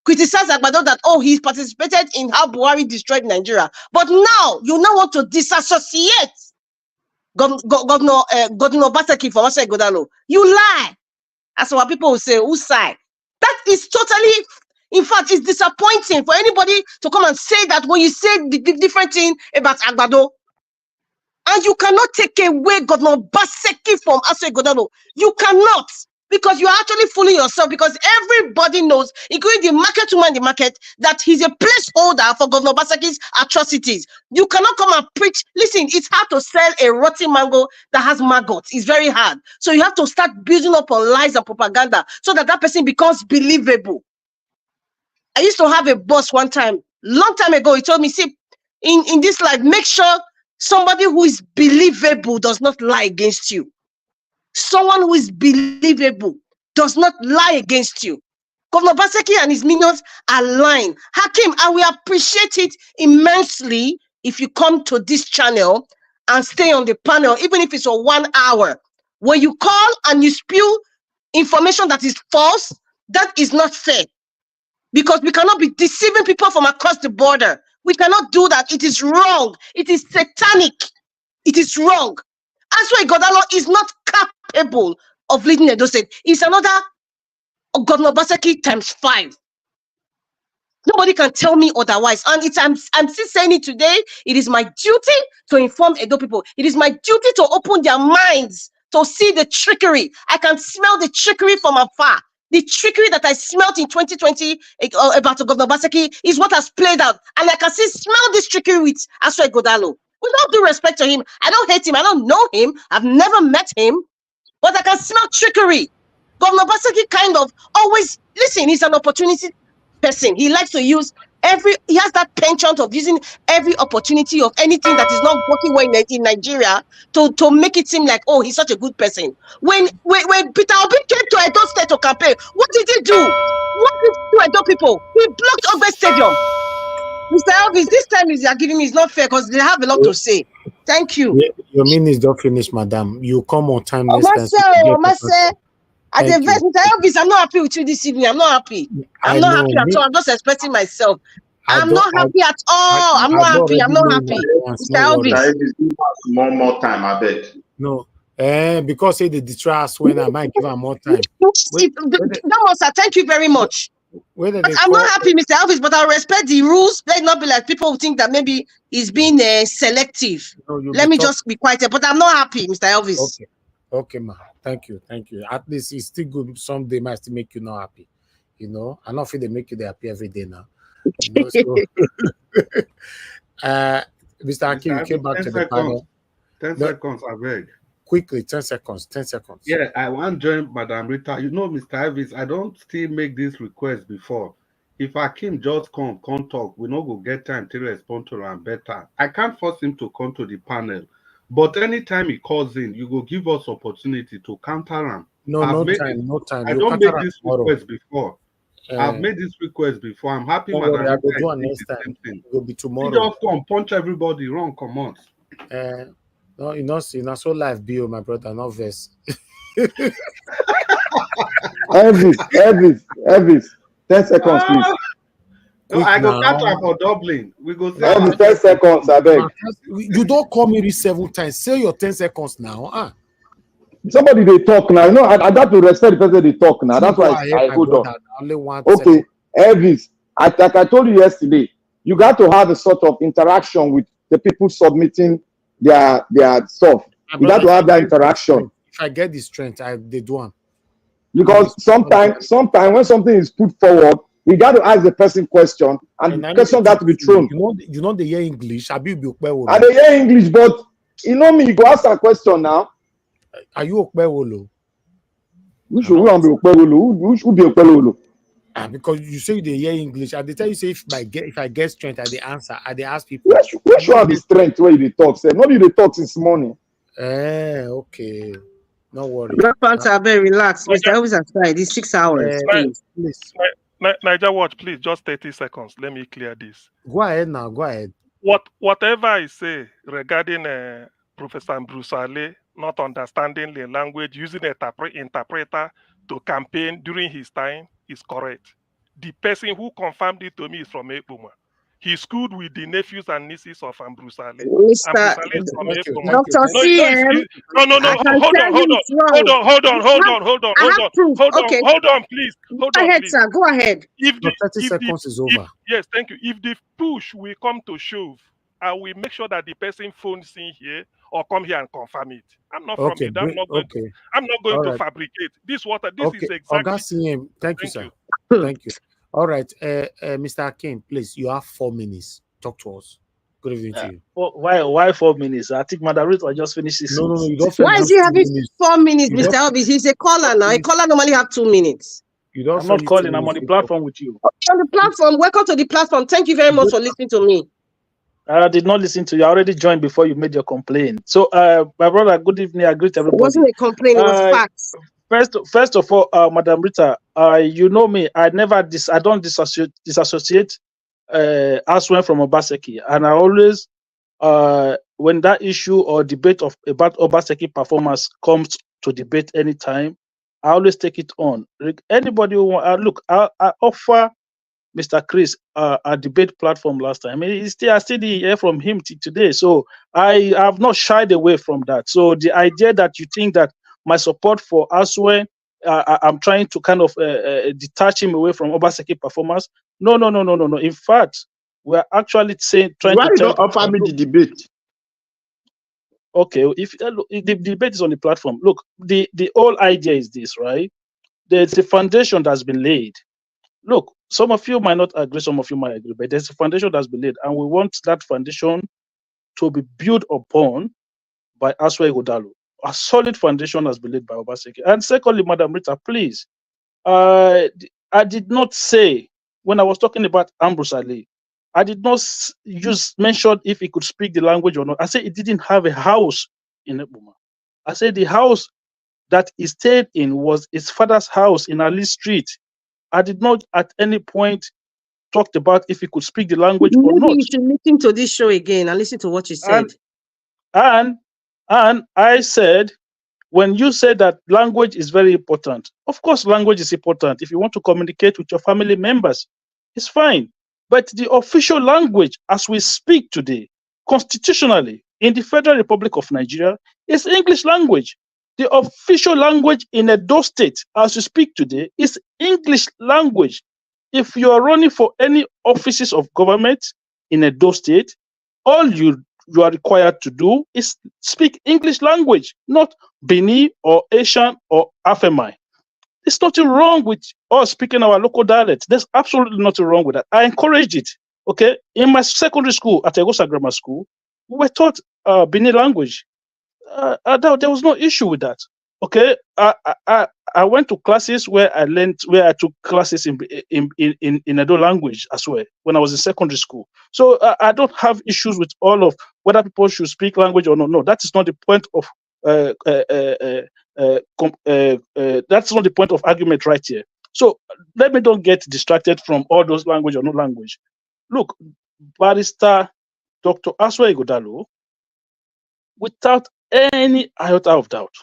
that, oh, he participated in how Buhari destroyed Nigeria. But now, you now want to disassociate Governor Obaseki from Asue Ighodalo. You lie. As what people will say, whose side? That is totally, in fact, it's disappointing for anybody to come and say that when you say the different thing about Agbado. And you cannot take away Governor Obaseki from Asue Ighodalo. You cannot, because you are actually fooling yourself, because everybody knows, including the market woman in the market, that he's a placeholder for Governor Obaseki's atrocities. You cannot come and preach. Listen, it's hard to sell a rotten mango that has maggots. It's very hard. So you have to start building up on lies and propaganda so that person becomes believable. I used to have a boss one time, long time ago. He told me, see, in this life, make sure somebody who is believable does not lie against you. Someone who is believable does not lie against you. Governor Obaseki and his minions are lying. Hakim, I will appreciate it immensely if you come to this channel and stay on the panel, even if it's for 1 hour. When you call and you spew information that is false, that is not fair. Because we cannot be deceiving people from across the border. We cannot do that. It is wrong. It is satanic. It is wrong. Asue Ighodalo is not capable of leading Edo State. It's another Governor Obaseki times 5. Nobody can tell me otherwise. And I'm still saying it today. It is my duty to inform Edo people. It is my duty to open their minds to see the trickery. I can smell the trickery from afar. The trickery that I smelled in 2020 about Governor Obaseki is what has played out. And I can smell this trickery with Asue Ighodalo. With all due respect to him, I don't hate him. I don't know him. I've never met him. But I can smell trickery. Governor Obaseki kind of always, listen, it's an opportunity person. He likes to use he has that penchant of using every opportunity of anything that is not working well in Nigeria to make it seem like, oh, he's such a good person. When Peter Obi came to Edo State to campaign, what did he do? What did he do, Edo people? He blocked Ogbe Stadium. Mr. Elvis, this time you are giving me is not fair because they have a lot to say. Thank you. Your minutes don't finish, madam. You come on time next time. Omase, at the best, Mr. Elvis, I'm not happy with you this evening. I'm not happy. I'm not happy at all. I'm just expressing myself. I'm not happy at all. I'm not happy. I'm not happy. Mr. Elvis. One more time, I bet. No. Because they distrust when I might give her more time. Thank you very much. I'm not happy, Mr. Elvis, but I'll respect the rules. Let it not be like people who think that maybe he's being selective. No, let me just be quiet. But I'm not happy, Mr. Elvis. Okay, ma. Thank you. At least it's still good. Someday might still make you not happy. You know, I don't feel they make you happy every day now. You know, so, Mr. Aki, you came back to the panel. 10 seconds, I beg. Quickly, 10 seconds. Yeah, I want to join Madam Rita. You know, Mr. Elvis, I don't still make this request before. If Akim just come talk, we not go get time to respond to him better. I can't force him to come to the panel. But anytime he calls in, you go give us opportunity to counter him. No time. I don't make this request before. I've made this request before. I'm happy, Madam Rita. I will do next time. It will be tomorrow. You just come punch everybody wrong, come on. No, you know, see, not so live bio, my brother, not verse. Elvis, 10 seconds, please. No, I go catch up for Dublin. We go say Elvis, 10 seconds, I beg. You don't call me this 7 times. Say your 10 seconds now. Somebody they talk now. You know, I got to respect the person they talk now. That's why I hold on. Okay, Elvis, like I told you yesterday, you got to have a sort of interaction with the people submitting their stuff. You got to have that interaction. If I get the strength, they do them. Because sometimes when something is put forward, we got to ask the person question, and the question got to be thrown. You know they hear English. And they hear English, but you know me, you go ask a question now. Are you Okpewolo? Which will be Okpewolo? Because you say they hear English, and they tell you say if I get strength, I answer. I ask people. Where should have the strength where you talk? Say nobody they talk this morning. Okay. No worry. Relax. Mr. Elvis aside. It's 6 hours. Please. Niger Watch, please, just 30 seconds. Let me clear this. Go ahead now. Go ahead. Whatever I say regarding Professor Brusale not understanding the language, using an interpreter to campaign during his time is correct. The person who confirmed it to me is from Ekpoma. He schooled with the nephews and nieces of Ambrusale. Dr. CM. Hold on, please. Go ahead, sir. Go ahead. If 30 seconds is over. Yes, thank you. If the push will come to shove, I will make sure that the person phones in here or come here and confirm it. I'm not from it. I'm not going to fabricate. This is exactly. Thank you, sir. Thank you. All right, Mr. Akin, please, you have 4 minutes. Talk to us. Good evening to you. Why 4 minutes? I think Madam Ruth just finished this. No, you don't. Why is he having 4 minutes, Mr. Elvis? He's a caller now. A caller normally have 2 minutes. I'm not calling. I'm on the platform with you. On the platform. Welcome to the platform. Thank you very much for listening to me. I did not listen to you. I already joined before you made your complaint. So, my brother, good evening. I greet everybody. It wasn't a complaint. It was facts. First of all, Madam Rita, you know me. I don't disassociate Asue from Obaseki, and I always, when that issue or debate about Obaseki performance comes to debate anytime, I always take it on. Anybody who want, I offer Mr. Chris a debate platform last time. I still hear from him today, so I have not shied away from that. So the idea that you think that my support for Asue, I'm trying to kind of detach him away from Obaseki performance. No. In fact, we're actually trying Why to don't offer me the debate? Okay, if the debate is on the platform, look, the whole idea is this, right? There's a foundation that's been laid. Look, some of you might not agree, some of you might agree, but there's a foundation that's been laid, and we want that foundation to be built upon by Asue Ighodalo. A solid foundation has been laid by Obaseki. And secondly, Madam Rita, please, I did not say when I was talking about Ambrose Ali, I did not mention if he could speak the language or not. I said he didn't have a house in Eboma. I said the house that he stayed in was his father's house in Ali Street. I did not at any point talked about if he could speak the language or Maybe not. you should listen to this show again and listen to what you said. And I said, when you said that language is very important, of course language is important. If you want to communicate with your family members, it's fine. But the official language as we speak today, constitutionally, in the Federal Republic of Nigeria, is English language. The official language in Edo State, as we speak today, is English language. If you are running for any offices of government in Edo State, all you are required to do is speak English language, not Bini or Asian or Afemai. There's nothing wrong with us speaking our local dialect. There's absolutely nothing wrong with that. I encourage it. Okay, in my secondary school at Egosa Grammar School, we were taught Bini language. There was no issue with that. Okay, I went to classes where I took classes in Edo language as well when I was in secondary school. So I don't have issues with all of whether people should speak language or not. No, that is not the point of that's not the point of argument right here. So let me don't get distracted from all those language or no language. Look, Barrister Dr. Asue Ighodalo, without any iota of doubt,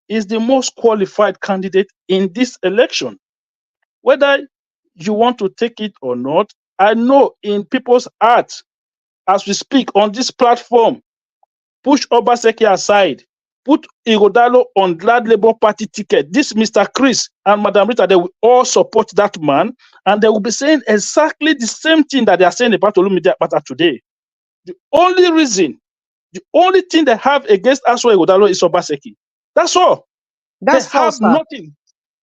is the most qualified candidate in this election. Whether you want to take it or not, I know in people's hearts, as we speak on this platform, push Obaseki aside, put Ighodalo on Glad Labour Party ticket. This Mr. Chris and Madam Rita, they will all support that man, and they will be saying exactly the same thing that they are saying about Olumide Akpata today. The only thing they have against Asue Ighodalo is Obaseki. That's all. That's they have nothing.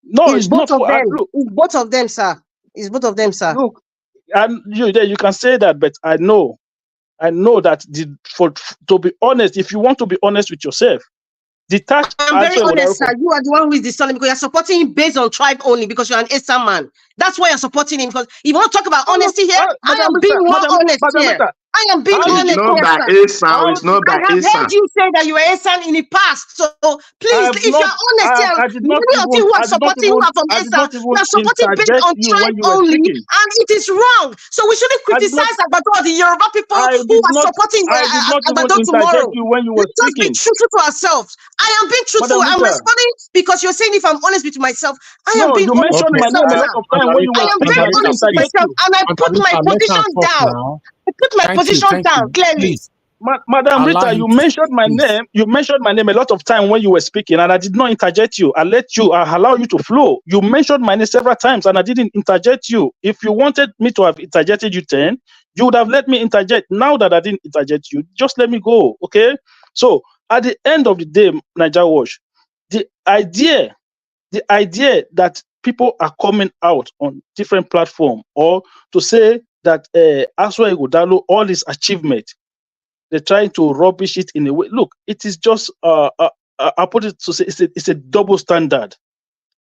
No, it's both of them. It's both of them, sir. It's both of them, sir. Look, and you can say that, but I know that to be honest, if you want to be honest with yourself, I'm very honest, sir. You are the one who is discerning because you're supporting him based on tribe only because you're an Eastern man. That's why you're supporting him. Because if you want to talk about honesty here, I am being honest here. I am being honest here, sir. It's not I have heard you say that you were Eastern in the past. So please, if you're honest here, many of you who are supporting who are from Eastern, you are supporting based on tribe only, and it is wrong. So we shouldn't criticize Agbado, the Yoruba people who are supporting Agbado tomorrow. Let's just be truthful to ourselves. I am being truthful. I'm responding because you're saying if I'm honest with myself, I am being honest with myself. I am very honest with myself, and I put my position down. I put my position down clearly. Madam Rita, you mentioned my name. You mentioned my name a lot of time when you were speaking, and I did not interject you. I allow you to flow. You mentioned my name several times, and I didn't interject you. If you wanted me to have interjected you then, you would have let me interject. Now that I didn't interject you, just let me go. Okay? So at the end of the day, Niger Watch, the idea that people are coming out on different platforms or to say that Asue Ighodalo, all his achievement, they're trying to rubbish it in a way. Look, it is just, I put it to say, it's a double standard.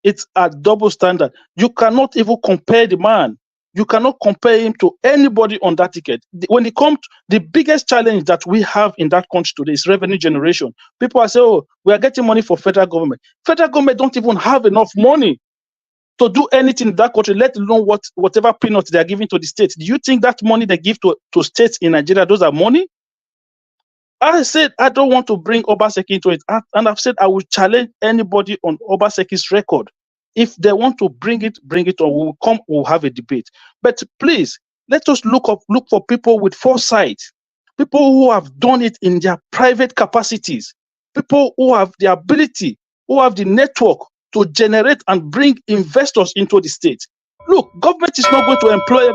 It's a double standard. You cannot even compare the man. You cannot compare him to anybody on that ticket. When it comes to the biggest challenge that we have in that country today is revenue generation. People are saying, oh, we are getting money for federal government. Federal government don't even have enough money to do anything in that country, let alone whatever peanuts they are giving to the states. Do you think that money they give to states in Nigeria, those are money? I said I don't want to bring Obaseki into it. And I've said I will challenge anybody on Obaseki's record. If they want to bring it on. We'll have a debate. But please, let us look for people with foresight, people who have done it in their private capacities, people who have the ability, who have the network to generate and bring investors into the state. Look, government is not going to employ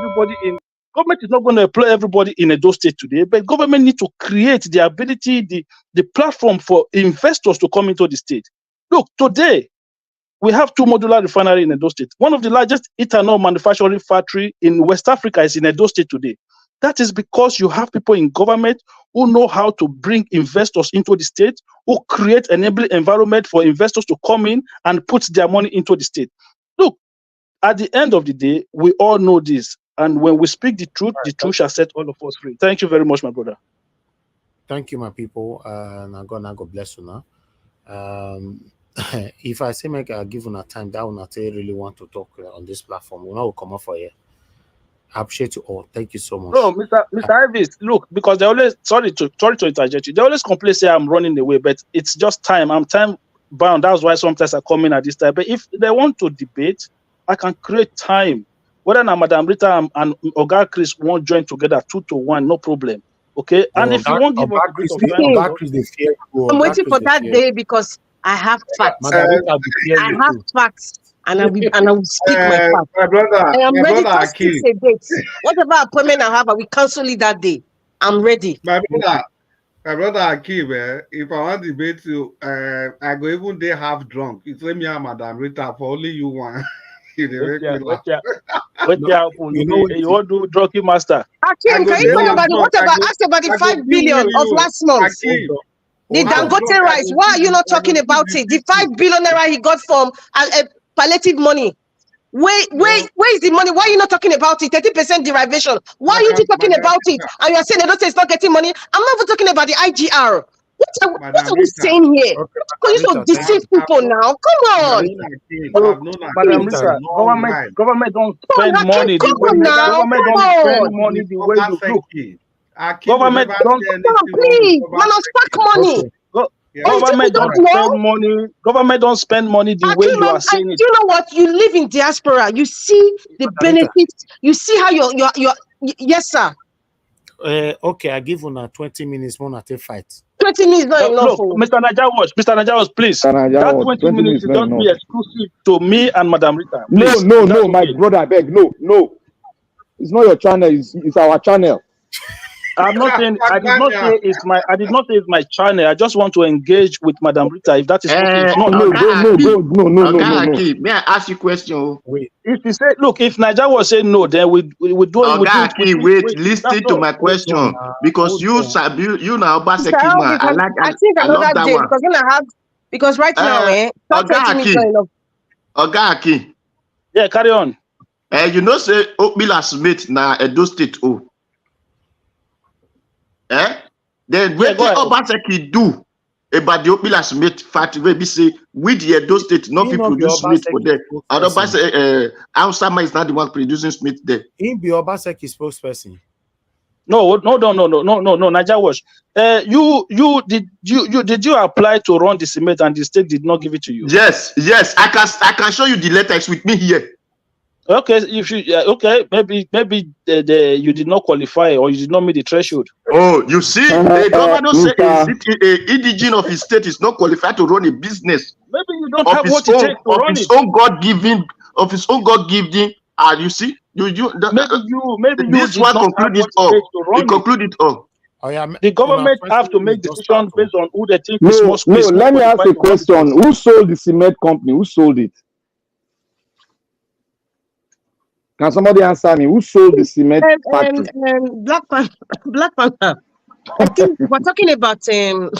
everybody in Edo State today, but government need to create the ability, the platform for investors to come into the state. Look, today, we have 2 modular refineries in Edo State. One of the largest ethanol manufacturing factory in West Africa is in Edo State today. That is because you have people in government who know how to bring investors into the state, who create an enabling environment for investors to come in and put their money into the state. Look, At the end of the day, we all know this. And when we speak the truth shall set all of us free. Thank you very much, my brother. Thank you, my people. God bless you now. If I say make I give you time, that will not really want to talk on this platform. We'll not come up for you. I appreciate you all. Thank you so much. No, Mr. Ivis, look, because they always sorry to interject you. They always complain, say I'm running away, but it's just time. I'm time bound. That's why sometimes I come in at this time. But if they want to debate, I can create time. Whether Madam Rita and Oga Chris won't join together 2-1, no problem. Okay, and if you won't give us a bit of time, I'm waiting for that day because I have facts. I have facts, and I will speak my facts. My brother, I am ready to Akeem. fix a date. Whatever appointment I have, I will cancel it that day. I'm ready. My brother Akeem, if I want to debate you, I go even there half drunk. It's me and Madam Rita for only you one. You want to do drunky master? Akeem, can you tell about whatever? Ask about the 5 billion of last month. The Dangote rice. Why are you not talking about it? The 5 billion naira he got from palliative money. Where is the money? Why are you not talking about it? 30% derivation. Why are you talking about it? And you are saying Edo State is not getting money. I'm not even talking about the IGR. What are we saying here? You should deceive people now. Come on. Government don't spend money. Government don't spend money the way you look. Government don't. Please, man, fuck money. Government don't spend money. Government don't spend money the way you are saying it. You know what? You live in diaspora. You see the benefits. You see how you're. Yes, sir. Okay, I give you 20 minutes more to fight. 20 minutes not enough. Look, Mr. Najawas, please. That 20 minutes should not be exclusive to me and Madam Rita. Please. No, my brother, I beg. No. It's not your channel. It's our channel. I'm not saying. I did not say it's my channel. I just want to engage with Madam Rita. If that is okay. No. May I ask you a question? Wait. If you say, look, if Niger was saying no, then we do it. Wait, listen to my question because you now Obaseki man. I think another day because when I have because right now, Oga, yeah, carry on. You know, say Okbila Smith na Edo State. Then what Obaseki do about the Okbila Smith factory? We say with the Edo State, not people produce Smith for them. And Obaseki, Ausama is not the one producing Smith there. He be Obaseki spokesperson. No, Naija Wash. Did you apply to run the cement and the state did not give it to you? Yes. I can show you the letters with me here. Okay, if you maybe you did not qualify or you did not meet the threshold. Oh, you see, the governor said a indigene of his state is not qualified to run a business. Maybe you don't have what it takes to run it. Of his own God-given. You see, maybe this one conclude it all. Conclude it all. The government have to make decisions based on who they think is most. No, let me ask a question. Who sold the cement company? Who sold it? Can somebody answer me? Who sold the cement factory? Black Panther. I think we're talking about the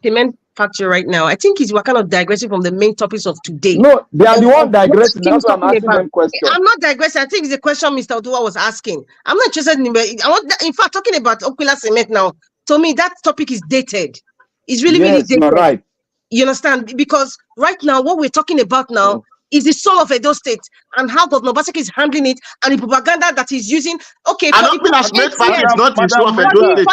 cement factory right now. I think we're kind of digressing from the main topics of today. No, they are the one digressing. That's why I'm asking them question. I'm not digressing. I think it's a question Mr. Oduwa was asking. I'm not interested in in fact, talking about Okbila Cement now, to me, that topic is dated. It's really dated. Right. You understand? Because right now, what we're talking about now is the soul of Edo State and how Governor Obaseki is handling it and the propaganda that he's using. Okay, I don't think cement factory is not the soul of Edo State.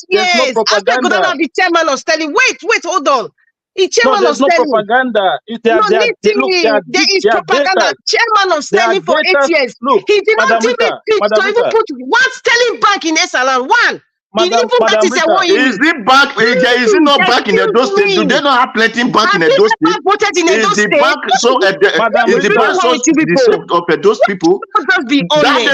There's no propaganda. After the chairman of Sterling, wait, hold on. There's no propaganda. There is propaganda. Chairman of Sterling for 8 years. He did not give it to even put one Sterling bank in Esalan. One. Is it bank? Is it not bank in Edo State? Do they not have plenty bank in Edo State? Is the bank so the of those people? That day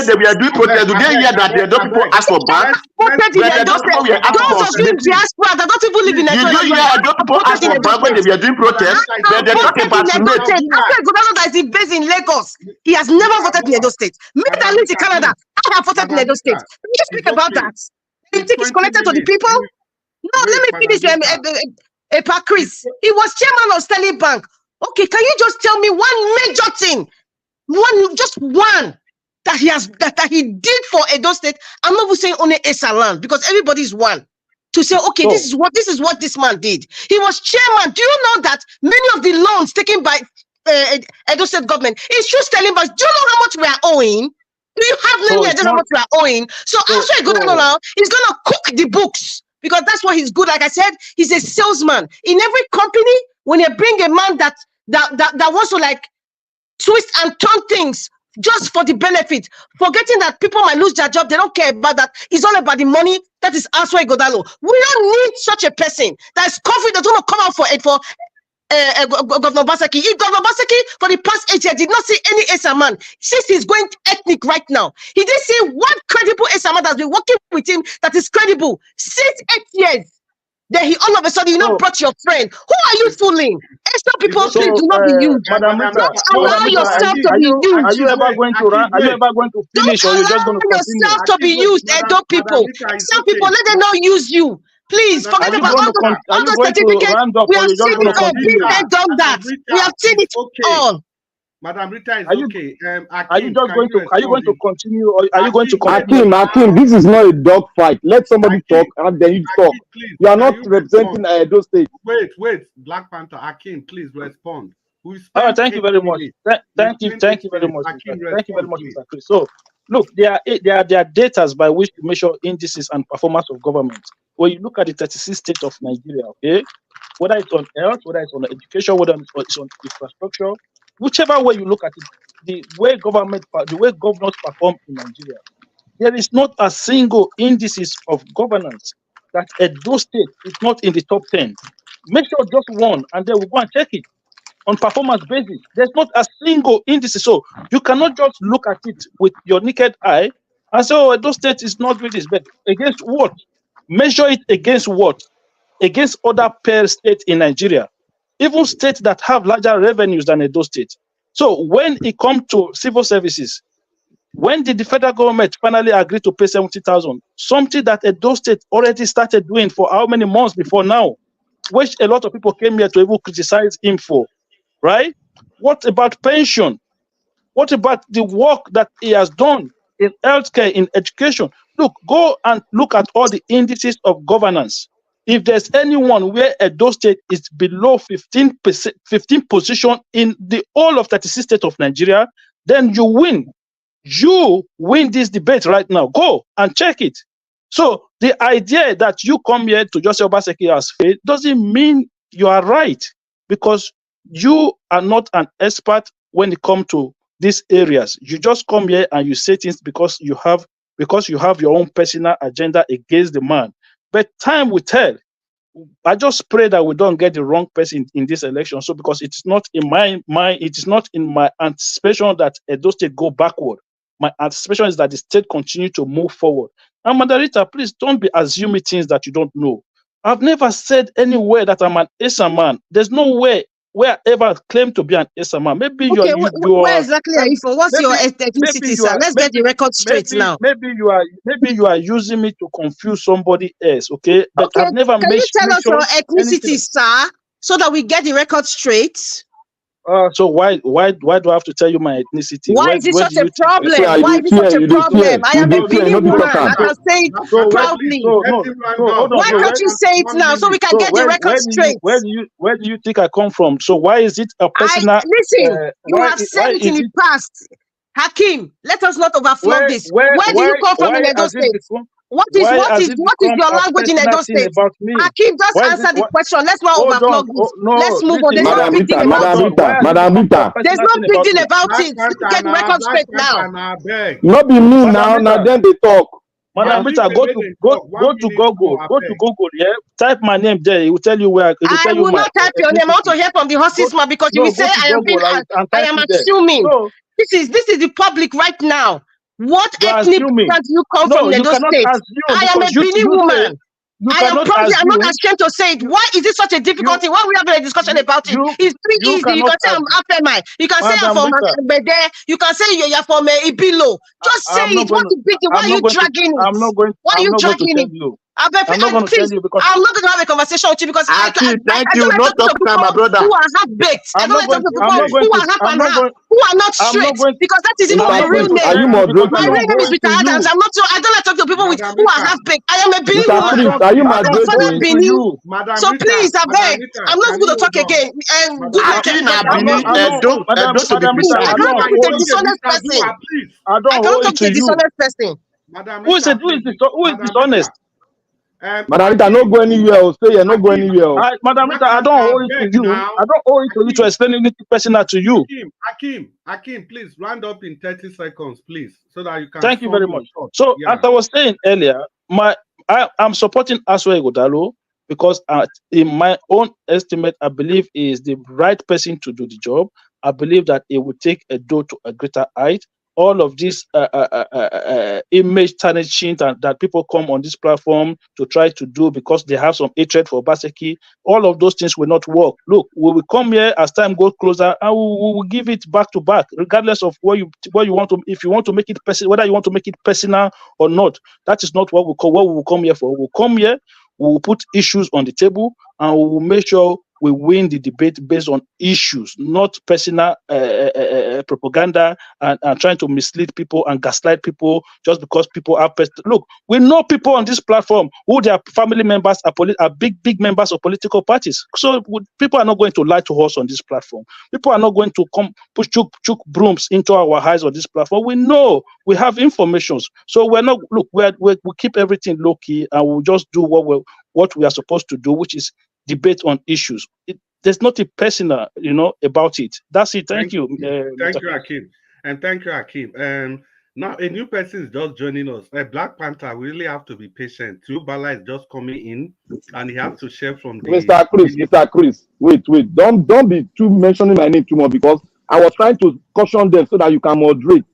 they were doing protest. Do they hear that the Edo people ask for bank? Those of you in diaspora that don't even live in Edo. Did you hear Edo people ask for bank when they were doing protest? They talk about cement. After Ighodalo that is based in Lagos, he has never voted in Edo State. Me that lives in Canada, I have voted in Edo State. Can you speak about that? You think it's connected to the people? No, let me finish. Chris, he was chairman of Sterling Bank. Okay, can you just tell me one major thing Just one that he did for Edo State. I'm not even saying only Esa land, because everybody's one. To say, okay, this is what this man did. He was chairman. Do you know that many of the loans taken by Edo State government is just telling us, do you know how much we are owing? Do you have any idea how much we are owing? So Asue Ighodalo now is gonna cook the books, because that's what he's good. Like I said, he's a salesman. In every company, when you bring a man that wants to like twist and turn things just for the benefit, forgetting that people might lose their job, they don't care about that. It's all about the money. That is Asue Ighodalo. We don't need such a person that is confident to come out for Governor Obaseki. If Governor Obaseki for the past 8 years did not see any Esa man, since he's going ethnic right now, he didn't see one credible Esa man that's been working with him that is credible since 8 years. Then he all of a sudden, brought your friend. Who are you fooling? Extra people, please do not be used. Don't allow yourself to be used. Are you ever going to finish, or you're just going to continue? Yourself to be used, Edo people. Some people, let them not use you. Please forget about all those certificates. We have seen it all. People done that. We have seen it all. Madam Rita is okay. Are you going to continue, or are you going to continue? Akim, this is not a dog fight. Let somebody talk, and then you talk. Please, you are not representing Edo State. Wait, Black Panther. Akim, please respond. Thank you very much. Thank you very much. Thank you very much, Mr. Chris. So, look, there are data by which to measure indices and performance of government. When you look at the 36 states of Nigeria, okay, whether it's on health, whether it's on education, whether it's on infrastructure, whichever way you look at it, the way governors perform in Nigeria, there is not a single indices of governance that Edo State is not in the top 10. Make sure just one, and then we'll go and check it on performance basis. There's not a single indices, so you cannot just look at it with your naked eye and say, oh, Edo State is not doing this, but against what? Measure it against what? Against other pair states in Nigeria, even states that have larger revenues than Edo State. So when it comes to civil services, when did the federal government finally agree to pay 70,000? Something that Edo State already started doing for how many months before now, which a lot of people came here to even criticize him for, right? What about pension? What about the work that he has done in healthcare, in education? Look, go and look at all the indices of governance. If there's anyone where Edo State is below 15 position in the whole of 36 states of Nigeria, then you win. You win this debate right now. Go and check it. So the idea that you come here to just say Obaseki has failed doesn't mean you are right, because you are not an expert when it comes to these areas. You just come here and you say things because you have your own personal agenda against the man. But time will tell. I just pray that we don't get the wrong person in this election. So because it's not in my mind, it is not in my anticipation that Edo State go backward. My anticipation is that the state continue to move forward. And Madarita, please don't be assuming things that you don't know. I've never said anywhere that I'm an Esa man. There's no way where I ever claim to be an Esa man. Maybe okay, where exactly are you from? What's your ethnicity, sir? Let's get the record straight now. Maybe you are using me to confuse somebody else, okay? But okay, I've never can you tell us your ethnicity, sir, so that we get the record straight? So why do I have to tell you my ethnicity? Why is it such a problem? Why is it such a problem? I am a Benin woman. I can say it proudly. Why can't you say it now so we can get the record straight? Where do you think I come from? So why is it a personal? Listen, you have said it in the past. Hakim, let us not overflow this. Where do you come from in Edo State? What is your language in Edo State? Hakim, just answer the question. Let's not overflow this. Let's move on. There's no big deal about it. Madam Rita. There's no big deal about it. Get the record straight now. Not be me now. Now then they talk. Madam Rita, go to Google. Yeah, type my name there. It will tell you where. I will not type your name. I want to hear from the horse's mouth, because you will say I am assuming. This is the public right now. What ethnic background do you come from in Edo State? I am a Benin woman. I'm not ashamed to say it. Why is it such a difficulty? Why we having a discussion about it? It's pretty easy. You can say I'm Afemai. You can say I'm from Bede. You can say you're from Ibilo. Just say it. What is big? Why are you dragging it? Why are you dragging it? I'm not going to tell you because I'm not going to have a conversation with you because I thank don't you. like Not talking to talk now, my people brother. who are half-baked. I don't like talking to people who are half and half, who are not straight, because that is even my real name. Are you moderating? My real name is Peter Adams. I don't like talking to people who are half-baked. I am a Benin woman. Are you I'm from moderating? Benin. Madam So Rita, please, I beg. I'm not going to talk again. Good night, everybody. Please, I cannot talk with a dishonest person. I don't I cannot owe talk it with to a you. dishonest person. Who is dishonest? Madam Rita, no go anywhere. Stay here, no go anywhere. Madam Rita, I don't owe it to you. I don't owe it to you to explain anything personal to you. Hakeem, please round up in 30 seconds, please, so that you can. Thank you very much. So, as I was saying earlier, I'm supporting Asue Ighodalo because, in my own estimate, I believe he is the right person to do the job. I believe that it will take Edo to a greater height. All of this image tarnishing that people come on this platform to try to do because they have some hatred for Obaseki, all of those things will not work. Look, we will come here as time goes closer and we will give it back to back, regardless of what you want to. If you want to make it personal, whether you want to make it personal or not, that is not what we will come here for. We'll come here, we will put issues on the table, and we will make sure we win the debate based on issues, not personal propaganda and trying to mislead people and gaslight people just because people are. Look, we know people on this platform who their family members are big members of political parties. So people are not going to lie to us on this platform. People are not going to come push chook brooms into our eyes on this platform. We know, we have information. So we're not, look, we keep everything low key and we'll just do what we are supposed to do, which is debate on issues. There's nothing personal, about it. That's it. Thank you. Thank you, Hakeem. And thank you, Hakeem. Now, a new person is just joining us. Black Panther, we really have to be patient. Tiobala is just coming in, and he has to share from the... Mr. Chris, wait. Don't be too mentioning my name too much because I was trying to caution them so that you can moderate.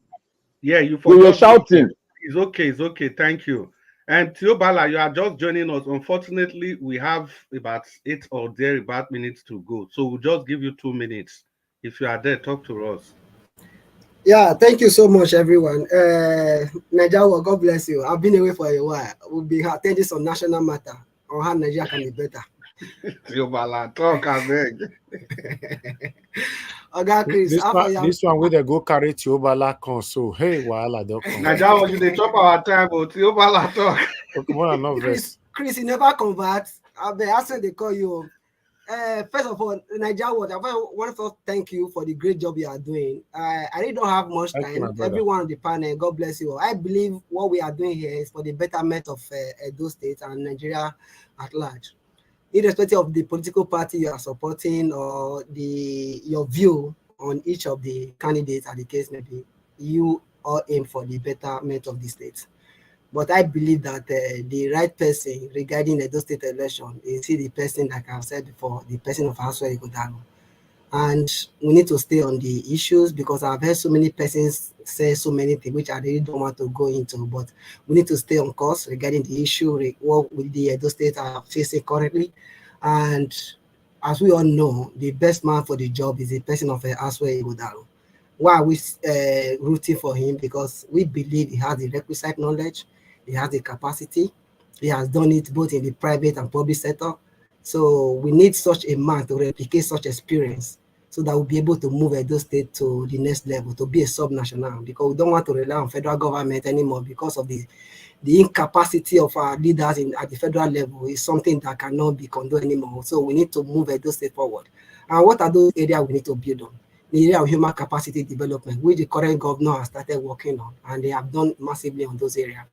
Yeah, you forgot. We were shouting. It's okay. Thank you. And Tiobala, you are just joining us. Unfortunately, we have about 8 or thereabout minutes to go. So we'll just give you 2 minutes. If you are there, talk to us. Yeah, thank you so much, everyone. Nigeria, God bless you. I've been away for a while. We'll be attending some national matter on how Nigeria can be better. Tiobala, talk, I beg. This one where they go carry Tiobala console. Hey, wahala don't come. Nigeria, you dey chop our time, but Tiobala talk. Come on, no Chris, you never convert. I said they call you. First of all, Nigeria, I want to thank you for the great job you are doing. I really don't have much time. Everyone on the panel, God bless you all. I believe what we are doing here is for the betterment of Edo State and Nigeria at large. Irrespective of the political party you are supporting or your view on each of the candidates, as the case may be, you all aim for the betterment of the state. But I believe that the right person regarding Edo State election is the person, like I've said before, the person of Asue Ighodalo. And we need to stay on the issues because I've heard so many persons say so many things which I really don't want to go into, but we need to stay on course regarding the issue, what the Edo State are facing currently. And as we all know, the best man for the job is the person of Asue Ighodalo. Why are we rooting for him? Because we believe he has the requisite knowledge, he has the capacity, he has done it both in the private and public sector. So we need such a man to replicate such experience so that we'll be able to move Edo State to the next level, to be a sub-national, because we don't want to rely on federal government anymore because of the incapacity of our leaders at the federal level is something that cannot be condoned anymore. So we need to move Edo State forward. And what are those areas we need to build on? The area of human capacity development, which the current governor has started working on, and they have done massively on those areas.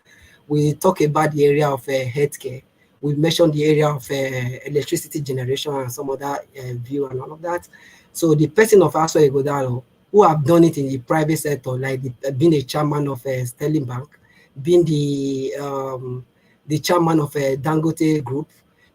We talk about the area of healthcare. We mentioned the area of electricity generation and some other view and all of that. So the person of Asue Ighodalo, who have done it in the private sector, like being a chairman of Sterling Bank, being the chairman of Dangote Group,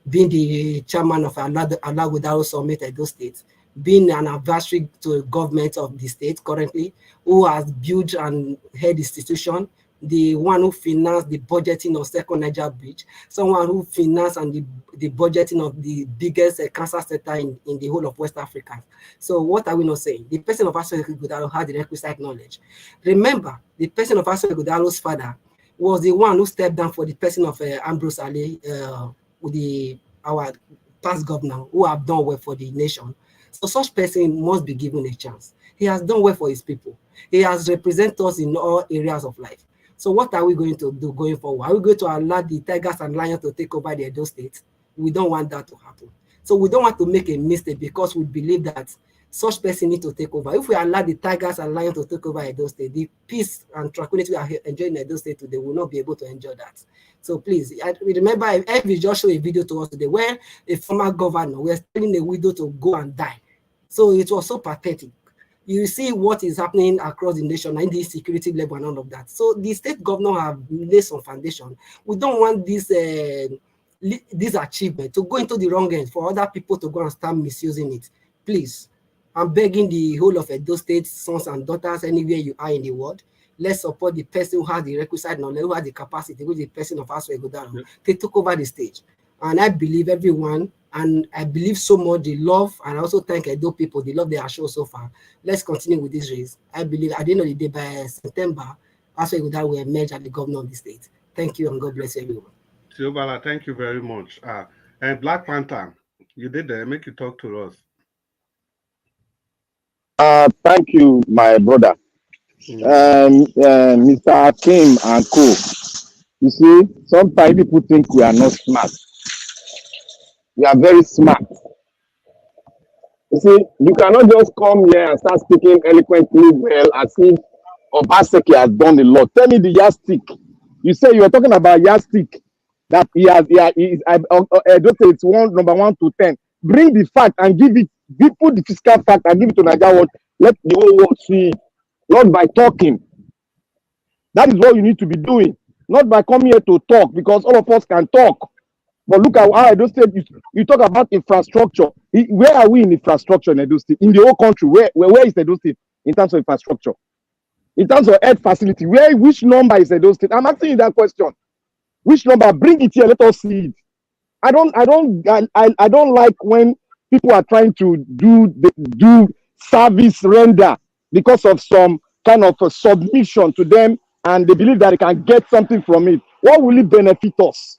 being the chairman of Alagodaro Summit Edo State, being an advisory to the government of the state currently, who has built and head institution, the one who financed the budgeting of Second Niger Bridge, someone who financed and the budgeting of the biggest cancer center in the whole of West Africa. So what are we not saying? The person of Asue Ighodalo had the requisite knowledge. Remember, the person of Asue Ighodalo's father was the one who stepped down for the person of Ambrose Ali, with our past governor, who have done well for the nation. So such person must be given a chance. He has done well for his people. He has represented us in all areas of life. So what are we going to do going forward? Are we going to allow the tigers and lions to take over the Edo State? We don't want that to happen. So we don't want to make a mistake because we believe that such person need to take over. If we allow the tigers and lions to take over Edo State, the peace and tranquility we are enjoying in Edo State today will not be able to enjoy that. So please, remember, if we just show a video to us today where a former governor was telling a widow to go and die. So it was so pathetic. You see what is happening across the nation and the security level and all of that. So the state governor have laid some foundation. We don't want this achievement to go into the wrong hands for other people to go and start misusing it. Please, I'm begging the whole of Edo State sons and daughters anywhere you are in the world, let's support the person who has the requisite knowledge, who has the capacity, which is the person of Asue Ighodalo. They took over the stage. And I believe everyone, and I believe so much the love, and I also thank Edo people, the love they have shown so far. Let's continue with this race. I believe at the end of the day, by September, Asue Ighodalo will emerge as the governor of the state. Thank you, and God bless everyone. Siobala, thank you very much. And Black Panther, you did make you talk to us. Thank you, my brother. Mr. Hakim and Co. You see, sometimes people think we are not smart. We are very smart. You see, you cannot just come here and start speaking eloquently well as if Obaseki has done a lot. Tell me the yardstick. You say you are talking about yardstick that he has. It's number 1 to 10. Bring the fact and give it. Put the fiscal fact and give it to Nigeria world. Let the whole world see it. Not by talking. That is what you need to be doing. Not by coming here to talk, because all of us can talk. But look at how Edo State, you talk about infrastructure. Where are we in infrastructure in Edo State? In the whole country, where is Edo State in terms of infrastructure? In terms of health facility, which number is Edo State? I'm asking you that question. Which number? Bring it here, let us see it. I don't like when people are trying to do service render because of some kind of a submission to them, and they believe that they can get something from it. What will it benefit us?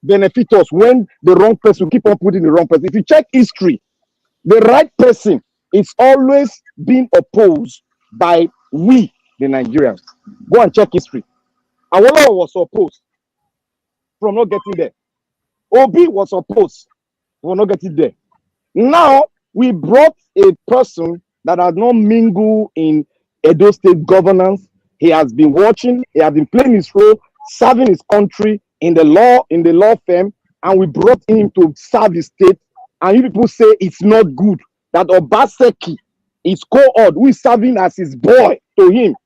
Benefit us when the wrong person keep on putting the wrong person. If you check history, the right person is always being opposed by we, the Nigerians. Go and check history. Awolowo was opposed from not getting there. Obi was opposed for not getting there. Now we brought a person that has not mingled in Edo State governance. He has been watching, he has been playing his role, serving his country in the law firm, and we brought him to serve the state. And you people say it's not good that Obaseki, his cohort, who is serving as his boy to him,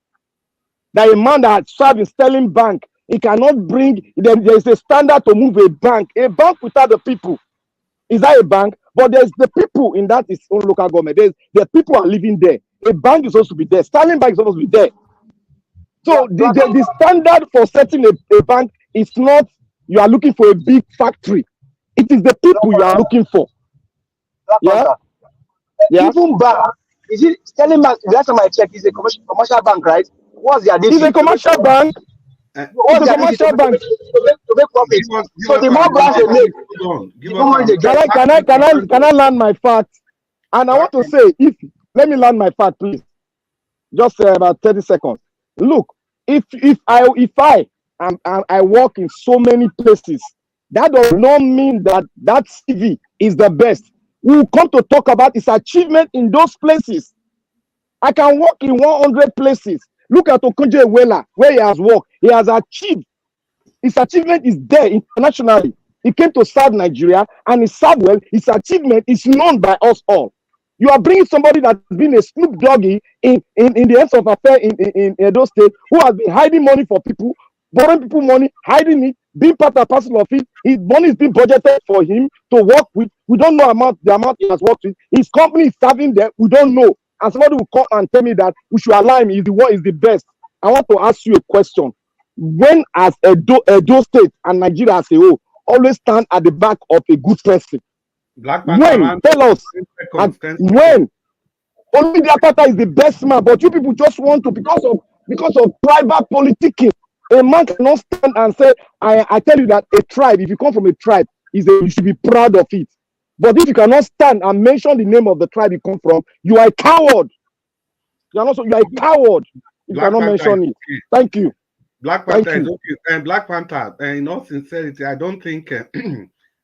that a man that served in Sterling Bank, he cannot bring, there is a standard to move a bank without the people. Is that a bank? But there's the people in that its own local government. The people are living there. A bank is supposed to be there. Sterling Bank is supposed to be there. So the standard for setting a bank is not you are looking for a big factory. It is the people you are looking for. Yeah. Even bank, is it Sterling Bank? Last time I checked, is a commercial bank, right? What's the It's a commercial bank. It's a commercial bank. To make profit. So the more branch they make, can I land my fact? And I want to say, let me land my fact, please. Just about 30 seconds. Look, if I work in so many places, that does not mean that CV is the best. We will come to talk about his achievement in those places. I can work in 100 places. Look at Okonjo Iweala, where he has worked. He has achieved. His achievement is there internationally. He came to serve Nigeria, and he served well. His achievement is known by us all. You are bringing somebody that's been a Snoop Doggy in the ends of affair in Edo State, who has been hiding money for people, borrowing people money, hiding it, being part and parcel of it. His money is being budgeted for him to work with. We don't know the amount he has worked with. His company is serving them. We don't know. And somebody will come and tell me that we should allow him. Is the best. I want to ask you a question. When as Edo State and Nigeria as a whole always stand at the back of a good person? When? Tell us. When? Only the Akata is the best man, but you people just want to, because of tribal politicking, A man cannot stand and say, I tell you that a tribe, if you come from a tribe, you should be proud of it. But if you cannot stand and mention the name of the tribe you come from, you are a coward. You are a coward if you cannot mention it. Thank you. Black Panther is okay. And Black Panther, in all sincerity, I don't think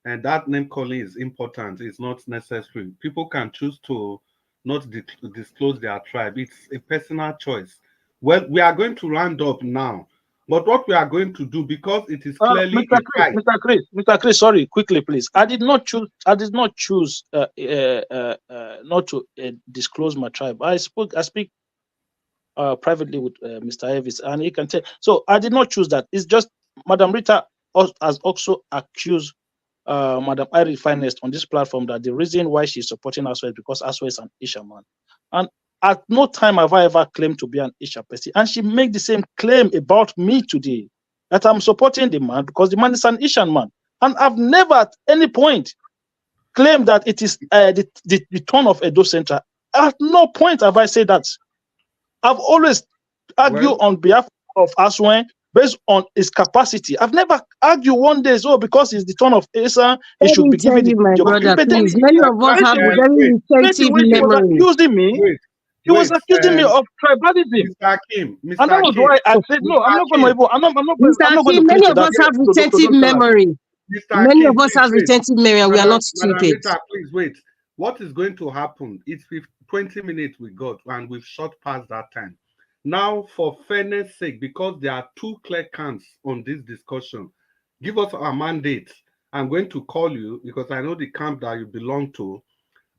and that name calling is important. It's not necessary. People can choose to not disclose their tribe. It's a personal choice. Well, we are going to round up now. But what we are going to do, because it is clearly Mr. Chris, sorry, quickly, please. I did not choose not to disclose my tribe. I speak privately with Mr. Evis, and he can tell. So I did not choose that. It's just Madam Rita has also accused Madam Iris Finest on this platform that the reason why she's supporting Asue is because Asue is an Isha man. And at no time have I ever claimed to be an Isha person. And she made the same claim about me today, that I'm supporting the man because the man is an Ishan man. And I've never at any point claimed that it is the turn of Edo Central. At no point have I said that. I've always argued on behalf of Asue based on his capacity. I've never argued one day, because it's the turn of Asa, he should be given the my brother, please. Many of us have very retentive memory. He was accusing me of tribalism. Mr. Hakim, and that was why I said, no, I'm not going to many of us have retentive memory. Many of us have retentive memory, and we are not stupid. Please wait. What is going to happen? It's 20 minutes we got, and we've shot past that time. Now, for fairness sake, because there are two clear camps on this discussion, give us our mandate. I'm going to call you because I know the camp that you belong to.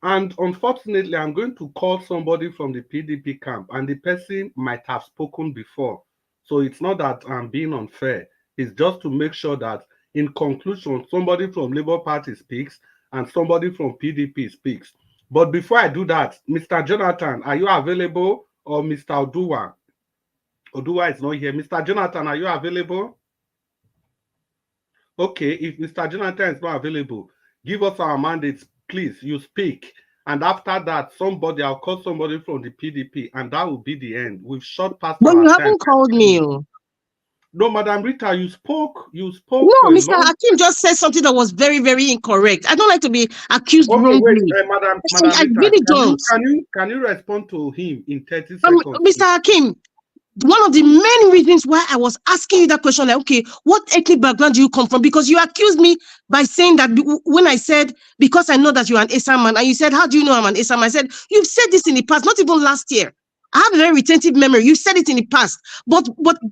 And unfortunately, I'm going to call somebody from the PDP camp, and the person might have spoken before. So it's not that I'm being unfair. It's just to make sure that in conclusion, somebody from Labour Party speaks and somebody from PDP speaks. But before I do that, Mr. Jonathan, are you available? Or Mr. Oduwa? Oduwa is not here. Mr. Jonathan, are you available? Okay, if Mr. Jonathan is not available, give us our mandates, please. You speak. And after that, I'll call somebody from the PDP, and that will be the end. We've shot past but our you time. Haven't called me. No, Madam Rita, you spoke. No, Mr. Hakim just said something that was very, very incorrect. I don't like to be accused wrongly. Wait, Madam I Rita, really don't. Can you respond to him in 30 seconds? Mr. Hakim, one of the main reasons why I was asking you that question, like, okay, what ethnic background do you come from? Because you accused me by saying that when I said, because I know that you're an Esa man, and you said, how do you know I'm an Esa man? I said, you've said this in the past, not even last year. I have a very retentive memory. You said it in the past. But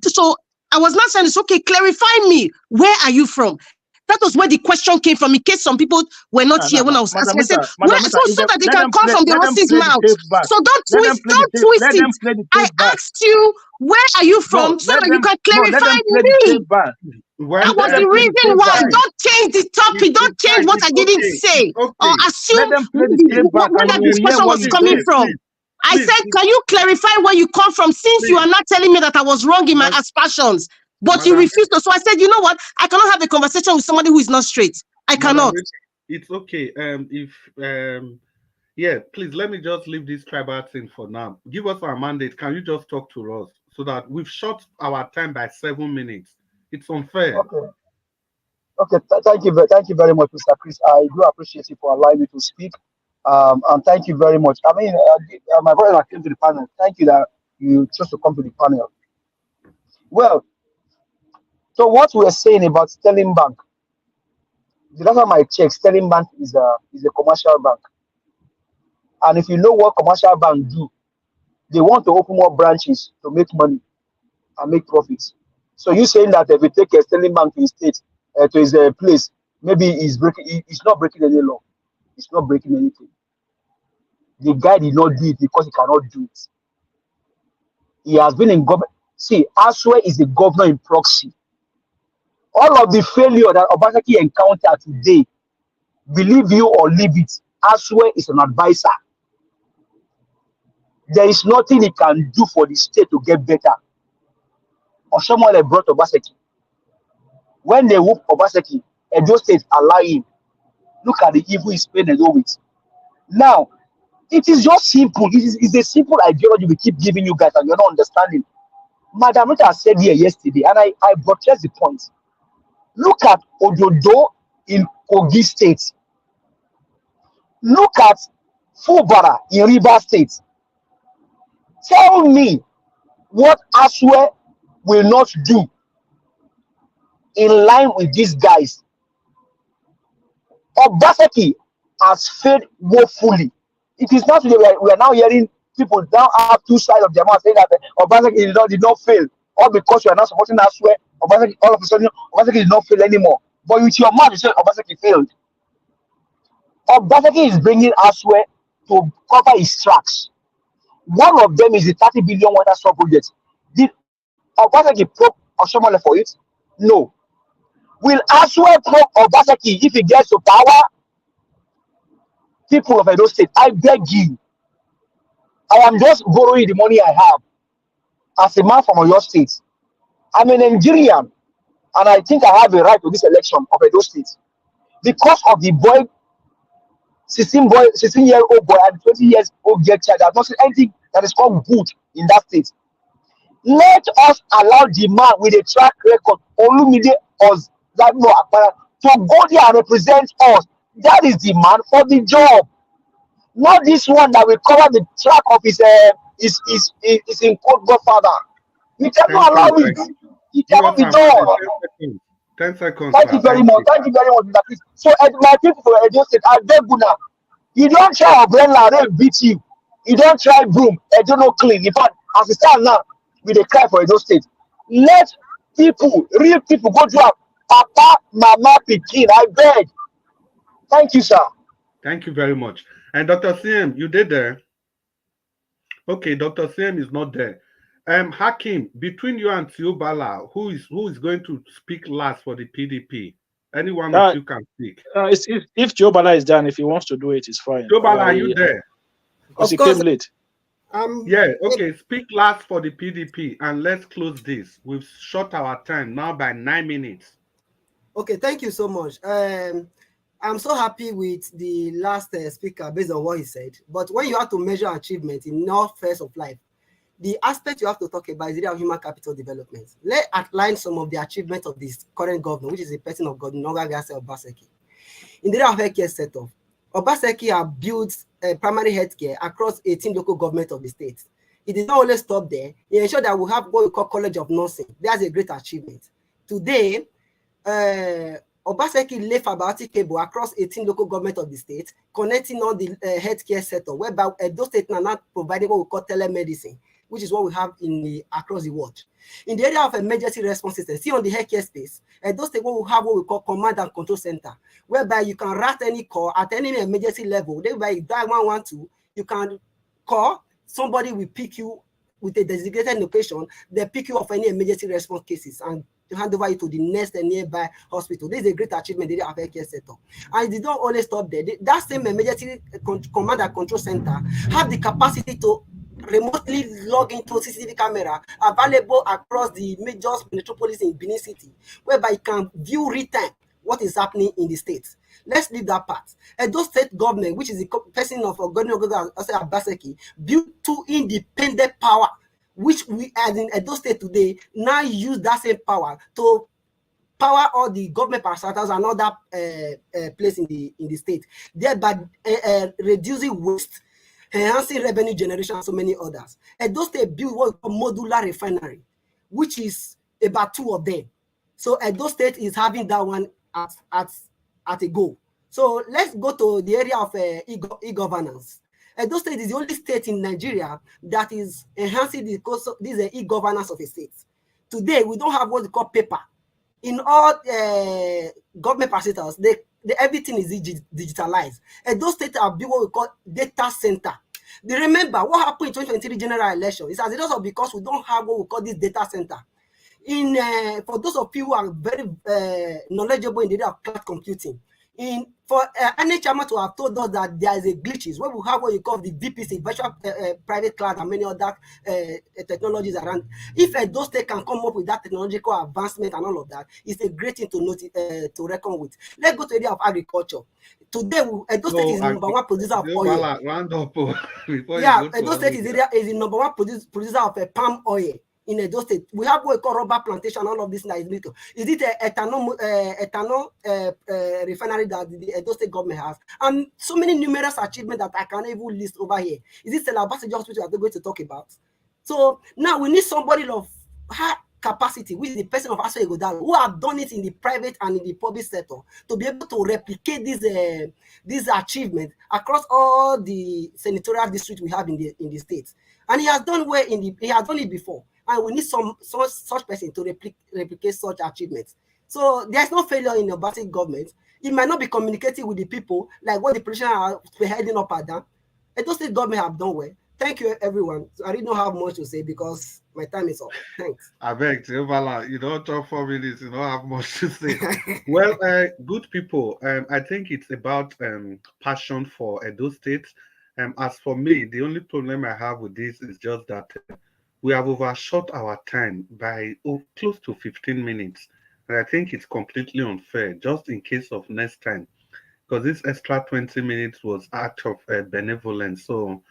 so I was not saying it's okay, clarify me. Where are you from? That was where the question came from, in case some people were not here when I was asking. I said, so that they can come from the horse's mouth. So don't twist it. I asked you, where are you from? So that you can clarify me. That was the reason why. Don't change the topic. Don't change what I didn't say. Or assume where that discussion was coming from. I said, can you clarify where you come from, since you are not telling me that I was wrong in my aspersions? But you refused to. So I said, you know what? I cannot have a conversation with somebody who is not straight. I cannot. It's okay. Yeah, please let me just leave this tribal thing for now. Give us our mandate. Can you just talk to us so that we've shot our time by 7 minutes? It's unfair. Okay. Thank you very much, Mr. Chris. I do appreciate you for allowing me to speak. And thank you very much. I mean, my brother came to the panel. Thank you that you chose to come to the panel. Well, so what we're saying about Sterling Bank, the last time I checked, Sterling Bank is a commercial bank. And if you know what commercial banks do, they want to open more branches to make money and make profits. So you're saying that if you take a Sterling Bank to his state, to his place, maybe he's not breaking any law. It's not breaking anything. The guy did not do it because he cannot do it. He has been in government. See, Asue is a governor in proxy. All of the failure that Obaseki encountered today, believe you or leave it, Asue is an advisor. There is nothing he can do for the state to get better. Oshiomhole brought Obaseki. When they whoop Obaseki, Edo State allow him. Look at the evil he's paying Edo with. Now, it is just simple. It's a simple ideology we keep giving you guys, and you're not understanding. Madam Rita said here yesterday, and I buttressed the point. Look at Ododo in Kogi State. Look at Fubara in Rivers State. Tell me what Asue will not do in line with these guys. Obaseki has failed woefully. It is not today we are now hearing people now have two sides of their mouth saying that Obaseki did not fail. All because you are not supporting Asue, Obaseki all of a sudden Obaseki did not fail anymore. But with your mouth you say Obaseki failed. Obaseki is bringing Asue to cover his tracks. One of them is the 30 billion water store project. Did Obaseki probe Oshiomhole for it? No. Will Asue probe Obaseki if he gets to power? People of Edo State, I beg you. I am just borrowing the money I have as a man from Oyo State. I'm a Nigerian, and I think I have a right to this election of Edo State because of the boy, 16-year-old boy and 20-year-old girl child. I've not seen anything that is called good in that state. Let us allow the man with a track record, Olumide Ozagbo Akpara, to go there and represent us. That is the man for the job. Not this one that will cover the track of his in court godfather. We cannot allow it. It cannot be done. 10 seconds. Thank you very much. Thank you very much. So my people for Edo State, I beg Guna. You don't try umbrella, they'll beat you. You don't try broom, Edo no clean. In fact, as we stand now, with a cry for Edo State. Let people, real people, go to Papa, Mama, Pikin. I beg. Thank you, sir. Thank you very much. And Dr. CM, you did there? Okay, Dr. CM is not there. Hakim, between you and Tiobala, who is going to speak last for the PDP? Anyone of you can speak. If Tiobala is done, if he wants to do it, it's fine. Tiobala, are you there? Because he came late. Yeah, okay, speak last for the PDP and let's close this. We've short our time now by 9 minutes. Okay, thank you so much. I'm so happy with the last speaker based on what he said. But when you have to measure achievement in all spheres of life, the aspect you have to talk about is the area of human capital development. Let's outline some of the achievements of this current governor, which is the person of God, Obaseki. In the area of healthcare setup, Obaseki have built primary healthcare across 18 local governments of the state. It did not only stop there. He ensured that we have what we call College of Nursing. That's a great achievement. Today, Obaseki laid fiber-optic cable across 18 local governments of the state, connecting all the healthcare sector, whereby Edo State are not providing what we call telemedicine, which is what we have across the world. In the area of emergency response system, see on the healthcare space, Edo State will have what we call command and control center, whereby you can route any call at any emergency level. Whereby you dial 112, you can call, somebody will pick you with a designated location, they pick you off any emergency response cases and hand over you to the next and nearby hospital. This is a great achievement in the healthcare sector. And it did not only stop there. That same emergency command and control center have the capacity to remotely log into CCTV camera available across the major metropolis in Benin City, whereby you can view real-time what is happening in the states. Let's leave that part. Edo State government, which is the person of Governor Obaseki, built two independent power, which we as in Edo State today now use that same power to power all the government parastatals and other place in the state, thereby reducing waste, enhancing revenue generation, and so many others. Edo State built what we call modular refinery, which is about 2 of them. So Edo State is having that one at a go. So let's go to the area of e-governance. Edo State is the only state in Nigeria that is enhancing this e-governance of a state. Today, we don't have what we call paper. In all government parastatals, everything is digitalized. Edo State have built what we call data center. Remember what happened in 2023 general election? It's as a result of because we don't have what we call this data center. For those of you who are very knowledgeable in the area of cloud computing, for any chairman to have told us that there is a glitches where we have what you call the VPC, virtual private cloud, and many other technologies around. If Edo State can come up with that technological advancement and all of that, it's a great thing to reckon with. Let's go to the area of agriculture. Today, Edo State is the number one producer of oil. Round up. Yeah, Edo State is the number one producer of palm oil in Edo State. We have what we call rubber plantation, all of this now is little. Is it ethanol refinery that the Edo State government has? And so many numerous achievements that I can't even list over here. Is it Obaseki hospital that they're going to talk about? So now we need somebody of high capacity, which is the person of Asue Ighodalo, who have done it in the private and in the public sector, to be able to replicate these achievements across all the senatorial districts we have in the states. And he has done well he has done it before, and we need such person to replicate such achievements. So there's no failure in the Obaseki government. It might not be communicating with the people like what the politicians are heading up and down. Edo State government have done well. Thank you, everyone. So I really don't have much to say because my time is up. Thanks. I beg, Teobala, you don't talk 4 minutes, you don't have much to say. Well, good people, I think it's about passion for Edo State. As for me, the only problem I have with this is just that we have overshot our time by close to 15 minutes. And I think it's completely unfair, just in case of next time, because this extra 20 minutes was act of benevolence. So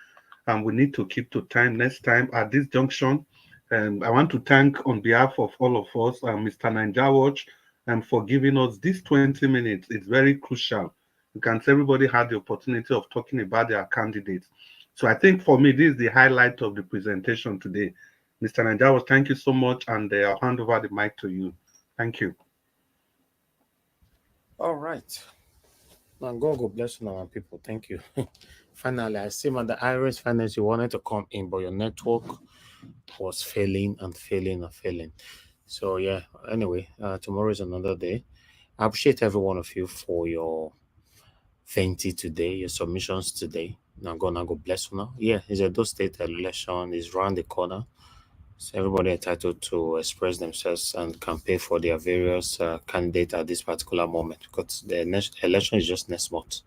we need to keep to time next time. At this junction, I want to thank on behalf of all of us, Mr. Naija Watch, for giving us this 20 minutes. It's very crucial. You can see everybody had the opportunity of talking about their candidates. So I think for me, this is the highlight of the presentation today. Mr. Naija Watch, thank you so much, and I'll hand over the mic to you. Thank you. All right. Now, God bless you, our people. Thank you. Finally, I see, man, the Iris Finance, you wanted to come in, but your network was failing and failing and failing. So, yeah, anyway, tomorrow is another day. I appreciate every one of you for your venting today, your submissions today. Now, God bless you now. Yeah, it's Edo State election is around the corner. So everybody entitled to express themselves and campaign for their various candidates at this particular moment, because the next election is just next month.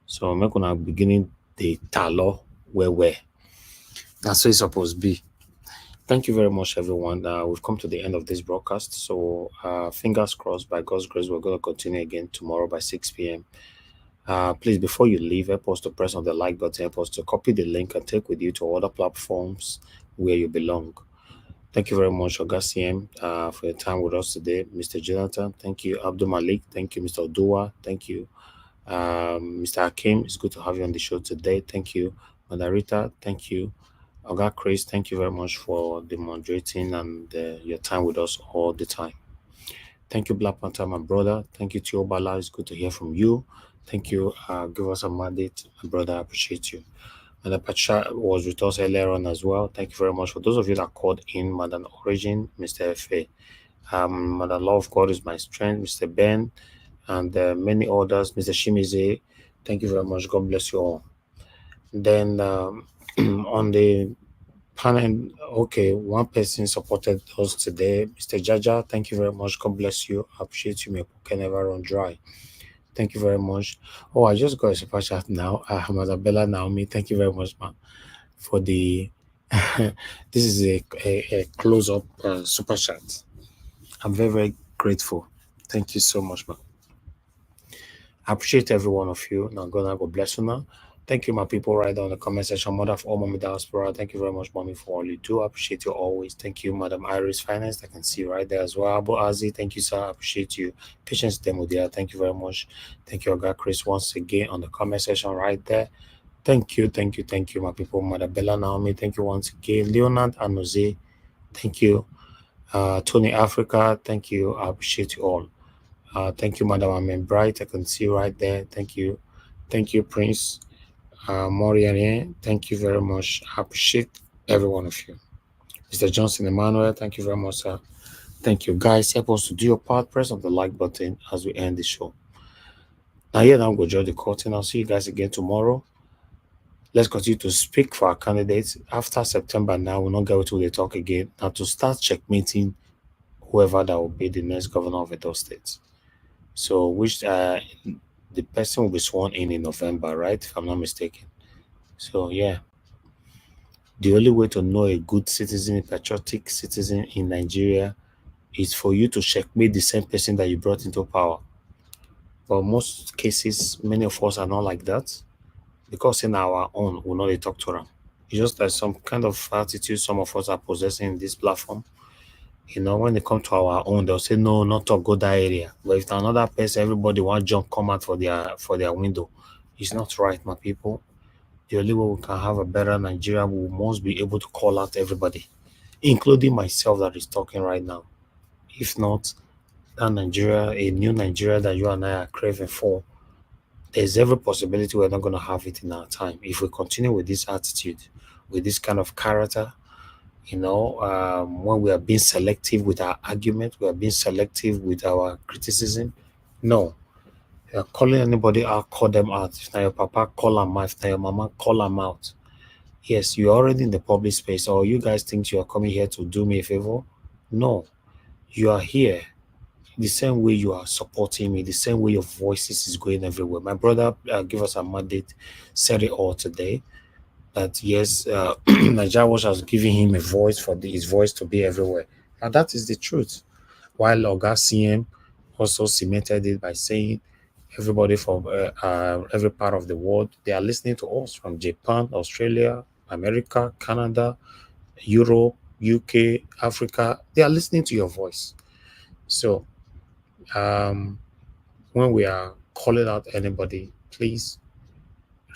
So I'm gonna beginning the talo where that's what it's supposed to be. Thank you very much, everyone. We've come to the end of this broadcast. So fingers crossed, by God's grace, we're gonna continue again tomorrow by 6 p.m. Please, before you leave, help us to press on the like button, help us to copy the link and take with you to other platforms where you belong. Thank you very much, Augustine, for your time with us today. Mr. Jonathan, thank you. Abdul Malik, thank you. Mr. Odua, thank you. Mr. Hakim, it's good to have you on the show today. Thank you. Madarita, thank you. Oga Chris, thank you very much for the moderating and your time with us all the time. Thank you, Black Panther, my brother. Thank you, Teobala. It's good to hear from you. Thank you. Give us a mandate, my brother. I appreciate you. And Pacha was with us earlier on as well. Thank you very much. For those of you that called in, Madam Origin, Mr. F.A., Madam Law of God is my strength, Mr. Ben, and many others, Mr. Shimize. Thank you very much. God bless you all. Then on the panel, okay, one person supported us today, Mr. Jaja. Thank you very much. God bless you. I appreciate you. My book can never run dry. Thank you very much. Oh, I just got a super chat now. Madabella Naomi, thank you very much, man, for the. This is a close-up super chat. I'm very, very grateful. Thank you so much, man. I appreciate every one of you. Now, God bless you now. Thank you, my people, right down in the comment section. Mother of all, Mommy Diaspora. Thank you very much, Mommy, for all you do. I appreciate you always. Thank you, Madam Iris Finance. I can see you right there as well. Abu Azi, thank you, sir. I appreciate you. Patience Demodia, thank you very much. Thank you, Oga Chris, once again on the comment section right there. Thank you, my people. Mother Bella Naomi, thank you once again. Leonard and Jose, thank you. Tony Africa, thank you. I appreciate you all. Thank you, Madam Amen Bright. I can see you right there. Thank you. Thank you, Prince. Moriane, thank you very much. I appreciate every one of you. Mr. Johnson Emmanuel, thank you very much, sir. Thank you, guys. Help us to do your part. Press on the like button as we end the show. Now, now go join the curtain. I'll see you guys again tomorrow. Let's continue to speak for our candidates. After September, now we'll not go to the talk again. Now to start checkmating whoever that will be the next governor of Edo State. So, which the person will be sworn in November, right? If I'm not mistaken. So, yeah. The only way to know a good citizen, a patriotic citizen in Nigeria is for you to checkmate the same person that you brought into power. But most cases, many of us are not like that. Because in our own, we'll not talk to them. It's just like some kind of attitude some of us are possessing in this platform. You know, when they come to our own, they'll say, no, not to go that area. But if another person, everybody want jump come out for their window. It's not right, my people. The only way we can have a better Nigeria, we must be able to call out everybody, including myself that is talking right now. If not, that Nigeria, a new Nigeria that you and I are craving for, there's every possibility we're not going to have it in our time. If we continue with this attitude, with this kind of character, you know, when we are being selective with our argument, we are being selective with our criticism. No, you're calling anybody out, call them out. If not your papa, call them out. If not your mama, call them out. Yes, you're already in the public space, or you guys think you are coming here to do me a favor? No, you are here the same way you are supporting me, the same way your voices is going everywhere. My brother gave us a mandate, said it all today, that yes, Nigeria Watch has given him a voice for his voice to be everywhere. And that is the truth. While Oga CM also cemented it by saying everybody from every part of the world, they are listening to us from Japan, Australia, America, Canada, Europe, UK, Africa. They are listening to your voice. So when we are calling out anybody, please,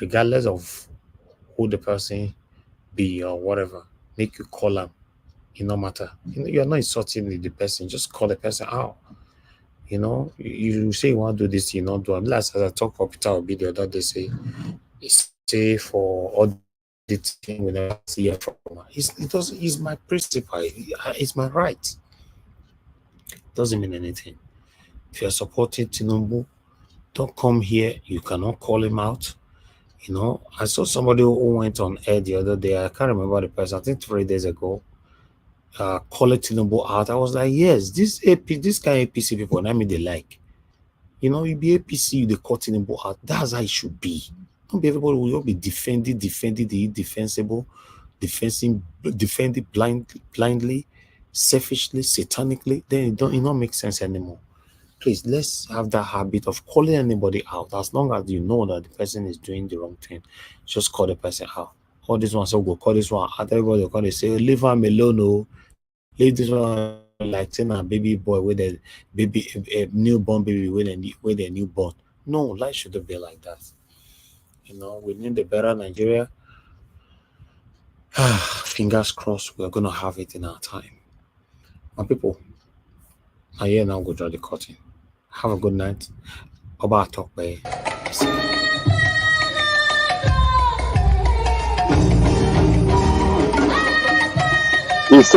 regardless of who the person be or whatever, make you call them. It no matter. You know, you're not insulting the person. Just call the person out. You know, you say you want to do this, you not do it. Last as I talk for Peter Obi the other day, say for auditing we never see it from. It's my principle. It's my right. It doesn't mean anything. If you're supporting Tinubu, don't come here. You cannot call him out. You know, I saw somebody who went on air the other day. I can't remember the person. I think 3 days ago. Calling Tinubu out. I was like, yes, this kind of APC people, I mean, they like. You know, you be APC, they call Tinubu out. That's how it should be. Don't be everybody will be defending the indefensible, defending blindly, selfishly, satanically. Then it don't make sense anymore. Please, let's have that habit of calling anybody out. As long as you know that the person is doing the wrong thing, just call the person out. All this one, so go call this one out. Everybody will call and say, leave him alone, no. Leave this one like saying a baby boy with a baby, a newborn baby with a newborn. No, life shouldn't be like that. You know, we need a better Nigeria. Fingers crossed, we're gonna have it in our time. My people, I hear now go draw the curtain. Have a good night. Oba talk by. It's